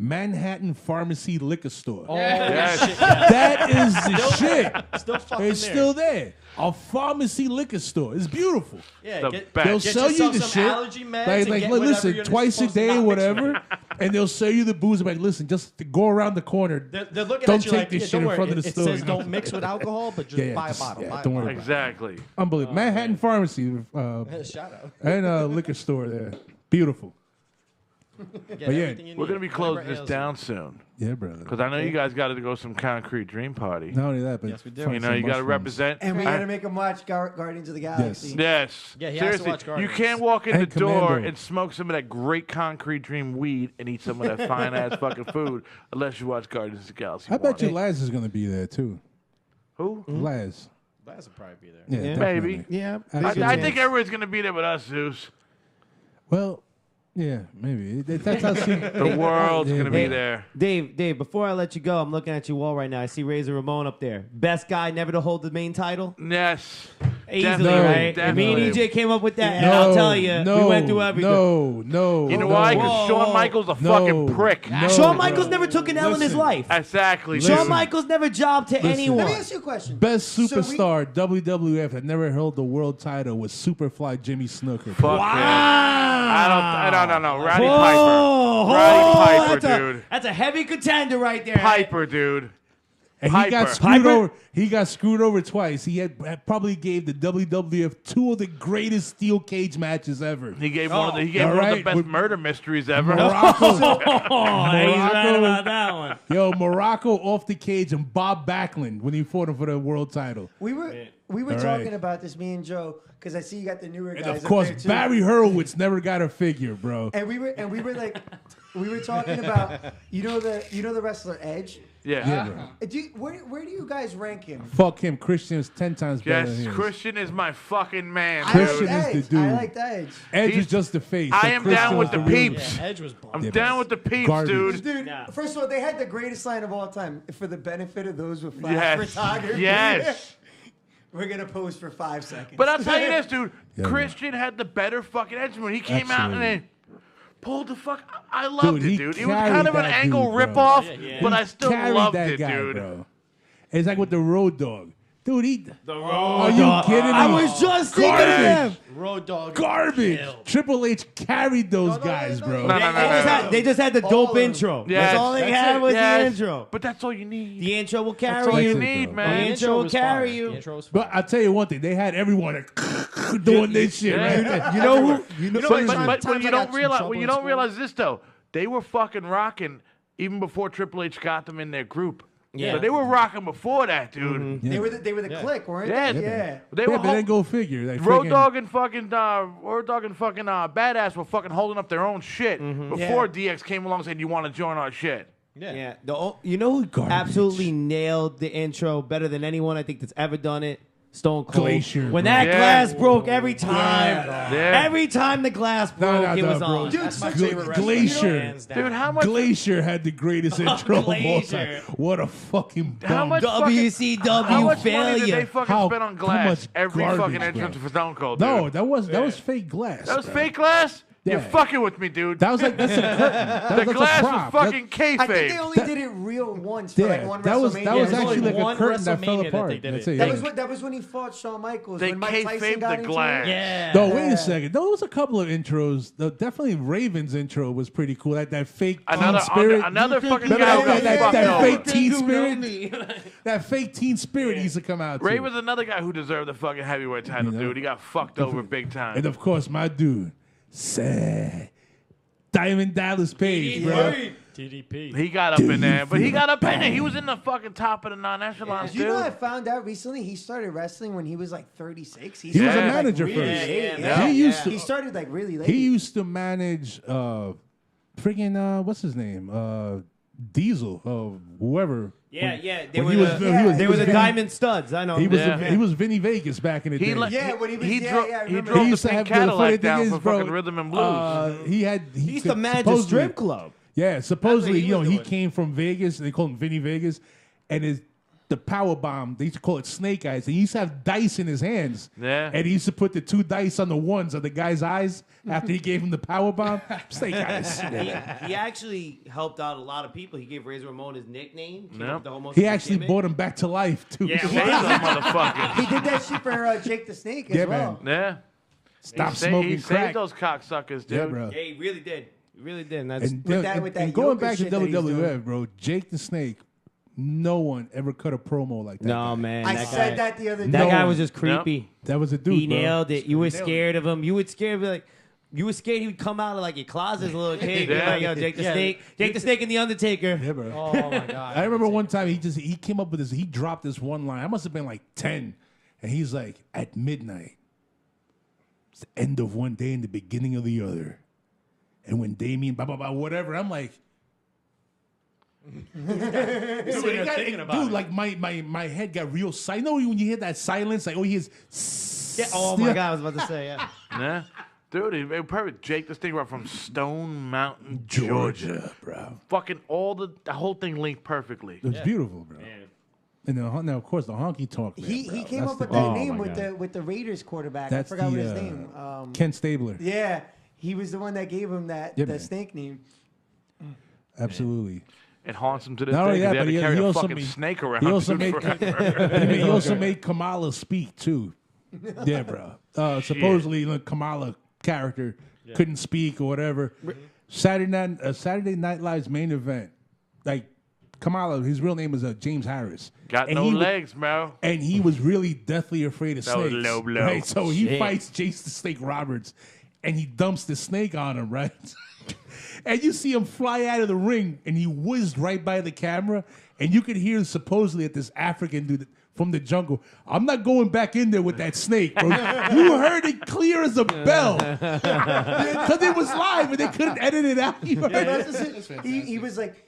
Speaker 3: Manhattan Pharmacy Liquor Store.
Speaker 2: Yes.
Speaker 3: That is the shit.
Speaker 5: Still fucking
Speaker 3: It's
Speaker 5: there.
Speaker 3: still there. A pharmacy liquor store. It's beautiful.
Speaker 5: Yeah,
Speaker 2: The
Speaker 5: get,
Speaker 2: best.
Speaker 3: They'll
Speaker 5: get
Speaker 3: sell you
Speaker 5: yourself
Speaker 3: the
Speaker 5: some
Speaker 3: shit.
Speaker 5: allergy meds and
Speaker 3: Like
Speaker 5: get
Speaker 3: look,
Speaker 5: whatever
Speaker 3: listen,
Speaker 5: you're
Speaker 3: twice a
Speaker 5: supposed to
Speaker 3: day,
Speaker 5: not mix
Speaker 3: whatever, and they'll sell you the booze. I'm like, listen, just go around the corner.
Speaker 5: They're looking
Speaker 3: Don't
Speaker 5: at you
Speaker 3: take
Speaker 5: like,
Speaker 3: this
Speaker 5: yeah,
Speaker 3: shit
Speaker 5: don't
Speaker 3: in
Speaker 5: worry.
Speaker 3: front of the
Speaker 5: it
Speaker 3: store,
Speaker 5: says
Speaker 3: you know?
Speaker 5: don't mix with alcohol, but just
Speaker 3: Yeah,
Speaker 5: buy
Speaker 3: just-
Speaker 5: a bottle.
Speaker 3: yeah,
Speaker 5: buy
Speaker 3: don't
Speaker 5: a
Speaker 3: worry
Speaker 5: bottle.
Speaker 2: Exactly.
Speaker 3: Unbelievable. Manhattan Pharmacy
Speaker 5: Shout out.
Speaker 3: and a liquor store there. Beautiful.
Speaker 5: Get
Speaker 3: But yeah,
Speaker 5: everything you
Speaker 2: We're
Speaker 5: need,
Speaker 2: going to be
Speaker 5: whatever
Speaker 2: closing this
Speaker 5: ails you.
Speaker 2: down soon.
Speaker 3: Yeah, brother.
Speaker 2: Because I know you guys got to go some concrete dream party.
Speaker 3: Not only that, but
Speaker 5: Yes, we do.
Speaker 3: find
Speaker 2: You know,
Speaker 3: some
Speaker 2: you got to
Speaker 3: mushrooms.
Speaker 2: represent.
Speaker 8: And we
Speaker 2: I-
Speaker 8: got to make them watch Guardians of the Galaxy.
Speaker 2: Yes.
Speaker 5: Yeah, he has to
Speaker 2: Seriously,
Speaker 5: watch
Speaker 2: you
Speaker 5: Guardians.
Speaker 2: can't walk in
Speaker 3: And
Speaker 2: the door
Speaker 3: Commando.
Speaker 2: and smoke some of that great concrete dream weed and eat some of that fine ass fucking food unless you watch Guardians of the Galaxy.
Speaker 3: I bet you
Speaker 2: 1.
Speaker 3: Laz is going to be there too.
Speaker 2: Who?
Speaker 3: Laz.
Speaker 5: Laz will probably be there.
Speaker 3: Yeah,
Speaker 2: Maybe.
Speaker 3: definitely.
Speaker 10: Yeah.
Speaker 2: I think everyone's going to be there with us, Zeus.
Speaker 3: Well, yeah, maybe. That's how she.
Speaker 2: The world's going to be
Speaker 3: Hey,
Speaker 2: there.
Speaker 10: Dave, before I let you go, I'm looking at your wall right now. I see Razor Ramon up there. Best guy never to hold the main title?
Speaker 2: Yes.
Speaker 10: Easily,
Speaker 2: Definitely,
Speaker 10: right?
Speaker 2: definitely.
Speaker 10: Me and EJ came up with that, and I'll tell you, we went through everything.
Speaker 3: No.
Speaker 2: You know why?
Speaker 3: no.
Speaker 2: Because Shawn Michaels a fucking prick.
Speaker 3: No,
Speaker 10: Shawn
Speaker 3: bro.
Speaker 10: Michaels never took an L in his
Speaker 3: Listen.
Speaker 10: life.
Speaker 2: Exactly.
Speaker 3: Listen.
Speaker 10: Shawn Michaels never jobbed to
Speaker 3: Listen.
Speaker 10: anyone.
Speaker 8: Let me ask you a question.
Speaker 3: Best
Speaker 8: So we-
Speaker 3: superstar WWF that never held the world title was Superfly Jimmy Snooker.
Speaker 2: Fuck
Speaker 10: Wow.
Speaker 2: that. I don't know. Roddy
Speaker 10: Whoa,
Speaker 2: Piper. Roddy Piper,
Speaker 10: that's
Speaker 2: dude.
Speaker 10: That's a heavy contender right there.
Speaker 2: Piper, dude.
Speaker 3: And he got
Speaker 2: Piper.
Speaker 3: screwed
Speaker 10: Piper?
Speaker 3: over. He got screwed over twice. He had probably gave the WWF two of the greatest steel cage matches ever.
Speaker 2: He gave one of the
Speaker 3: All
Speaker 2: one of the
Speaker 3: right,
Speaker 2: best
Speaker 3: with-
Speaker 2: murder mysteries ever.
Speaker 3: Morocco,
Speaker 10: Oh, he's right
Speaker 3: Morocco.
Speaker 10: about that one.
Speaker 3: yo, Morocco off the cage and Bob Backlund when he fought him for the world title.
Speaker 8: We were
Speaker 3: All
Speaker 8: talking
Speaker 3: right.
Speaker 8: about this, me and Joe, because I see you got the newer
Speaker 3: And
Speaker 8: guys.
Speaker 3: of
Speaker 8: up
Speaker 3: course,
Speaker 8: there, too.
Speaker 3: Barry Hurwitz never got a figure, bro.
Speaker 8: And we were like, we were talking about you know the wrestler Edge.
Speaker 2: Yeah.
Speaker 8: Where do you guys rank him?
Speaker 3: Fuck him. Christian is 10 times better than
Speaker 2: Yes,
Speaker 3: him.
Speaker 2: Christian is my fucking man,
Speaker 8: I
Speaker 3: Christian
Speaker 2: dude.
Speaker 8: like
Speaker 3: is the
Speaker 8: Edge.
Speaker 3: dude.
Speaker 8: I like Edge.
Speaker 3: Edge
Speaker 2: He's-
Speaker 3: is just the face.
Speaker 2: I
Speaker 3: but
Speaker 2: am
Speaker 3: Christian
Speaker 2: down
Speaker 3: was
Speaker 2: with the
Speaker 3: real-
Speaker 2: peeps.
Speaker 5: Yeah, Edge was bomb.
Speaker 2: I'm
Speaker 3: Yeah,
Speaker 2: down
Speaker 3: but
Speaker 2: with the peeps,
Speaker 3: garbage.
Speaker 2: dude.
Speaker 8: Dude,
Speaker 10: Yeah.
Speaker 8: first of all, they had the greatest line of all time for the benefit of those with flash
Speaker 2: Yes.
Speaker 8: photography.
Speaker 2: Yes.
Speaker 8: We're gonna pose for 5 seconds.
Speaker 2: But I'll tell you this, dude.
Speaker 3: Yeah,
Speaker 2: Christian had the better fucking edge when he came out and
Speaker 3: Absolutely.
Speaker 2: then pulled the fuck. I loved
Speaker 3: Dude,
Speaker 2: it,
Speaker 3: he
Speaker 2: dude. It was
Speaker 3: carried
Speaker 2: kind of an
Speaker 3: that
Speaker 2: angle
Speaker 3: dude, bro.
Speaker 2: ripoff,
Speaker 5: Yeah.
Speaker 2: but I still
Speaker 3: Carried
Speaker 2: loved
Speaker 3: that
Speaker 2: it,
Speaker 3: guy,
Speaker 2: dude.
Speaker 3: bro. It's like with the Road Dog. Dude, are
Speaker 10: Dog.
Speaker 3: you kidding me?
Speaker 10: I was just thinking of him.
Speaker 5: Road Dog.
Speaker 3: Garbage.
Speaker 5: killed.
Speaker 3: Triple H carried those guys, bro.
Speaker 2: No, no.
Speaker 10: They just had the
Speaker 8: All
Speaker 10: dope
Speaker 8: of them.
Speaker 10: intro.
Speaker 2: Yes.
Speaker 10: That's all they
Speaker 8: That's
Speaker 10: had
Speaker 8: it.
Speaker 10: was
Speaker 2: Yes.
Speaker 10: the intro.
Speaker 2: But that's all you need.
Speaker 10: The intro will
Speaker 2: That's all
Speaker 10: carry
Speaker 2: you
Speaker 10: you.
Speaker 3: That's it,
Speaker 2: need,
Speaker 3: bro.
Speaker 2: man.
Speaker 10: The intro will
Speaker 5: was
Speaker 10: carry
Speaker 5: fire.
Speaker 10: you.
Speaker 5: The intro was fire.
Speaker 3: But I'll tell you one thing. They had everyone doing this shit,
Speaker 2: Yeah.
Speaker 3: right?
Speaker 10: You know who?
Speaker 2: You know,
Speaker 5: Sometimes-
Speaker 2: but when
Speaker 5: sometimes
Speaker 2: you
Speaker 5: I got
Speaker 2: don't
Speaker 5: in
Speaker 2: realize
Speaker 5: trouble
Speaker 2: when you
Speaker 5: in
Speaker 2: don't
Speaker 5: school.
Speaker 2: realize this though, they were fucking rocking even before Triple H got them in their group.
Speaker 10: Yeah.
Speaker 2: So they were rocking before that, dude.
Speaker 8: they were the
Speaker 5: Yeah.
Speaker 8: clique, weren't
Speaker 2: Yeah.
Speaker 8: they?
Speaker 2: Yeah.
Speaker 8: Yeah.
Speaker 2: They
Speaker 3: Yeah,
Speaker 2: were
Speaker 3: but then go figure. Like
Speaker 2: Road
Speaker 3: friggin-
Speaker 2: Dogg and fucking Badass were fucking holding up their own shit before DX came along and said, "You want to join our shit?"
Speaker 10: Yeah. You know who
Speaker 3: Garbage.
Speaker 10: absolutely nailed the intro better than anyone I think that's ever done it? Stone Cold.
Speaker 3: Glacier,
Speaker 10: When
Speaker 3: bro.
Speaker 10: that
Speaker 2: Yeah.
Speaker 10: glass broke every time.
Speaker 2: Yeah.
Speaker 10: Every time the glass broke, it was on.
Speaker 8: Dude,
Speaker 5: That's my
Speaker 8: such a-
Speaker 5: favorite wrestler.
Speaker 3: Glacier.
Speaker 5: Hands down.
Speaker 2: Dude, how much?
Speaker 3: Glacier had the greatest intro of all
Speaker 10: Glacier.
Speaker 3: time. What a fucking
Speaker 2: How
Speaker 3: bum.
Speaker 2: much How
Speaker 10: WCW
Speaker 2: much money did they
Speaker 10: failure.
Speaker 2: fucking
Speaker 3: How-
Speaker 2: spend on
Speaker 3: how
Speaker 2: glass?
Speaker 3: much
Speaker 2: Every
Speaker 3: garbage,
Speaker 2: fucking
Speaker 3: bro.
Speaker 2: entrance for Stone Cold.
Speaker 3: No,
Speaker 2: Dude.
Speaker 3: that was fake glass.
Speaker 2: That was
Speaker 3: bro.
Speaker 2: fake glass. You're
Speaker 3: Yeah.
Speaker 2: fucking with me, dude.
Speaker 3: That's a curtain. That's
Speaker 2: the
Speaker 3: a
Speaker 2: glass
Speaker 3: prop.
Speaker 2: was fucking
Speaker 8: I think they
Speaker 2: kayfabe.
Speaker 8: only did it real once for like one
Speaker 3: that was
Speaker 8: WrestleMania.
Speaker 3: that was
Speaker 5: Yeah,
Speaker 3: actually
Speaker 5: only
Speaker 3: like a
Speaker 5: one
Speaker 3: curtain that fell
Speaker 5: WrestleMania that
Speaker 3: apart.
Speaker 5: they did
Speaker 3: That's
Speaker 5: it.
Speaker 3: it.
Speaker 8: That was when he fought Shawn Michaels.
Speaker 2: They
Speaker 8: when Mike Tyson
Speaker 2: kayfabed
Speaker 8: got
Speaker 2: the
Speaker 8: into
Speaker 2: glass.
Speaker 8: it.
Speaker 5: Yeah.
Speaker 3: No, wait a second. There was a couple of intros. Definitely Raven's intro was pretty cool. That fake
Speaker 2: Another
Speaker 3: teen spirit.
Speaker 2: another fucking
Speaker 3: Remember
Speaker 2: guy who got
Speaker 3: that
Speaker 2: fucked over.
Speaker 3: fake teen spirit? That fake teen spirit used to come out
Speaker 2: Ray
Speaker 3: too.
Speaker 2: was another guy who deserved the fucking heavyweight title,
Speaker 3: You know?
Speaker 2: dude. He got fucked over big time.
Speaker 3: And of course, my dude, sad Diamond Dallas Page, bro.
Speaker 5: FTDP.
Speaker 2: He got up in there, but he got up in there. He was in the fucking top of the non-echelons,
Speaker 8: You know, I
Speaker 2: dude.
Speaker 8: found out recently he started wrestling when he was like 36.
Speaker 3: He was a
Speaker 2: Yeah.
Speaker 3: manager
Speaker 8: really
Speaker 3: first.
Speaker 8: late.
Speaker 2: Yeah.
Speaker 3: He used to.
Speaker 8: He started like really late.
Speaker 3: He used to manage freaking what's his name? Diesel, whoever.
Speaker 10: Yeah.
Speaker 3: When he was
Speaker 10: the
Speaker 3: Vinny-
Speaker 10: Diamond Studs. I know.
Speaker 3: He was
Speaker 2: Yeah.
Speaker 3: he was Vinny Vegas back in the day.
Speaker 2: He
Speaker 8: when he was
Speaker 2: he drove
Speaker 8: I
Speaker 2: he
Speaker 8: remember.
Speaker 2: drove
Speaker 3: He
Speaker 2: the
Speaker 3: used to
Speaker 2: pink
Speaker 3: have the funny
Speaker 2: Cadillac
Speaker 3: thing
Speaker 2: down
Speaker 3: is,
Speaker 2: for
Speaker 3: bro,
Speaker 2: fucking rhythm and blues.
Speaker 3: He had
Speaker 10: He used
Speaker 3: could
Speaker 10: to manage a
Speaker 3: supposedly-
Speaker 10: strip club.
Speaker 3: Yeah, supposedly,
Speaker 5: he was
Speaker 3: he
Speaker 5: doing.
Speaker 3: came from Vegas. They call him Vinny Vegas, and the power bomb. They used to call it snake eyes. And he used to have dice in his hands.
Speaker 2: Yeah.
Speaker 3: And he used to put the 2 dice on the ones of the guy's eyes after he gave him the power bomb. Snake eyes.
Speaker 6: He actually helped out a lot of people. He gave Razor Ramon his nickname. Came
Speaker 2: Yep.
Speaker 6: up with the whole
Speaker 3: He
Speaker 6: motion
Speaker 3: actually
Speaker 6: gimmick.
Speaker 3: brought him back to life too.
Speaker 2: Yeah, saved those motherfuckers.
Speaker 8: He did that shit for Jake the Snake as
Speaker 3: Yeah,
Speaker 8: well.
Speaker 3: man.
Speaker 2: Yeah.
Speaker 3: Stop
Speaker 2: He
Speaker 3: smoking crack.
Speaker 2: saved those cocksuckers, dude.
Speaker 3: Yeah, bro.
Speaker 6: Yeah, he really did.
Speaker 10: He really did. And that's
Speaker 3: And,
Speaker 8: With that-
Speaker 3: and-
Speaker 8: with that
Speaker 3: and going
Speaker 8: yoga
Speaker 3: back to
Speaker 8: shit that he's
Speaker 3: WWF,
Speaker 8: doing.
Speaker 3: bro, Jake the Snake, no one ever cut a promo like that.
Speaker 10: no
Speaker 3: guy.
Speaker 10: man.
Speaker 8: I
Speaker 10: that
Speaker 8: said
Speaker 10: guy,
Speaker 8: that the other day.
Speaker 10: That
Speaker 3: No
Speaker 10: guy
Speaker 3: one.
Speaker 10: was just creepy.
Speaker 3: That was a dude,
Speaker 10: He
Speaker 3: bro.
Speaker 10: nailed it. You were
Speaker 3: Nailed it.
Speaker 10: scared of him. You were scared, like you were scared he would come out of like your closet as a little kid.
Speaker 2: Yeah.
Speaker 10: Like, yo, Jake the Snake, Jake the Snake, and the Undertaker.
Speaker 3: Yeah, bro.
Speaker 5: Oh my god!
Speaker 3: I remember one time he came up with this. He dropped this one line. I must have been like 10, and he's like, "At midnight, it's the end of one day and the beginning of the other." And when Damien, blah blah blah, whatever, I'm like, dude, like my head got real silent. You know when you hear that silence, like he is.
Speaker 4: Yeah. Oh my god, I was about to say, yeah.
Speaker 2: Yeah. Dude, he perfect. Jake the Snake right from Stone Mountain, Georgia.
Speaker 3: bro.
Speaker 2: Fucking the whole thing linked perfectly.
Speaker 3: It was beautiful, bro. And now, of course, the honky tonk. Man,
Speaker 8: He
Speaker 3: bro.
Speaker 8: came
Speaker 3: That's
Speaker 8: up with
Speaker 3: the-
Speaker 8: that
Speaker 3: oh,
Speaker 8: name
Speaker 3: my
Speaker 8: with
Speaker 3: God.
Speaker 8: the Raiders quarterback.
Speaker 3: That's
Speaker 8: I forgot what
Speaker 3: the,
Speaker 8: his name.
Speaker 3: Ken Stabler.
Speaker 8: Yeah, he was the one that gave him that
Speaker 3: Yeah,
Speaker 8: the
Speaker 3: man.
Speaker 8: snake name.
Speaker 3: Absolutely.
Speaker 2: It haunts him to this
Speaker 3: Not
Speaker 2: day
Speaker 3: only
Speaker 2: because
Speaker 3: that,
Speaker 2: they
Speaker 3: but
Speaker 2: had to carry
Speaker 3: he
Speaker 2: a
Speaker 3: also
Speaker 2: fucking
Speaker 3: made-
Speaker 2: snake around
Speaker 3: He also
Speaker 2: dude,
Speaker 3: made
Speaker 2: forever.
Speaker 3: he also made Kamala speak too. Yeah, bro. Supposedly, the Kamala character couldn't speak or whatever. Saturday Night Live's main event, like Kamala, his real name is James Harris.
Speaker 2: Got
Speaker 3: And
Speaker 2: no
Speaker 3: he wa-
Speaker 2: legs, bro.
Speaker 3: And he was really deathly afraid of
Speaker 2: That was
Speaker 3: snakes.
Speaker 2: low blow.
Speaker 3: Right? So he
Speaker 10: Shit.
Speaker 3: fights Jace the Snake Roberts, and he dumps the snake on him, right? And you see him fly out of the ring, and he whizzed right by the camera, and you could hear supposedly at this African dude from the jungle, "I'm not going back in there with that snake, bro." You heard it clear as a bell. Because it was live, and they couldn't edit it out. You heard it?
Speaker 8: He was like,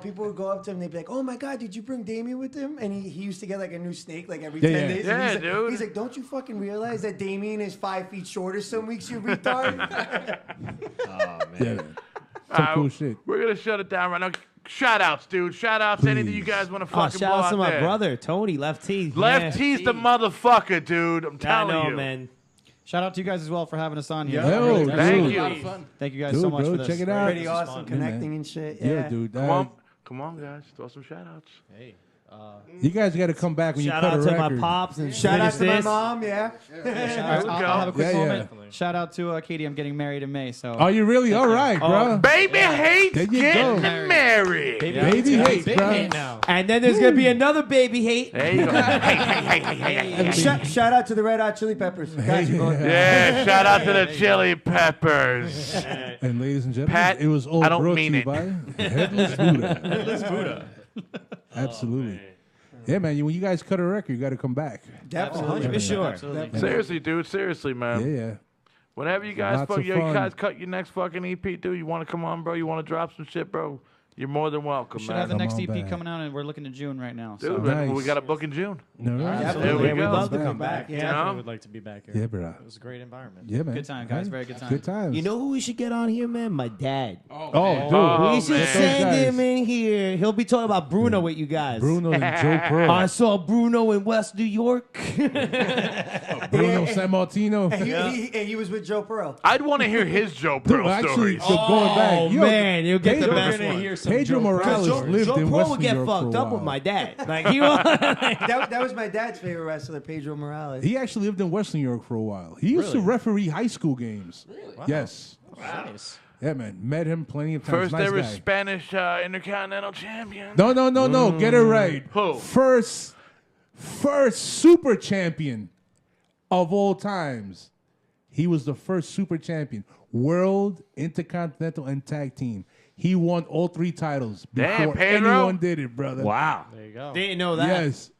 Speaker 8: people would go up to him and they'd be like, "Oh my god, did you bring Damien with him?" And he used to get like a new snake like every
Speaker 3: Yeah,
Speaker 8: 10
Speaker 3: yeah.
Speaker 8: days.
Speaker 2: Yeah,
Speaker 8: and he's
Speaker 2: dude.
Speaker 8: Like, he's like, "Don't you fucking realize that Damien is 5 feet shorter some weeks, you retard?"
Speaker 3: Yeah, man. Some cool shit.
Speaker 2: We're going to shut it down right now. Shout outs, dude. Shout outs. Anything you guys want to
Speaker 10: Oh,
Speaker 2: fucking
Speaker 10: shout
Speaker 2: blow
Speaker 10: out to
Speaker 2: out
Speaker 10: my
Speaker 2: there.
Speaker 10: brother Tony, left-t.
Speaker 2: Left-t's the motherfucker, dude. I'm
Speaker 10: I
Speaker 2: telling
Speaker 10: know,
Speaker 2: you.
Speaker 10: man.
Speaker 4: Shout out to you guys as well for having us on here.
Speaker 3: Yo,
Speaker 4: Really,
Speaker 2: thank
Speaker 4: really
Speaker 2: you.
Speaker 4: a lot of fun. Thank you guys
Speaker 3: Dude,
Speaker 4: so much
Speaker 3: bro,
Speaker 4: for this.
Speaker 3: check it out.
Speaker 8: Pretty awesome
Speaker 3: man.
Speaker 8: connecting and shit.
Speaker 3: Yeah,
Speaker 8: Yeah,
Speaker 3: dude.
Speaker 2: Come on, guys. Throw some shout outs.
Speaker 5: Hey,
Speaker 3: You guys got to come back when
Speaker 10: Shout
Speaker 3: you cut
Speaker 10: out
Speaker 3: a
Speaker 10: to my
Speaker 3: record.
Speaker 10: pops and
Speaker 8: Shout out
Speaker 10: finish
Speaker 8: to my
Speaker 10: this.
Speaker 8: mom. Yeah.
Speaker 4: I'll have a quick
Speaker 3: Yeah, yeah.
Speaker 4: moment. Shout out to Katie. I'm getting married in May. So
Speaker 3: Are you really? All right, bro.
Speaker 2: Baby hates
Speaker 3: There you
Speaker 2: getting
Speaker 3: go.
Speaker 2: married.
Speaker 3: Baby hate,
Speaker 5: big
Speaker 3: bro.
Speaker 5: hate now.
Speaker 10: And then there's gonna be another baby hate.
Speaker 2: There you go. Hey.
Speaker 8: Shout out to the Red Hot Chili Peppers. Got you, bud.
Speaker 2: Yeah, shout out to the Chili Peppers.
Speaker 3: And ladies and gentlemen,
Speaker 2: Pat,
Speaker 3: it was all
Speaker 2: I don't
Speaker 3: brought
Speaker 2: mean
Speaker 3: to you
Speaker 2: it.
Speaker 3: by Headless Buddha.
Speaker 5: Headless Buddha.
Speaker 3: Absolutely. Yeah, man. When you guys cut a record, you got to come back.
Speaker 8: Definitely.
Speaker 10: For sure.
Speaker 4: Absolutely.
Speaker 2: Seriously, dude. Seriously,
Speaker 3: Yeah,
Speaker 2: man.
Speaker 3: yeah.
Speaker 2: Whenever you guys
Speaker 3: Lots of
Speaker 2: you
Speaker 3: fun.
Speaker 2: guys cut your next fucking EP, dude. You want to come on, bro? You want to drop some shit, bro? You're more than welcome,
Speaker 4: We should have the
Speaker 2: man.
Speaker 4: next
Speaker 3: on
Speaker 4: EP
Speaker 3: back.
Speaker 4: coming out, and we're looking to June right now.
Speaker 2: Dude,
Speaker 4: So.
Speaker 2: man,
Speaker 3: Nice.
Speaker 2: we got a book in June.
Speaker 3: No, no.
Speaker 2: There we
Speaker 10: Yeah, we'd
Speaker 2: go.
Speaker 10: love to
Speaker 3: Back.
Speaker 10: come back.
Speaker 2: You
Speaker 5: Definitely
Speaker 2: know?
Speaker 5: would like to be back here.
Speaker 3: Yeah, bro.
Speaker 5: It was a great environment.
Speaker 3: Yeah, man.
Speaker 4: Good time, guys.
Speaker 3: Right?
Speaker 4: Very good time.
Speaker 3: Good times.
Speaker 10: You know who we should get on here, man? My dad.
Speaker 3: Oh,
Speaker 2: Oh,
Speaker 10: We should
Speaker 2: man.
Speaker 10: send
Speaker 3: Those
Speaker 10: him
Speaker 3: guys.
Speaker 10: in here. He'll be talking about Bruno with you guys.
Speaker 3: Bruno and Joe Pro.
Speaker 10: I saw Bruno in West New York.
Speaker 3: Bruno San Martino.
Speaker 8: He was with Joe Pearl.
Speaker 2: I'd want to hear his Joe
Speaker 3: Dude,
Speaker 2: Pearl
Speaker 3: actually,
Speaker 2: stories.
Speaker 3: so going back.
Speaker 10: Oh,
Speaker 3: yo,
Speaker 10: man, you'll get the
Speaker 3: Pedro-
Speaker 10: best
Speaker 5: We're gonna
Speaker 10: one.
Speaker 5: hear some
Speaker 3: Pedro
Speaker 5: Joe
Speaker 3: Morales
Speaker 10: Joe,
Speaker 3: lived
Speaker 10: Joe
Speaker 3: in
Speaker 10: Pro
Speaker 3: West
Speaker 10: would
Speaker 3: New
Speaker 10: get
Speaker 3: York for
Speaker 10: fucked
Speaker 3: a
Speaker 10: up with
Speaker 3: while.
Speaker 10: my dad. Like he was.
Speaker 8: That was my dad's favorite wrestler, Pedro Morales.
Speaker 3: He actually lived in West New York for a while. He used to referee high school games. Really? Yes.
Speaker 5: Nice.
Speaker 3: Yeah, man. Met him plenty of times.
Speaker 2: First
Speaker 3: nice
Speaker 2: ever
Speaker 3: guy.
Speaker 2: Spanish Intercontinental Champion.
Speaker 3: No. Get it right.
Speaker 2: Who?
Speaker 3: First super champion of all times. He was the first super champion. World, Intercontinental, and Tag Team. He won all 3 titles
Speaker 2: Damn,
Speaker 3: before
Speaker 2: Pedro.
Speaker 3: anyone did it, brother.
Speaker 10: Wow.
Speaker 5: There you go.
Speaker 10: Didn't know that.
Speaker 3: Yes.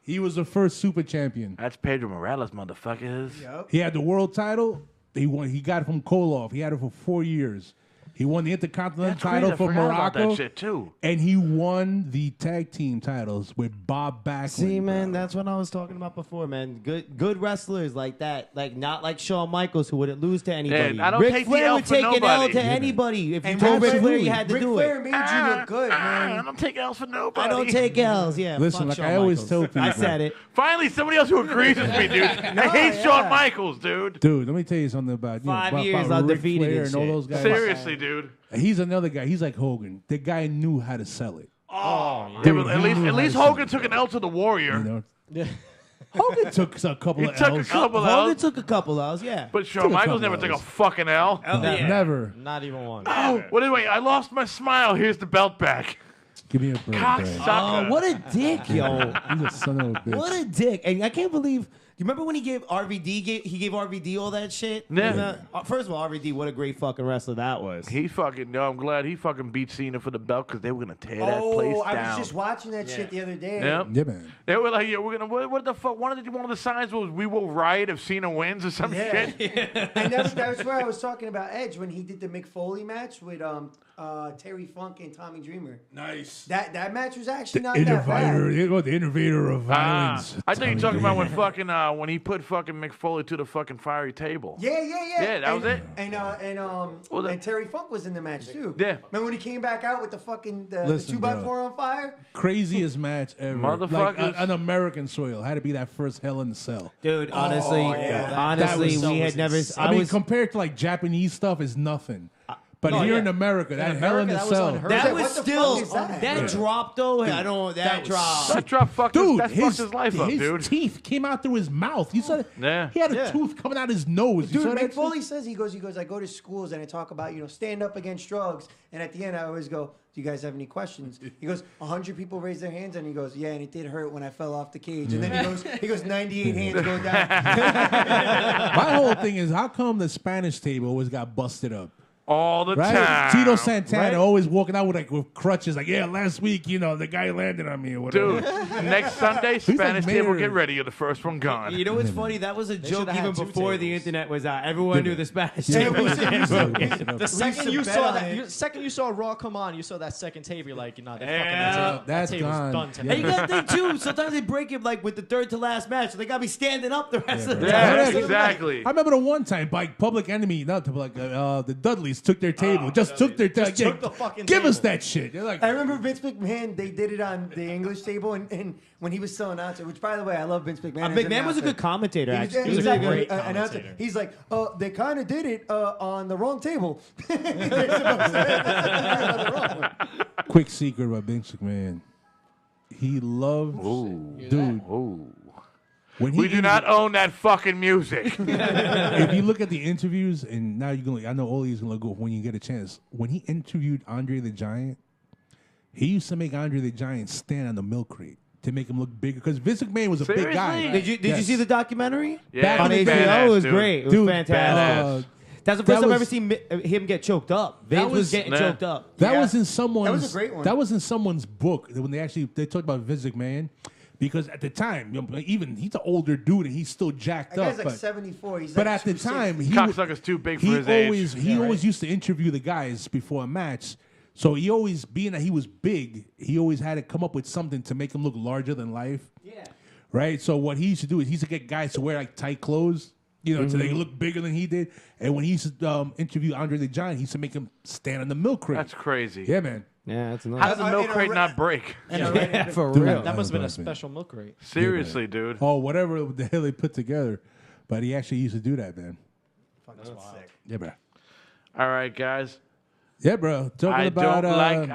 Speaker 3: He was the first super champion.
Speaker 2: That's Pedro Morales, motherfuckers.
Speaker 8: Yep.
Speaker 3: He had the world title. He got it from Koloff. He had it for 4 years. He won the Intercontinental
Speaker 2: That's crazy.
Speaker 3: title
Speaker 2: I
Speaker 3: for
Speaker 2: forgot about
Speaker 3: Morocco.
Speaker 2: that shit too.
Speaker 3: And he won the tag team titles with Bob Backlund.
Speaker 10: See, man,
Speaker 3: bro.
Speaker 10: that's what I was talking about before, man. Good wrestlers like that, like not like Shawn Michaels who wouldn't lose to anybody.
Speaker 2: Yeah, I don't
Speaker 10: Ric
Speaker 2: take the
Speaker 10: Flair
Speaker 2: L
Speaker 10: would
Speaker 2: for
Speaker 10: take an L
Speaker 2: nobody.
Speaker 10: to anybody. If you
Speaker 8: And
Speaker 10: told Ric Flair,
Speaker 3: absolutely.
Speaker 10: you had to
Speaker 8: Ric
Speaker 10: do
Speaker 8: Flair
Speaker 10: it.
Speaker 8: made you look good,
Speaker 2: I
Speaker 8: man.
Speaker 2: don't take L's for nobody.
Speaker 10: I don't take L's. Yeah,
Speaker 3: Listen,
Speaker 10: fuck
Speaker 3: like
Speaker 10: Shawn
Speaker 3: I always
Speaker 10: Michaels.
Speaker 3: tell people.
Speaker 10: I said it.
Speaker 2: Finally, somebody else who agrees with me, dude. I hate Shawn Michaels, dude.
Speaker 3: Dude, let me tell you something about
Speaker 10: 5 years
Speaker 3: about Ric
Speaker 10: undefeated
Speaker 3: Flair
Speaker 10: and
Speaker 3: and all
Speaker 10: shit.
Speaker 3: those guys.
Speaker 2: Seriously, dude.
Speaker 3: He's another guy. He's like Hogan. The guy knew how to sell it.
Speaker 2: Yeah,
Speaker 3: Dude,
Speaker 2: but at
Speaker 3: he
Speaker 2: least
Speaker 3: knew
Speaker 2: at
Speaker 3: how
Speaker 2: least
Speaker 3: to sell
Speaker 2: Hogan
Speaker 3: it,
Speaker 2: took an L to the Warrior.
Speaker 3: You know? Hogan took a couple
Speaker 2: He
Speaker 3: of
Speaker 2: took a
Speaker 3: L's.
Speaker 2: couple
Speaker 10: Hogan
Speaker 2: L's,
Speaker 10: took a couple L's, yeah.
Speaker 2: but Shawn
Speaker 3: took a
Speaker 2: Michaels
Speaker 3: couple
Speaker 2: never took a
Speaker 3: L's.
Speaker 2: fucking L.
Speaker 3: Never.
Speaker 5: Not even one.
Speaker 2: Oh, wait, I lost my smile. Here's the belt back.
Speaker 3: Give me a break.
Speaker 2: Cocksucker.
Speaker 10: Oh, what a dick, yo.
Speaker 3: He's a son of a bitch.
Speaker 10: What a dick. And I can't believe. You remember when he gave RVD all that shit?
Speaker 2: Yeah.
Speaker 10: First of all, RVD, what a great fucking wrestler that was.
Speaker 2: He fucking. No, I'm glad he fucking beat Cena for the belt because they were gonna tear that place
Speaker 8: Oh, I
Speaker 2: down.
Speaker 8: was just watching that shit the other day.
Speaker 2: Yep.
Speaker 3: Yeah, man.
Speaker 2: They were like, yeah, we're gonna. What the fuck? One of the signs was we will riot if Cena wins or some
Speaker 8: Yeah.
Speaker 2: shit.
Speaker 8: And that's where I was talking about Edge when he did the Mick Foley match with Terry Funk and Tommy Dreamer.
Speaker 3: Nice.
Speaker 8: That match was actually
Speaker 3: The
Speaker 8: not that bad.
Speaker 3: the innovator of violence.
Speaker 2: I think you're
Speaker 3: Tommy
Speaker 2: talking about when
Speaker 3: Dreamer.
Speaker 2: fucking when he put fucking Mick Foley to the fucking fiery table.
Speaker 8: Yeah.
Speaker 2: Yeah, that was it.
Speaker 8: And Terry Funk was in the match too.
Speaker 2: Yeah.
Speaker 8: Remember when he came back out with the fucking the
Speaker 3: Listen,
Speaker 8: 2x4
Speaker 3: bro.
Speaker 8: on fire?
Speaker 3: Craziest match ever. Like,
Speaker 2: Motherfuckers.
Speaker 3: on American soil. Had to be that first Hell in the Cell.
Speaker 10: Dude, honestly,
Speaker 3: That
Speaker 10: we had never.
Speaker 3: I mean, compared to like Japanese stuff, is nothing. But here in America, that Hell in the
Speaker 5: America, that was
Speaker 3: Cell.
Speaker 5: unheard
Speaker 10: that
Speaker 8: What
Speaker 10: was
Speaker 8: the
Speaker 10: still
Speaker 8: fuck is that?
Speaker 10: that drop though. I don't. That drop.
Speaker 2: That drop fucked
Speaker 3: Dude,
Speaker 2: fucked his life up,
Speaker 3: his
Speaker 2: dude.
Speaker 3: teeth came out through his mouth. You saw that?
Speaker 2: Yeah.
Speaker 3: He had a tooth coming out his nose. You
Speaker 8: Dude,
Speaker 3: saw that
Speaker 8: Mick
Speaker 3: shit?
Speaker 8: Foley says he goes, I go to schools and I talk about, stand up against drugs. And at the end, I always go, do you guys have any questions? He goes, 100 people raised their hands. And he goes, yeah, and it did hurt when I fell off the cage. And then he goes, 98 hands go down.
Speaker 3: My whole thing is, how come the Spanish table always got busted up?
Speaker 2: All the
Speaker 3: Right?
Speaker 2: time.
Speaker 3: Tito Santana
Speaker 2: Right?
Speaker 3: always walking out with crutches, like, yeah, last week, the guy landed on me or whatever.
Speaker 2: Dude, next Sunday,
Speaker 3: like
Speaker 2: Spanish table,
Speaker 3: Mayor.
Speaker 2: get ready. You're the first one gone.
Speaker 10: You know what's funny? That was a joke
Speaker 5: should've had
Speaker 10: even
Speaker 5: two
Speaker 10: before the
Speaker 5: tables.
Speaker 10: internet was out. Everyone knew the Spanish
Speaker 3: Yeah.
Speaker 10: table. was
Speaker 5: The second you
Speaker 8: bet
Speaker 5: saw
Speaker 8: on
Speaker 5: that,
Speaker 8: it.
Speaker 5: second you saw Raw come on, you saw that second table. You're like, nah, they're
Speaker 10: Yeah,
Speaker 5: fucking
Speaker 3: that's
Speaker 5: that table's
Speaker 3: gone.
Speaker 5: done
Speaker 3: Yeah.
Speaker 5: tonight.
Speaker 10: And you gotta think too. Sometimes they break it like with the third to last match, so they gotta be standing up the rest of the
Speaker 2: Yeah,
Speaker 10: time.
Speaker 2: exactly.
Speaker 3: I remember the one time, like Public Enemy, the Dudleys took their table, took their table.
Speaker 5: took the fucking
Speaker 3: Give us
Speaker 5: table.
Speaker 3: that shit. They're like,
Speaker 8: I remember Vince McMahon, they did it on the English table. And when he was still announcer, which, by the way, I love Vince McMahon. as an
Speaker 10: McMahon was a
Speaker 8: announcer.
Speaker 10: good commentator,
Speaker 8: He was,
Speaker 10: actually.
Speaker 8: he's
Speaker 5: was a
Speaker 8: like
Speaker 5: great
Speaker 8: an announcer.
Speaker 5: commentator.
Speaker 8: He's like, they kind of did it on the wrong table.
Speaker 3: quick secret about Vince McMahon. He loved, dude.
Speaker 2: Ooh.
Speaker 3: When he
Speaker 2: We do not own that fucking music.
Speaker 3: If you look at the interviews, and now you're gonna, I know Ollie's gonna go when you get a chance. When he interviewed Andre the Giant, he used to make Andre the Giant stand on the milk crate to make him look bigger because Vince McMahon was a big guy.
Speaker 2: Seriously?
Speaker 10: Did you see the documentary?
Speaker 2: Yeah,
Speaker 10: on
Speaker 3: it was
Speaker 10: HBO?
Speaker 2: badass,
Speaker 10: It was
Speaker 2: dude.
Speaker 10: great. It was
Speaker 3: Dude,
Speaker 10: fantastic. That's the
Speaker 3: that
Speaker 10: first time I've ever
Speaker 3: was-
Speaker 10: seen him get choked up. Vince was getting
Speaker 2: Nah.
Speaker 10: choked up.
Speaker 3: That
Speaker 8: Yeah.
Speaker 3: was in someone's.
Speaker 8: That was a great one.
Speaker 3: That was in someone's book when they talked about Vince McMahon, because at the time, even he's an older dude and he's still jacked
Speaker 8: That
Speaker 3: up.
Speaker 8: guy's like
Speaker 3: but
Speaker 8: 74. He's
Speaker 3: but
Speaker 8: like
Speaker 3: at the
Speaker 8: 260.
Speaker 3: time,
Speaker 2: Cocksucker's too big for
Speaker 3: he
Speaker 2: his
Speaker 3: always
Speaker 2: age.
Speaker 3: he always used to interview the guys before a match. So he always, being that he was big, he always had to come up with something to make him look larger than life.
Speaker 10: Yeah.
Speaker 3: Right. So what he used to do is he used to get guys to wear like tight clothes, so they look bigger than he did. And when he used to interview Andre the Giant, he used to make him stand on the milk crate.
Speaker 2: That's crazy.
Speaker 3: Yeah, man.
Speaker 10: Yeah, that's
Speaker 2: How
Speaker 10: another.
Speaker 2: does the milk
Speaker 8: in a
Speaker 2: crate
Speaker 8: re-
Speaker 2: not break?
Speaker 10: Yeah, for
Speaker 3: Dude,
Speaker 10: real.
Speaker 5: That must have been a
Speaker 3: man.
Speaker 5: special milk crate.
Speaker 2: Seriously, dude.
Speaker 3: Oh, whatever the hell they put together. But he actually used to do that, man.
Speaker 8: Fucking sick.
Speaker 3: Yeah, bro.
Speaker 2: All right, guys.
Speaker 3: Yeah, bro. Talking
Speaker 2: I
Speaker 3: about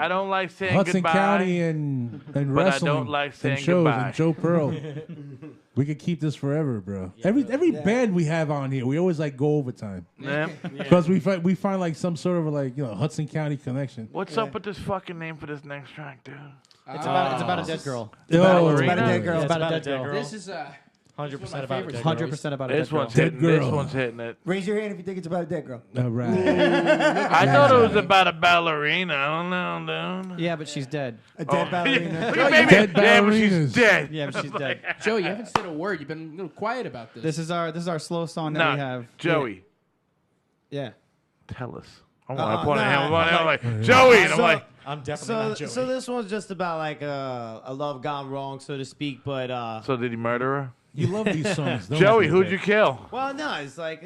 Speaker 2: don't like saying
Speaker 3: Hudson
Speaker 2: goodbye.
Speaker 3: County and
Speaker 2: But I
Speaker 3: wrestling.
Speaker 2: don't like saying
Speaker 3: and shows
Speaker 2: goodbye.
Speaker 3: and Joe Pearl. We could keep this forever, bro. Every band we have on here, we always like go overtime
Speaker 2: Yeah.
Speaker 3: because we find like some sort of like Hudson County connection.
Speaker 2: What's up with this fucking name for this next track, dude?
Speaker 5: It's about a dead girl.
Speaker 3: Oh,
Speaker 2: Ballerina?
Speaker 8: It's about a dead girl.
Speaker 5: Yeah,
Speaker 4: It's about a dead girl.
Speaker 7: This is
Speaker 5: 100% about it.
Speaker 4: 100% about it.
Speaker 2: This one's
Speaker 3: Dead
Speaker 2: hitting. This
Speaker 3: girl.
Speaker 2: one's hitting it.
Speaker 8: Raise your hand if you think it's about a dead girl.
Speaker 3: All right.
Speaker 2: I thought it was about a ballerina. I don't know, dude.
Speaker 4: Yeah, but she's dead.
Speaker 8: A dead ballerina.
Speaker 2: Look at baby.
Speaker 3: Dead
Speaker 2: Yeah, but she's
Speaker 3: ballerinas.
Speaker 2: dead.
Speaker 4: Yeah, but she's dead.
Speaker 7: Joe, you haven't said a word. You've been a little quiet about this.
Speaker 4: This is our slow song that
Speaker 2: Nah,
Speaker 4: we have.
Speaker 2: Joey,
Speaker 10: Yeah.
Speaker 2: tell us. I want to point
Speaker 10: nah,
Speaker 2: at him. I'm like, Joey. And I'm
Speaker 10: So-
Speaker 2: like,
Speaker 5: I'm definitely not Joey.
Speaker 10: So this one's just about like a love gone wrong, so to speak. But
Speaker 2: so did he murder her?
Speaker 3: You love these songs, don't
Speaker 2: Joey,
Speaker 3: you?
Speaker 2: who'd you kill?
Speaker 10: well, no, it's like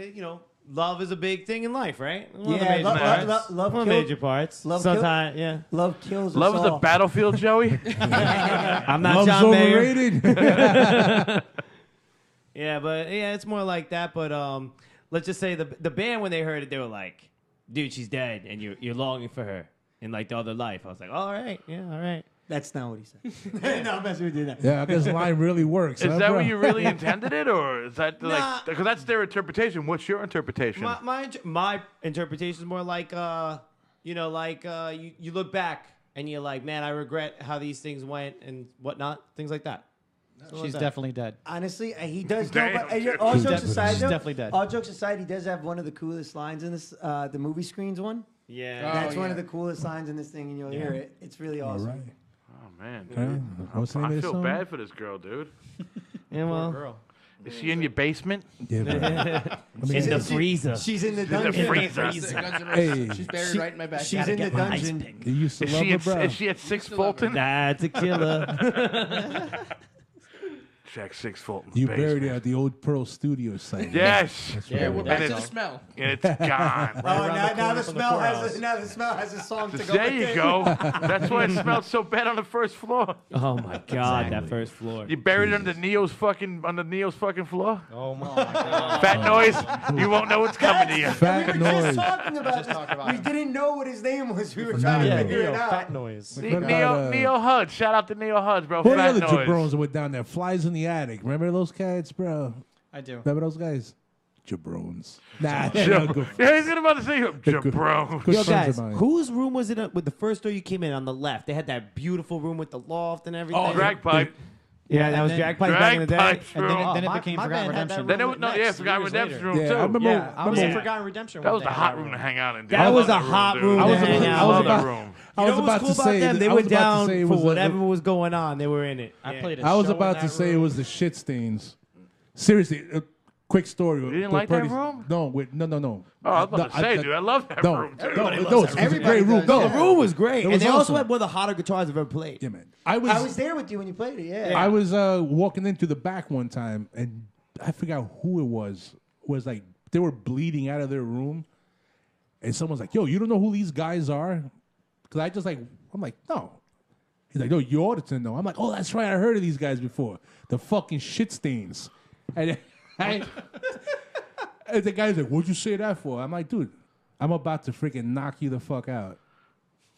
Speaker 10: love is a big thing in life, right? One of the
Speaker 8: Yeah,
Speaker 10: major parts.
Speaker 8: love
Speaker 10: One of the
Speaker 8: kill-
Speaker 10: major parts.
Speaker 8: love kill-
Speaker 10: Sometimes, yeah.
Speaker 8: Love kills us
Speaker 2: Love is a
Speaker 8: all.
Speaker 2: battlefield, Joey.
Speaker 10: I'm not
Speaker 3: Love's
Speaker 10: John Mayer.
Speaker 3: overrated.
Speaker 10: Yeah, but yeah, it's more like that. But let's just say the band when they heard it, they were like, "Dude, she's dead, and you're longing for her in like the other life." I was like, "All right, yeah, all right."
Speaker 8: That's not what he said. No, I'm messing with you now.
Speaker 3: Yeah, I guess the line really works.
Speaker 2: Is
Speaker 3: huh,
Speaker 2: that
Speaker 3: bro?
Speaker 2: what you really intended it, or is that
Speaker 10: Nah.
Speaker 2: like because that's their interpretation? What's your interpretation?
Speaker 10: My interpretation is more like you look back and you're like, man, I regret how these things went and whatnot, things like that.
Speaker 4: She's definitely dead.
Speaker 8: Honestly, he does know.
Speaker 2: Damn.
Speaker 8: But all jokes aside,
Speaker 4: She's
Speaker 8: though,
Speaker 4: definitely dead.
Speaker 8: all jokes aside, he does have one of the coolest lines in this, the movie screens one.
Speaker 10: Yeah.
Speaker 8: That's one
Speaker 7: yeah.
Speaker 8: of the coolest lines in this thing, and you'll hear it. It's really
Speaker 3: All
Speaker 8: awesome.
Speaker 3: right.
Speaker 2: Oh man,
Speaker 3: Okay.
Speaker 2: dude.
Speaker 3: What's the name
Speaker 2: I
Speaker 3: of the
Speaker 2: feel
Speaker 3: song?
Speaker 2: bad for this girl, dude.
Speaker 10: Yeah, well,
Speaker 5: Girl.
Speaker 2: Is she in your basement?
Speaker 3: Yeah, bro.
Speaker 10: in the freezer.
Speaker 8: She's in the
Speaker 2: In the
Speaker 8: dungeon.
Speaker 2: freezer.
Speaker 7: Guns N' Roses.
Speaker 3: Hey.
Speaker 7: She's buried right in my backyard.
Speaker 8: She's in the dungeon.
Speaker 3: You used to
Speaker 2: Is
Speaker 3: love
Speaker 2: she
Speaker 3: her,
Speaker 2: at,
Speaker 3: bro.
Speaker 2: is she at 6
Speaker 7: Still love her.
Speaker 2: Fulton?
Speaker 10: That's a killer.
Speaker 2: Check 6 Fulton.
Speaker 3: You buried it at the old Pearl Studio site.
Speaker 2: Yes.
Speaker 7: Yeah, we're
Speaker 2: And
Speaker 7: back to the
Speaker 2: it's-
Speaker 7: smell.
Speaker 2: And it's gone.
Speaker 8: Oh, now the
Speaker 5: corner from the
Speaker 8: smell has
Speaker 5: courthouse.
Speaker 8: now the smell has a song to go.
Speaker 2: There
Speaker 8: with
Speaker 2: you
Speaker 8: it.
Speaker 2: go. That's why it smelled so bad on the first floor.
Speaker 10: Oh my god, that first floor.
Speaker 2: You buried it under Neo's fucking floor.
Speaker 5: Oh my god.
Speaker 2: Fat noise. You won't know what's coming to you.
Speaker 3: Fat
Speaker 8: We were just
Speaker 3: noise.
Speaker 8: talking about
Speaker 5: Just
Speaker 8: this.
Speaker 5: talking about
Speaker 8: We
Speaker 5: it.
Speaker 8: didn't know what his name was. We were trying to
Speaker 5: Yeah,
Speaker 8: figure
Speaker 5: Neo,
Speaker 8: it out.
Speaker 5: fat noise.
Speaker 3: What about,
Speaker 2: Neo Huds. Shout out to Neo Huds, bro.
Speaker 3: Who are the
Speaker 2: Fat
Speaker 3: other
Speaker 2: noise.
Speaker 3: jabrones that were down there? Flies in the attic. Remember those cats, bro?
Speaker 4: I do.
Speaker 3: Remember those guys? Jabrones. Nah, they're no good.
Speaker 2: Yeah, he's about to say
Speaker 3: They're good.
Speaker 2: jabron.
Speaker 3: Good
Speaker 10: Yo,
Speaker 3: friends
Speaker 10: guys,
Speaker 3: of mine.
Speaker 10: whose room was it with the first door you came in on the left? They had that beautiful room with the loft and everything.
Speaker 3: Oh,
Speaker 2: Drag pipe.
Speaker 10: Yeah, that
Speaker 4: And
Speaker 10: was
Speaker 4: then-
Speaker 10: Drag Pipe back in the day.
Speaker 2: Drag pipe.
Speaker 4: And then it
Speaker 5: my-
Speaker 4: became
Speaker 5: my
Speaker 4: Forgotten
Speaker 5: band had that
Speaker 4: Redemption.
Speaker 2: Then it
Speaker 5: room
Speaker 2: was, no,
Speaker 5: next,
Speaker 2: yeah,
Speaker 5: years
Speaker 2: Forgotten
Speaker 5: later.
Speaker 2: Redemption room
Speaker 3: Yeah,
Speaker 2: too.
Speaker 3: I remember.
Speaker 5: Yeah, I was in
Speaker 2: Yeah.
Speaker 5: Forgotten Redemption.
Speaker 2: That
Speaker 5: one
Speaker 2: was the
Speaker 5: day.
Speaker 2: hot room to hang out in. dude.
Speaker 10: That
Speaker 2: I
Speaker 10: was
Speaker 2: love
Speaker 10: a hot
Speaker 2: dude.
Speaker 10: room
Speaker 3: I
Speaker 10: to
Speaker 3: was
Speaker 10: hang
Speaker 3: about-
Speaker 10: out.
Speaker 3: I was
Speaker 2: love
Speaker 3: about-
Speaker 2: that room.
Speaker 3: I was
Speaker 10: You know
Speaker 3: about
Speaker 10: what's cool
Speaker 3: to
Speaker 10: about
Speaker 3: say.
Speaker 10: them? They
Speaker 3: I
Speaker 10: were
Speaker 3: was about to
Speaker 10: down
Speaker 3: say it
Speaker 10: for
Speaker 3: was
Speaker 10: whatever was going on. They were in it.
Speaker 5: I
Speaker 10: Yeah.
Speaker 5: played a
Speaker 3: I was
Speaker 5: show in
Speaker 3: about to
Speaker 5: that
Speaker 3: say it
Speaker 5: room.
Speaker 3: was the shit stains. Seriously, a quick story.
Speaker 2: You didn't like that room?
Speaker 3: No, no.
Speaker 2: Oh, I was about to say, dude, I love that
Speaker 3: No,
Speaker 2: room too.
Speaker 3: no, it was a
Speaker 8: Everybody
Speaker 3: great room.
Speaker 8: does,
Speaker 3: No,
Speaker 10: The room was great.
Speaker 3: It
Speaker 10: And
Speaker 3: was
Speaker 10: they also
Speaker 3: awesome.
Speaker 10: had one of the hotter guitars I've ever played.
Speaker 3: Yeah, man.
Speaker 8: I was there with you when you played it. Yeah.
Speaker 3: I was walking into the back one time, and I forgot who it was. It was like they were bleeding out of their room, and someone's like, "Yo, you don't know who these guys are?" Because I'm like, "No." He's like, "No, you ought to know." I'm like, "Oh, that's right. I heard of these guys before. The fucking shit stains." And and the guy's like, "What'd you say that for?" I'm like, "Dude, I'm about to freaking knock you the fuck out."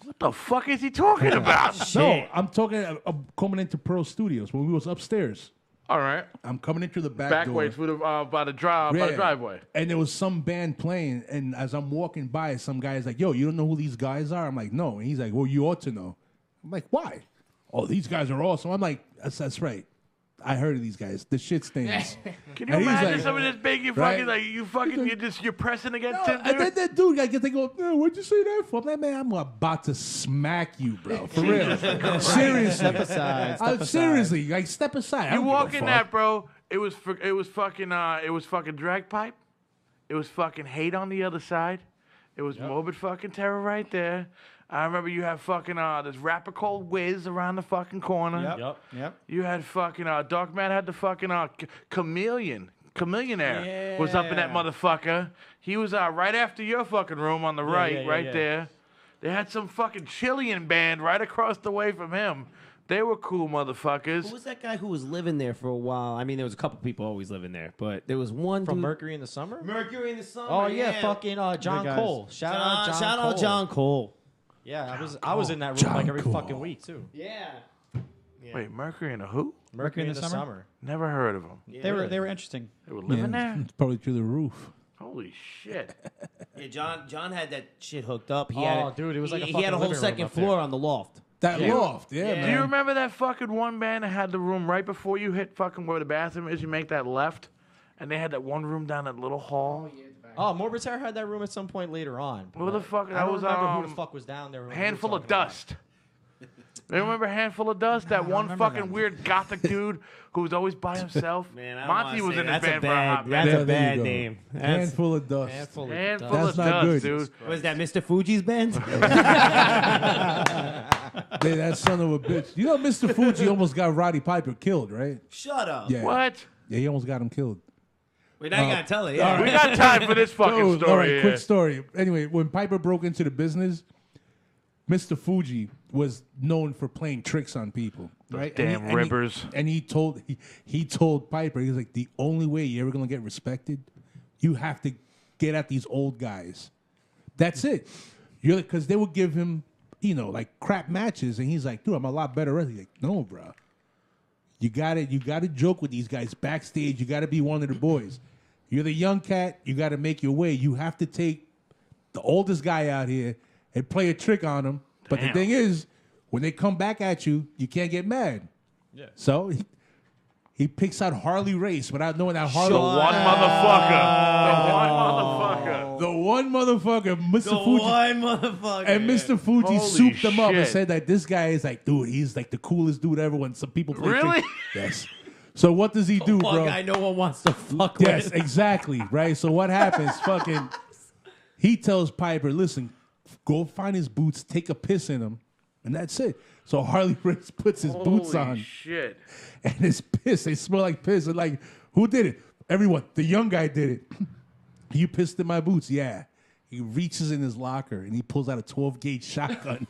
Speaker 2: What the fuck is he talking about?
Speaker 3: No, I'm talking. I'm coming into Pearl Studios when we was upstairs.
Speaker 2: All right.
Speaker 3: I'm coming into the back door.
Speaker 2: Back way by the driveway.
Speaker 3: And there was some band playing, and as I'm walking by, some guy's like, "Yo, you don't know who these guys are?" I'm like, "No." And he's like, "Well, you ought to know." I'm like, "Why?" "Oh, these guys are awesome." I'm like, "That's right. I heard of these guys. The shit stains."
Speaker 2: Can you
Speaker 3: And he's
Speaker 2: imagine
Speaker 3: like-
Speaker 2: something this big? You
Speaker 3: Right?
Speaker 2: fucking, you're pressing against him,
Speaker 3: And then
Speaker 2: dude?
Speaker 3: that dude, they go, "What'd you say that for?" I'm like, "Man, I'm about to smack you, bro. For real. Seriously.
Speaker 4: Step aside. Step aside.
Speaker 3: Seriously, like, step aside." I
Speaker 2: You
Speaker 3: don't
Speaker 2: walk
Speaker 3: give
Speaker 2: in
Speaker 3: a fuck.
Speaker 2: that, bro. It was fucking drag pipe. It was fucking hate on the other side. It was Morbid fucking Terror right there. I remember you had fucking this rapper called Wiz around the fucking corner.
Speaker 4: Yep.
Speaker 2: You had fucking Dark Man had the fucking Chameleonaire was up in that
Speaker 5: Yeah.
Speaker 2: motherfucker. He was right after your fucking room on the right,
Speaker 5: yeah,
Speaker 2: right
Speaker 5: yeah.
Speaker 2: there. They had some fucking Chilean band right across the way from him. They were cool motherfuckers.
Speaker 10: Who was that guy who was living there for a while? I mean, there was a couple people always living there, but there was one
Speaker 5: From
Speaker 10: dude.
Speaker 5: Mercury in the Summer?
Speaker 10: Mercury in the Summer.
Speaker 5: Oh yeah, fucking John
Speaker 4: guys.
Speaker 5: Cole. Shout out
Speaker 10: John Cole.
Speaker 5: Yeah, I was in that room
Speaker 3: John
Speaker 5: like every
Speaker 3: Cole.
Speaker 5: fucking week too.
Speaker 10: Yeah.
Speaker 2: Wait, Mercury and a who?
Speaker 5: Mercury
Speaker 4: in the Summer?
Speaker 2: Never heard of them.
Speaker 4: They were interesting.
Speaker 2: They were living
Speaker 3: Yeah,
Speaker 2: there?
Speaker 3: it's probably through the roof.
Speaker 2: Holy shit.
Speaker 10: Yeah, John had that shit hooked up. He
Speaker 5: Oh,
Speaker 10: had
Speaker 5: dude, it was like a
Speaker 10: he
Speaker 5: fucking
Speaker 10: had a whole
Speaker 5: living room
Speaker 10: second
Speaker 5: up there.
Speaker 10: floor on the loft.
Speaker 3: That loft, yeah, man.
Speaker 2: Do you remember that fucking one band that had the room right before you hit fucking where the bathroom is? You make that left, and they had that one room down that little hall.
Speaker 5: Oh, Morbid Terror had that room at some point later on.
Speaker 2: What the fuck?
Speaker 5: I
Speaker 2: That
Speaker 5: don't
Speaker 2: was
Speaker 5: remember who the fuck was down there.
Speaker 2: Handful of Dust. You remember Handful of Dust? That one fucking weird gothic dude who was always by himself.
Speaker 10: Man, I
Speaker 2: Monty was in his band for a hot
Speaker 10: That's
Speaker 2: minute.
Speaker 10: a bad name.
Speaker 3: Handful of dust.
Speaker 2: Handful
Speaker 3: That's
Speaker 2: of
Speaker 3: not
Speaker 2: Dust,
Speaker 3: good.
Speaker 2: dude.
Speaker 10: Was that Mr. Fuji's band?
Speaker 3: Hey, that son of a bitch. You know, Mr. Fuji almost got Roddy Piper killed, right?
Speaker 10: Shut up.
Speaker 3: Yeah.
Speaker 2: What?
Speaker 3: Yeah, he almost got him killed.
Speaker 10: Wait, now you gotta tell it. Yeah.
Speaker 2: We got time for this fucking story.
Speaker 3: All right,
Speaker 2: here.
Speaker 3: quick story. Anyway, when Piper broke into the business, Mr. Fuji was known for playing tricks on people. Right?
Speaker 2: Damn ribbers.
Speaker 3: And he told Piper, he was like, the only way you're ever gonna get respected, you have to get at these old guys. That's it. Because they would give him, like crap matches, and he's like, dude, I'm a lot better wrestler. He's like, no, bro. You gotta joke with these guys backstage. You gotta be one of the boys. You're the young cat. You gotta make your way. You have to take the oldest guy out here and play a trick on him. But the thing is, when they come back at you, you can't get mad. Yeah. So he picks out Harley Race without knowing that Harley.
Speaker 2: The one motherfucker.
Speaker 3: The one motherfucker, Mr.
Speaker 10: The
Speaker 3: Fuji.
Speaker 10: one motherfucker.
Speaker 3: And Mr. Fuji
Speaker 2: Holy
Speaker 3: souped him up and
Speaker 2: shit.
Speaker 3: said that this guy is like, dude, he's like the coolest dude ever when some people play
Speaker 2: Really?
Speaker 3: tricks. Yes. So what does he do,
Speaker 10: One
Speaker 3: bro?
Speaker 10: guy no one wants to fuck
Speaker 3: Yes,
Speaker 10: with.
Speaker 3: exactly. Right. So what happens? Fucking, he tells Piper, listen, go find his boots, take a piss in them, and that's it. So Harley Race puts his boots
Speaker 2: Holy
Speaker 3: on,
Speaker 2: shit.
Speaker 3: and his piss, they smell like piss. And like, who did it? Everyone. The young guy did it. You pissed in my boots. Yeah. He reaches in his locker and he pulls out a 12-gauge shotgun.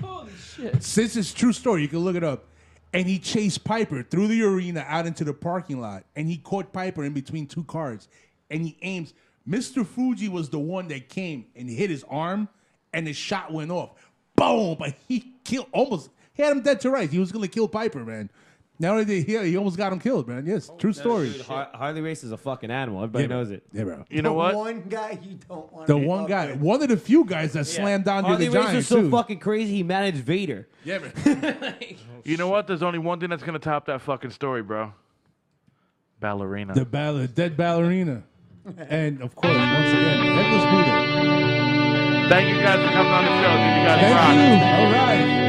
Speaker 7: Holy shit.
Speaker 3: Since it's true story, you can look it up. And he chased Piper through the arena out into the parking lot. And he caught Piper in between two cars. And he aims. Mr. Fuji was the one that came and hit his arm, and the shot went off. Boom! But he had him dead to rights. He was going to kill Piper, man. Not only did he almost got him killed, man. Yes, true story.
Speaker 10: Dude, Harley Race is a fucking animal. Everybody knows it.
Speaker 3: Yeah, bro.
Speaker 2: You know what?
Speaker 8: One guy you don't want.
Speaker 3: The one guy, one of the few guys that slammed down to
Speaker 10: Harley
Speaker 3: the
Speaker 10: Race was
Speaker 3: Giants,
Speaker 10: so
Speaker 3: too.
Speaker 10: fucking crazy he managed Vader.
Speaker 3: Yeah, man.
Speaker 2: You know what? There's only one thing that's going to top that fucking story, bro. Ballerina.
Speaker 3: Dead Ballerina. And, of course, once again, Headless Buddha.
Speaker 2: Thank you guys for coming on the show. Dude. You guys rock.
Speaker 3: Thank you. All right.